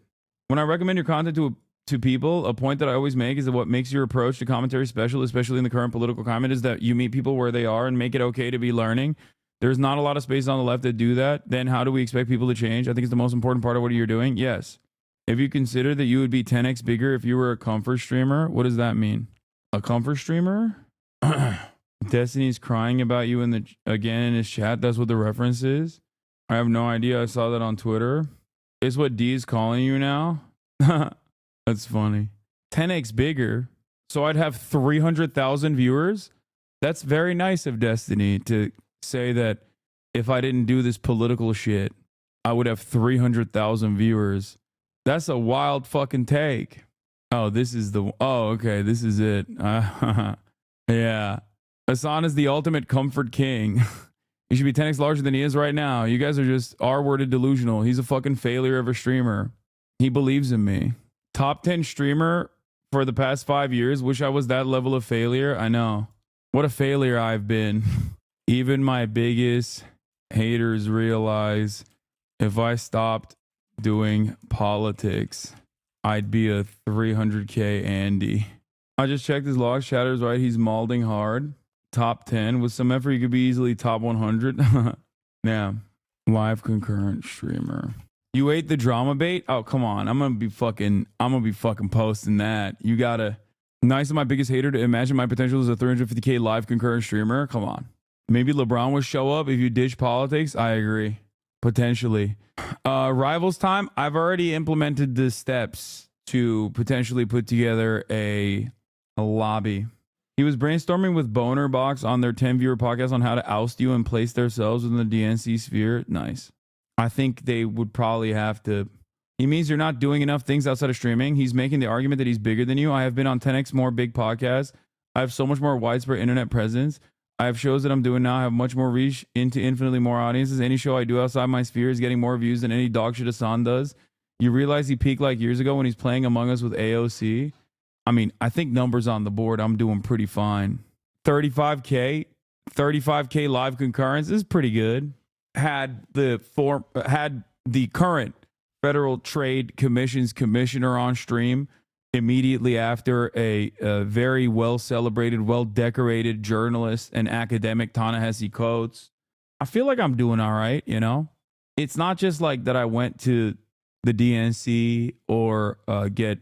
When I recommend your content to people, a point that I always make is that what makes your approach to commentary special, especially in the current political climate, is that you meet people where they are and make it okay to be learning. there's not a lot of space on the left that do that, then how do we expect people to change? I think it's the most important part of what you're doing. Yes. If you consider that you would be 10x bigger if you were a comfort streamer, what does that mean? A comfort streamer? Destiny's crying about you again in his chat. That's what the reference is. I have no idea. I saw that on Twitter. Is what D is calling you now? That's funny. 10x bigger. So I'd have 300,000 viewers. That's very nice of Destiny to say that if I didn't do this political shit, I would have 300,000 viewers. That's a wild fucking take. Oh, this is the... Oh, okay. This is it. Yeah. Hasan is the ultimate comfort king. He should be 10x larger than he is right now. You guys are just R-worded delusional. He's a fucking failure of a streamer. He believes in me. Top 10 streamer for the past 5 years. Wish I was that level of failure. I know. What a failure I've been. Even my biggest haters realize if I stopped doing politics, I'd be a 300K Andy. I just checked his logs. Chatter's right. He's malding hard. Top 10. With some effort, he could be easily top 100. Yeah. Live concurrent streamer. You ate the drama bait? Oh, come on. I'm gonna be fucking posting that. You gotta... Nice of my biggest hater to imagine my potential as a 350K live concurrent streamer. Come on. Maybe LeBron would show up if you ditch politics. I agree. Potentially. Rivals time. I've already implemented the steps to potentially put together a lobby. He was brainstorming with Boner Box on their 10 viewer podcast on how to oust you and place themselves within the DNC sphere. Nice. I think they would probably have to. He means you're not doing enough things outside of streaming. He's making the argument that he's bigger than you. I have been on 10x more big podcasts. I have so much more widespread internet presence. I have shows that I'm doing now. I have much more reach into infinitely more audiences. Any show I do outside my sphere is getting more views than any dog shit Hasan does. You realize he peaked like years ago when he's playing Among Us with AOC. I mean, I think numbers on the board, I'm doing pretty fine. 35K live concurrence is pretty good. Had the current Federal Trade Commission's commissioner on stream immediately after a very well-celebrated, well-decorated journalist and academic, Ta-Nehisi Coates. I feel like I'm doing all right, you know? It's not just like that I went to the DNC or get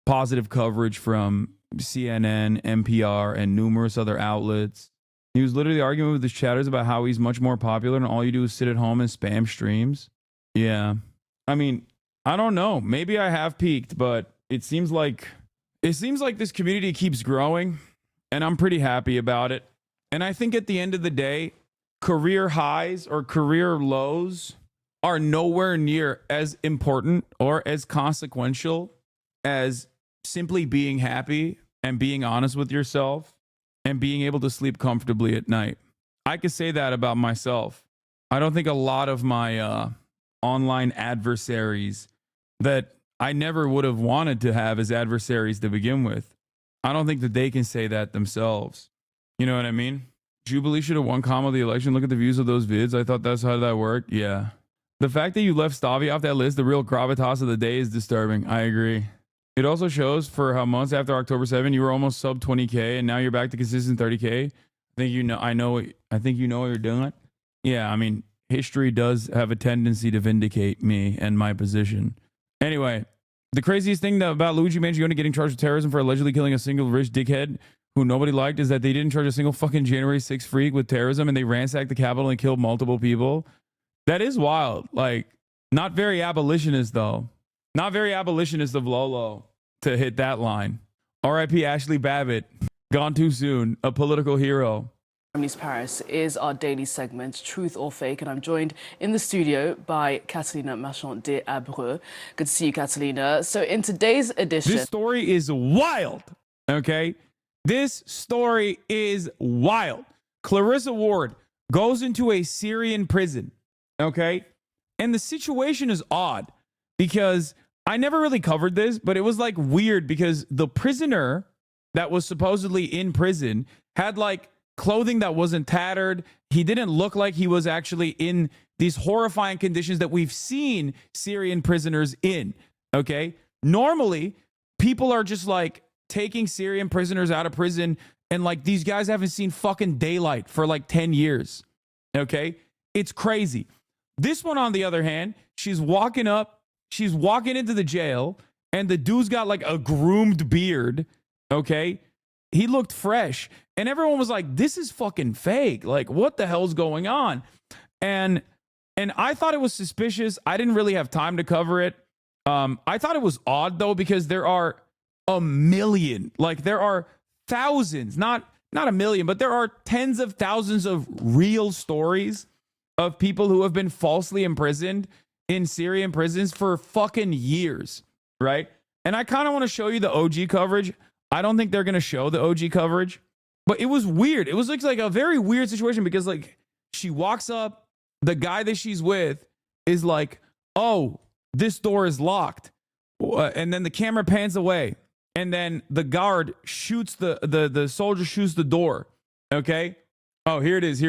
positive coverage from CNN, NPR, and numerous other outlets. He was literally arguing with his chatters about how he's much more popular and all you do is sit at home and spam streams. Yeah. I mean, I don't know. Maybe I have peaked, but it seems like this community keeps growing, and I'm pretty happy about it. And I think at the end of the day, career highs or career lows are nowhere near as important or as consequential as simply being happy and being honest with yourself and being able to sleep comfortably at night. I could say that about myself. I don't think a lot of my online adversaries that I never would have wanted to have as adversaries to begin with, I don't think that they can say that themselves. You know what I mean? Jubilee should have won the election. Look at the views of those vids. I thought that's how that worked. Yeah. The fact that you left Stavi off that list, the real gravitas of the day, is disturbing. I agree. It also shows for how months after October 7, you were almost sub 20K, and now you're back to consistent 30K. I think you know what you're doing. Yeah, I mean, history does have a tendency to vindicate me and my position. Anyway, the craziest thing about Luigi Mangione getting charged with terrorism for allegedly killing a single rich dickhead who nobody liked is that they didn't charge a single fucking January 6th freak with terrorism, and they ransacked the Capitol and killed multiple people. That is wild. Like, not very abolitionist, though. Not very abolitionist of Lolo to hit that line. R.I.P. Ashley Babbitt. Gone too soon. A political hero. News Paris is our daily segment, Truth or Fake, and I'm joined in the studio by Catalina Marchand de Abreu. Good to see you, Catalina. So in today's edition... This story is wild, okay? This story is wild. Clarissa Ward goes into a Syrian prison, okay? And the situation is odd because I never really covered this, but it was like weird because the prisoner that was supposedly in prison had like clothing that wasn't tattered. He didn't look like he was actually in these horrifying conditions that we've seen Syrian prisoners in, okay? Normally, people are just like taking Syrian prisoners out of prison and like these guys haven't seen fucking daylight for like 10 years, okay? It's crazy. This one, on the other hand, she's walking into the jail, and the dude's got like a groomed beard. Okay. He looked fresh, and everyone was like, this is fucking fake. Like, what the hell's going on? And I thought it was suspicious. I didn't really have time to cover it. I thought it was odd though, because there are a million, like there are thousands, not a million, but there are tens of thousands of real stories of people who have been falsely imprisoned in Syrian prisons for fucking years, right? And I kind of want to show you the OG coverage. I don't think they're going to show the OG coverage, but it was weird. It was like a very weird situation, because like she walks up, the guy that she's with is like, oh, this door is locked. And then the camera pans away, and then the guard shoots the soldier shoots the door. Okay. Oh, here it is.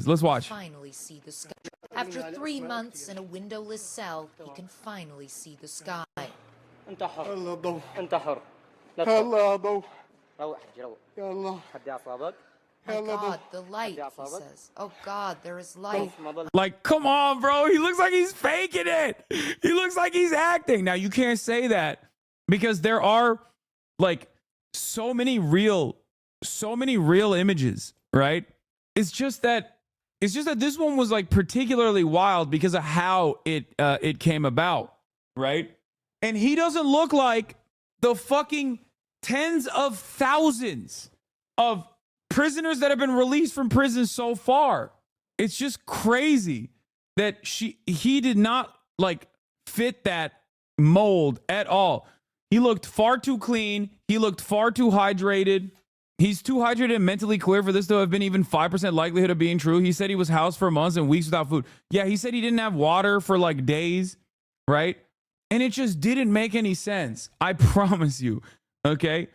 Let's watch. Finally see the sky. After 3 months in a windowless cell, he can finally see the sky. My God, the light, he says. Oh God, there is light. Like, come on, bro. He looks like he's faking it. He looks like he's acting. Now, you can't say that, because there are like so many real images, right? It's just that this one was like particularly wild because of how it came about, right? And he doesn't look like the fucking tens of thousands of prisoners that have been released from prison so far. It's just crazy that he did not like fit that mold at all. He looked far too clean. He looked far too hydrated. He's too hydrated and mentally clear for this to have been even 5% likelihood of being true. He said he was housed for months and weeks without food. Yeah, he said he didn't have water for like days, right? And it just didn't make any sense. I promise you, okay?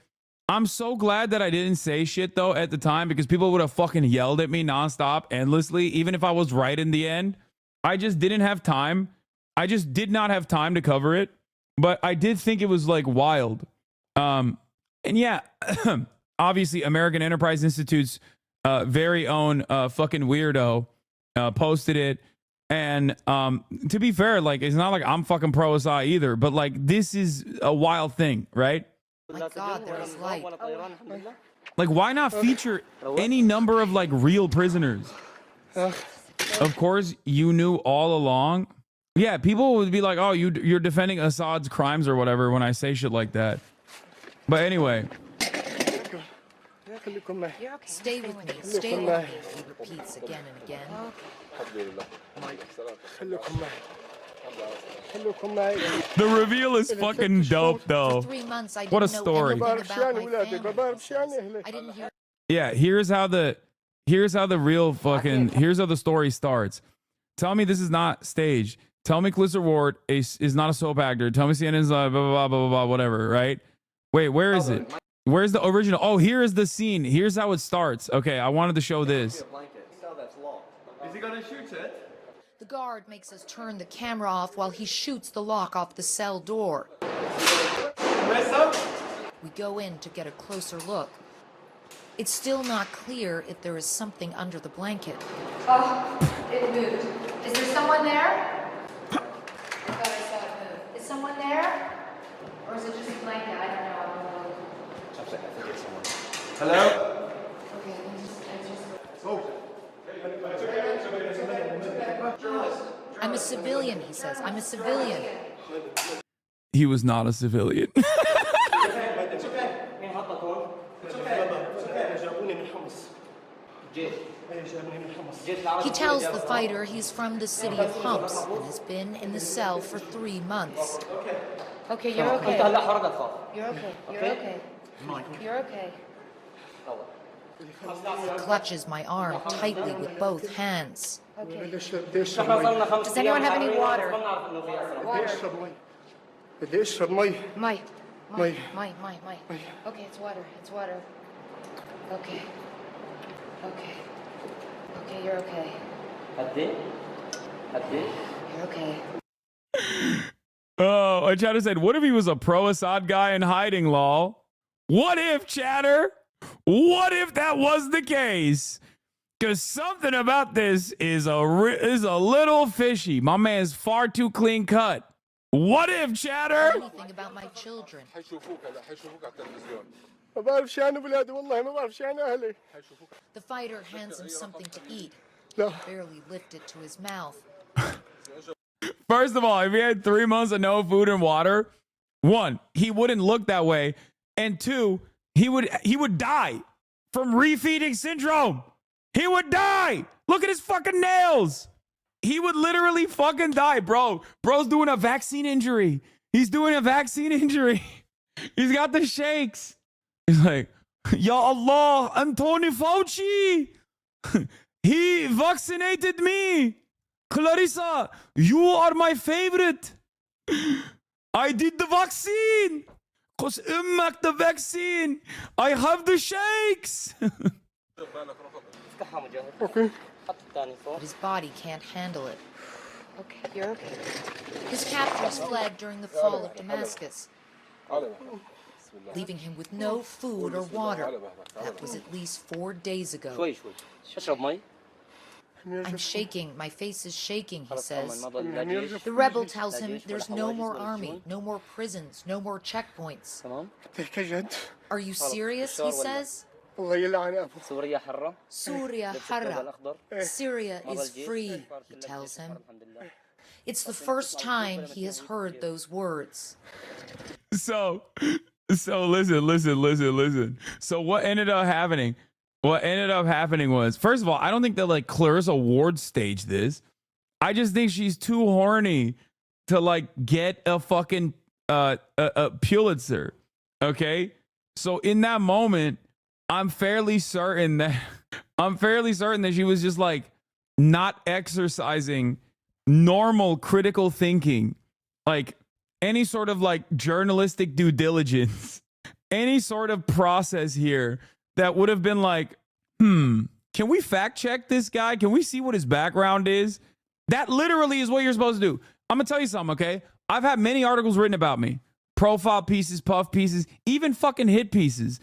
I'm so glad that I didn't say shit, though, at the time, because people would have fucking yelled at me nonstop, endlessly, even if I was right in the end. I just didn't have time. I just did not have time to cover it. But I did think it was, like, wild. And yeah, obviously, American Enterprise Institute's very own fucking weirdo posted it. And to be fair, like, it's not like I'm fucking pro-Assad either, but, like, this is a wild thing, right? My God, there is light. Like, why not feature any number of, like, real prisoners? Of course, you knew all along. Yeah, people would be like, oh, you're defending Assad's crimes or whatever when I say shit like that. But anyway. Stay with me, stay with me, he repeats again and again. The reveal is fucking dope, though. For 3 months, I what a didn't story. know anything about my family. I didn't hear. Yeah, here's how the real fucking, here's how the story starts. Tell me this is not staged. Tell me Calissa Ward is not a soap actor. Tell me CNN's blah, blah, blah, blah, blah, whatever, right? Wait, where is it? Where's the original? Oh, here is the scene. Here's how it starts. Okay, I wanted to show this. Is he gonna shoot it? The guard makes us turn the camera off while he shoots the lock off the cell door. We go in to get a closer look. It's still not clear if there is something under the blanket. Oh, it moved. Is there someone there? I thought I saw it move. Is someone there? Or is it just a blanket? I don't know. I think it's someone. Hello? Okay, I'm a civilian, he says. I'm a civilian. He was not a civilian. He tells the fighter he's from the city of Homs and has been in the cell for 3 months. Okay, you're okay. You're okay. You're okay. You're okay. He clutches my arm tightly with both hands. Okay. Does anyone have any water? Water. My. Okay, it's water. It's water. Okay. Okay. Okay, you're okay. You're okay. Oh, and Chatter said, what if he was a pro-Assad guy in hiding, lol? What if, Chatter? What if that was the case? Because something about this is a little fishy. My man's far too clean cut. What if, chatter? Anything about my children. The fighter hands him something to eat. He barely lift it to his mouth. First of all, if he had 3 months of no food and water, one, he wouldn't look that way. And two, he would die from refeeding syndrome. He would die. Look at his fucking nails. He would literally fucking die, bro. Bro's doing a vaccine injury. He's doing a vaccine injury. He's got the shakes. He's like, Ya Allah, I'm Tony Fauci. He vaccinated me. Clarissa, you are my favorite. I did the vaccine. Cause ummak the vaccine. I have the shakes. Okay. But his body can't handle it. Okay, you're okay. His captors fled during the fall of Damascus, leaving him with no food or water. That was at least 4 days ago. I'm shaking. My face is shaking, he says. The rebel tells him there's no more army, no more prisons, no more checkpoints. Are you serious, he says? Surya Harra. Syria is free, he tells him. It's the first time he has heard those words. So listen. So what ended up happening? What ended up happening was, first of all, I don't think that like Clarissa Ward staged this. I just think she's too horny to like get a fucking a Pulitzer. Okay? So in that moment, I'm fairly certain that she was just like not exercising normal critical thinking, like any sort of like journalistic due diligence, any sort of process here that would have been like, can we fact check this guy? Can we see what his background is? That literally is what you're supposed to do. I'm gonna tell you something, okay? I've had many articles written about me, profile pieces, puff pieces, even fucking hit pieces.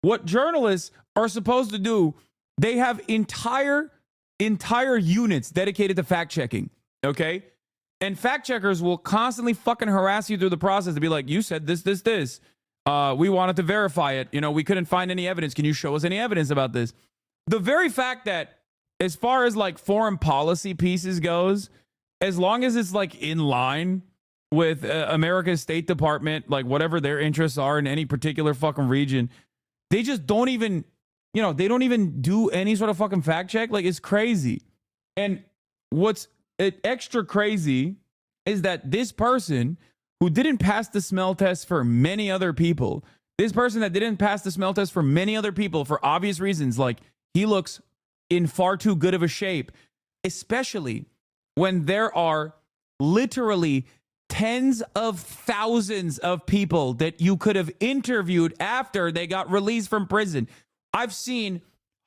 What journalists are supposed to do, they have entire units dedicated to fact checking, okay? And fact checkers will constantly fucking harass you through the process to be like, you said this. We wanted to verify it. You know, we couldn't find any evidence. Can you show us any evidence about this? The very fact that as far as like foreign policy pieces goes, as long as it's like in line with America's State Department, like whatever their interests are in any particular fucking region, they just don't even, they don't even do any sort of fucking fact check. Like, it's crazy. And what's extra crazy is that this person who didn't pass the smell test for many other people, this person that didn't pass the smell test for many other people for obvious reasons, like he looks in far too good of a shape, especially when there are literally tens of thousands of people that you could have interviewed after they got released from prison. I've seen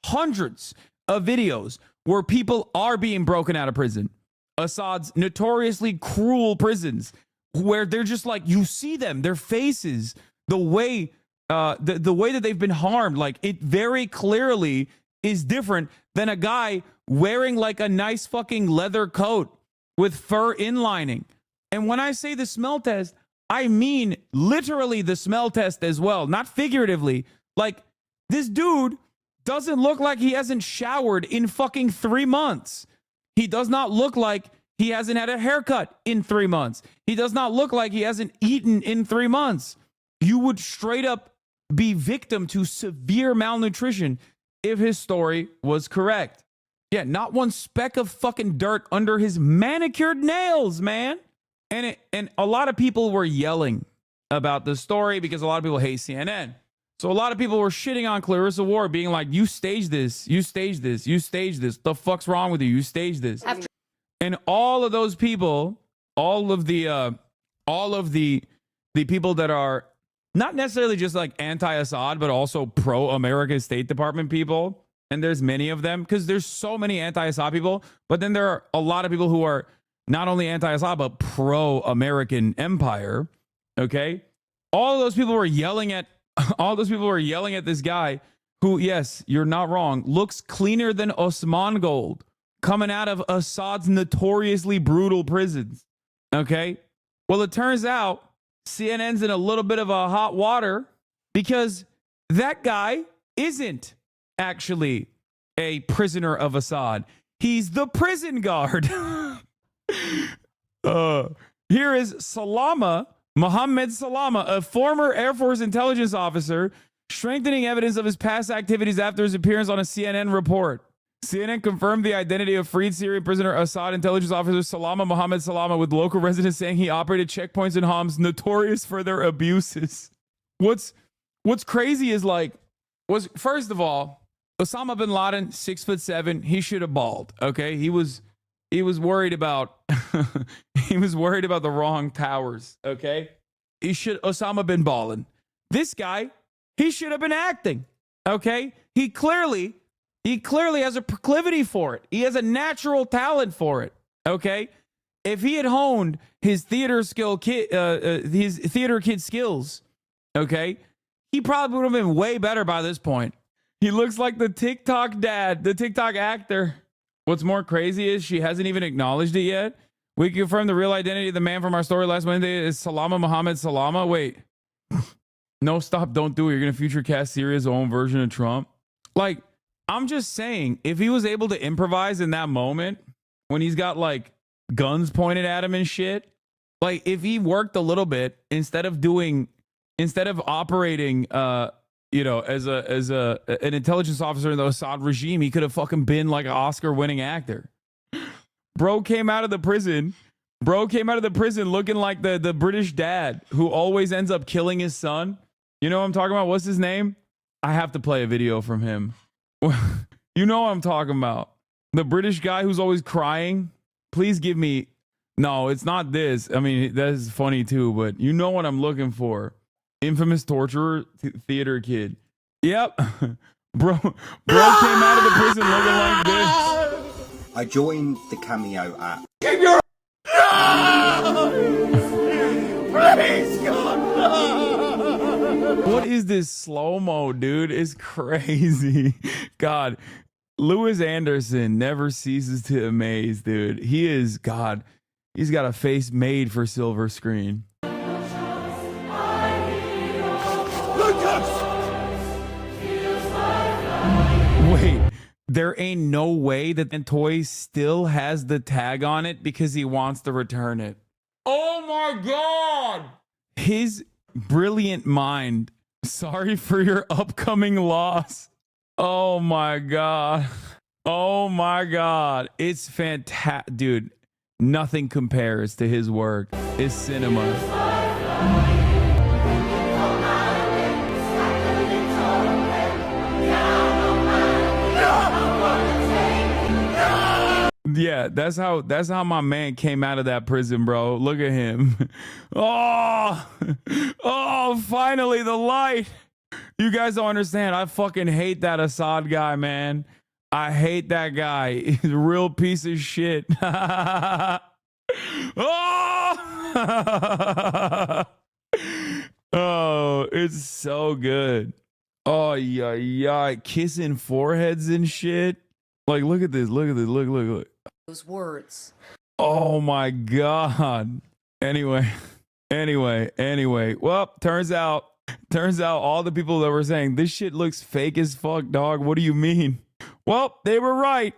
hundreds of videos where people are being broken out of prison. Assad's notoriously cruel prisons, where they're just like, you see them, their faces, the way that they've been harmed, like it very clearly is different than a guy wearing like a nice fucking leather coat with fur inlining. And when I say the smell test, I mean literally the smell test as well, not figuratively. Like, this dude doesn't look like he hasn't showered in fucking 3 months. He does not look like he hasn't had a haircut in 3 months. He does not look like he hasn't eaten in 3 months. You would straight up be victim to severe malnutrition if his story was correct. Yeah, not one speck of fucking dirt under his manicured nails, man. And a lot of people were yelling about the story because a lot of people hate CNN. So a lot of people were shitting on Clarissa Ward, being like, you staged this, you staged this, you staged this. The fuck's wrong with you? You staged this. And all of those people, all of the people that are not necessarily just like anti-Assad, but also pro-America State Department people. And there's many of them because there's so many anti-Assad people. But then there are a lot of people who are not only anti-Assad, but pro-American empire. Okay. All of those people were yelling at this guy who, yes, you're not wrong, looks cleaner than Osman Gold coming out of Assad's notoriously brutal prisons. Okay? Well, it turns out CNN's in a little bit of a hot water because that guy isn't actually a prisoner of Assad. He's the prison guard. Here is Salama, Mohammed Salama, a former Air Force intelligence officer, strengthening evidence of his past activities after his appearance on a CNN report. CNN confirmed the identity of freed Syrian prisoner Assad intelligence officer Salama Mohammed Salama, with local residents saying he operated checkpoints in Homs notorious for their abuses. What's crazy is first of all, Osama bin Laden, 6'7", he should have balled. Okay, he was worried about he was worried about the wrong towers. Okay, Osama been balling. This guy, he should have been acting. Okay, he clearly has a proclivity for it. He has a natural talent for it. Okay, if he had honed his theater kid skills, okay, he probably would have been way better by this point. He looks like the TikTok dad, the TikTok actor. What's more crazy is she hasn't even acknowledged it yet. We confirmed the real identity of the man from our story last Wednesday is Salama Mohammed Salama. Wait. No, stop. Don't do it. You're going to future cast Syria's own version of Trump. Like, I'm just saying, if he was able to improvise in that moment when he's got like guns pointed at him and shit, like if he worked a little bit instead of operating, as an intelligence officer in the Assad regime, he could have fucking been like an Oscar-winning actor. Bro came out of the prison looking like the British dad who always ends up killing his son. You know what I'm talking about? What's his name? I have to play a video from him. You know what I'm talking about. The British guy who's always crying. Please give me... No, it's not this. I mean, that is funny too, but you know what I'm looking for. Infamous torturer, theater kid. Yep. Bro came out of the prison looking like this. I joined the Cameo app. Keep your... Please, God, no! What is this slow-mo, dude? It's crazy. God, Lewis Anderson never ceases to amaze, dude. He is, God, he's got a face made for silver screen. Wait, there ain't no way that the toy still has the tag on it because he wants to return it. Oh my God! His brilliant mind. Sorry for your upcoming loss. Oh my God. Oh my God. It's fantastic. Dude, nothing compares to his work. It's cinema. Yeah, that's how my man came out of that prison, bro. Look at him. Oh, finally the light. You guys don't understand. I fucking hate that Assad guy, man. I hate that guy. He's a real piece of shit. Oh, it's so good. Oh, yeah. Kissing foreheads and shit. Like, look at this. Look. Those words. Oh my God. Anyway. Well, turns out all the people that were saying this shit looks fake as fuck, dog. What do you mean? Well, they were right.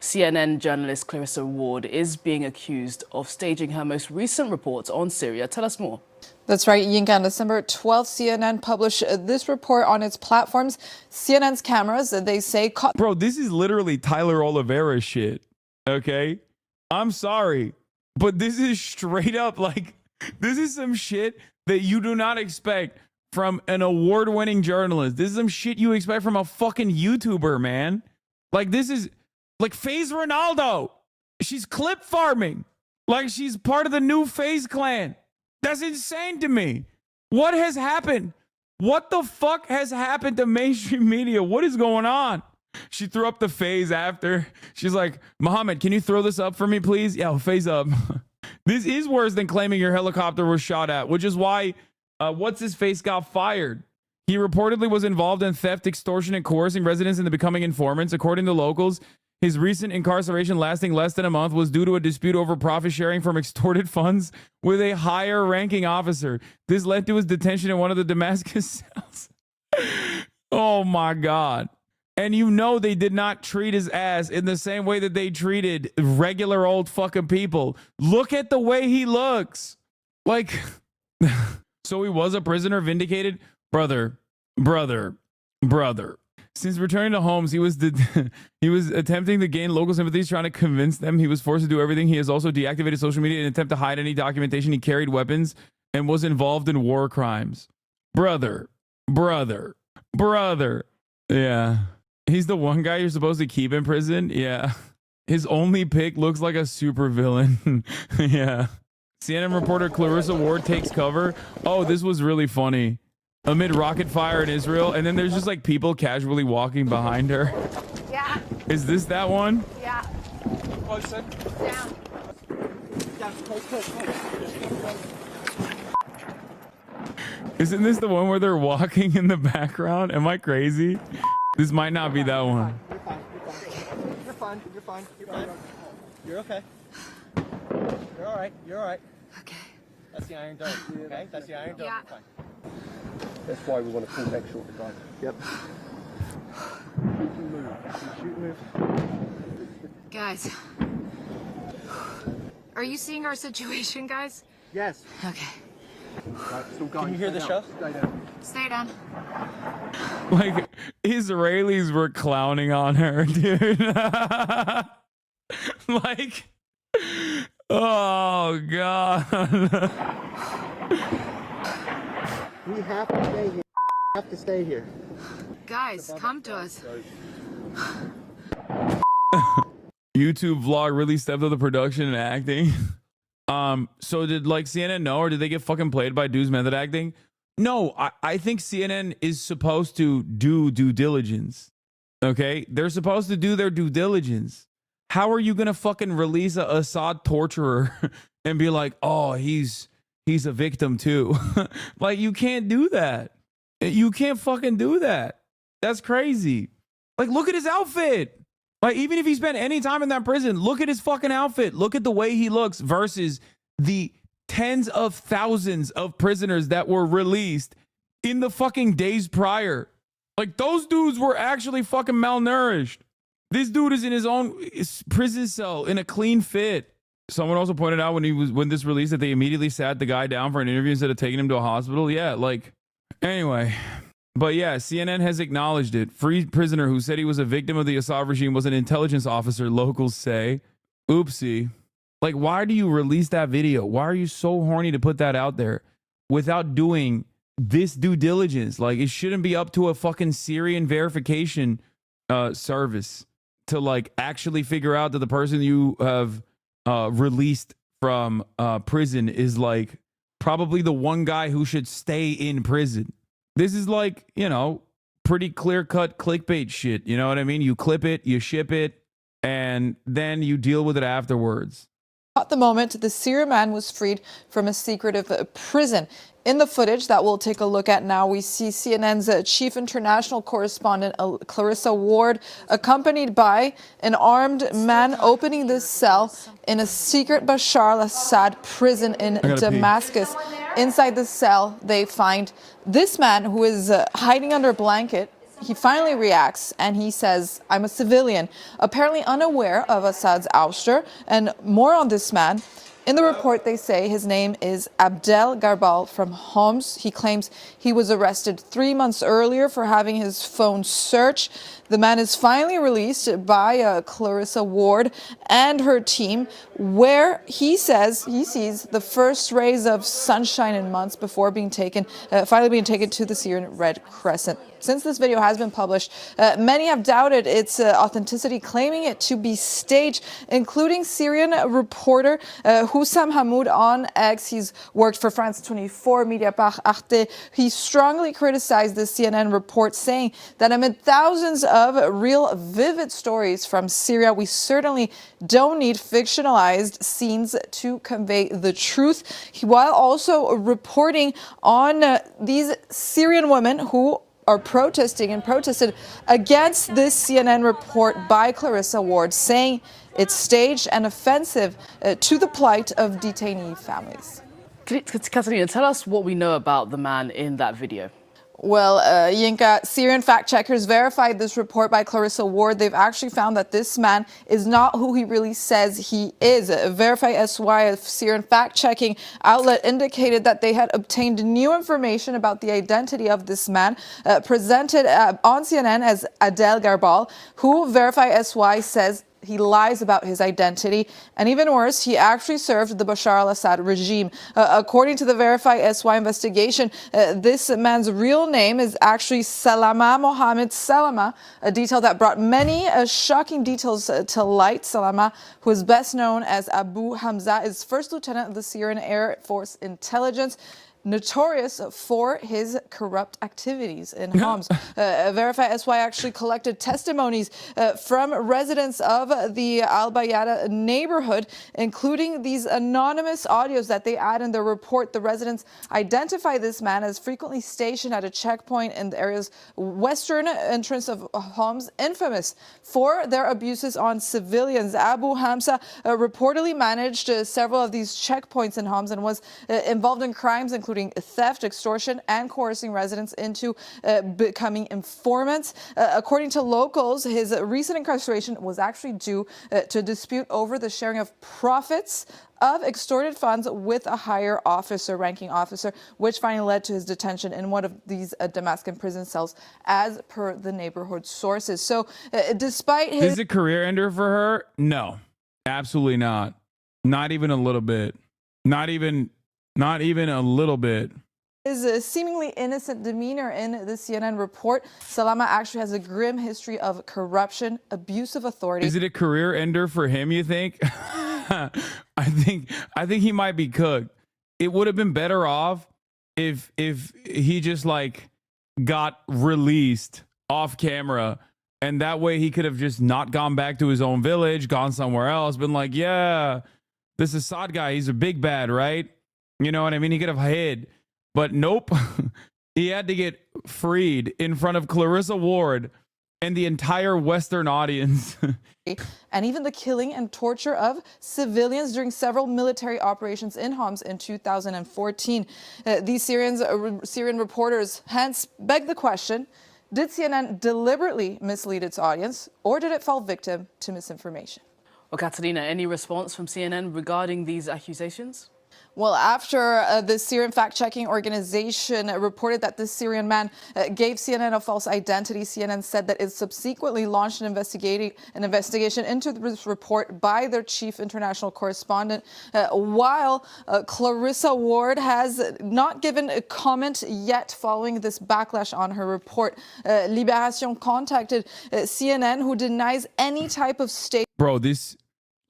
CNN journalist Clarissa Ward is being accused of staging her most recent reports on Syria. Tell us more. That's right, Yinka. On December 12th, CNN published this report on its platforms. CNN's cameras, they say, caught... Bro, this is literally Tyler Oliveira shit, okay? I'm sorry, but this is straight up like, this is some shit that you do not expect from an award-winning journalist. This is some shit you expect from a fucking YouTuber, man. Like, this is... Like FaZe Ronaldo. She's clip farming. Like she's part of the new FaZe clan. That's insane to me. What has happened? What the fuck has happened to mainstream media? What is going on? She threw up the FaZe after. She's like, Mohammed, can you throw this up for me, please? Yeah, FaZe up. This is worse than claiming your helicopter was shot at, which is why what's his face got fired. He reportedly was involved in theft, extortion, and coercing residents into becoming informants. According to locals, his recent incarceration lasting less than a month was due to a dispute over profit sharing from extorted funds with a higher ranking officer. This led to his detention in one of the Damascus cells. Oh my God. And you know they did not treat his ass in the same way that they treated regular old fucking people. Look at the way he looks. Like, so he was a prisoner vindicated? Brother. Since returning to Homs, he was attempting to gain local sympathies, trying to convince them he was forced to do everything. He has also deactivated social media in an attempt to hide any documentation. He carried weapons and was involved in war crimes. Brother. Yeah. He's the one guy you're supposed to keep in prison. Yeah. His only pick looks like a supervillain. Yeah. CNN reporter Clarissa Ward takes cover. Oh, this was really funny. Amid rocket fire in Israel, and then there's just like people casually walking behind her. Yeah. Is this that one? Yeah. Closer. Down. Isn't this the one where they're walking in the background? Am I crazy? This might not be that one. You're fine. You're okay. You're all right. Okay. That's the Iron Dome. Okay. That's the Iron Dome. Yeah. You're fine. That's why we want to pull back short, guys. Yep. Shoot move. Guys. Are you seeing our situation, guys? Yes. Okay. Right, still going. Can you hear the show? Stay down. Stay down. Like, Israelis were clowning on her, dude. Like, oh, God. We have to stay here. We have to stay here. Guys, come to us. YouTube vlog really stepped up the production and acting. So did like CNN know, or did they get fucking played by dudes method acting? No, I think CNN is supposed to do due diligence. Okay? They're supposed to do their due diligence. How are you gonna fucking release a Assad torturer and be like, oh, he's a victim too? Like, you can't do that. You can't fucking do that. That's crazy. Like, look at his outfit. Like, even if he spent any time in that prison, look at his fucking outfit. Look at the way he looks versus the tens of thousands of prisoners that were released in the fucking days prior. Like, those dudes were actually fucking malnourished. This dude is in his own prison cell in a clean fit. Someone also pointed out when this released that they immediately sat the guy down for an interview instead of taking him to a hospital. Yeah, like, anyway. But yeah, CNN has acknowledged it. Free prisoner who said he was a victim of the Assad regime was an intelligence officer, locals say. Oopsie. Like, why do you release that video? Why are you so horny to put that out there without doing this due diligence? Like, it shouldn't be up to a fucking Syrian verification service to like actually figure out that the person you have released from prison is like probably the one guy who should stay in prison. This is like, you know, pretty clear-cut clickbait shit. You know what I mean? You clip it, you ship it, and then you deal with it afterwards. At the moment, the Syrian man was freed from a secretive prison. In the footage that we'll take a look at now, we see CNN's chief international correspondent, Clarissa Ward, accompanied by an armed man opening this cell in a secret Bashar al-Assad prison in Damascus. Inside the cell, they find this man who is hiding under a blanket. He finally reacts and he says, I'm a civilian, apparently unaware of Assad's ouster. And more on this man. In the report, they say his name is Abdel Garbal from Homs. He claims he was arrested 3 months earlier for having his phone searched. The man is finally released by Clarissa Ward and her team, where he says he sees the first rays of sunshine in months before being finally being taken to the Syrian Red Crescent. Since this video has been published, many have doubted its authenticity, claiming it to be staged, including Syrian reporter Hussam Hamoud on X. He's worked for France 24, Mediapart, Arte. He strongly criticized the CNN report, saying that amid thousands of real vivid stories from Syria, we certainly don't need fictionalized scenes to convey the truth, while also reporting on these Syrian women who are protesting and protested against this CNN report by Clarissa Ward, saying it's staged and offensive to the plight of detainee families. Catalina, tell us what we know about the man in that video. Well, Yinka, Syrian fact checkers verified this report by Clarissa Ward. They've actually found that this man is not who he really says he is. Verify SY, a Syrian fact checking outlet, indicated that they had obtained new information about the identity of this man, presented on CNN as Adel Garbal, who Verify SY says he lies about his identity, and even worse, he actually served the Bashar al-Assad regime. According to the Verify SY investigation, this man's real name is actually Salama Mohammed Salama, a detail that brought many shocking details to light. Salama, who is best known as Abu Hamza, is first lieutenant of the Syrian Air Force Intelligence, notorious for his corrupt activities in Homs. Verify SY actually collected testimonies from residents of the Al Bayada neighborhood, including these anonymous audios that they add in their report. The residents identify this man as frequently stationed at a checkpoint in the area's western entrance of Homs, infamous for their abuses on civilians. Abu Hamza reportedly managed several of these checkpoints in Homs and was involved in crimes including theft, extortion, and coercing residents into becoming informants. According to locals, his recent incarceration was actually due to a dispute over the sharing of profits of extorted funds with a higher officer, ranking officer, which finally led to his detention in one of these Damascus prison cells, as per the neighborhood sources. So despite his... Is it a career ender for her? No, absolutely not. Not even a little bit. Not even a little bit. His seemingly innocent demeanor in the CNN report, Salama actually has a grim history of corruption, abuse of authority. Is it a career ender for him, you think? I think he might be cooked. It would have been better off if he just like got released off camera, and that way he could have just not gone back to his own village, gone somewhere else, been like, yeah, this Assad guy, he's a big bad, right? You know what I mean? He could have hid, but nope. He had to get freed in front of Clarissa Ward and the entire Western audience. And even the killing and torture of civilians during several military operations in Homs in 2014. These Syrian reporters hence beg the question, did CNN deliberately mislead its audience, or did it fall victim to misinformation? Well, Catalina, any response from CNN regarding these accusations? Well, after the Syrian fact-checking organization reported that this Syrian man gave CNN a false identity, CNN said that it subsequently launched an investigation into this report by their chief international correspondent, while Clarissa Ward has not given a comment yet following this backlash on her report. Libération contacted CNN, who denies any type of state. Bro, this...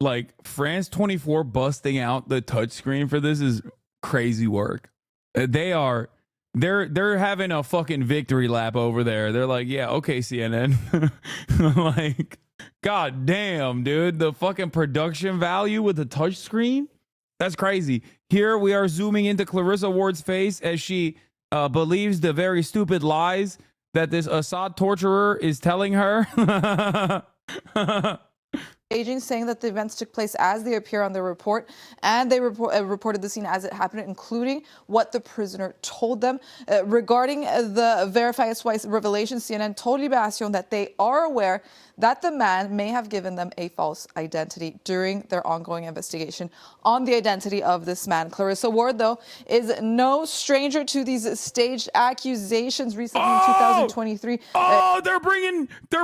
like France 24 busting out the touchscreen for this is crazy work. They're having a fucking victory lap over there. They're like, yeah, okay, CNN. Like, god damn, dude, the fucking production value with the touchscreen, that's crazy. Here we are zooming into Clarissa Ward's face as she believes the very stupid lies that this Assad torturer is telling her. Saying that the events took place as they appear on the report, and they reported the scene as it happened, including what the prisoner told them. Regarding the Verify SY's revelation, CNN told Libération that they are aware that the man may have given them a false identity during their ongoing investigation on the identity of this man. Clarissa Ward, though, is no stranger to these staged accusations. Recently in 2023. They're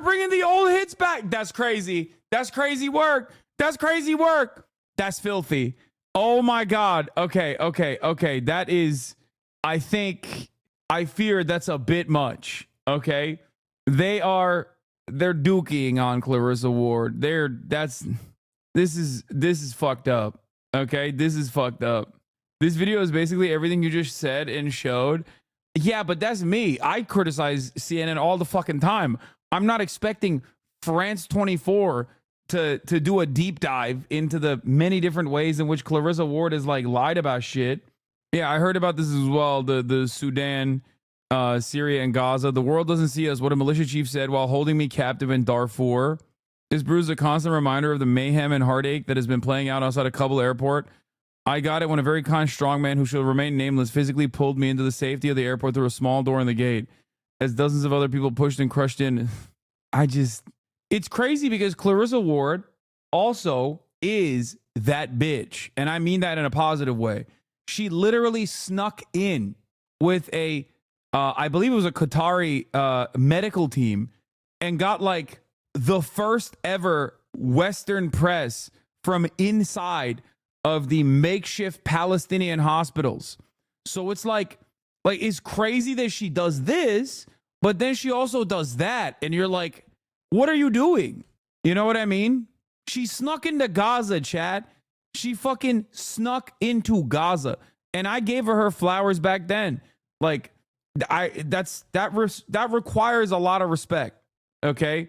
bringing the old hits back. That's crazy. That's crazy work. That's crazy work. That's filthy. Oh my God. Okay. That is, I fear that's a bit much. Okay. They're dookie on Clarissa Ward. This is fucked up. Okay, this is fucked up. This video is basically everything you just said and showed. Yeah, but that's me. I criticize CNN all the fucking time. I'm not expecting France 24 to do a deep dive into the many different ways in which Clarissa Ward has like lied about shit. Yeah, I heard about this as well. The Sudan, Syria, and Gaza. The world doesn't see us. What a militia chief said while holding me captive in Darfur. This brews a constant reminder of the mayhem and heartache that has been playing out outside of Kabul airport. I got it when a very kind strongman who shall remain nameless physically pulled me into the safety of the airport through a small door in the gate. As dozens of other people pushed and crushed in. It's crazy because Clarissa Ward also is that bitch. And I mean that in a positive way. She literally snuck in with I believe it was a Qatari medical team and got like the first ever Western press from inside of the makeshift Palestinian hospitals. So it's like it's crazy that she does this, but then she also does that. And you're like, what are you doing? You know what I mean? She snuck into Gaza, chat. She fucking snuck into Gaza. And I gave her flowers back then. Like, that requires a lot of respect. Okay?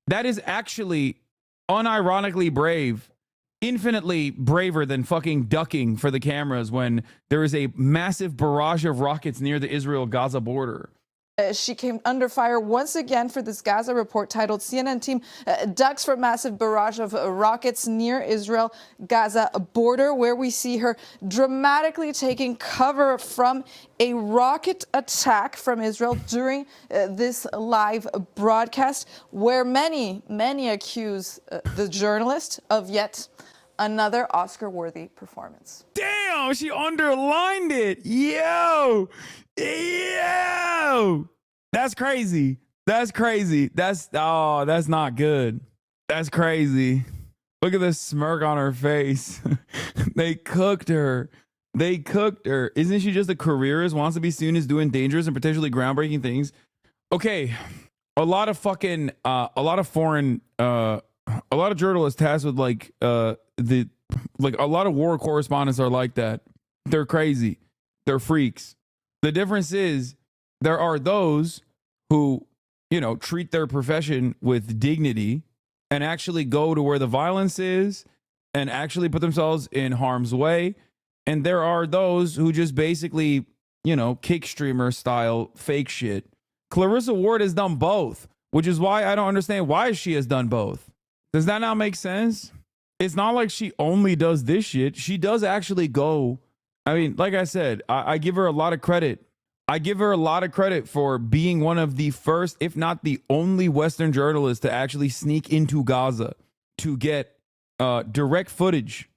That is actually unironically brave, infinitely braver than fucking ducking for the cameras when there is a massive barrage of rockets near the Israel-Gaza border. She came under fire once again for this Gaza report titled CNN team ducks from massive barrage of rockets near Israel-Gaza border, where we see her dramatically taking cover from a rocket attack from Israel during this live broadcast, where many accuse the journalist of yet another Oscar-worthy performance. Damn, she underlined it. Yo, that's crazy. That's not good. That's crazy. Look at the smirk on her face. They cooked her. Isn't she just a careerist, wants to be seen as doing dangerous and potentially groundbreaking things? Okay, a lot of journalists tasked with a lot of war correspondents are like that. They're crazy. They're freaks. The difference is there are those who, treat their profession with dignity and actually go to where the violence is and actually put themselves in harm's way. And there are those who just basically, kick streamer style fake shit. Clarissa Ward has done both, which is why I don't understand why she has done both. Does that not make sense? It's not like she only does this shit. She does actually go. I mean, like I said, I give her a lot of credit. I give her a lot of credit for being one of the first, if not the only Western journalists to actually sneak into Gaza to get direct footage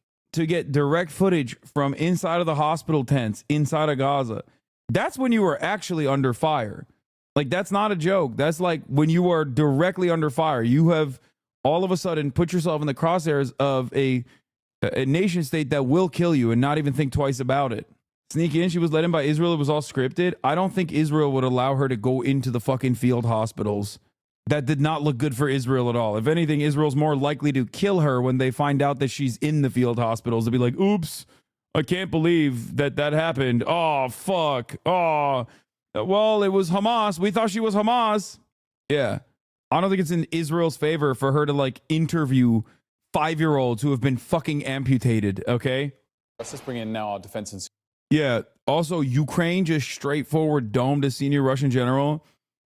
from inside of the hospital tents inside of Gaza. That's when you are actually under fire. Like, that's not a joke. That's like when you are directly under fire. You have all of a sudden put yourself in the crosshairs of a nation state that will kill you and not even think twice about it. Sneak in. She was let in by Israel. It was all scripted. I don't think Israel would allow her to go into the fucking field hospitals. That did not look good for Israel at all. If anything, Israel's more likely to kill her when they find out that she's in the field hospitals. They'll be like, oops, I can't believe that happened. Oh, fuck. Oh, well, it was Hamas. We thought she was Hamas. Yeah. I don't think it's in Israel's favor for her to interview 5-year-olds who have been fucking amputated. Okay. Let's just bring in now our defense and. Yeah. Also, Ukraine just straightforward domed a senior Russian general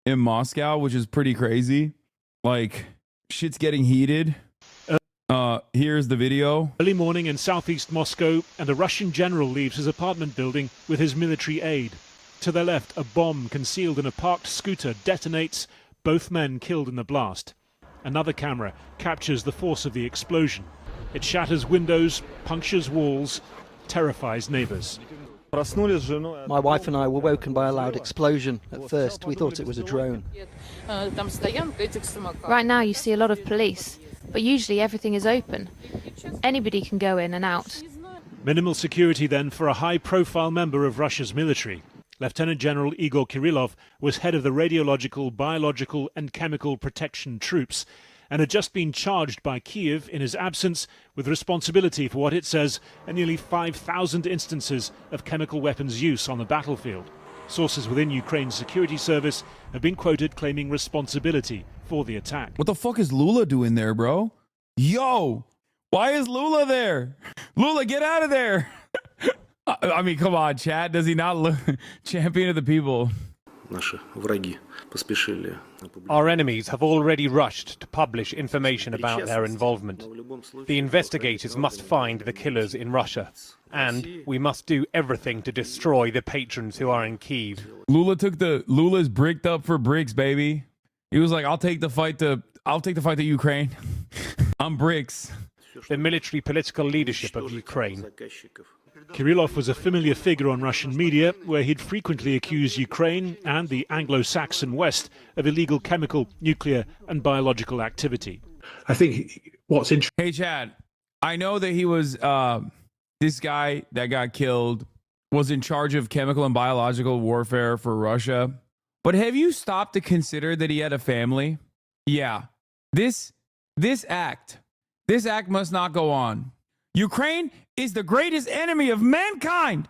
in Moscow, which is pretty crazy. Shit's getting heated. Here's the video. Early morning in southeast Moscow, and a Russian general leaves his apartment building with his military aide. To their left, a bomb concealed in a parked scooter detonates, both men killed in the blast. Another camera captures the force of the explosion. It shatters windows, punctures walls, terrifies neighbors. My wife and I were woken by a loud explosion. At first, we thought it was a drone. Right now you see a lot of police, but usually everything is open. Anybody can go in and out. Minimal security then for a high-profile member of Russia's military. Lieutenant General Igor Kirillov was head of the Radiological, Biological and Chemical Protection Troops. and had just been charged by Kyiv in his absence with responsibility for what it says are nearly 5,000 instances of chemical weapons use on the battlefield. Sources within Ukraine's security service have been quoted claiming responsibility for the attack. What the fuck is Lula doing there, bro? Yo, why is Lula there? Lula, get out of there. I mean, come on, Chad. Does he not look champion of the people? Our enemies have already rushed to publish information about their involvement. The investigators must find the killers in Russia, and we must do everything to destroy the patrons who are in Kyiv. Lula's bricked up for bricks, baby. He was like, I'll take the fight to Ukraine. I'm bricks. The military political leadership of Ukraine. Kirillov was a familiar figure on Russian media, where he'd frequently accused Ukraine and the Anglo-Saxon West of illegal chemical, nuclear and biological activity. I think what's interesting... Hey, Chad, I know that he was, this guy that got killed was in charge of chemical and biological warfare for Russia. But have you stopped to consider that he had a family? Yeah. This act must not go on. Ukraine is the greatest enemy of mankind.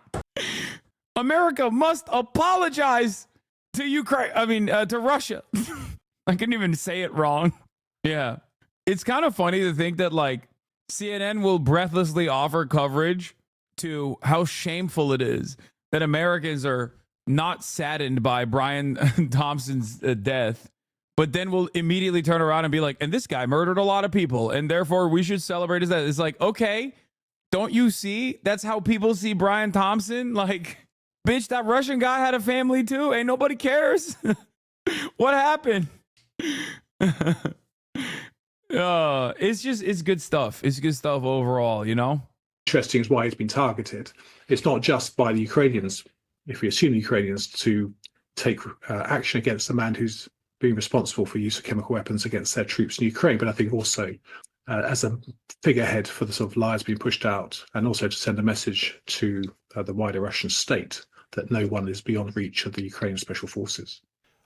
America must apologize to Ukraine. To Russia. I couldn't even say it wrong. Yeah. It's kind of funny to think that like CNN will breathlessly offer coverage to how shameful it is that Americans are not saddened by Brian Thompson's death, but then we'll immediately turn around and be like, and this guy murdered a lot of people, and therefore we should celebrate his death. It's like, okay, don't you see? That's how people see Brian Thompson. Like, bitch, that Russian guy had a family too. Ain't nobody cares. What happened? It's good stuff. It's good stuff overall, you know? Interesting is why he's been targeted. It's not just by the Ukrainians, if we assume the Ukrainians, to take action against the man who's being responsible for use of chemical weapons against their troops in Ukraine, but I think also as a figurehead for the sort of lies being pushed out, and also to send a message to the wider Russian state that no one is beyond reach of the Ukrainian special forces.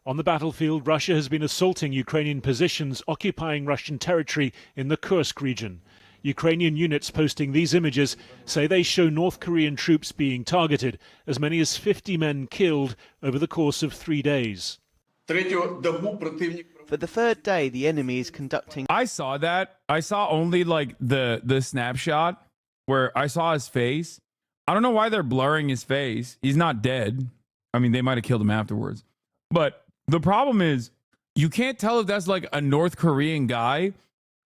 On the battlefield, Russia has been assaulting Ukrainian positions occupying Russian territory in the Kursk region. Ukrainian units posting these images say they show North Korean troops being targeted, as many as 50 men killed over the course of 3 days. For the third day, the enemy is conducting... I saw that. I saw only like the snapshot where I saw his face. I don't know why they're blurring his face. He's not dead. I mean, they might have killed him afterwards. But the problem is, you can't tell if that's like a North Korean guy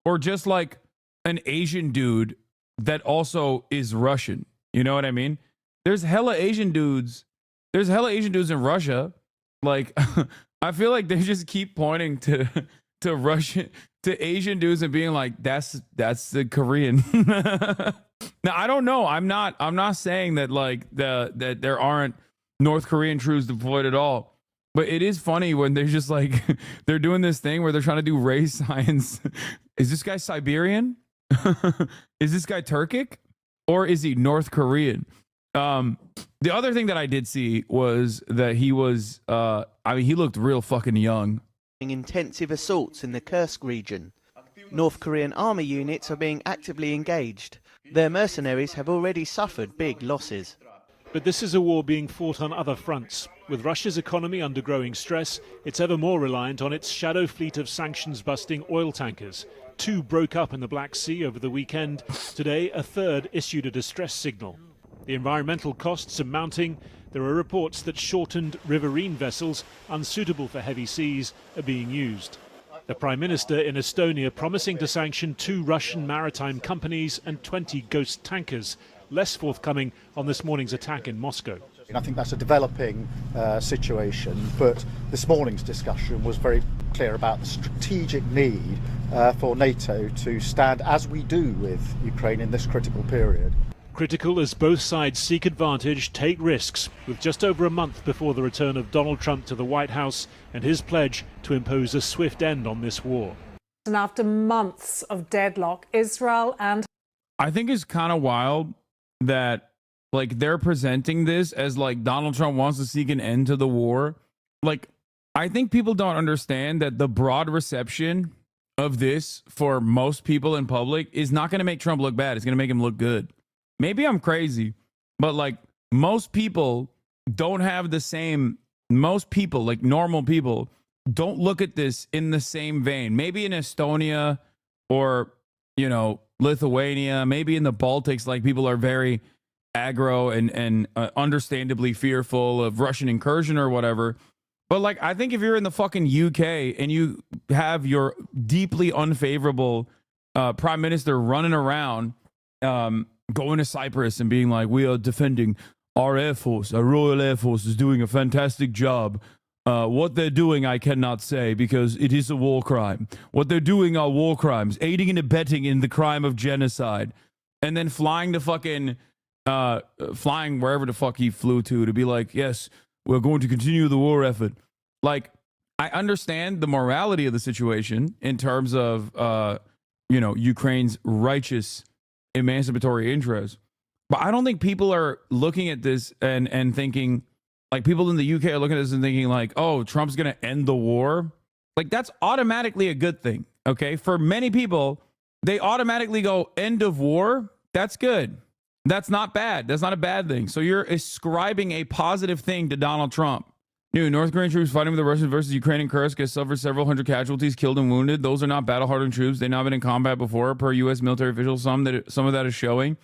or just like an Asian dude that also is Russian. You know what I mean? There's hella Asian dudes. There's hella Asian dudes in Russia. Like, I feel like they just keep pointing to Russian, to Asian dudes and being like, that's the Korean. Now, I don't know. I'm not saying that like that there aren't North Korean troops deployed at all. But it is funny when they're just like, they're doing this thing where they're trying to do race science. Is this guy Siberian? Is this guy Turkic? Or is he North Korean? The other thing that I did see was that he was, he looked real fucking young. Intensive assaults in the Kursk region. North Korean army units are being actively engaged. Their mercenaries have already suffered big losses. But this is a war being fought on other fronts. With Russia's economy under growing stress, it's ever more reliant on its shadow fleet of sanctions-busting oil tankers. 2 broke up in the Black Sea over the weekend. Today, a third issued a distress signal. The environmental costs are mounting. There are reports that shortened riverine vessels, unsuitable for heavy seas, are being used. The Prime Minister in Estonia promising to sanction 2 Russian maritime companies and 20 ghost tankers, less forthcoming on this morning's attack in Moscow. I think that's a developing situation, but this morning's discussion was very clear about the strategic need for NATO to stand as we do with Ukraine in this critical period. Critical as both sides seek advantage, take risks, with just over a month before the return of Donald Trump to the White House and his pledge to impose a swift end on this war. And after months of deadlock, Israel and... I think it's kind of wild that like they're presenting this as like Donald Trump wants to seek an end to the war. Like, I think people don't understand that the broad reception of this for most people in public is not going to make Trump look bad. It's going to make him look good. Maybe I'm crazy, but like most people don't have the same, most people, like normal people, don't look at this in the same vein. Maybe in Estonia or, you know, Lithuania, maybe in the Baltics, like people are very aggro and understandably fearful of Russian incursion or whatever. But like, I think if you're in the fucking UK and you have your deeply unfavorable prime minister running around, going to Cyprus and being like, we are defending our Air Force, our Royal Air Force is doing a fantastic job. What they're doing, I cannot say because it is a war crime. What they're doing are war crimes, aiding and abetting in the crime of genocide. And then flying to fucking, flying wherever the fuck he flew to be like, yes, we're going to continue the war effort. Like, I understand the morality of the situation in terms of, you know, Ukraine's righteous emancipatory interests. But I don't think people are looking at this and thinking, like people in the UK are looking at this and thinking like, oh, Trump's going to end the war. Like that's automatically a good thing. Okay. For many people, they automatically go end of war. That's good. That's not bad. That's not a bad thing. So you're ascribing a positive thing to Donald Trump. New North Korean troops fighting with the Russians versus Ukraine in Kursk has suffered several hundred casualties, killed and wounded. Those are not battle-hardened troops. They've not been in combat before, per U.S. military officials. Some of that is showing.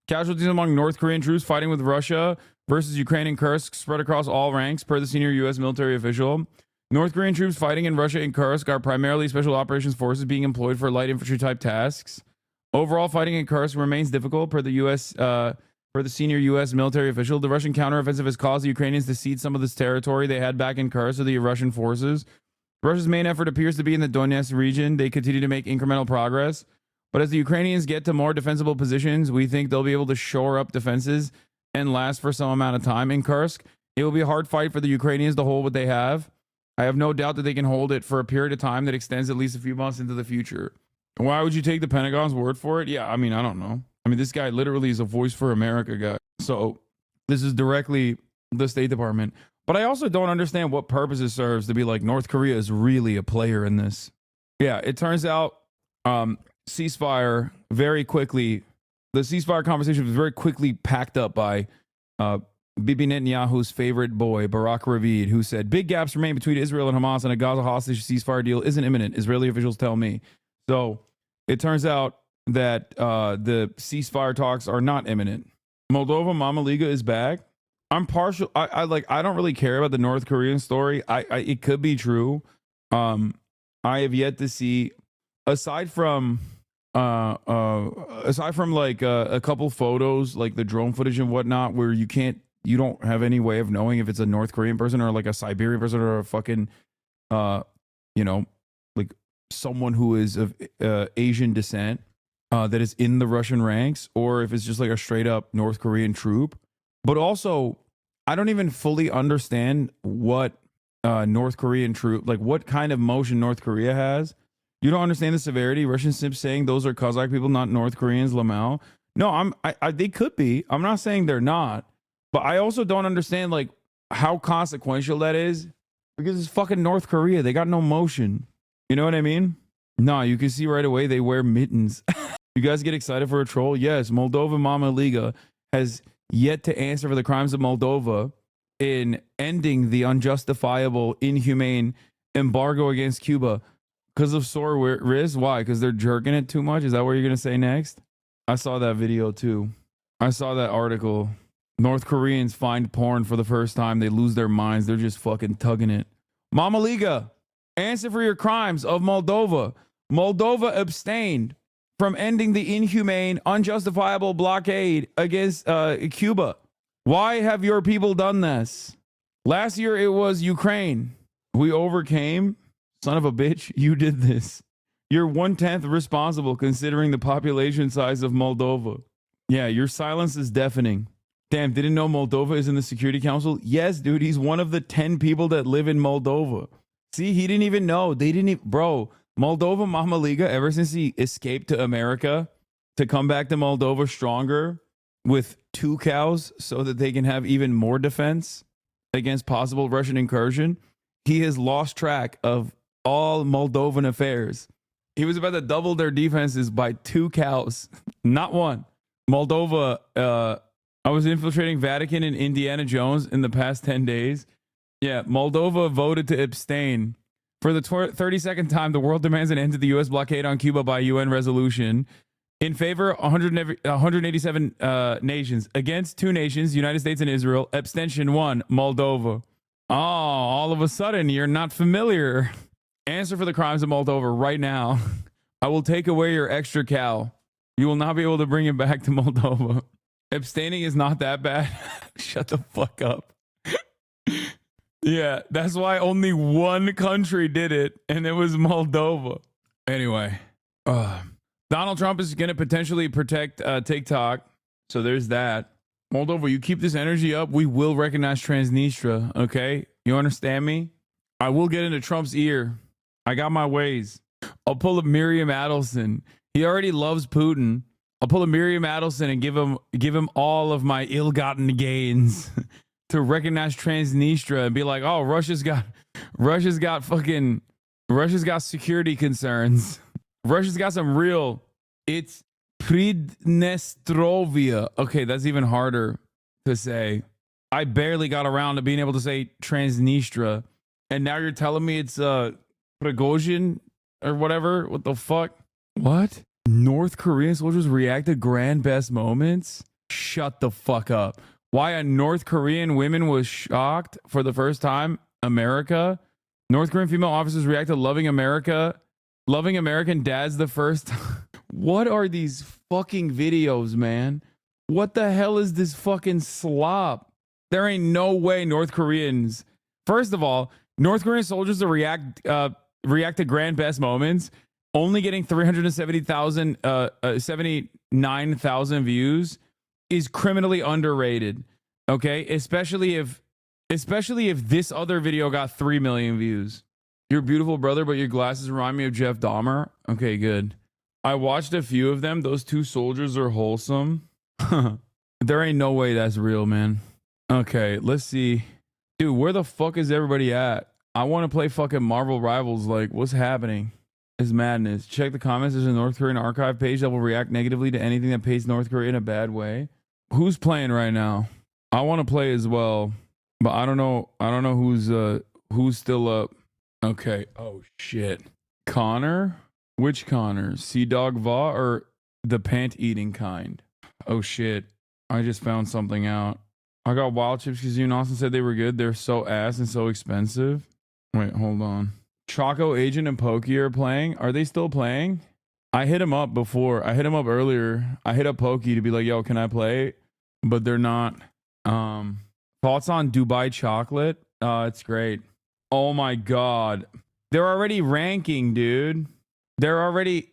Casualties among North Korean troops fighting with Russia versus Ukraine in Kursk spread across all ranks, per the senior U.S. military official. North Korean troops fighting in Russia in Kursk are primarily special operations forces being employed for light infantry-type tasks. Overall fighting in Kursk remains difficult, per the U.S. For the senior U.S. military official. The Russian counteroffensive has caused the Ukrainians to cede some of this territory they had back in Kursk to the Russian forces. Russia's main effort appears to be in the Donetsk region. They continue to make incremental progress. But as the Ukrainians get to more defensible positions, we think they'll be able to shore up defenses and last for some amount of time. In Kursk, it will be a hard fight for the Ukrainians to hold what they have. I have no doubt that they can hold it for a period of time that extends at least a few months into the future. Why would you take the Pentagon's word for it? Yeah, I mean, I don't know. I mean, this guy literally is a voice for America guy. So this is directly the State Department. But I also don't understand what purpose it serves to be like North Korea is really a player in this. Yeah, it turns out ceasefire very quickly. The ceasefire conversation was very quickly packed up by Bibi Netanyahu's favorite boy, Barak Ravid, who said, big gaps remain between Israel and Hamas and a Gaza hostage ceasefire deal isn't imminent. Israeli officials tell me. So it turns out that the ceasefire talks are not imminent. Moldova Mama Liga is back. I'm partial. I don't really care about the North Korean story. It could be true. I have yet to see, aside from like a couple photos, like the drone footage and whatnot, where you don't have any way of knowing if it's a North Korean person or like a Siberian person or a fucking, you know, like someone who is of Asian descent. That is in the Russian ranks, or if it's just like a straight up North Korean troop. But also, I don't even fully understand what North Korean troop, like what kind of motion North Korea has. You don't understand the severity. Russian simps saying those are Kazakh people, not North Koreans, Lamau. No, they could be. I'm not saying they're not, but I also don't understand like how consequential that is because it's fucking North Korea. They got no motion. You know what I mean? No, you can see right away they wear mittens. You guys get excited for a troll? Yes, Moldova Mama Liga has yet to answer for the crimes of Moldova in ending the unjustifiable, inhumane embargo against Cuba because of sore wrists. Why? Because they're jerking it too much? Is that what you're going to say next? I saw that video too. I saw that article. North Koreans find porn for the first time. They lose their minds. They're just fucking tugging it. Mama Liga, answer for your crimes of Moldova. Moldova abstained from ending the inhumane, unjustifiable blockade against Cuba. Why have your people done this? Last year, it was Ukraine. We overcame. Son of a bitch, you did this. You're 1/10 responsible considering the population size of Moldova. Yeah, your silence is deafening. Damn, didn't know Moldova is in the Security Council? Yes, dude, he's one of the 10 people that live in Moldova. See, he didn't even know. They didn't even, bro. Moldova Mama Liga, ever since he escaped to America to come back to Moldova stronger with 2 cows so that they can have even more defense against possible Russian incursion, he has lost track of all Moldovan affairs. He was about to double their defenses by 2 cows, not 1. Moldova, I was infiltrating Vatican and Indiana Jones in the past 10 days. Yeah, Moldova voted to abstain. For the 32nd time, the world demands an end to the U.S. blockade on Cuba by UN resolution. In favor, 187 nations. Against 2 nations, United States and Israel. Abstention 1, Moldova. Oh, all of a sudden, you're not familiar. Answer for the crimes of Moldova right now. I will take away your extra cow. You will not be able to bring it back to Moldova. Abstaining is not that bad. Shut the fuck up. Yeah, that's why only 1 country did it, and it was Moldova. Anyway, Donald Trump is going to potentially protect TikTok, so there's that. Moldova, you keep this energy up, we will recognize Transnistria, okay? You understand me? I will get into Trump's ear. I got my ways. I'll pull a Miriam Adelson. He already loves Putin. I'll pull a Miriam Adelson and give him all of my ill-gotten gains to recognize Transnistria and be like, oh, Russia's got security concerns. Russia's got some real. It's Pridnestrovia. Okay, that's even harder to say. I barely got around to being able to say Transnistria, and now you're telling me it's Prigozhin or whatever. What the fuck? What? North Korean soldiers react to grand best moments? Shut the fuck up. Why a North Korean woman was shocked for the first time? America? North Korean female officers react to loving America. Loving American dads the first time. What are these fucking videos, man? What the hell is this fucking slop? There ain't no way North Koreans. First of all, North Korean soldiers to react to grand best moments, only getting 79,000 views is criminally underrated. Okay, especially if this other video got 3 million views. You're a beautiful brother, but your glasses remind me of Jeff Dahmer. Okay, good. I watched a few of them. Those 2 soldiers are wholesome. There ain't no way that's real, man. Okay, let's see. Dude, where the fuck is everybody at? I want to play fucking Marvel Rivals. Like, what's happening? It's madness. Check the comments. There's a North Korean archive page that will react negatively to anything that paints North Korea in a bad way. Who's playing right now? I want to play as well, but I don't know who's still up. Okay. Oh shit. Connor? Which Connor? Sea Dog Va or the pant eating kind? Oh shit. I just found something out. I got wild chips because you and Austin said they were good. They're so ass and so expensive. Wait, hold on. Choco Agent and Pokey are playing. Are they still playing? I hit him up before. I hit him up earlier. I hit up Pokey to be like, yo, can I play? But they're not. Thoughts on Dubai chocolate? It's great. Oh my God. They're already ranking, dude. They're already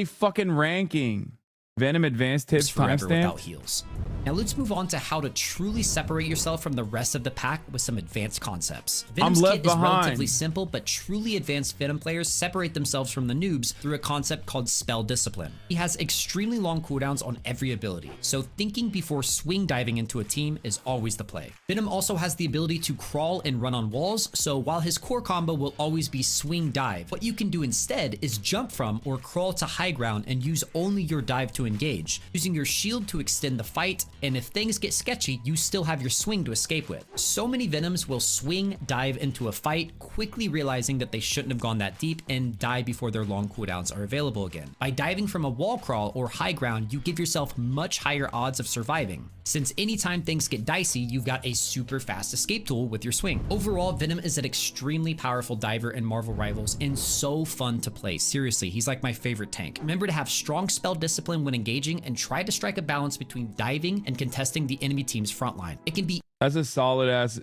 fucking ranking. Venom advanced tips forever without timestamp. heals. Now let's move on to how to truly separate yourself from the rest of the pack with some advanced concepts. Venom's kit is relatively simple, but truly advanced Venom players separate themselves from the noobs through a concept called spell discipline. He has extremely long cooldowns on every ability, so thinking before swing diving into a team is always the play. Venom also has the ability to crawl and run on walls, so while his core combo will always be swing dive, what you can do instead is jump from or crawl to high ground and use only your dive to engage, using your shield to extend the fight, and if things get sketchy, you still have your swing to escape with. So many Venoms will swing dive into a fight, quickly realizing that they shouldn't have gone that deep and die before their long cooldowns are available again. By diving from a wall crawl or high ground, you give yourself much higher odds of surviving, since anytime things get dicey, you've got a super fast escape tool with your swing. Overall, Venom is an extremely powerful diver in Marvel Rivals and so fun to play. Seriously, he's like my favorite tank. Remember to have strong spell discipline when engaging and try to strike a balance between diving and contesting the enemy team's front line. It can be That's solid ass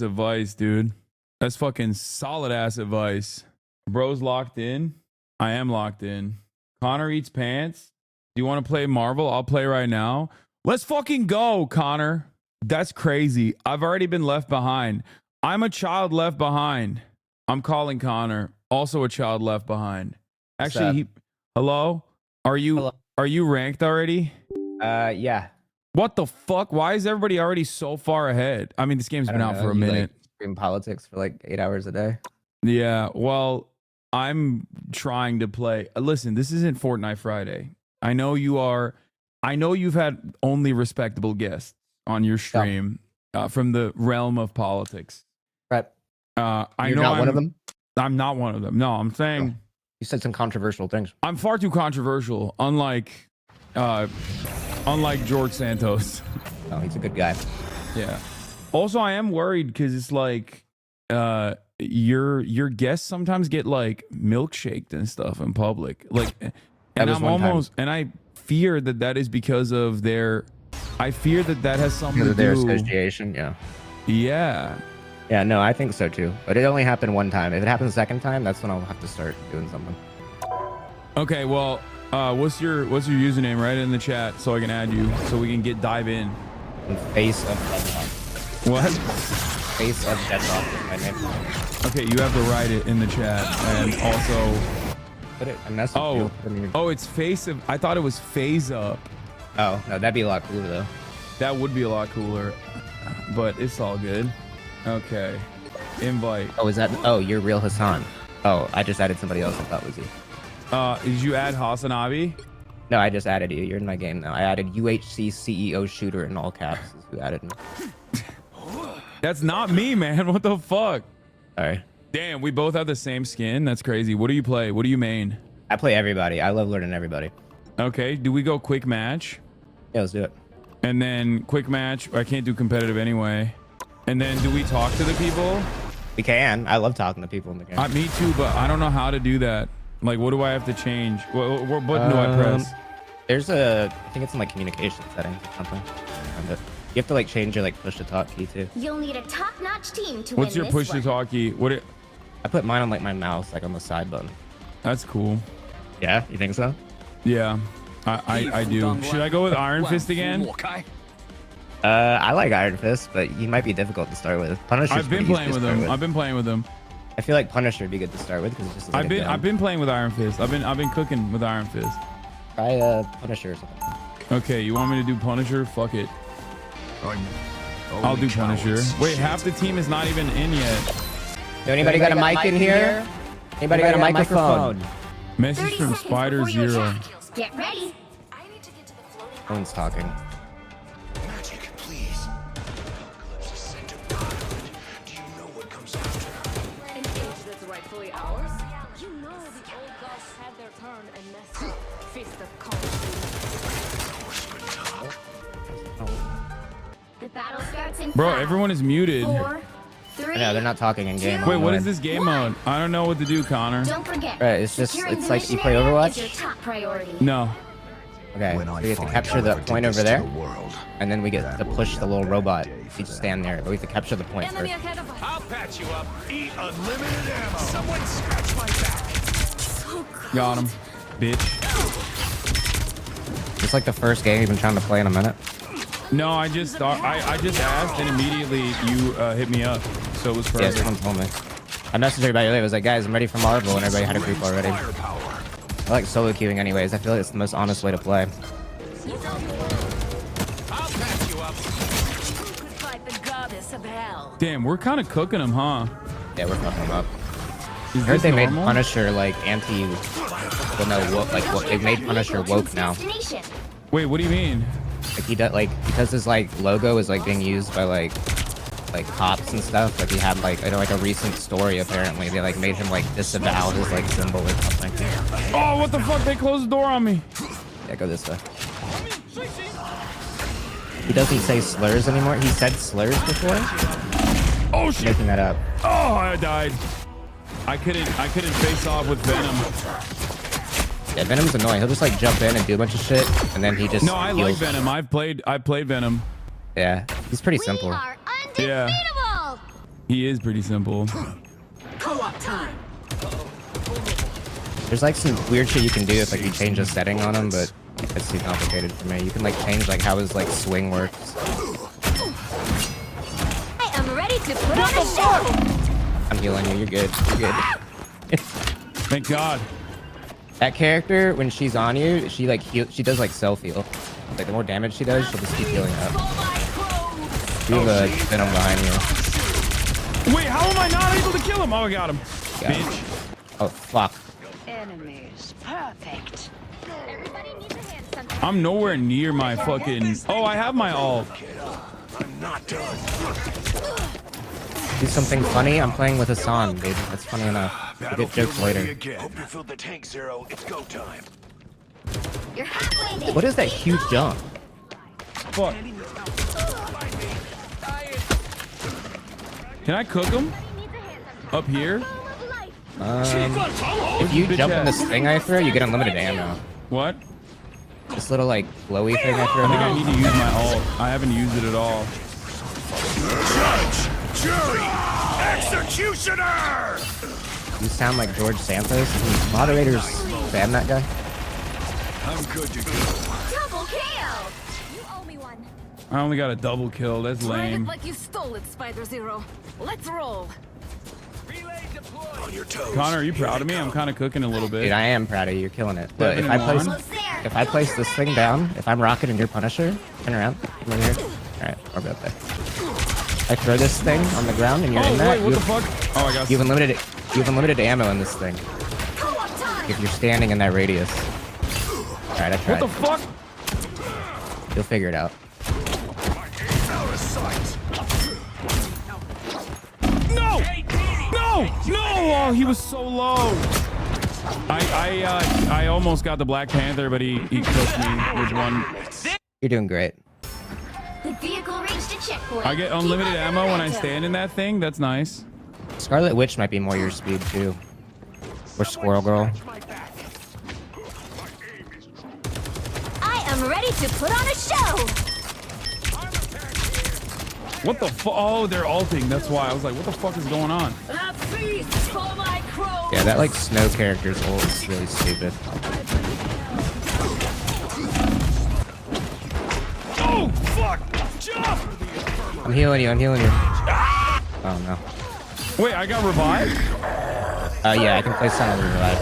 advice, dude. That's fucking solid ass advice. Bro's locked in. I am locked in. Connor eats pants. Do you want to play Marvel? I'll play right now. Let's fucking go, Connor. That's crazy. I've already been left behind. I'm a child left behind. I'm calling Connor. Also a child left behind. Actually, hello? Are you ranked already? Yeah. What the fuck? Why is everybody already so far ahead? I mean, this game's been out for a minute. Stream politics for like 8 hours a day. Yeah, well, I'm trying to play. Listen, this isn't Fortnite Friday. I know you are. I know you've had only respectable guests on your stream from the realm of politics. Right. I You're know not one of them? I'm not one of them. No, I'm saying you said some controversial things. I'm far too controversial. Unlike George Santos. Oh, he's a good guy. Yeah. Also, I am worried because it's like your guests sometimes get like milkshaked and stuff in public. Like, and I'm almost and I fear that is because of their. I fear that has something to do. Their association. Yeah. Yeah. Yeah, no, I think so too. But it only happened one time. If it happens a second time, that's when I'll have to start doing something. Okay, well, what's your username? Write it in the chat so I can add you, so we can dive in. Face of Deadlock. What? Face of Deadlock is my name. Okay, you have to write it in the chat and also. Put it. And that's oh, it's face of. I thought it was phase up. Oh no, that'd be a lot cooler though. That would be a lot cooler, but it's all good. Okay. Invite. Oh, is that? Oh, you're real Hasan. Oh, I just added somebody else I thought was you. Did you add HasanAbi? No, I just added you. You're in my game now. I added UHC CEO Shooter in all caps. Is who added me. That's not me, man. What the fuck? Sorry. Damn, we both have the same skin. That's crazy. What do you play? What do you main? I play everybody. I love learning everybody. Okay. Do we go quick match? Yeah, let's do it. And then quick match. I can't do competitive anyway. And then do we talk to the people? We can. I love talking to people in the game. Me too, but I don't know how to do that. Like, what do I have to change? What button do I press? There's I think it's in like communication settings or something. You have to like change your like push to talk key too. You'll need a top-notch team to What's your push to talk key? I put mine on like my mouse, like on the side button. That's cool. Yeah, you think so? Yeah, I do. Should I go with Iron Fist again? I like Iron Fist, but he might be difficult to start with. Punisher. I've been playing with him. I've been playing with him. I feel like Punisher would be good to start with because it's just. I've been playing with Iron Fist. I've been cooking with Iron Fist. Try Punisher or something. Okay, you want me to do Punisher? Fuck it. I'll do Punisher. Wait, half the team is not even in yet. Anybody got a mic in here? Anybody got a microphone? Message from Spider Zero. Get ready. No one's talking. Magic, please. Do you know what comes after? An age that's rightfully ours. You know the old gods had their turn and messed up. Fist of The battle starts in Bro, 5, everyone is muted. 4, 3. No, they're not talking in game. Wait, what is this game mode? I don't know what to do, Connor. Don't forget. Right, it's just it's like you play Overwatch. Your top priority. No. Okay, so we have to capture the point over there, and then we get to push the little robot. You just stand there, but we have to capture the point first. I'll patch you up. Eat unlimited ammo. Someone scratch my back. Got him, bitch. It's like the first game you've been trying to play in a minute. No, I just thought I just asked, and immediately you hit me up, so it was perfect. Yeah, someone told me. I messaged everybody earlier. I was like, guys, I'm ready for Marvel, and everybody had a group already. I like solo queuing anyways. I feel like it's the most honest way to play. Damn, we're kind of cooking them, huh? Yeah, we're fucking them up. I heard they made Punisher like anti. Well, no, woke, like they made Punisher woke now. Wait, what do you mean? Like he does, like because his like logo is like being used by like cops and stuff. Like he had like I know like a recent story apparently they like made him like disavow his like symbol or something. Oh, what the fuck? They closed the door on me. Yeah, go this way. He doesn't say slurs anymore. He said slurs before. Oh shit! Making that up. Oh, I died. I couldn't face off with Venom. Yeah, Venom's annoying. He'll just like jump in and do a bunch of shit, and then he just. No, I like Venom. I've played Venom. Yeah, he's pretty simple. Yeah. He is pretty simple. Co-op time. There's like some weird shit you can do if like you change a setting on him, but it's too complicated for me. You can like change like how his like swing works. I am ready to put on a show. I'm healing you. You're good. You're good. Thank God. That character, when she's on you, she like she does like self heal. Like the more damage she does, she'll just keep healing up. You have a Venom behind you. Wait, how am I not able to kill him? Oh, I got him. Yeah. Bitch. Oh, fuck. Enemies. Perfect. Everybody needs a hand sometimes. I'm nowhere near my fucking... Oh, I have my ult. I'm not done. Do something funny. I'm playing with Hasan, dude. That's funny enough. We'll get jokes later. Hope you filled the tank, Zero. It's go time. You're halfway there. What is that huge jump? Fuck. Can I cook him? Up here? If you jump in this thing I throw, you get unlimited ammo. What? This little like glowy thing I throw. I think I need to use my ult. I haven't used it at all. Judge, jury, executioner. You sound like George Santos. Can moderators ban that guy? I'm good to go. Double kill. You owe me one. I only got a double kill. That's lame. Like you stole it, Spider Zero. Let's roll. On your toes. Connor, are you proud of me? I'm kind of cooking a little bit. Dude, I am proud of you. You're killing it. But if 7-1. if I place this thing down, if I'm Rocket and you're Punisher, turn around. Come over here. All right, we're about there. I throw this thing on the ground and you're in that. Wait, what the fuck? Oh, I got. You have unlimited ammo in this thing. If you're standing in that radius. All right, I tried. What the fuck? You'll figure it out. Out of sight. No! No! No! Oh, he was so low. I almost got the Black Panther, but he cooked me with one. You're doing great. The vehicle reached a checkpoint. I get unlimited ammo when I stand in that thing. That's nice. Scarlet Witch might be more your speed too. Or Squirrel Girl. I am ready to put on a show. What the fuck? Oh, they're ulting. That's why I was like, what the fuck is going on? A feast for my crow. Yeah, that like snow character's ult is really stupid. Oh, fuck! Jump! I'm healing you. Oh no. Wait, I got revived? Yeah, I can place on the revive,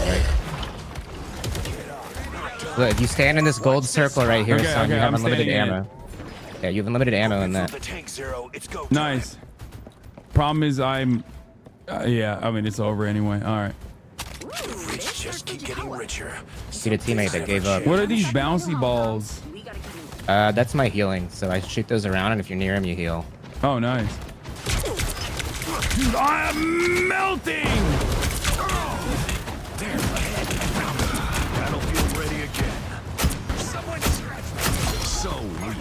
right? Look, if you stand in this gold circle right here, son, you have unlimited ammo. Yeah, you have unlimited ammo in that. Nice. Problem is I'm... yeah, I mean, it's over anyway. All right. Rich just keep getting richer. See the teammate that gave up. What are these bouncy balls? That's my healing. So I shoot those around, and if you're near him, you heal. Oh, nice. Dude, I am melting! Battlefield ready again. Someone scratch me. So weak.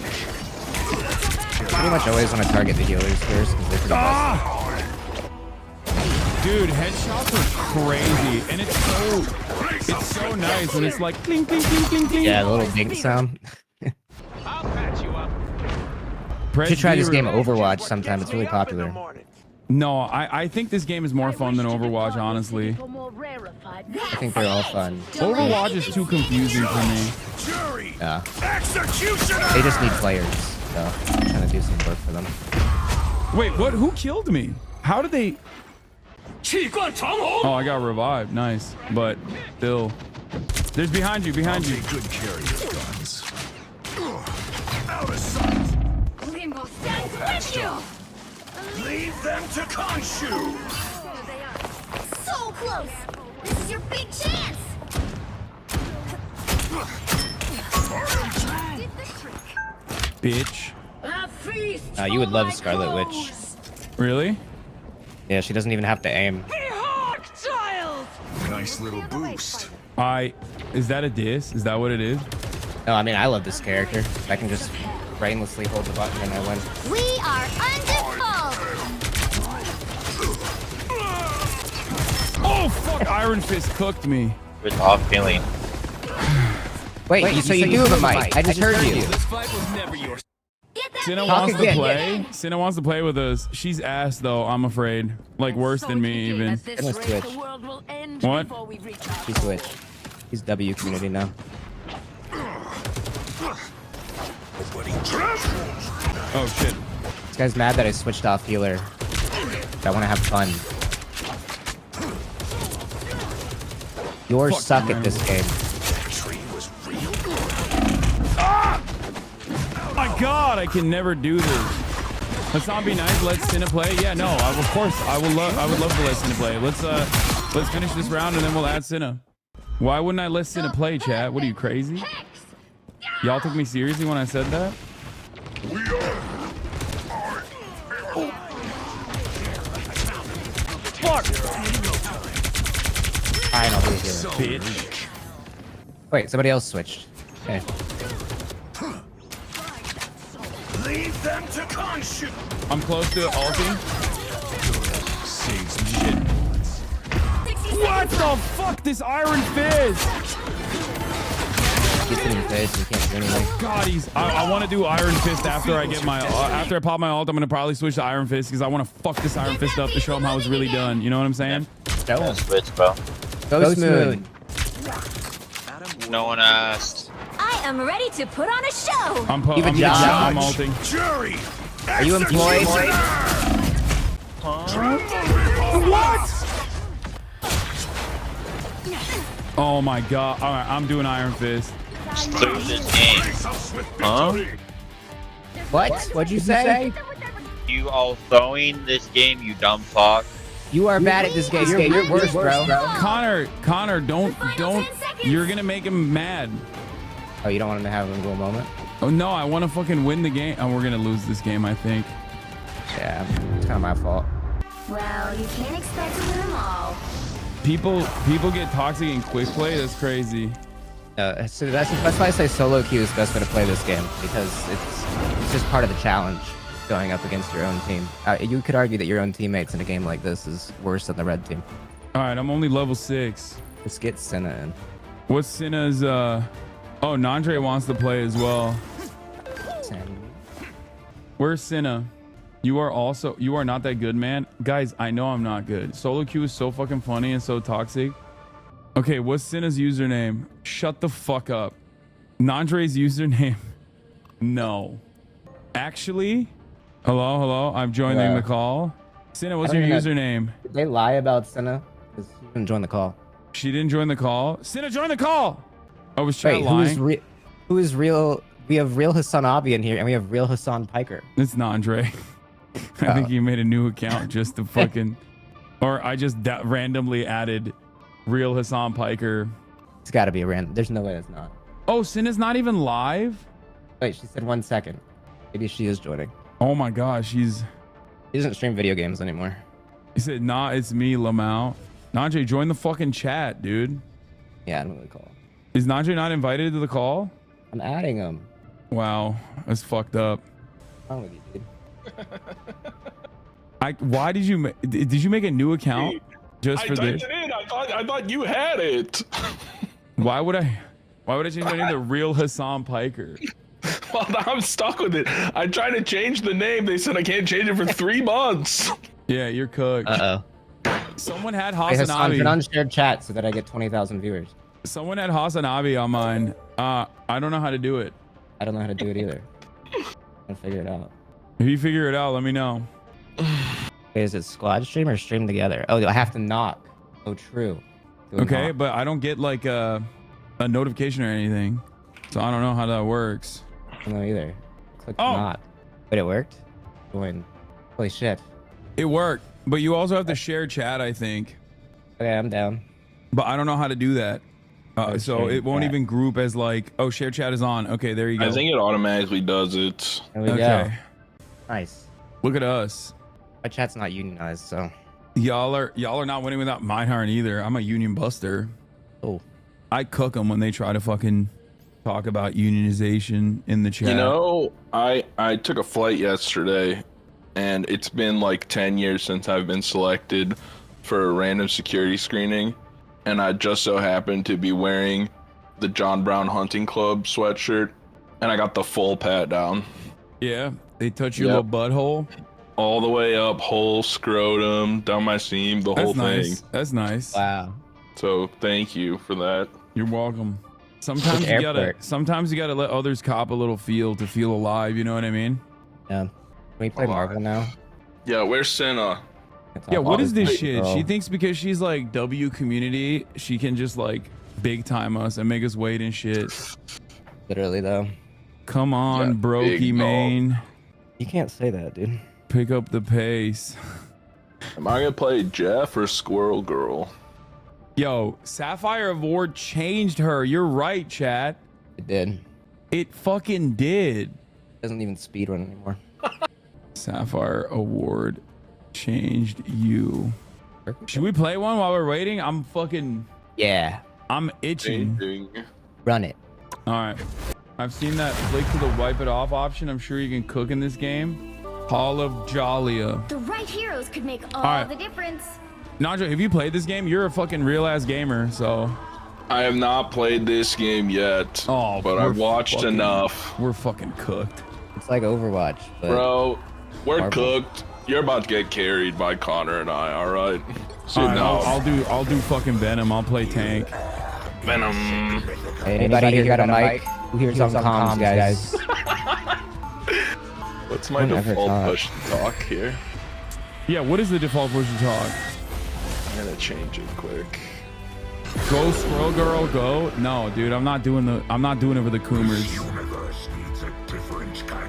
Pretty much always want to target the healers first because they're pretty busted. Dude, headshots are crazy, and it's so nice when it's like cling, cling, cling, cling, cling. Yeah, the little ding sound. I'll patch you up. You should try this game Overwatch sometime. It's really popular. No, I think this game is more fun than Overwatch, honestly. I think they're all fun. Overwatch is too confusing for me. Yeah. Executioner! They just need players, so I'm trying to do some work for them. Wait, what? Who killed me? How did they... Oh, I got revived. Nice. But still... There's behind you, behind you. Good carry of guns. Out of sight. Limbo stands with you. Leave them to Khonshu. So close. This is your big chance. Bitch. You would love Scarlet Witch. Really? Yeah, she doesn't even have to aim. Nice little boost. Is that a diss? Is that what it is? No, I mean, I love this character. I can just brainlessly hold the button and I win. We are undefault. Oh, fuck. Iron Fist cooked me. With off feeling. Wait, so you do have a mic. I just heard you. This fight was never yours. Cinna wants to play. Cinna wants to play with us. She's ass though, I'm afraid. Like worse than me even. Cinna's Twitch. What? She's Twitch. He's W community now. Oh shit. This guy's mad that I switched off healer. I want to have fun. Yours suck at this game. Oh my god, I can never do this. Let's not be nice. Let Cinna play. Yeah, no. Of course, I would love to let Cinna play. Let's Let's finish this round and then we'll add Cinna. Why wouldn't I let Cinna play, chat? What are you, crazy? Y'all took me seriously when I said that? Fuck! Fine, I'll be here. Bitch. Wait, somebody else switched. Okay. Leave them to conscience. I'm close to ulting. Save some shit. What the fuck? This Iron Fist! Gets in your face, you can't do anything. God, I want to do Iron Fist after I get my after I pop my ult. I'm gonna probably switch to Iron Fist because I want to fuck this Iron Fist up to show him how it's really done. You know what I'm saying? No. Switch, bro. Ghost Moon. No one asked. I am ready to put on a show. I'm ulting. Jury. Are you employed? What? Oh my god. All right, I'm doing Iron Fist. Through this game. Huh? What? What'd you say? You all throwing this game, you dumb fuck. You are bad at this game. You're worse, bro. Connor, don't. You're gonna make him mad. Oh, you don't want him to have a little moment? Oh no, I want to fucking win the game. Oh, we're gonna lose this game, I think. Yeah, it's kind of my fault. Well, you can't expect to win them all. People get toxic in quick play. That's crazy. So that's why I say solo queue is the best way to play this game, because it's just part of the challenge going up against your own team. You could argue that your own teammates in a game like this is worse than the red team. All right, I'm only level 6. Let's get Cinna in. What's Cinna's? Oh, Nandre wants to play as well. Where's Cinna? You are not that good, man. Guys, I know I'm not good. Solo queue is so fucking funny and so toxic. Okay, what's Cinna's username? Shut the fuck up. Nandre's username. No. Actually, hello. I'm joining the call. Cinna, what's your username? Did they lie about Cinna? Because she didn't join the call. She didn't join the call? Cinna, join the call! Oh, was chat lying? Who is real? We have real HasanAbi in here, and we have real Hassan Piker. It's Nandre. I think he made a new account just to fucking... Or I just randomly added real Hassan Piker. It's got to be a random. There's no way it's not. Oh, Cinna's not even live? Wait, she said 1 second. Maybe she is joining. Oh my gosh, She doesn't stream video games anymore. He said, nah, it's me, Lamau. Nandre, join the fucking chat, dude. Yeah, I'm gonna call. Is Nandre not invited to the call? I'm adding him. Wow, that's fucked up. What's wrong with you, dude? Why did you make a new account just for this? I thought you had it. Why would I change my name to real Hassan Piker? Well, now I'm stuck with it. I tried to change the name. They said I can't change it for 3 months. Yeah, you're cooked. Someone had HasanAbi. Put on shared chat so that I get 20,000 viewers. Someone had HasanAbi on mine. I don't know how to do it. I don't know how to do it either. I'll figure it out. If you figure it out, let me know. Okay, is it squad stream or stream together? Oh, I have to knock. Oh, true. Okay, but I don't get like a notification or anything, so I don't know how that works. I don't know either. Click not. But it worked. Join. Holy shit. It worked, but you also have to share chat, I think. Okay, I'm down. But I don't know how to do that. So it won't even group as like, oh, share chat is on. Okay, there you go. I think it automatically does it. There we go. Nice. Look at us. My chat's not unionized, so. Y'all are not winning without Meinhardt either. I'm a union buster. Oh. I cook them when they try to fucking talk about unionization in the chat. You know, I took a flight yesterday, and it's been like 10 years since I've been selected for a random security screening, and I just so happened to be wearing the John Brown Hunting Club sweatshirt, and I got the full pat down. Yeah, they touch your little butthole? All the way up, whole scrotum, down my seam, the whole thing. That's nice. Wow. So thank you for that. You're welcome. Sometimes you gotta let others cop a little feel to feel alive. You know what I mean? Yeah. Can we play Marvel now? Yeah, where's Cinna? Yeah, what is this shit? She thinks because she's like W community, she can just like big time us and make us wait and shit. Literally though. Come on, brokey main. You can't say that, dude. Pick up the pace. Am I gonna play Jeff or Squirrel Girl? Yo, Sapphire Award changed her. You're right, chat. It did. It fucking did. Doesn't even speedrun anymore. Sapphire Award changed you. Should we play one while we're waiting? I'm fucking... Yeah. I'm itching. Run it. All right. I've seen that flick to the wipe it off option. I'm sure you can cook in this game. Hall of Jalia. The right heroes could make all right. the difference. Najo, have you played this game? You're a fucking real ass gamer, so... I have not played this game yet, but I've watched enough. We're fucking cooked. It's like Overwatch, but Bro, we're Marvel. cooked. You're about to get carried by Connor and I, all right? So All right, no. I'll do fucking Venom. I'll play tank. Venom. Hey, anybody here got a mic? Who hears on comms, guys? What's my default push to talk here? Yeah, what is the default push to talk? I'm gonna change it quick. Go Squirrel Girl, go. No, dude, I'm not doing it for the Coomers.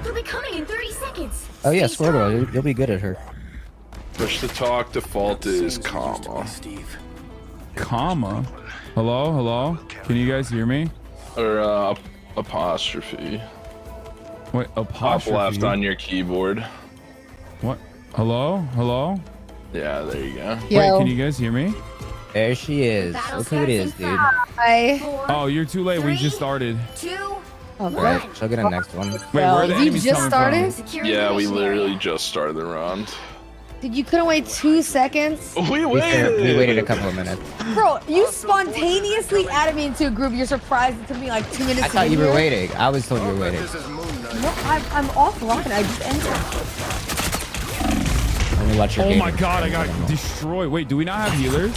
They'll be coming in 30 seconds. Oh yeah, Squirrel, you'll be good at her. Push to talk default is comma. Comma? Hello? Can you guys hear me? Or apostrophe. Wait, apostrophe? Top left on your keyboard. What? Hello? Yeah, there you go. Yo. Wait, can you guys hear me? There she is. Look who it is, dude. Hi. Oh, you're too late. We just started. Alright, she'll get a next one. Wait, where are the you enemies just coming started? from? Yeah, we literally just started the round. Dude, you couldn't wait 2 seconds? We We waited a couple of minutes. Bro, you spontaneously added me into a group. You're surprised it took me like 2 minutes I to thought get you were here? waiting. I was told you were waiting. No, I'm offline. I just entered. Let me watch your Oh game. my god, I got destroyed. Wait, do we not have healers?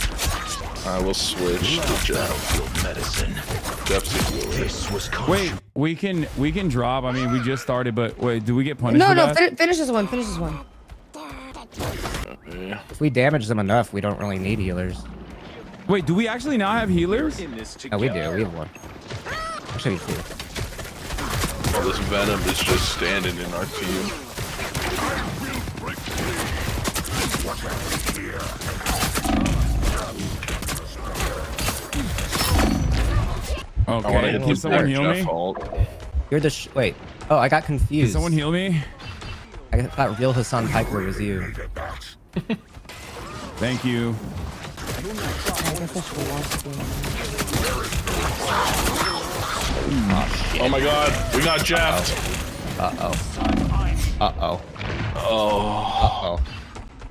I will switch to Jeff. Jeff's a healer. Wait, we can drop. I mean, we just started, but wait, do we get punished No, for no, that? finish this one. Finish this one. If we damage them enough, we don't really need healers. Wait, do we actually not have healers? No, we do. We have one. Actually, two. Oh, this Venom is just standing in our team. Okay, can someone heal me? You're the wait. Oh, I got confused. Can someone heal me? I thought real Hassan Piper was you. Thank you. Oh my god, we got Jeff. Oh.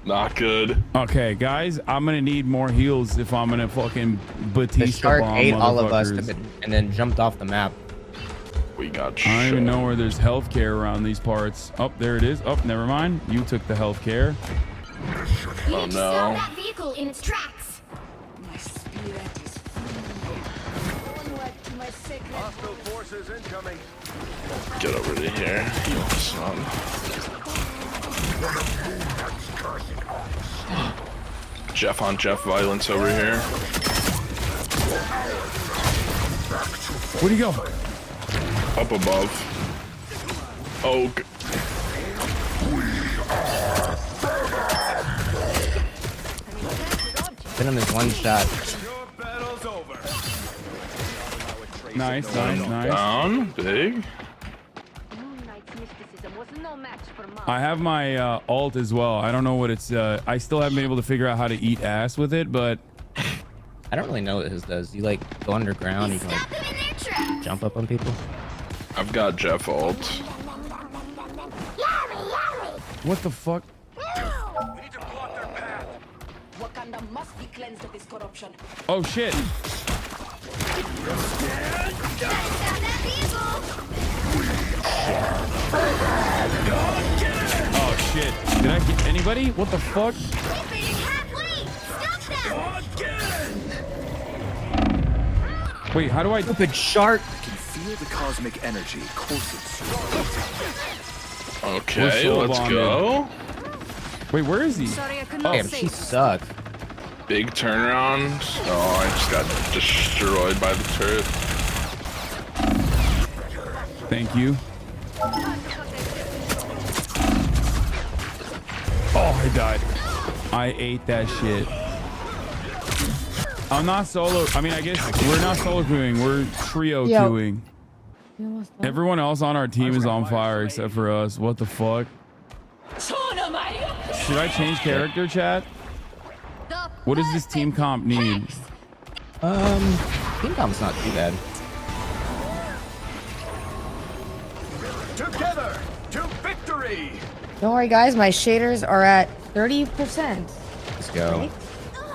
Not good. Okay, guys, I'm gonna need more heals if I'm gonna fucking Batista The shark bomb ate all of us motherfuckers. and then jumped off the map. We got I don't even know where there's healthcare around these parts. Oh, there it is. Oh, never mind. You took the healthcare. Oh no. That vehicle in its tracks. Hostile forces incoming. Get over to here. Heal son. Jeff on Jeff violence over here. Where'd he go? Up above. Oh. Venom is one shot. Nice. Down. Big. I have my alt as well. I don't know what it's. I still haven't been able to figure out how to eat ass with it, but I don't really know what his does. You like go underground, you can like jump up on people. I've got Jeff ult. What the fuck? Wakanda must be cleansed of this corruption. Oh shit! Oh shit! Did I get anybody? What the fuck? Wait, how do I? Stupid shark! I can feel the cosmic energy coursing through. Okay, let's go. Wait, where is he? Damn, she sucked. Big turnaround. Oh, I just got destroyed by the turret. Thank you. Oh, I died. I ate that shit. I'm not solo. I mean, I guess we're not solo queuing. We're trio Yo. queuing. Everyone else on our team is on fire except for us. What the fuck? Should I change character, chat? What does this team comp need? Team comp's not too bad. Together to victory. Don't worry, guys. My shaders are at 30%. Let's go. Right?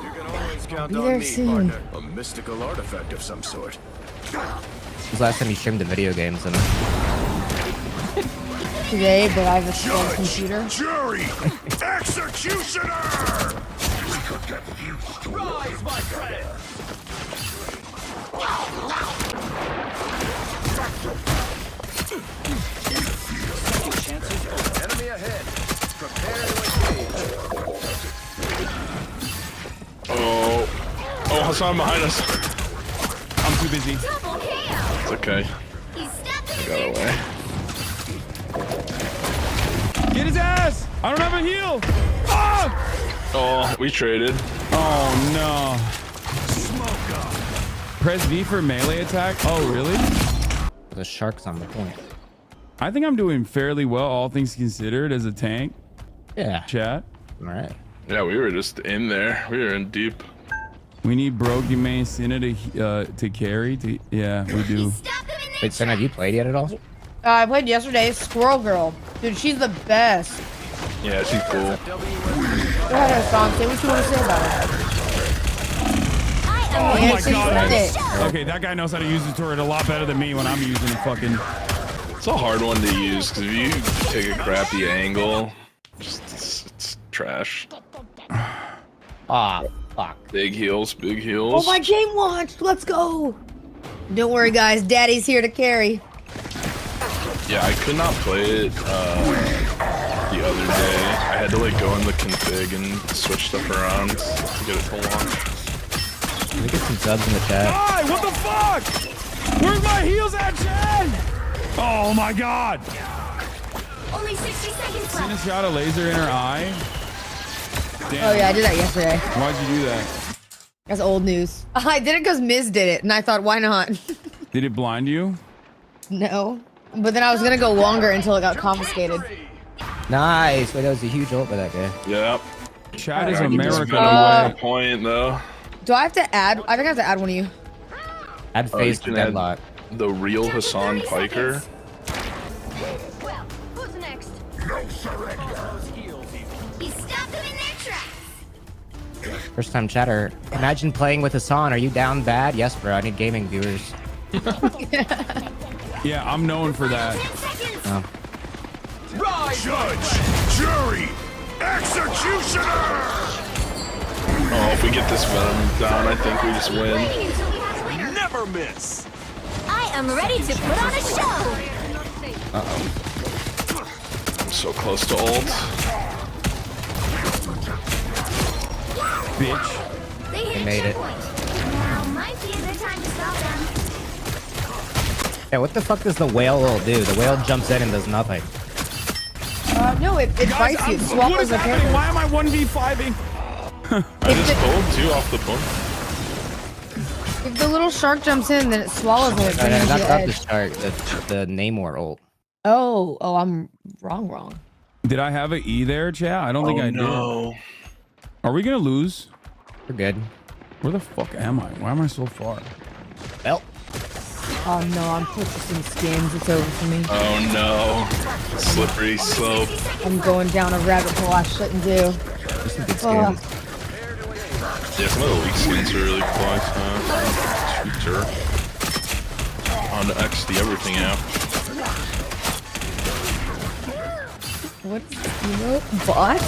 You can always count Be on there me, soon. partner. A mystical artifact of some sort. When's the last time you streamed the video games? And Today, but I have a slow computer. Jury, executioner. Rise, my friend. Enemy ahead. Prepare to engage. Oh, Hasan behind us. I'm too busy. It's okay. I got away. Get his ass! I don't have a heal! Ah! Oh, we traded. Oh no. Press V for melee attack. Oh really? the shark's on the point. I think I'm doing fairly well, all things considered, as a tank. Yeah. Chat. All right. Yeah, we were just in there. We were in deep. We need Brogimane Sinna to carry. Yeah, we do. Wait, Senna, have you played yet at all? I played yesterday. Squirrel Girl. Dude, she's the best. Yeah, she's cool. Go ahead, Hasan. Say what you want to say about her. Oh my god. Okay, that guy knows how to use the turret a lot better than me when I'm using it fucking. It's a hard one to use because if you take a crappy angle, it's trash. Ah, fuck. Big heals, big heals. Oh, my game launched. Let's go. Don't worry, guys. Daddy's here to carry. Yeah, I could not play it the other day. I had to like go in the config and switch stuff around to get it to launch. Let me get some subs in the chat. Hi, what the fuck? Where's my heals at, Jen? Oh my god. Only 60 seconds Seen a left. shot a laser in her eye. Damn. Oh, yeah, I did that yesterday. Why'd you do that? That's old news. I did it because Miz did it, and I thought, why not? Did it blind you? No. But then I was going to go longer until it got confiscated. Nice. Wait, that was a huge ult by that guy. Yep. Chat is I America. been away point though. Do I have to add? I think I have to add one of you. Add Oh, face you to can add deadlock. the real Hasan Piker. Well, who's next? No surrender. He stopped them in their tracks. First time chatter. Imagine playing with Hasan. Are you down bad? Yes, bro. I need gaming viewers. Yeah, I'm known for that. Oh. Judge, jury, executioner. Oh, if we get this Venom down, I think we just win. Never miss. I am ready to put on a show. Uh-oh. I'm so close to ult. Bitch. They made it. Now might be a good time to stop them. Yeah, what the fuck does the whale ult do? The whale jumps in and does nothing. No, it Guys, bites you. It what swallows is the happening? character. Why am I 1v5ing? I just pulled two off the point. If the little shark jumps in, then it swallows it. No, brings you not to the edge. shark. The Namor ult. Oh, I'm wrong. Did I have an E there, chat? I don't think I did. Are we gonna lose? We're good. Where the fuck am I? Why am I so far? Well. Oh no, I'm purchasing skins. It's over for me. Oh no. Slippery slope. I'm going down a rabbit hole I shouldn't do. There's some good Oh. skins. Yeah, some of the weak skins are really cool. Shooter. On the X the everything app. What? Bot?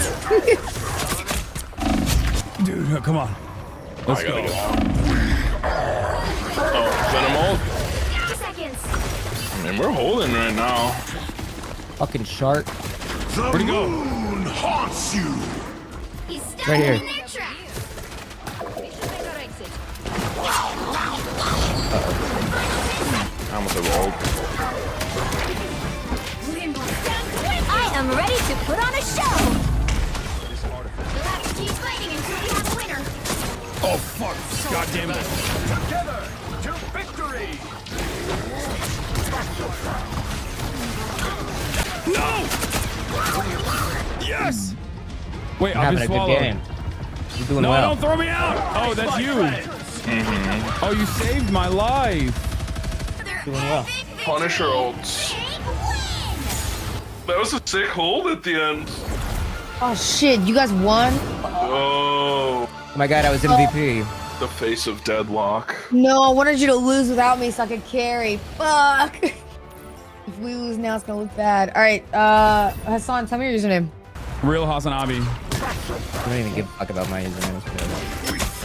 Dude, come on. Let's go. Oh, Venom ult. 50 seconds. I mean, we're holding right now. Fucking shark. Where'd he go? Moon haunts you. He stopped Right them here. in their tracks. I almost have ult. I am ready to put on a show. We'll have to keep fighting until we have a winner. Oh fuck! God damn it! Together to victory! No! Yes! Wait, I'm I've having been a good swallowed. game. You're doing No, well. don't throw me out! Oh, that's you. Oh, you saved my life. Doing well. Punisher ults. That was a sick hold at the end. Oh shit, you guys won? Oh. Oh my god, I was MVP. The face of deadlock. No, I wanted you to lose without me so I could carry. Fuck. If we lose now, it's gonna look bad. All right, Hasan, tell me your username. Real HasanAbi. I don't even give a fuck about my username.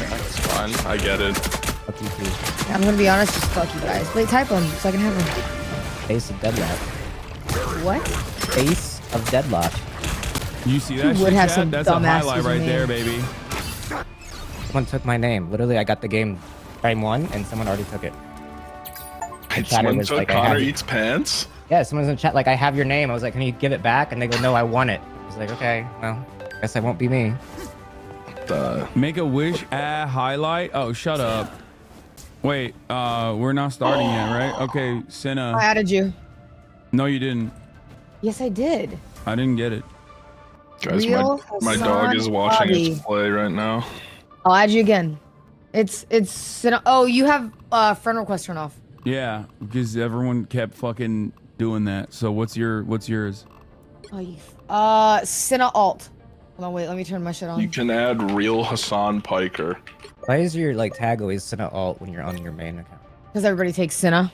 That's fine. I get it. Fuck you too. I'm gonna be honest, just fuck you guys. Wait, type them so I can have them. Face of deadlock. What? Face of deadlock. You see that You would shit, have Chad? some That's a dumbass highlight right username. there, baby. Someone took my name. Literally, I got the game frame 1 and someone already took it. And chatter Someone was took like, Connor eats pants? Yeah, someone's in chat like, I have your name. I was like, can you give it back? And they go, no, I want it. I was like, okay, well, guess I won't be me. Make a wish highlight. Oh, shut up. Wait, we're not starting yet, right? Okay, Senna. I added you. No, you didn't. Yes, I did. I didn't get it. Guys, Real my dog is watching HasanAbi. us play right now. I'll add you again. It's oh, you have friend request turned off. Yeah, because everyone kept fucking doing that. So what's yours? Oh, you. Cinna alt. Hold on, wait. Let me turn my shit on. You can add real Hassan Piker. Why is your like tag always Senna alt when you're on your main account? Because everybody takes Cinna.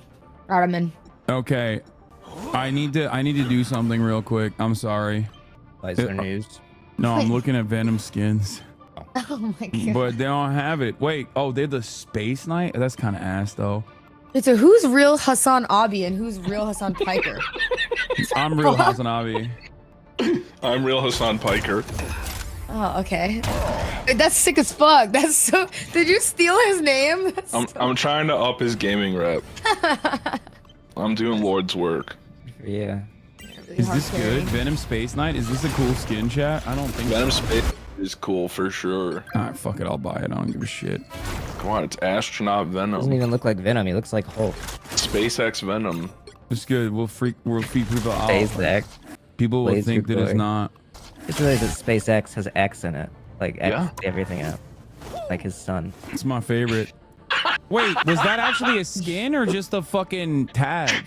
Alright, I'm in. Okay, I need to do something real quick. I'm sorry. Is there news? No, I'm looking at Venom skins. Oh my god. But they don't have it. Wait, oh, they're the Space Knight? That's kind of ass, though. It's a who's real HasanAbi and who's real Hasan Piker? I'm real HasanAbi. I'm real Hassan Piker. Oh, okay. That's sick as fuck. That's so. Did you steal his name? I'm trying to up his gaming rep. I'm doing Lord's work. Yeah. Is this good? Venom Space Knight? Is this a cool skin, chat? I don't think Venom so. Space is cool for sure. Alright, fuck it. I'll buy it. I don't give a shit. Come on, it's astronaut Venom. Doesn't even look like Venom. He looks like Hulk. SpaceX Venom. It's good. We'll freak people out. SpaceX. People will Laser think that it's boy. not. It's really that SpaceX has X in it. Like X Yeah. everything out. Like his son. It's my favorite. Wait, was that actually a skin or just a fucking tag?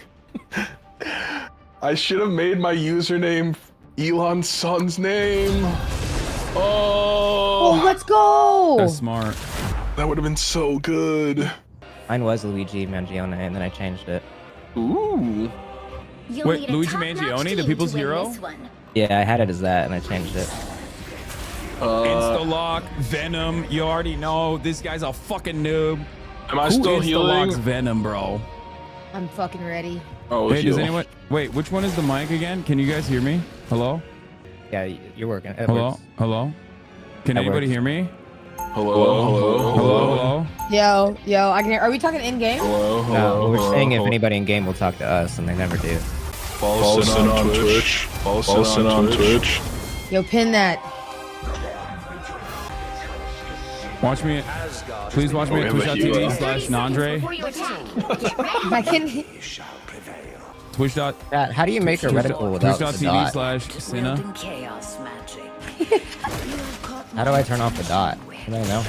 I should have made my username Elon's son's name. Oh, let's go. That's smart. That would have been so good. Mine was Luigi Mangione, and then I changed it. Ooh. Wait, Luigi Mangione, the people's hero? Yeah, I had it as that, and I changed it. Insta-lock, Venom, you already know. This guy's a fucking noob. Am I still healing? Insta-locks Venom, bro. I'm fucking ready. Oh, hey, does heal. anyone... Wait, which one is the mic again? Can you guys hear me? Hello? Yeah, you're working. It Hello? works. Hello? Can That anybody works. hear me? Hello. Yo, I can hear. Are we talking in game? No, we're saying if anybody in game will talk to us, and they never do. Follow Sin on Twitch. Follow Sin on Twitch. Yo, pin that. Watch me. Please watch me at twitch.tv/Nandre. I can. Twitch. How do you make a reticle without the dot? Twitch.tv/Sina. How do I turn off the dot? I don't know.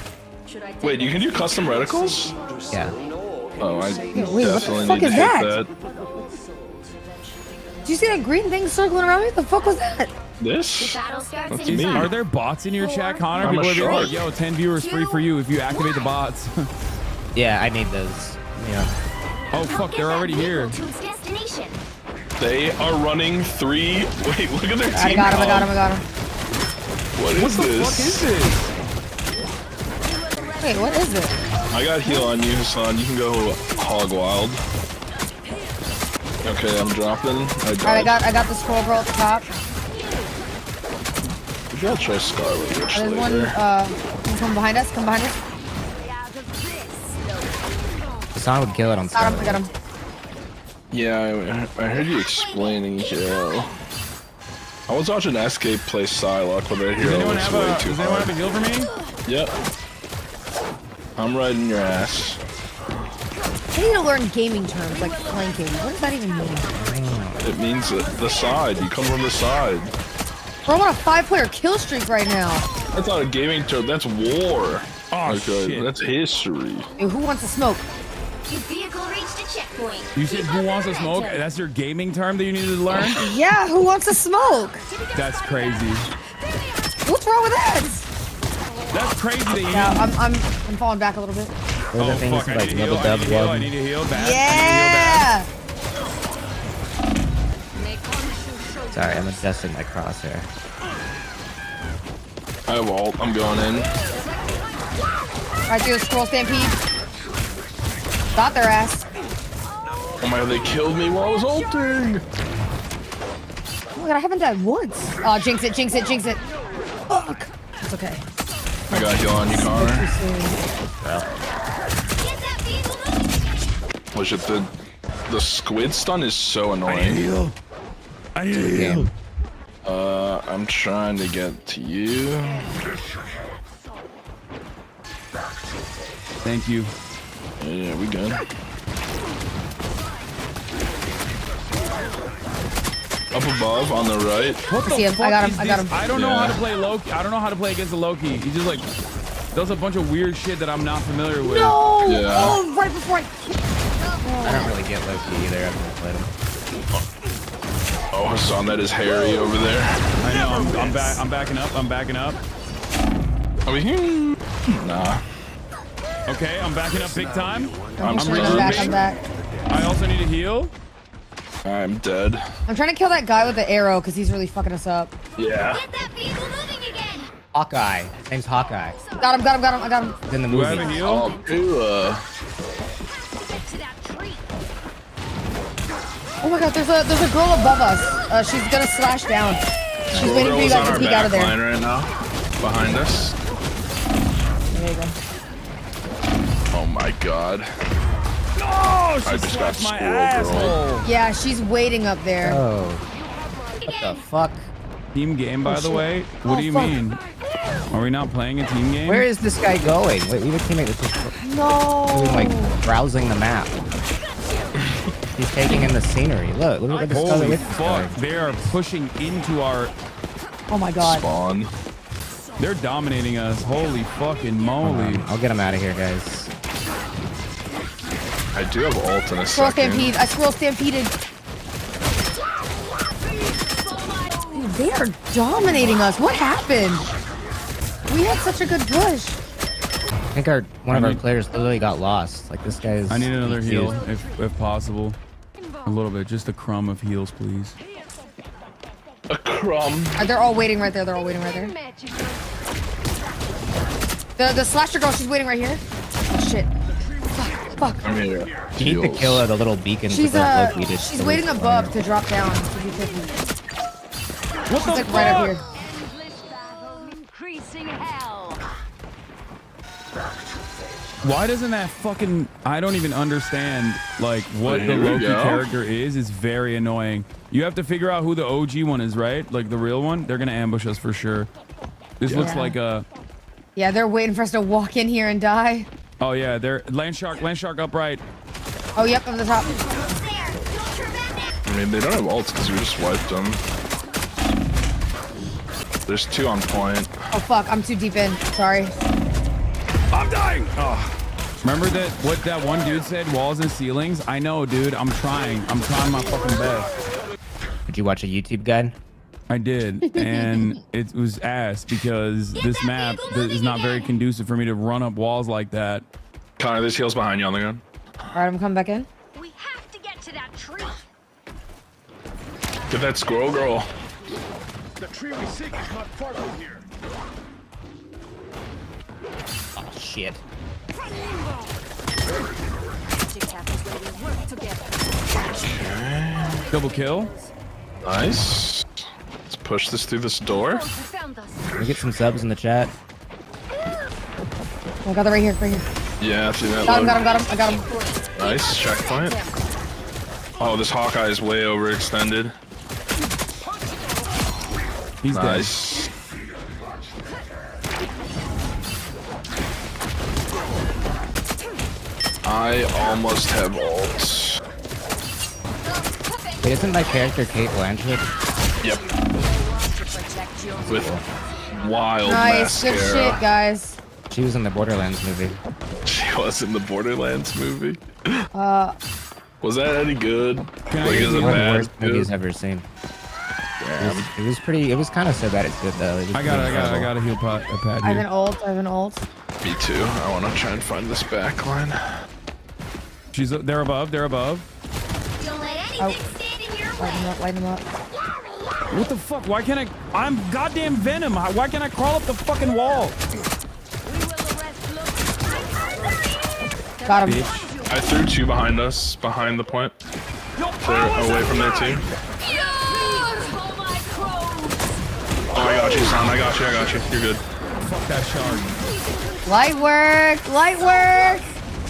Wait, you can do custom reticles? Yeah. Oh, I Wait, what the definitely fuck need to is hit that? that. Did you see that green thing circling around me? What the fuck was that? This? That's me. Are there bots in your chat, Connor? I'm a People are like, shark. yo, 10 viewers free for you if you activate the bots. Yeah, I need those. Yeah. Oh, fuck, they're already here. They are running 3. Wait, look at their team. I got him. What is this? What is this? Wait, what is it? I got heal on you, Hassan. You can go hog wild. Okay, I'm dropping. Alright, I got the scroll girl at the top. We gotta try Scarlet Witch There's one, later. come behind us, Hassan would kill it on Got him, I Scarlet. got him. Yeah, I heard you explaining hero. I was watching Escape play Psylocke, but I hear Does anyone was have way a too heal for me? Yep. I'm riding your ass. I need to learn gaming terms like flanking. What does that even mean? It means the side. You come from the side. Bro, I'm on a 5-player kill streak right now. That's not a gaming term. That's war. Oh, shit. That's history. Hey, who wants to smoke? Your vehicle reached a checkpoint. You said who wants to smoke? That's your gaming term that you needed to learn? Yeah, who wants to smoke? That's crazy. What's wrong with that? That's crazy that you Yeah, I'm falling back a little bit. Oh, fuck, I need to heal, I need to heal bad. Yeah! Sorry, I'm adjusting my crosshair. I have ult. I'm going in. Right through the scroll stampede. Got their ass. Oh my god, they killed me while I was ulting. Oh my god, I haven't died once. Oh, jinx it, jinx it, jinx it. Fuck. It's okay. I got heal on you, Connor. Which if the squid stun is so annoying. I need to heal. I need to heal. I'm trying to get to you. Thank you. Yeah, we good. Up above on the right. What the fuck I got him. is I got this? him. I don't know how to play Loki. I don't know how to play against the Loki. He just like does a bunch of weird shit that I'm not familiar with. No! Yeah. Oh, right before I don't really get Loki either. I've never played him. Oh, Hassan, that is Harry over there. I know. I'm backing up. I'm backing up. Are we here? Nah. Okay, I'm backing up big time. I'm back, I'm back. I also need to heal. I'm dead. I'm trying to kill that guy with the arrow because he's really fucking us up. Yeah. Hawkeye. His name's Hawkeye. Got him, got him, got him, I got him. He's in the Do I movie. have a heal? Oh, Pua. Oh my god, there's a girl above us. She's gonna slash down. She's waiting for you guys to peek out of there. Line right now, behind us. There you go. Oh my god. No, I she just got slapped my squirrel asshole. Yeah, she's waiting up there. Oh. What the fuck? Team game, by the way. What do you fuck. mean? Are we not playing a team game? Where is this guy going? Wait, we have a teammate that's just No. like browsing the map. He's taking in the scenery. Look at this color Holy with this guy. fuck! They are pushing into our Oh my god. Spawn. They're dominating us. Holy fucking moly! I'll get him out of here, guys. I do have ult in a Scroll second. stampede. I scroll stampeded. Dude, they are dominating us. What happened? We had such a good push. I think one of our players literally got lost. Like this guy's. I need another heal, if possible. A little bit, just a crumb of heals, please. A crumb. They're all waiting right there. They're all waiting right there. The slasher girl, she's waiting right here. Oh shit. Fuck. I'm here. You need to kill her, the little beacon. She's waiting above to drop down. To be picky. What she's the like fuck? right up here. Why doesn't that fucking... I don't even understand, like, what the Here we Loki go. character is very annoying. You have to figure out who the OG one is, right? Like, the real one? They're gonna ambush us for sure. This looks like a... Yeah, they're waiting for us to walk in here and die. Oh, yeah, they're... Land shark upright. Oh, yep, up the top. I mean, they don't have ults because we just wiped them. There's two on point. Oh, fuck, I'm too deep in. Sorry. I'm dying! Oh. Remember what that one dude said? Walls and ceilings? I know, dude. I'm trying my fucking best. Did you watch a YouTube guide? I did, and it was ass because this map is not very conducive for me to run up walls like that. Connor, there's heals behind you on the gun. All right, I'm coming back in. We have to get to that tree. Get that squirrel girl. The tree we seek is not far from here. Oh shit. Double kill. Nice. Let's push this through this door. Can we get some subs in the chat? Oh, I got it right here, Yeah, through that Got him, load. got him, I got him. Nice, checkpoint. Oh, this Hawkeye is way overextended. He's nice. I almost have ult. Wait, isn't my character Kate Blanchett? Yep. With wild Nice, good mascara. shit, guys. She was in the Borderlands movie. She was in the Borderlands movie. Uh, Was that any good? Like, Like, is it one of the bad? worst movies I've ever seen. It was pretty. It was kind of so bad it's good though. I got a heal pad I have here. an ult. I have an ult. Me too. I want to try and find this back line. They're above. They're above. Don't let anything stand in your Light them up. Light them up. What the fuck? Why can't I? I'm goddamn Venom. Why can't I crawl up the fucking wall? Got him. Bitch. I threw 2 behind us, behind the point. They're away from their team. Oh, I got you, son. I got you. I got you. You're good. Fuck that shark. Light work. Light work.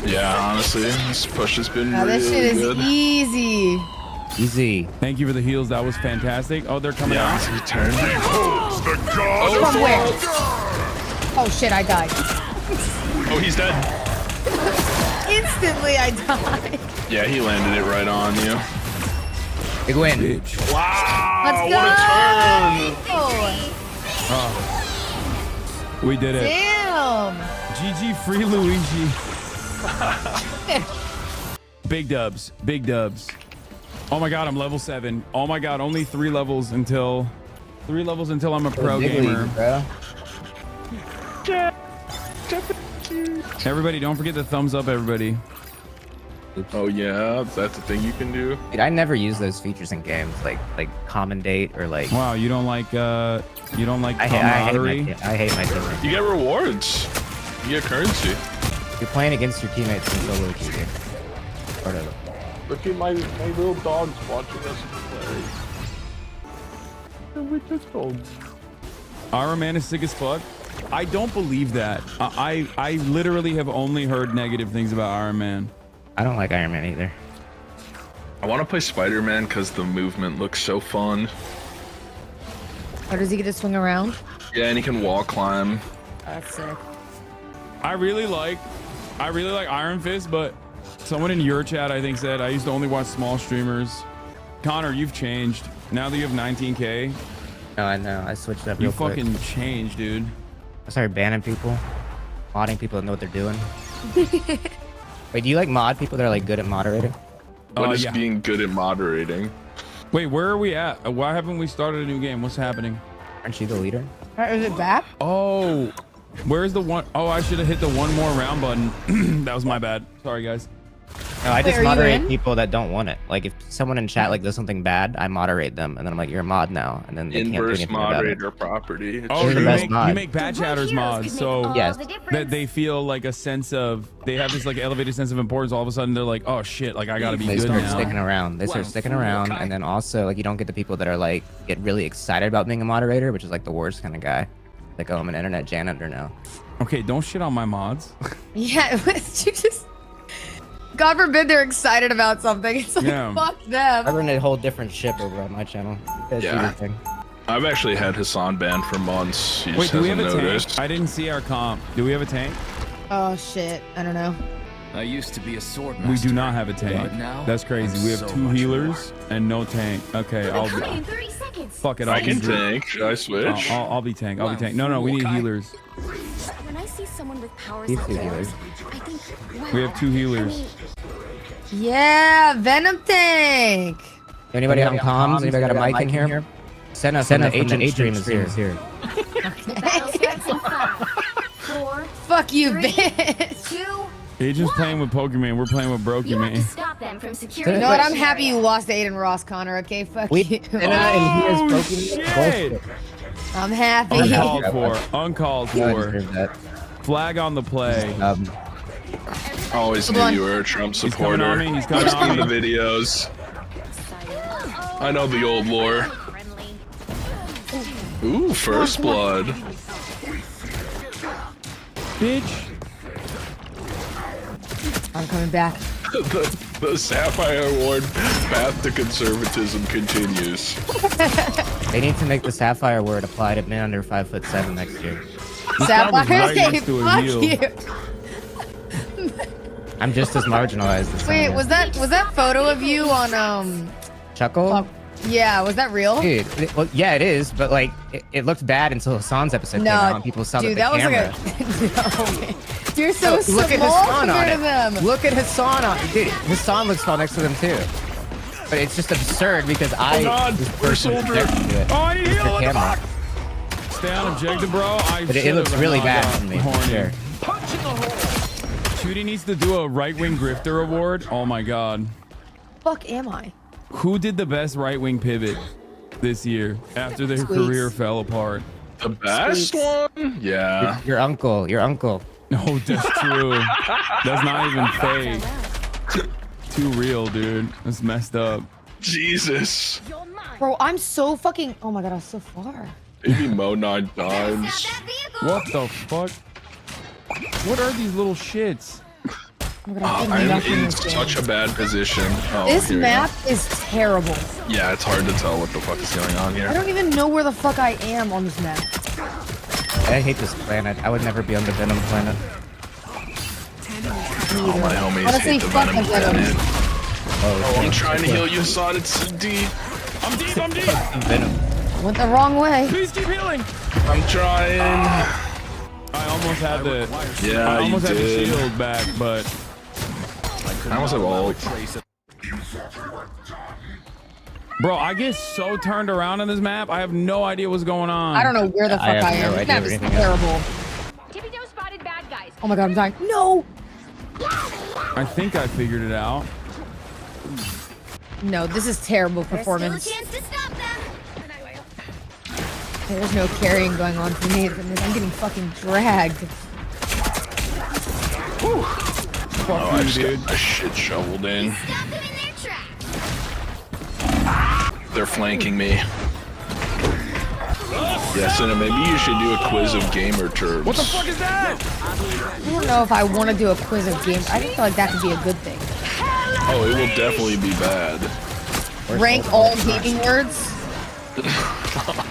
Yeah, honestly, this push has been Now really this shit is good. easy. Easy. Thank you for the heals. That was fantastic. Oh, they're coming out. He turned. From where? Oh shit! I died. Oh, he's dead. Instantly, I died. Yeah, he landed it right on you. Big win. Bitch. Wow! Let's go. What a turn! Oh. We did it. Damn. GG free Luigi. Big dubs. Big dubs. Oh my god, I'm level 7. Oh my god, only 3 levels until I'm a pro gamer. Everybody, don't forget the thumbs up, everybody. Oh yeah, that's a thing you can do. Dude, I never use those features in games, like commendate or like. Wow, you don't like I camaraderie? hate my teammates. You get rewards. You get currency. You're playing against your teammates in solo queue. Part of it. Look at my little dogs watching us play. We're just dogs. Iron Man is sick as fuck. I don't believe that. I literally have only heard negative things about Iron Man. I don't like Iron Man either. I want to play Spider-Man because the movement looks so fun. Or does he get to swing around? Yeah, and he can wall climb. That's sick. I really like Iron Fist, but someone in your chat I think said I used to only watch small streamers. Connor, you've changed. Now that you have 19K. No, I know. I switched up You real quick. fucking changed, dude. I started banning people, modding people that know what they're doing. Wait, do you like mod people that are like good at moderating? What is being good at moderating? Wait, where are we at? Why haven't we started a new game? What's happening? Aren't you the leader? Is it back? Oh, where's the one? Oh, I should have hit the one more round button. That was my bad. Sorry, guys. No, I just moderate people that don't want it. Like if someone in chat like does something bad, I moderate them, and then I'm like, "You're a mod now," and then they can't do Inverse anything about it. moderator property. It's Oh, You're the you best make, mod. you make bad chatters mods, so Yes. that they feel like a sense of, they have this like elevated sense of importance. All of a sudden, they're like, "Oh shit, like I gotta be They good start now." sticking around. They start sticking around, and then also like you don't get the people that are like get really excited about being a moderator, which is like the worst kind of guy. Like, oh, I'm an internet janitor now. Okay, don't shit on my mods. Yeah, you just. God forbid they're excited about something. It's like, Yeah. fuck them. I run a whole different ship over on my channel. Yeah. I've actually had Hasan banned for months. He Wait, just do we have hasn't a noticed. tank? I didn't see our comp. Do we have a tank? Oh shit, I don't know. I used to be a sword We do not have a tank. That's crazy. We have 2 healers and no tank. Okay, I'll be. Fuck it. I I'll can be tank. Should I switch? I'll be tank. I'll be tank. No, we need healers. When I see someone with powers These like two yours, healers. I think, wow, We have 2 healers. Yeah, Venom tank. Anybody on comms? Anybody got a mic in here? Send us an agent stream is here. Fuck you, bitch. Agent's playing with Pokemon. We're playing with Broken Man. Stop them from securing. You know what? I'm happy you lost to Aiden Ross, Connor. Okay, fuck you. Oh, shit. I'm happy. Uncalled for. Uncalled for. Flag on the play. Always Hold knew on. you were a Trump He's coming supporter. on me. He's coming I've on seen me. the videos. I know the old lore. Ooh, first blood. Bitch. I'm coming back. The Sapphire Award path to conservatism continues. They need to make the Sapphire word apply to men under 5'7" next year. Sapphire, right hey, next to a fuck heel. you. I'm just as marginalized as Wait, Sonya. was that photo of you on Chuckle? Yeah, was that real? Dude, well, yeah, it is, but like, it looked bad until Hassan's episode came out and people saw dude, that the camera. Was like a... You're so small look at Hassan on compared it. to them. Look at Hassan on it. Dude, Hassan looks tall next to them too. But it's just absurd because this person objected to it. Oh, I need It's heal. their What the camera. fuck? Stay on objective, bro. But it looks really bad for me. For sure. Shooty needs to do a right-wing grifter award. Oh my god. Fuck am I? Who did the best right-wing pivot this year after their career fell apart? The best one? Yeah. Your uncle. Your uncle. No, that's true. That's not even fake. Too real, dude. That's messed up. Jesus. Bro, I'm so fucking... Oh my god, I was so far. Maybe Mo 9 times. What the fuck? What are these little shits? I'm in such a bad position. Oh, This here we map is terrible. go. Yeah, it's hard to tell what the fuck is going on here. I don't even know where the fuck I am on this map. I hate this planet. I would never be on the Venom planet. Oh, my homies Honestly, hate the fuck Venom the Venom. planet. Oh, I'm trying to heal you, Hassan. It's deep. I'm deep, I'm deep. Venom. Went the wrong way. Please keep healing. I'm trying. I almost had the Yeah, I almost you had the did. shield back, but I almost have ult. bro, I get so turned around on this map. I have no idea what's going on. I don't know where the fuck I am. no This idea map where is anything is. terrible. Tippy Toe spotted bad guys. Oh my god, I'm dying. No! I think I figured it out. No, this is terrible performance. There's still a chance to stop them. There's no carrying going on for me. I'm getting fucking dragged. Fuck Oh, I you, just dude. got a shit shoveled in. Stop them in their tracks. They're flanking me. Yeah, Senna, maybe you should do a quiz of gamer terms. What the fuck is that? I don't know if I want to do a quiz of games. I feel like that could be a good thing. Oh, it will definitely be bad. Rank all gaming words.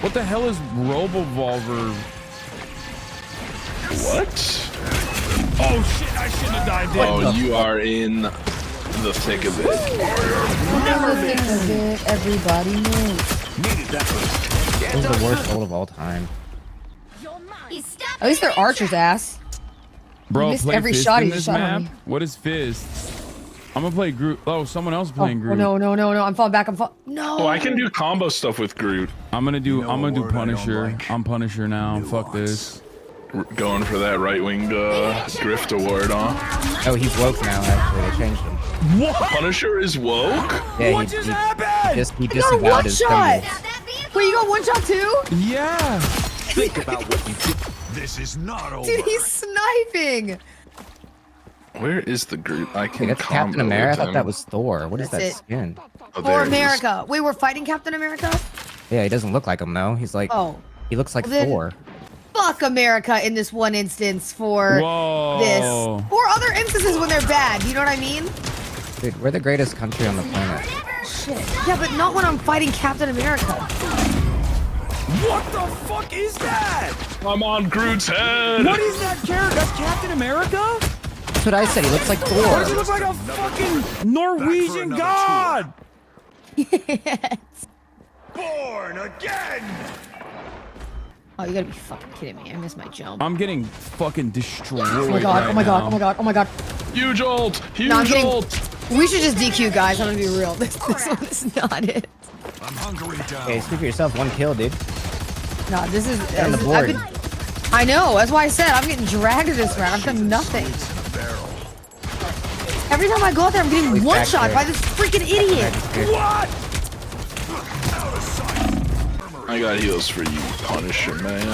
What the hell is Robovolver? What? Oh shit, I shouldn't have died there. Oh, you are in the thick of it. Everybody knows. This is the worst ult of all time. At least they're archers, ass. Bro, missed play every Fist shot in he this shot on map? me. What is Fist? I'm gonna play Groot. Oh, someone else is Oh, playing Groot. no, I'm falling back. No. Oh, I can do combo stuff with Groot. I'm gonna do Punisher. I'm Punisher now. Fuck this. Going for that right-wing grift award, huh? Oh, he's woke now, actually. They changed him. What? Punisher is woke? Yeah, What just happened? He I got a disavowed one his shot. symbols. Wait, you got one shot too? Yeah. Think about what you did. This is not over. Dude, he's sniping. Where is the Groot? I Hey, can that's combo Captain America. I with thought him. that was Thor. What is That's that it. skin? Oh, For there it is. America. Wait, we're fighting Captain America? Yeah, he doesn't look like him though. He's like, Oh. he looks like Well, then- Thor. Fuck America in this one instance for Whoa. this. Or other instances when they're bad. You know what I mean? Dude, we're the greatest country on the planet. Shit. Yeah, but not when I'm fighting Captain America. What the fuck is that? I'm on Groot's head. What is that character? That's Captain America? That's what I said. He looks like Why does he Thor. look like a fucking Norwegian god? Born again. Oh, you gotta be fucking kidding me. I missed my jump. I'm getting fucking destroyed. Oh my god, right oh my god, now. oh my god, oh my god. Huge ult! Huge No, I'm getting- ult! We should just DQ, guys. I'm gonna be real. This one is not it. I'm hungry down. Hey, speak for yourself. One kill, dude. No, this is. Get on the I've board. been- I know. That's why I said I'm getting dragged this round. I've done nothing. Every time I go out there, I'm getting He's one back shot there. by this freaking idiot. What? I got heals for you, Punisher, man.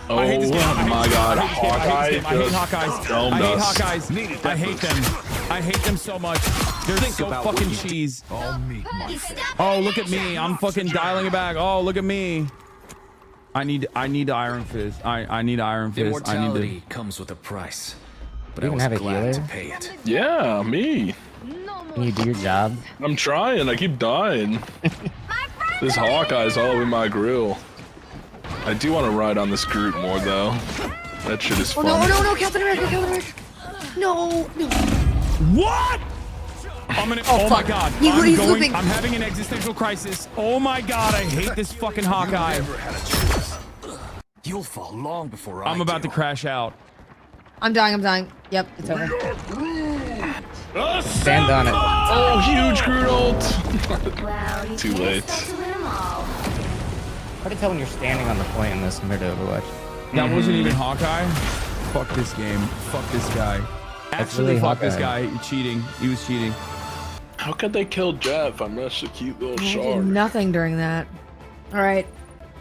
Oh I hate this game. I hate my this god, game. I hate Hawkeye this game. I hate just Hawkeyes. domed I hate us. Hawkeyes. I hate them. I hate them so much. They're so about what fucking you did. cheese. I'll meet my Oh, look at me. I'm fucking dialing it back. Oh, look at me. I need Iron Fist. I need Iron Fist. I need Immortality comes with a price, but You I even was have a glad healer? to pay it. Yeah, me. Can you do your job? I'm trying, I keep dying. This Hawkeye's all over my grill. I do want to ride on this Groot more though. That shit is Oh fun. no, Captain America, Captain America. No. What? I'm gonna. Oh, Oh my fuck. god. He's looping. I'm having an existential crisis. Oh my god, I hate this fucking Hawkeye. You'll fall long before I I'm about to crash out. I'm dying. Yep, it's over. Stand on it. Oh, huge Groot ult. Too late. Hard to tell when you're standing on the point in this compared to Overwatch. That wasn't even Hawkeye. Fuck this game. Fuck this guy. Actually, really fuck this Hawkeye. guy. Cheating. He was cheating. How could they kill Jeff? I'm just a cute little I did shark. nothing during that. All right,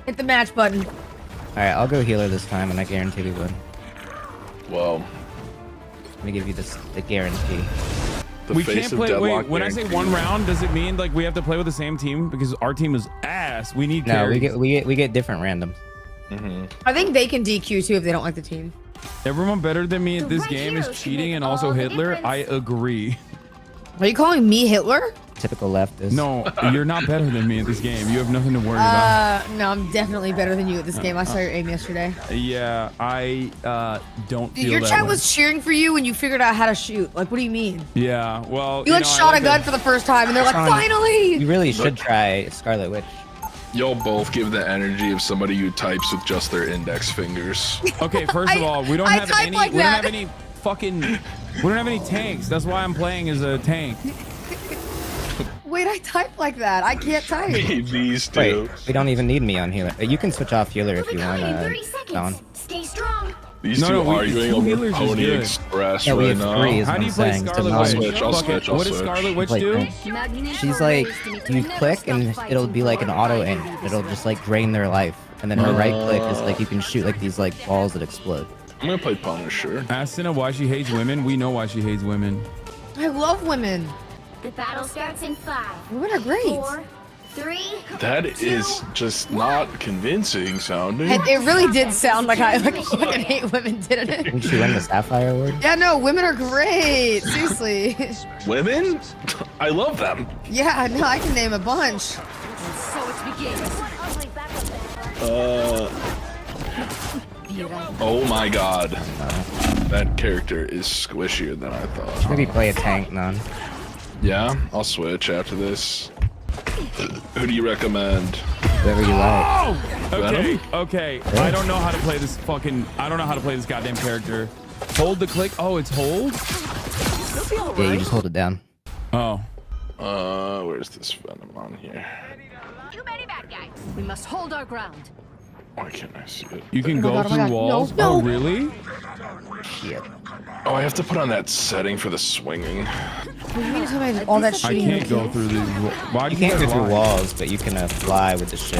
hit the match button. All right, I'll go healer this time, and I guarantee we win. Well, let me give you the guarantee. We can't play. Wait, when I say one round, does it mean like we have to play with the same team? Because our team is ass. We need No, carries. we get different randoms. I think they can DQ too if they don't like the team. Everyone better than me at this game is cheating and also Hitler. I agree. Are you calling me Hitler? Typical leftist. No, you're not better than me at this game. You have nothing to worry about. No, I'm definitely better than you at this game. I saw your aim yesterday. Yeah, I don't feel Your that chat way. was cheering for you when you figured out how to shoot. Like, what do you mean? Yeah, well, You like know, I shot like a gun that- for the first time, and they're like, Hassan, finally! You really should try Scarlet Witch. Y'all both give the energy of somebody who types with just their index fingers. Okay, first of all, we don't I have type any. like we don't that. have any fucking. We don't have any tanks. That's why I'm playing as a tank. Wait, I type like that. I can't type. These two. Wait, we don't even need me on healer. You can switch off healer if you want. Don. Stay strong. These two arguing over Pony Express Yeah, we right have now. three, is How what do you I'm play saying. Scarlet I'll Witch? switch, I'll Fuck it. switch, I'll What does switch. Scarlet Witch Like, do? She's like, you click and it'll be like an auto aim. It'll just like drain their life. And then her right click is like you can shoot like these like balls that explode. I'm gonna play Punisher. Ask Cinna why she hates women. We know why she hates women. I love women. The battle starts in 5. Women are great. 4, 3. That is just not convincing sounding. It really did sound like I fucking hate women, didn't it? Didn't she win the Sapphire Award? Yeah, no, women are great. Seriously. Women? I love them. Yeah, no, I can name a bunch. So it begins. Oh my god. That character is squishier than I thought. Maybe play a tank, man. Yeah, I'll switch after this. Who do you recommend? Whoever you like. Oh! Okay, okay. I don't know how to play this fucking. I don't know how to play this goddamn character. Hold the click. Oh, it's hold? Yeah, you just hold it down. Oh. Where's this Venom on here? You ready, bad guy? We must hold our ground. Why can't I see it? You can Oh go my God, oh my through God. walls? No, Oh, no. really? Shit. Oh, I have to put on that setting for the swinging. What do you mean somebody has all that I shooting? can't go through these. Why do You can't go through lie? walls, but you can fly with the ship.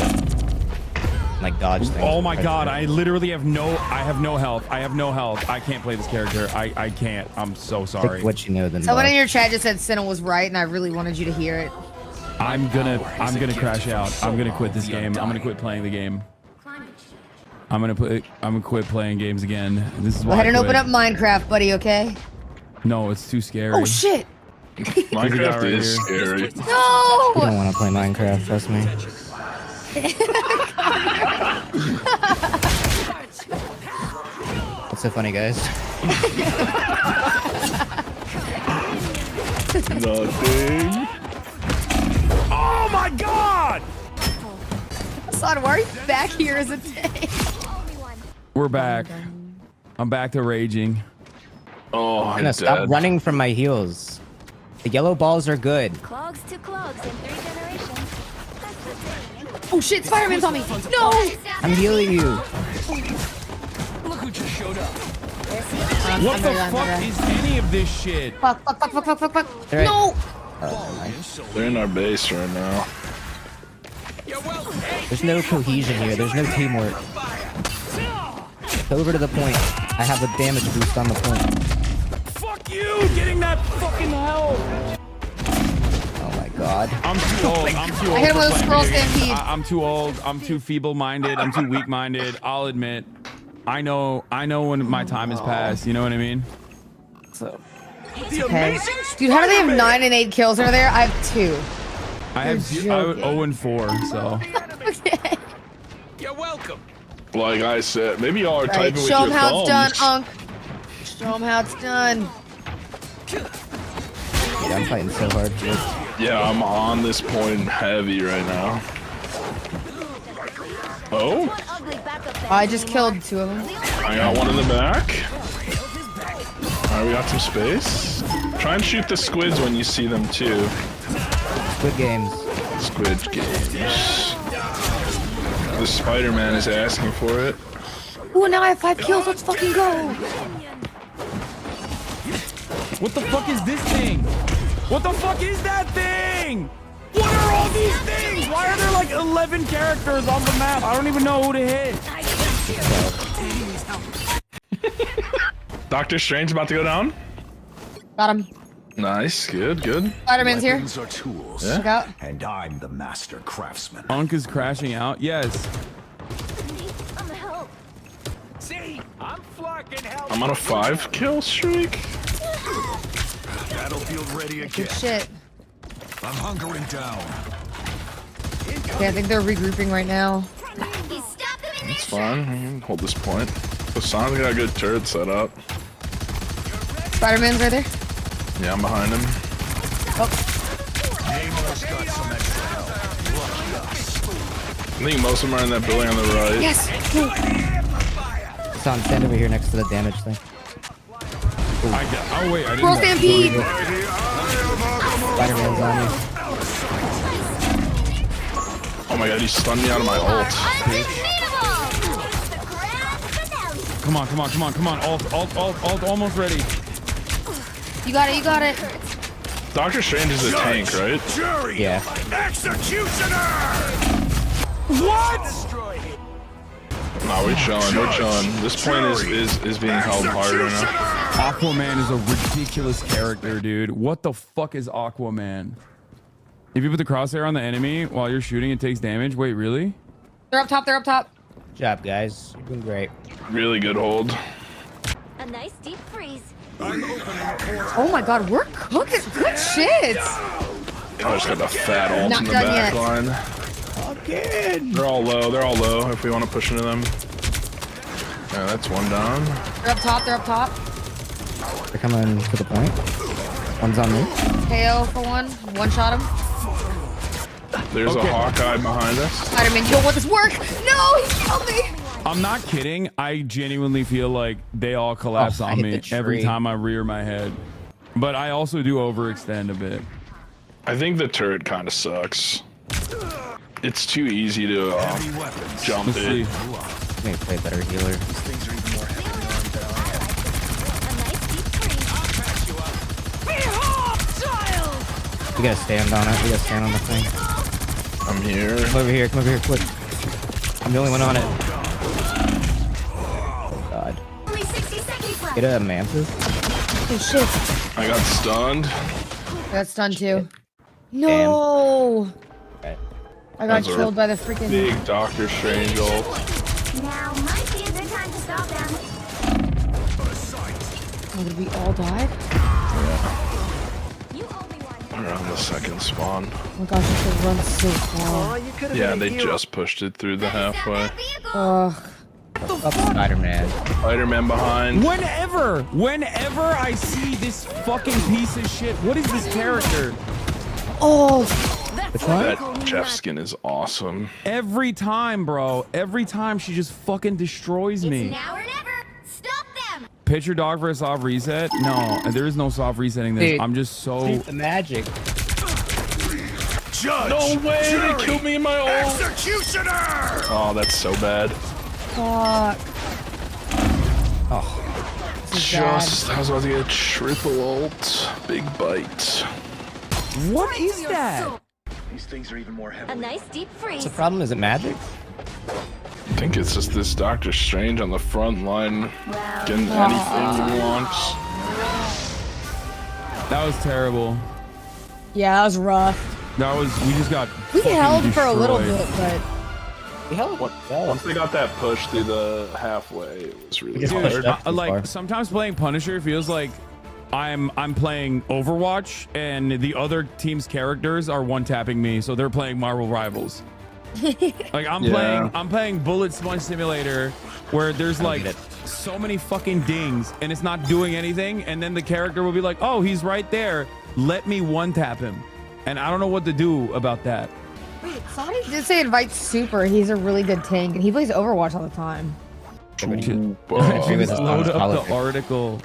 Like dodge things. Oh my god, I literally have no health. I have no health. I can't play this character. I can't. I'm so sorry. Pick what you know, then. Someone dodge. in your chat just said Cinna was right, and I really wanted you to hear it. I'm gonna crash out. I'm gonna quit this game. I'm gonna quit playing the game. I'm gonna quit playing games again. This is Go why ahead I and open quit. up Minecraft, buddy, okay? No, it's too scary. Oh, shit! Minecraft right is here. scary. You No! don't want to play Minecraft, trust me. What's so funny, guys? Nothing. Oh my god! Hassan, why are you back here as a tank? We're back. I'm back to raging. Oh, I'm Gonna stop dead. running from my heels. The yellow balls are good. Clogs to clogs in 3 generations. That's the thing. Oh shit, Spider-Man's on me! No! I'm healing you. Look who just showed up. What the fuck is any of this shit? Fuck. They're right. No! They're in our base right now. There's no cohesion here. There's no teamwork. Over to the point. I have a damage boost on the point. Fuck you! Getting that fucking help! Oh my god. I'm too old. I'm too old. I hit him for with a playing scroll video games. stampede. I'm too old. I'm too feeble-minded. I'm too weak-minded. I'll admit. I know when my time is past. You know what I mean? Okay. Dude, how do they have 9 and 8 kills over there? I have 2. I have 0 and 4. So. Okay. You're welcome. Like I said, maybe y'all are typing with show your them how it's done, thumbs. Unc. Show them how it's done. Yeah, I'm fighting so hard. Yeah, I'm on this point heavy right now. Oh? I just killed 2 of them. I got one in the back. Alright, we got some space. Try and shoot the squids when you see them too. Squid games. Squid games. The Spider-Man is asking for it. Ooh, now I have 5 kills. Let's fucking go. What the fuck is this thing? What the fuck is that thing? What are all these things? Why are there like 11 characters on the map? I don't even know who to hit. Doctor Strange about to go down. Got him. Nice, good, good. Spider-Man's here. Weapons are tools, Look out. and I'm the master craftsman. Unc is crashing out. Yes. See, I'm flocking help. I'm on a 5 kill streak. Battlefield ready again. Good shit. I'm hunkering down. Okay, I think they're regrouping right now. It's fine. I can hold this point. Hassan's got a good turret set up. Spider-Man's right there. Yeah, I'm behind him. Oh. Got some extra help. I think most of them are in that building on the right. Yes. Hassan, stand over here next to the damage thing. Oh wait, I didn't. Bro, stampede. Spider-Man's on you. Oh my god, he stunned me out of my ult. Come on, come on, come on, come on. Alt, almost ready. You got it, you got it. Doctor Strange is a tank, right? Jury. Yeah. Executioner. What? Nah, we're chilling, we're chilling. This point is being held hard right now. Aquaman is a ridiculous character, dude. What the fuck is Aquaman? If you put the crosshair on the enemy while you're shooting, it takes damage. Wait, really? They're up top, they're up top. Good job, guys. You're doing great. Really good hold. A nice deep freeze. Oh my god, we're cooking. Good shit. I just got the fat ult Not in the done back yet. line. They're all low if we want to push into them. Yeah, that's one down. They're up top, they're up top. They're coming to the point. One's on me. KO for one. One shot him. There's a Hawkeye behind us. Spider-Man, you don't want this work. No, he killed me. I'm not kidding. I genuinely feel like they all collapse I on hit me the every tree. time I rear my head. But I also do overextend a bit. I think the turret kind of sucks. It's too easy to jump Let's see. it. Maybe play a better healer. We gotta stand on it. We gotta stand on the thing. I'm here. Come over here. Come over here, quick. I'm the only one on it. Oh god. Get a mantis. Oh shit. I got stunned. Got stunned too. No. Okay. I got Those are killed by the freaking. Big Doctor Strange ult. Now might be a good time to stop them. Oh, did we all die? We're on the second spawn. Oh my gosh, I could run so far. Yeah, they just pushed it through the halfway. Ugh. Up Spider-Man. Spider-Man behind. Whenever I see this fucking piece of shit, what is this character? Oh. Which one? That Jeff skin is awesome. Every time, bro. Every time she just fucking destroys me. Now or never. Stop them. Pitch your dog for a soft reset? No, there is no soft resetting this. Dude, I'm just so... Shoot the magic. Judge. No way, Jury. they killed me in my ult. Executioner. Oh, that's so bad. Fuck. Oh. This is bad. I was about to get a triple ult. Big bite. What is that? These things are even more heavy. A nice deep freeze. What's the problem? Is it magic? I think it's just this Doctor Strange on the front line getting anything he wants. That was terrible. Yeah, that was rough. That was... We just got We fucking held for a little destroyed. bit, but We held it. Once they got that push through the halfway, it was really Just hard. pushed up too Like far. sometimes playing Punisher feels like I'm playing Overwatch and the other team's characters are one-tapping me, so they're playing Marvel Rivals. Like I'm playing Bullet Sponge Simulator, where there's like so many fucking dings and it's not doing anything, and then the character will be like, oh, he's right there, let me one tap him, and I don't know what to do about that. Wait, somebody did say invite Super. He's a really good tank, and he plays Overwatch all the time. Just load up the article.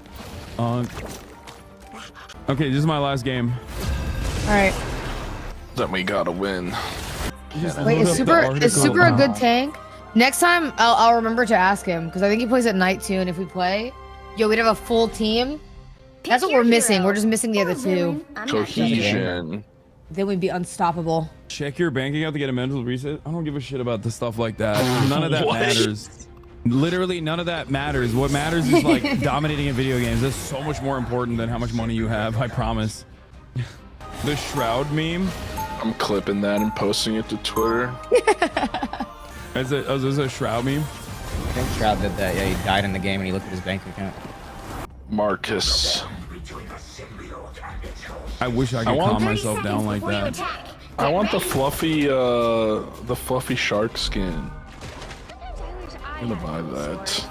Okay, this is my last game. All right. Then we gotta win. Wait, is Super a good tank? Next time, I'll remember to ask him, because I think he plays at night too, and if we play, we'd have a full team. That's what we're missing. We're just missing the other two. Cohesion. Then we'd be unstoppable. Check your bank account to get a mental reset. I don't give a shit about the stuff like that. None of that matters. Literally none of that matters. What matters is like dominating in video games. That's so much more important than how much money you have, I promise. The Shroud meme. I'm clipping that and posting it to Twitter. Is this a Shroud meme? I think Shroud did that. Yeah, he died in the game and he looked at his bank account. Marcus. I wish I could calm myself down like that. I want the fluffy shark skin. I'm gonna buy that.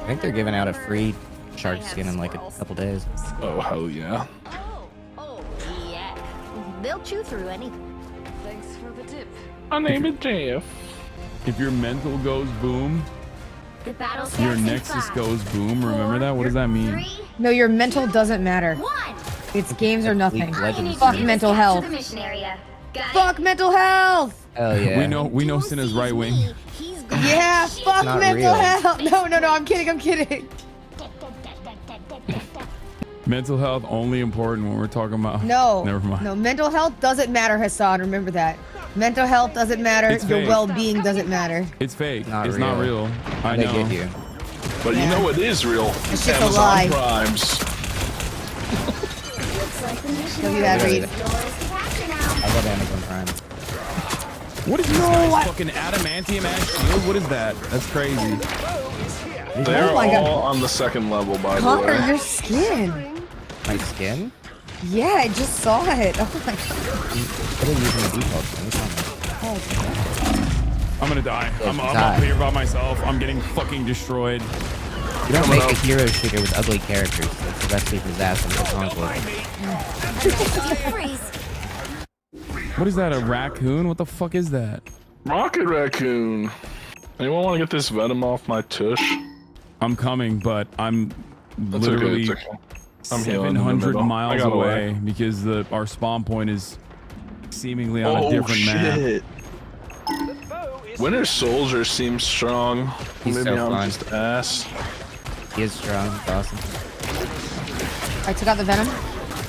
I think they're giving out a free shark skin in like a couple days. Oh, hell yeah. Oh, yeah. They'll chew through anything. Thanks for the tip. My name is Jeff. If your mental goes boom, The battle your starts in Nexus 5, goes boom. Remember that? What does that mean? 3, No, your mental doesn't matter. 1. It's games or nothing. Legends. Fuck mental health. To the mission area. Got it? Fuck mental health. Hell yeah. We know Cinna's right wing. He's gone. Yeah, fuck not mental real. health. No, I'm kidding. Mental health only important when we're talking about. No. Never mind. No, mental health doesn't matter, Hasan. Remember that. Mental health doesn't matter. It's Your fake. well-being doesn't matter. It's fake. Not It's real. not real. I They know. get you. But you know what is real? It's just a lie. Primes. Look at that, Reed. I love Amazon Prime. What is this guy's fucking adamantium ass shield? What is that? That's crazy. They're Oh my God. all on the second level, by the Connor, way. your skin. My skin? Yeah, I just saw it. Oh my God. What are you using the default skin? I'm gonna die. I'm die. up here by myself. I'm getting fucking destroyed. You don't make a hero shooter with ugly characters. It's the recipe for disaster for console. What is that? A raccoon? What the fuck is that? Rocket Raccoon. Anyone want to get this venom off my tush? I'm coming, but I'm That's literally okay, it's okay. I'm healing in the 700 middle. I miles got away because our spawn point is seemingly on a different map. Winter Soldier seems strong. He's Maybe so I'm fun. just ass. He is strong. He's awesome. I took out the venom.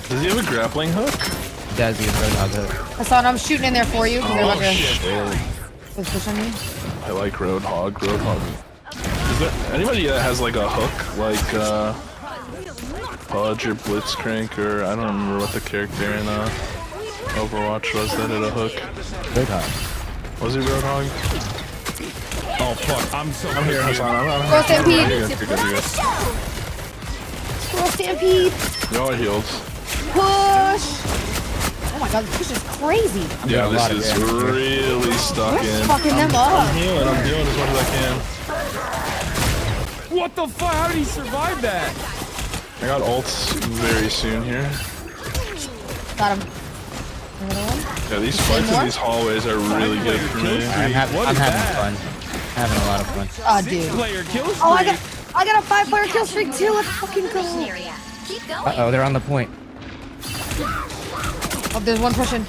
Does he have a grappling hook? He does. He has Roadhog hook. Hasan, I'm shooting in there for you. They're about to shit. push on you. I like Roadhog. Roadhog. Is there anybody that has like a hook, like Pudge or Blitzcrank, or I don't remember what the character in Overwatch was that had a hook? Roadhog. Was he Roadhog? Oh fuck! I'm so I'm here. I'm Go Stampede. You're good. Go Stampede. You're all healed. Push. Oh my God, this push is crazy. Yeah, this is really stuck We're in. fucking them up. I'm healing as much as I can. What the fuck? How did he survive that? I got ults very soon here. Got him. Another one. Yeah, these fights in these hallways are really good for me. I'm having fun. Having a lot of fun. Oh, dude. Player kill streak. Oh, I got a 5-player kill streak too. Let's fucking go. Keep going. Uh oh, they're on the point. Oh, there's one pushing.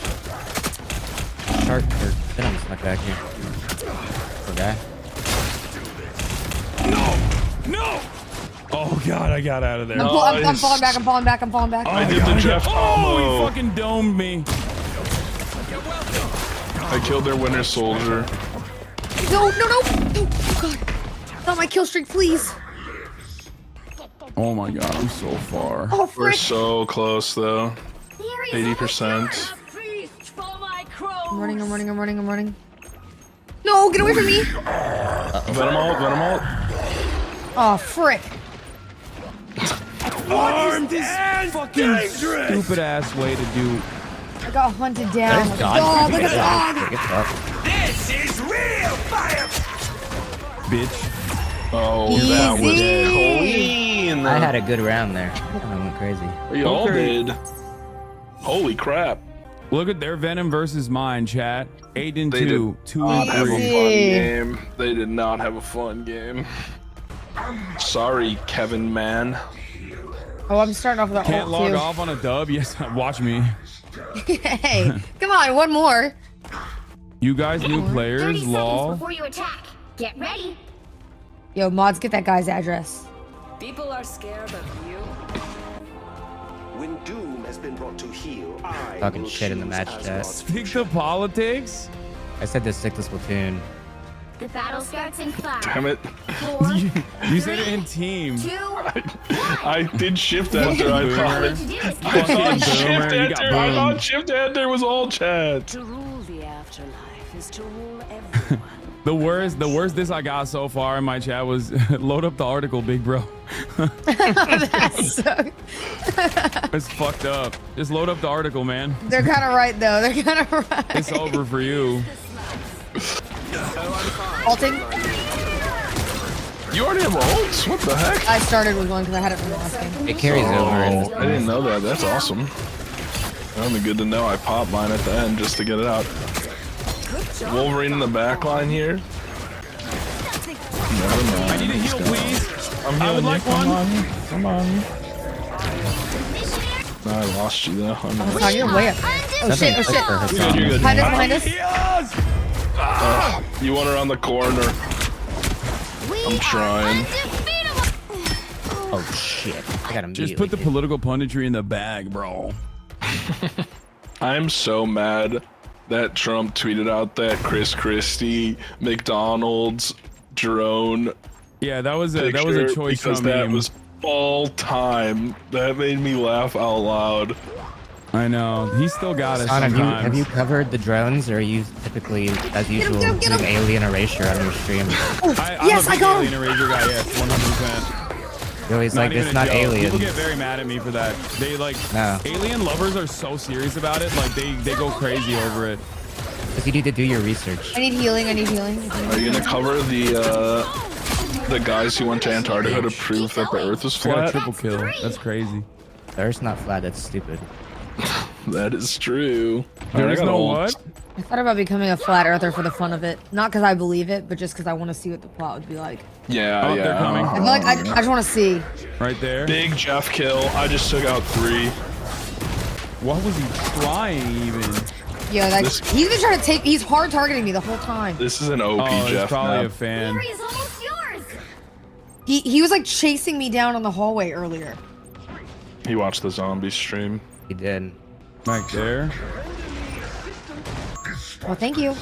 Shark or Venom's not back here. Poor guy. No! Oh god, I got out of there. I'm falling back. I'm falling back. I did the Jeff Oh, combo. he fucking domed me. I killed their Winter Soldier. No. Oh God. Not my kill streak, please. Oh my god, I'm so far. Oh, We're frick. so close though. 80%. I'm running. No, get away from me. Venom ult. Oh, frick. Armed is fucking stupid ass way to do. I got hunted down like a dog. Like a dog. This Bitch. Oh, that was clean. I had a good round there. I went crazy. We all did. Holy crap. Look at their Venom versus mine, chat. 8-2. They did 2 not and have a 3. fun game. They did not have a fun game. Sorry, Kevin, man. Oh, I'm starting off with an Can't ult log too. off on a dub? Yes, watch me. Hey, come on, one more. You guys new players, lol. Before you attack, get ready. Yo, mods, get that guy's address. People are scared of you. When doom has been brought to heel, I Talking will shit in the choose match as chat. God's Stick to politics? I said to stick to Splatoon. The battle starts in 5. Damn it. You said it in team. 2, 1. I did shift enter, I thought. I thought shift enter. I thought shift enter was all chat. To rule the afterlife is to rule everyone. The worst this I got so far in my chat was load up the article, big bro. That's so... It's fucked up. Just load up the article, man. They're kind of right though. They're kind of right. It's over for you. Ulting. You already have ults? What the heck? I started with one because I had it from the last game. It carries over. I didn't know that. That's awesome. That'll be good to know. I popped mine at the end just to get it out. Wolverine in the back line here. Never mind. I need a heal, please. I'm I would healing like you. Come one. on. Come on. No, I lost you though. Oh, you're way up. Oh shit! Oh shit! You're good. Behind us! Behind us! You want around the corner. I'm trying. Oh shit! I got him. Just put the political punditry in the bag, bro. I'm so mad that Trump tweeted out that Chris Christie, McDonald's drone. Yeah, that was a choice because from that him. was all time. That made me laugh out loud. I know. He still got us Hassan, sometimes. have you covered the drones, or are you typically, as usual, doing alien erasure on your stream? Yes, I got him. Alien Erasure guy, yes, 100%. You're always like, even it's a not joke. aliens. People get very mad at me for that. They like, No. alien lovers are so serious about it. Like they go crazy over it. Because you need to do your research. I need healing. I need healing. Are you gonna cover the guys who went to Antarctica to prove that the Earth is I got a flat? triple kill. That's crazy. The Earth's not flat. That's stupid. That is true. There is no ult. what? I thought about becoming a flat earther for the fun of it. Not because I believe it, but just because I want to see what the plot would be like. Yeah, Oh, yeah. they're coming. I feel like I just want to see. Right there. Big Jeff kill. I just took out 3. What was he trying even? Yeah, like This- he's been trying to take. He's hard targeting me the whole time. This is an OP Oh, Jeff he's probably map. a fan. Is almost yours. He was like chasing me down on the hallway earlier. He watched the zombie stream. He did. Back there. Well, thank you.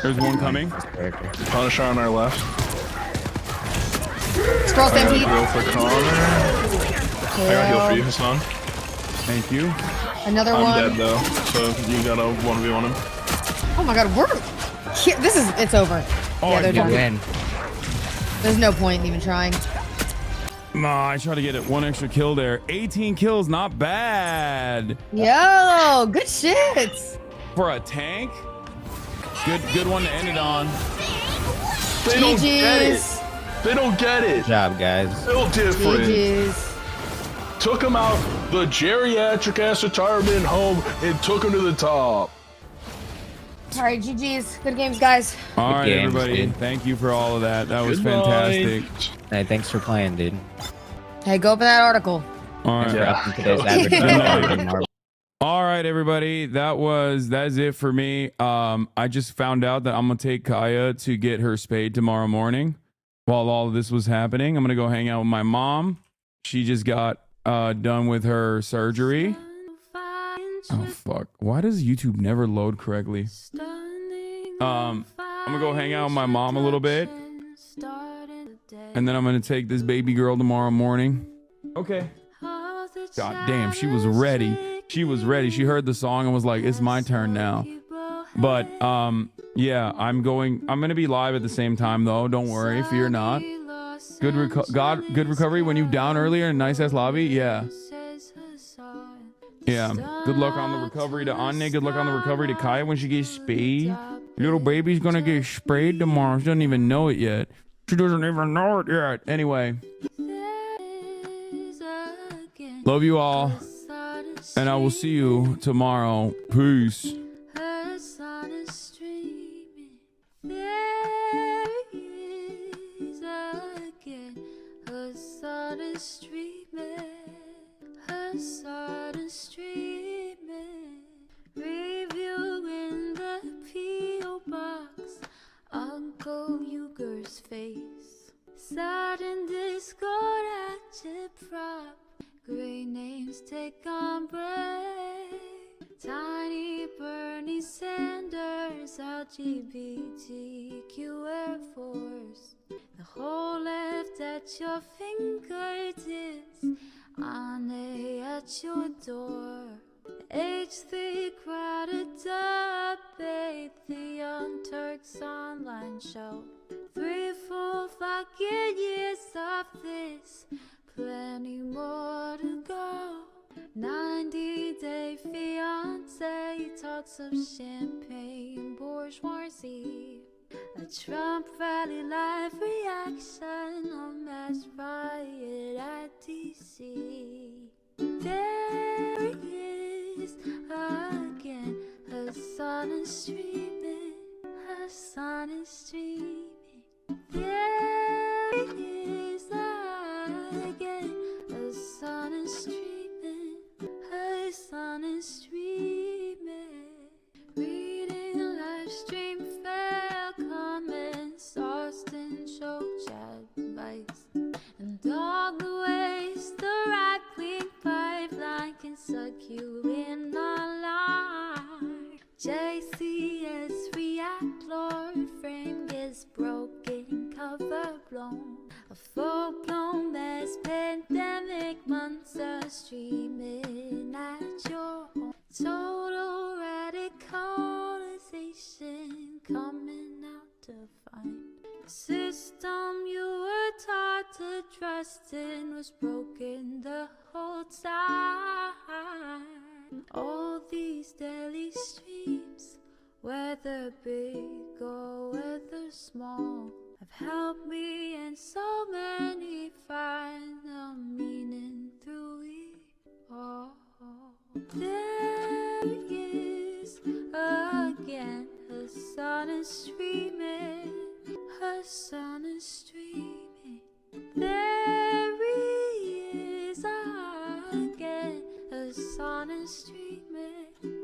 There's one coming. Punisher on our left. Scroll I gotta stampede. go for Connor. I got heal for you, Hassan. Thank you. Another I'm one. dead though, so you gotta 1v1 him. Oh my god, it's over. Oh, yeah, they're You done. win. There's no point in even trying. Nah, I tried to get it one extra kill there. 18 kills, not bad. Yo, good shit. For a tank. Good one to end it on. They don't get it. GG's. They don't get it. Good job, guys. Still different. GG's. Took him out the geriatric ass retirement home and took him to the top. All right, GG's. Good games, guys. All right, games, everybody. dude. Thank you for all of that. That was Good night. fantastic. Hey, thanks for playing, dude. Hey, go open that article. All right. Thanks for Yeah. upping today's advertising. All right, everybody. That's it for me. I just found out that I'm gonna take Kaya to get her spayed tomorrow morning. While all of this was happening, I'm gonna go hang out with my mom. She just got done with her surgery. Oh fuck! Why does YouTube never load correctly? I'm gonna go hang out with my mom a little bit, and then I'm gonna take this baby girl tomorrow morning. Okay. God damn, she was ready. She was ready. She heard the song and was like, "It's my turn now." But yeah, I'm gonna be live at the same time though. Don't worry, fear not. Good recovery when you down earlier in nice ass lobby. Yeah. Yeah. Good luck on the recovery to Anya. Good luck on the recovery to Kaya when she gets speed. Little baby's gonna get sprayed tomorrow. She doesn't even know it yet. She doesn't even know it yet. Anyway. Love you all. And I will see you tomorrow. Peace. Her sun is streaming. There is again. Her sun is streaming. Her sun is streaming. Review in the P.O. box. Uncle Uger's face. Sudden discord at your prop. Great names take on break. Tiny Bernie Sanders, LGBTQ Air Force. The whole left at your fingertips, Ane at your door. H3 crowded debate, the Young Turks online show. 3 full fucking years of this, plenty more to go. 90-day fiance talks of champagne bourgeoisie. A Trump rally live reaction, a mass riot at DC. There he is again. Her sun is streaming. Her sun is streaming. There he is again. Her sun is streaming. Her sun is streaming. Reading a live stream, fair comments, Austin show chat advice, and all the ways the right-wing pipeline can suck you in online. JCS react, Lord frame gets broken, cover blown. A full-blown mass pandemic, monster streaming at your home. Total radicalization coming out to find. The system you were taught to trust in was broken the whole time. All these daily streams, whether big or whether small, have helped me and so many find the meaning through it all. There he is again. Her sun is streaming. Her sun is streaming. There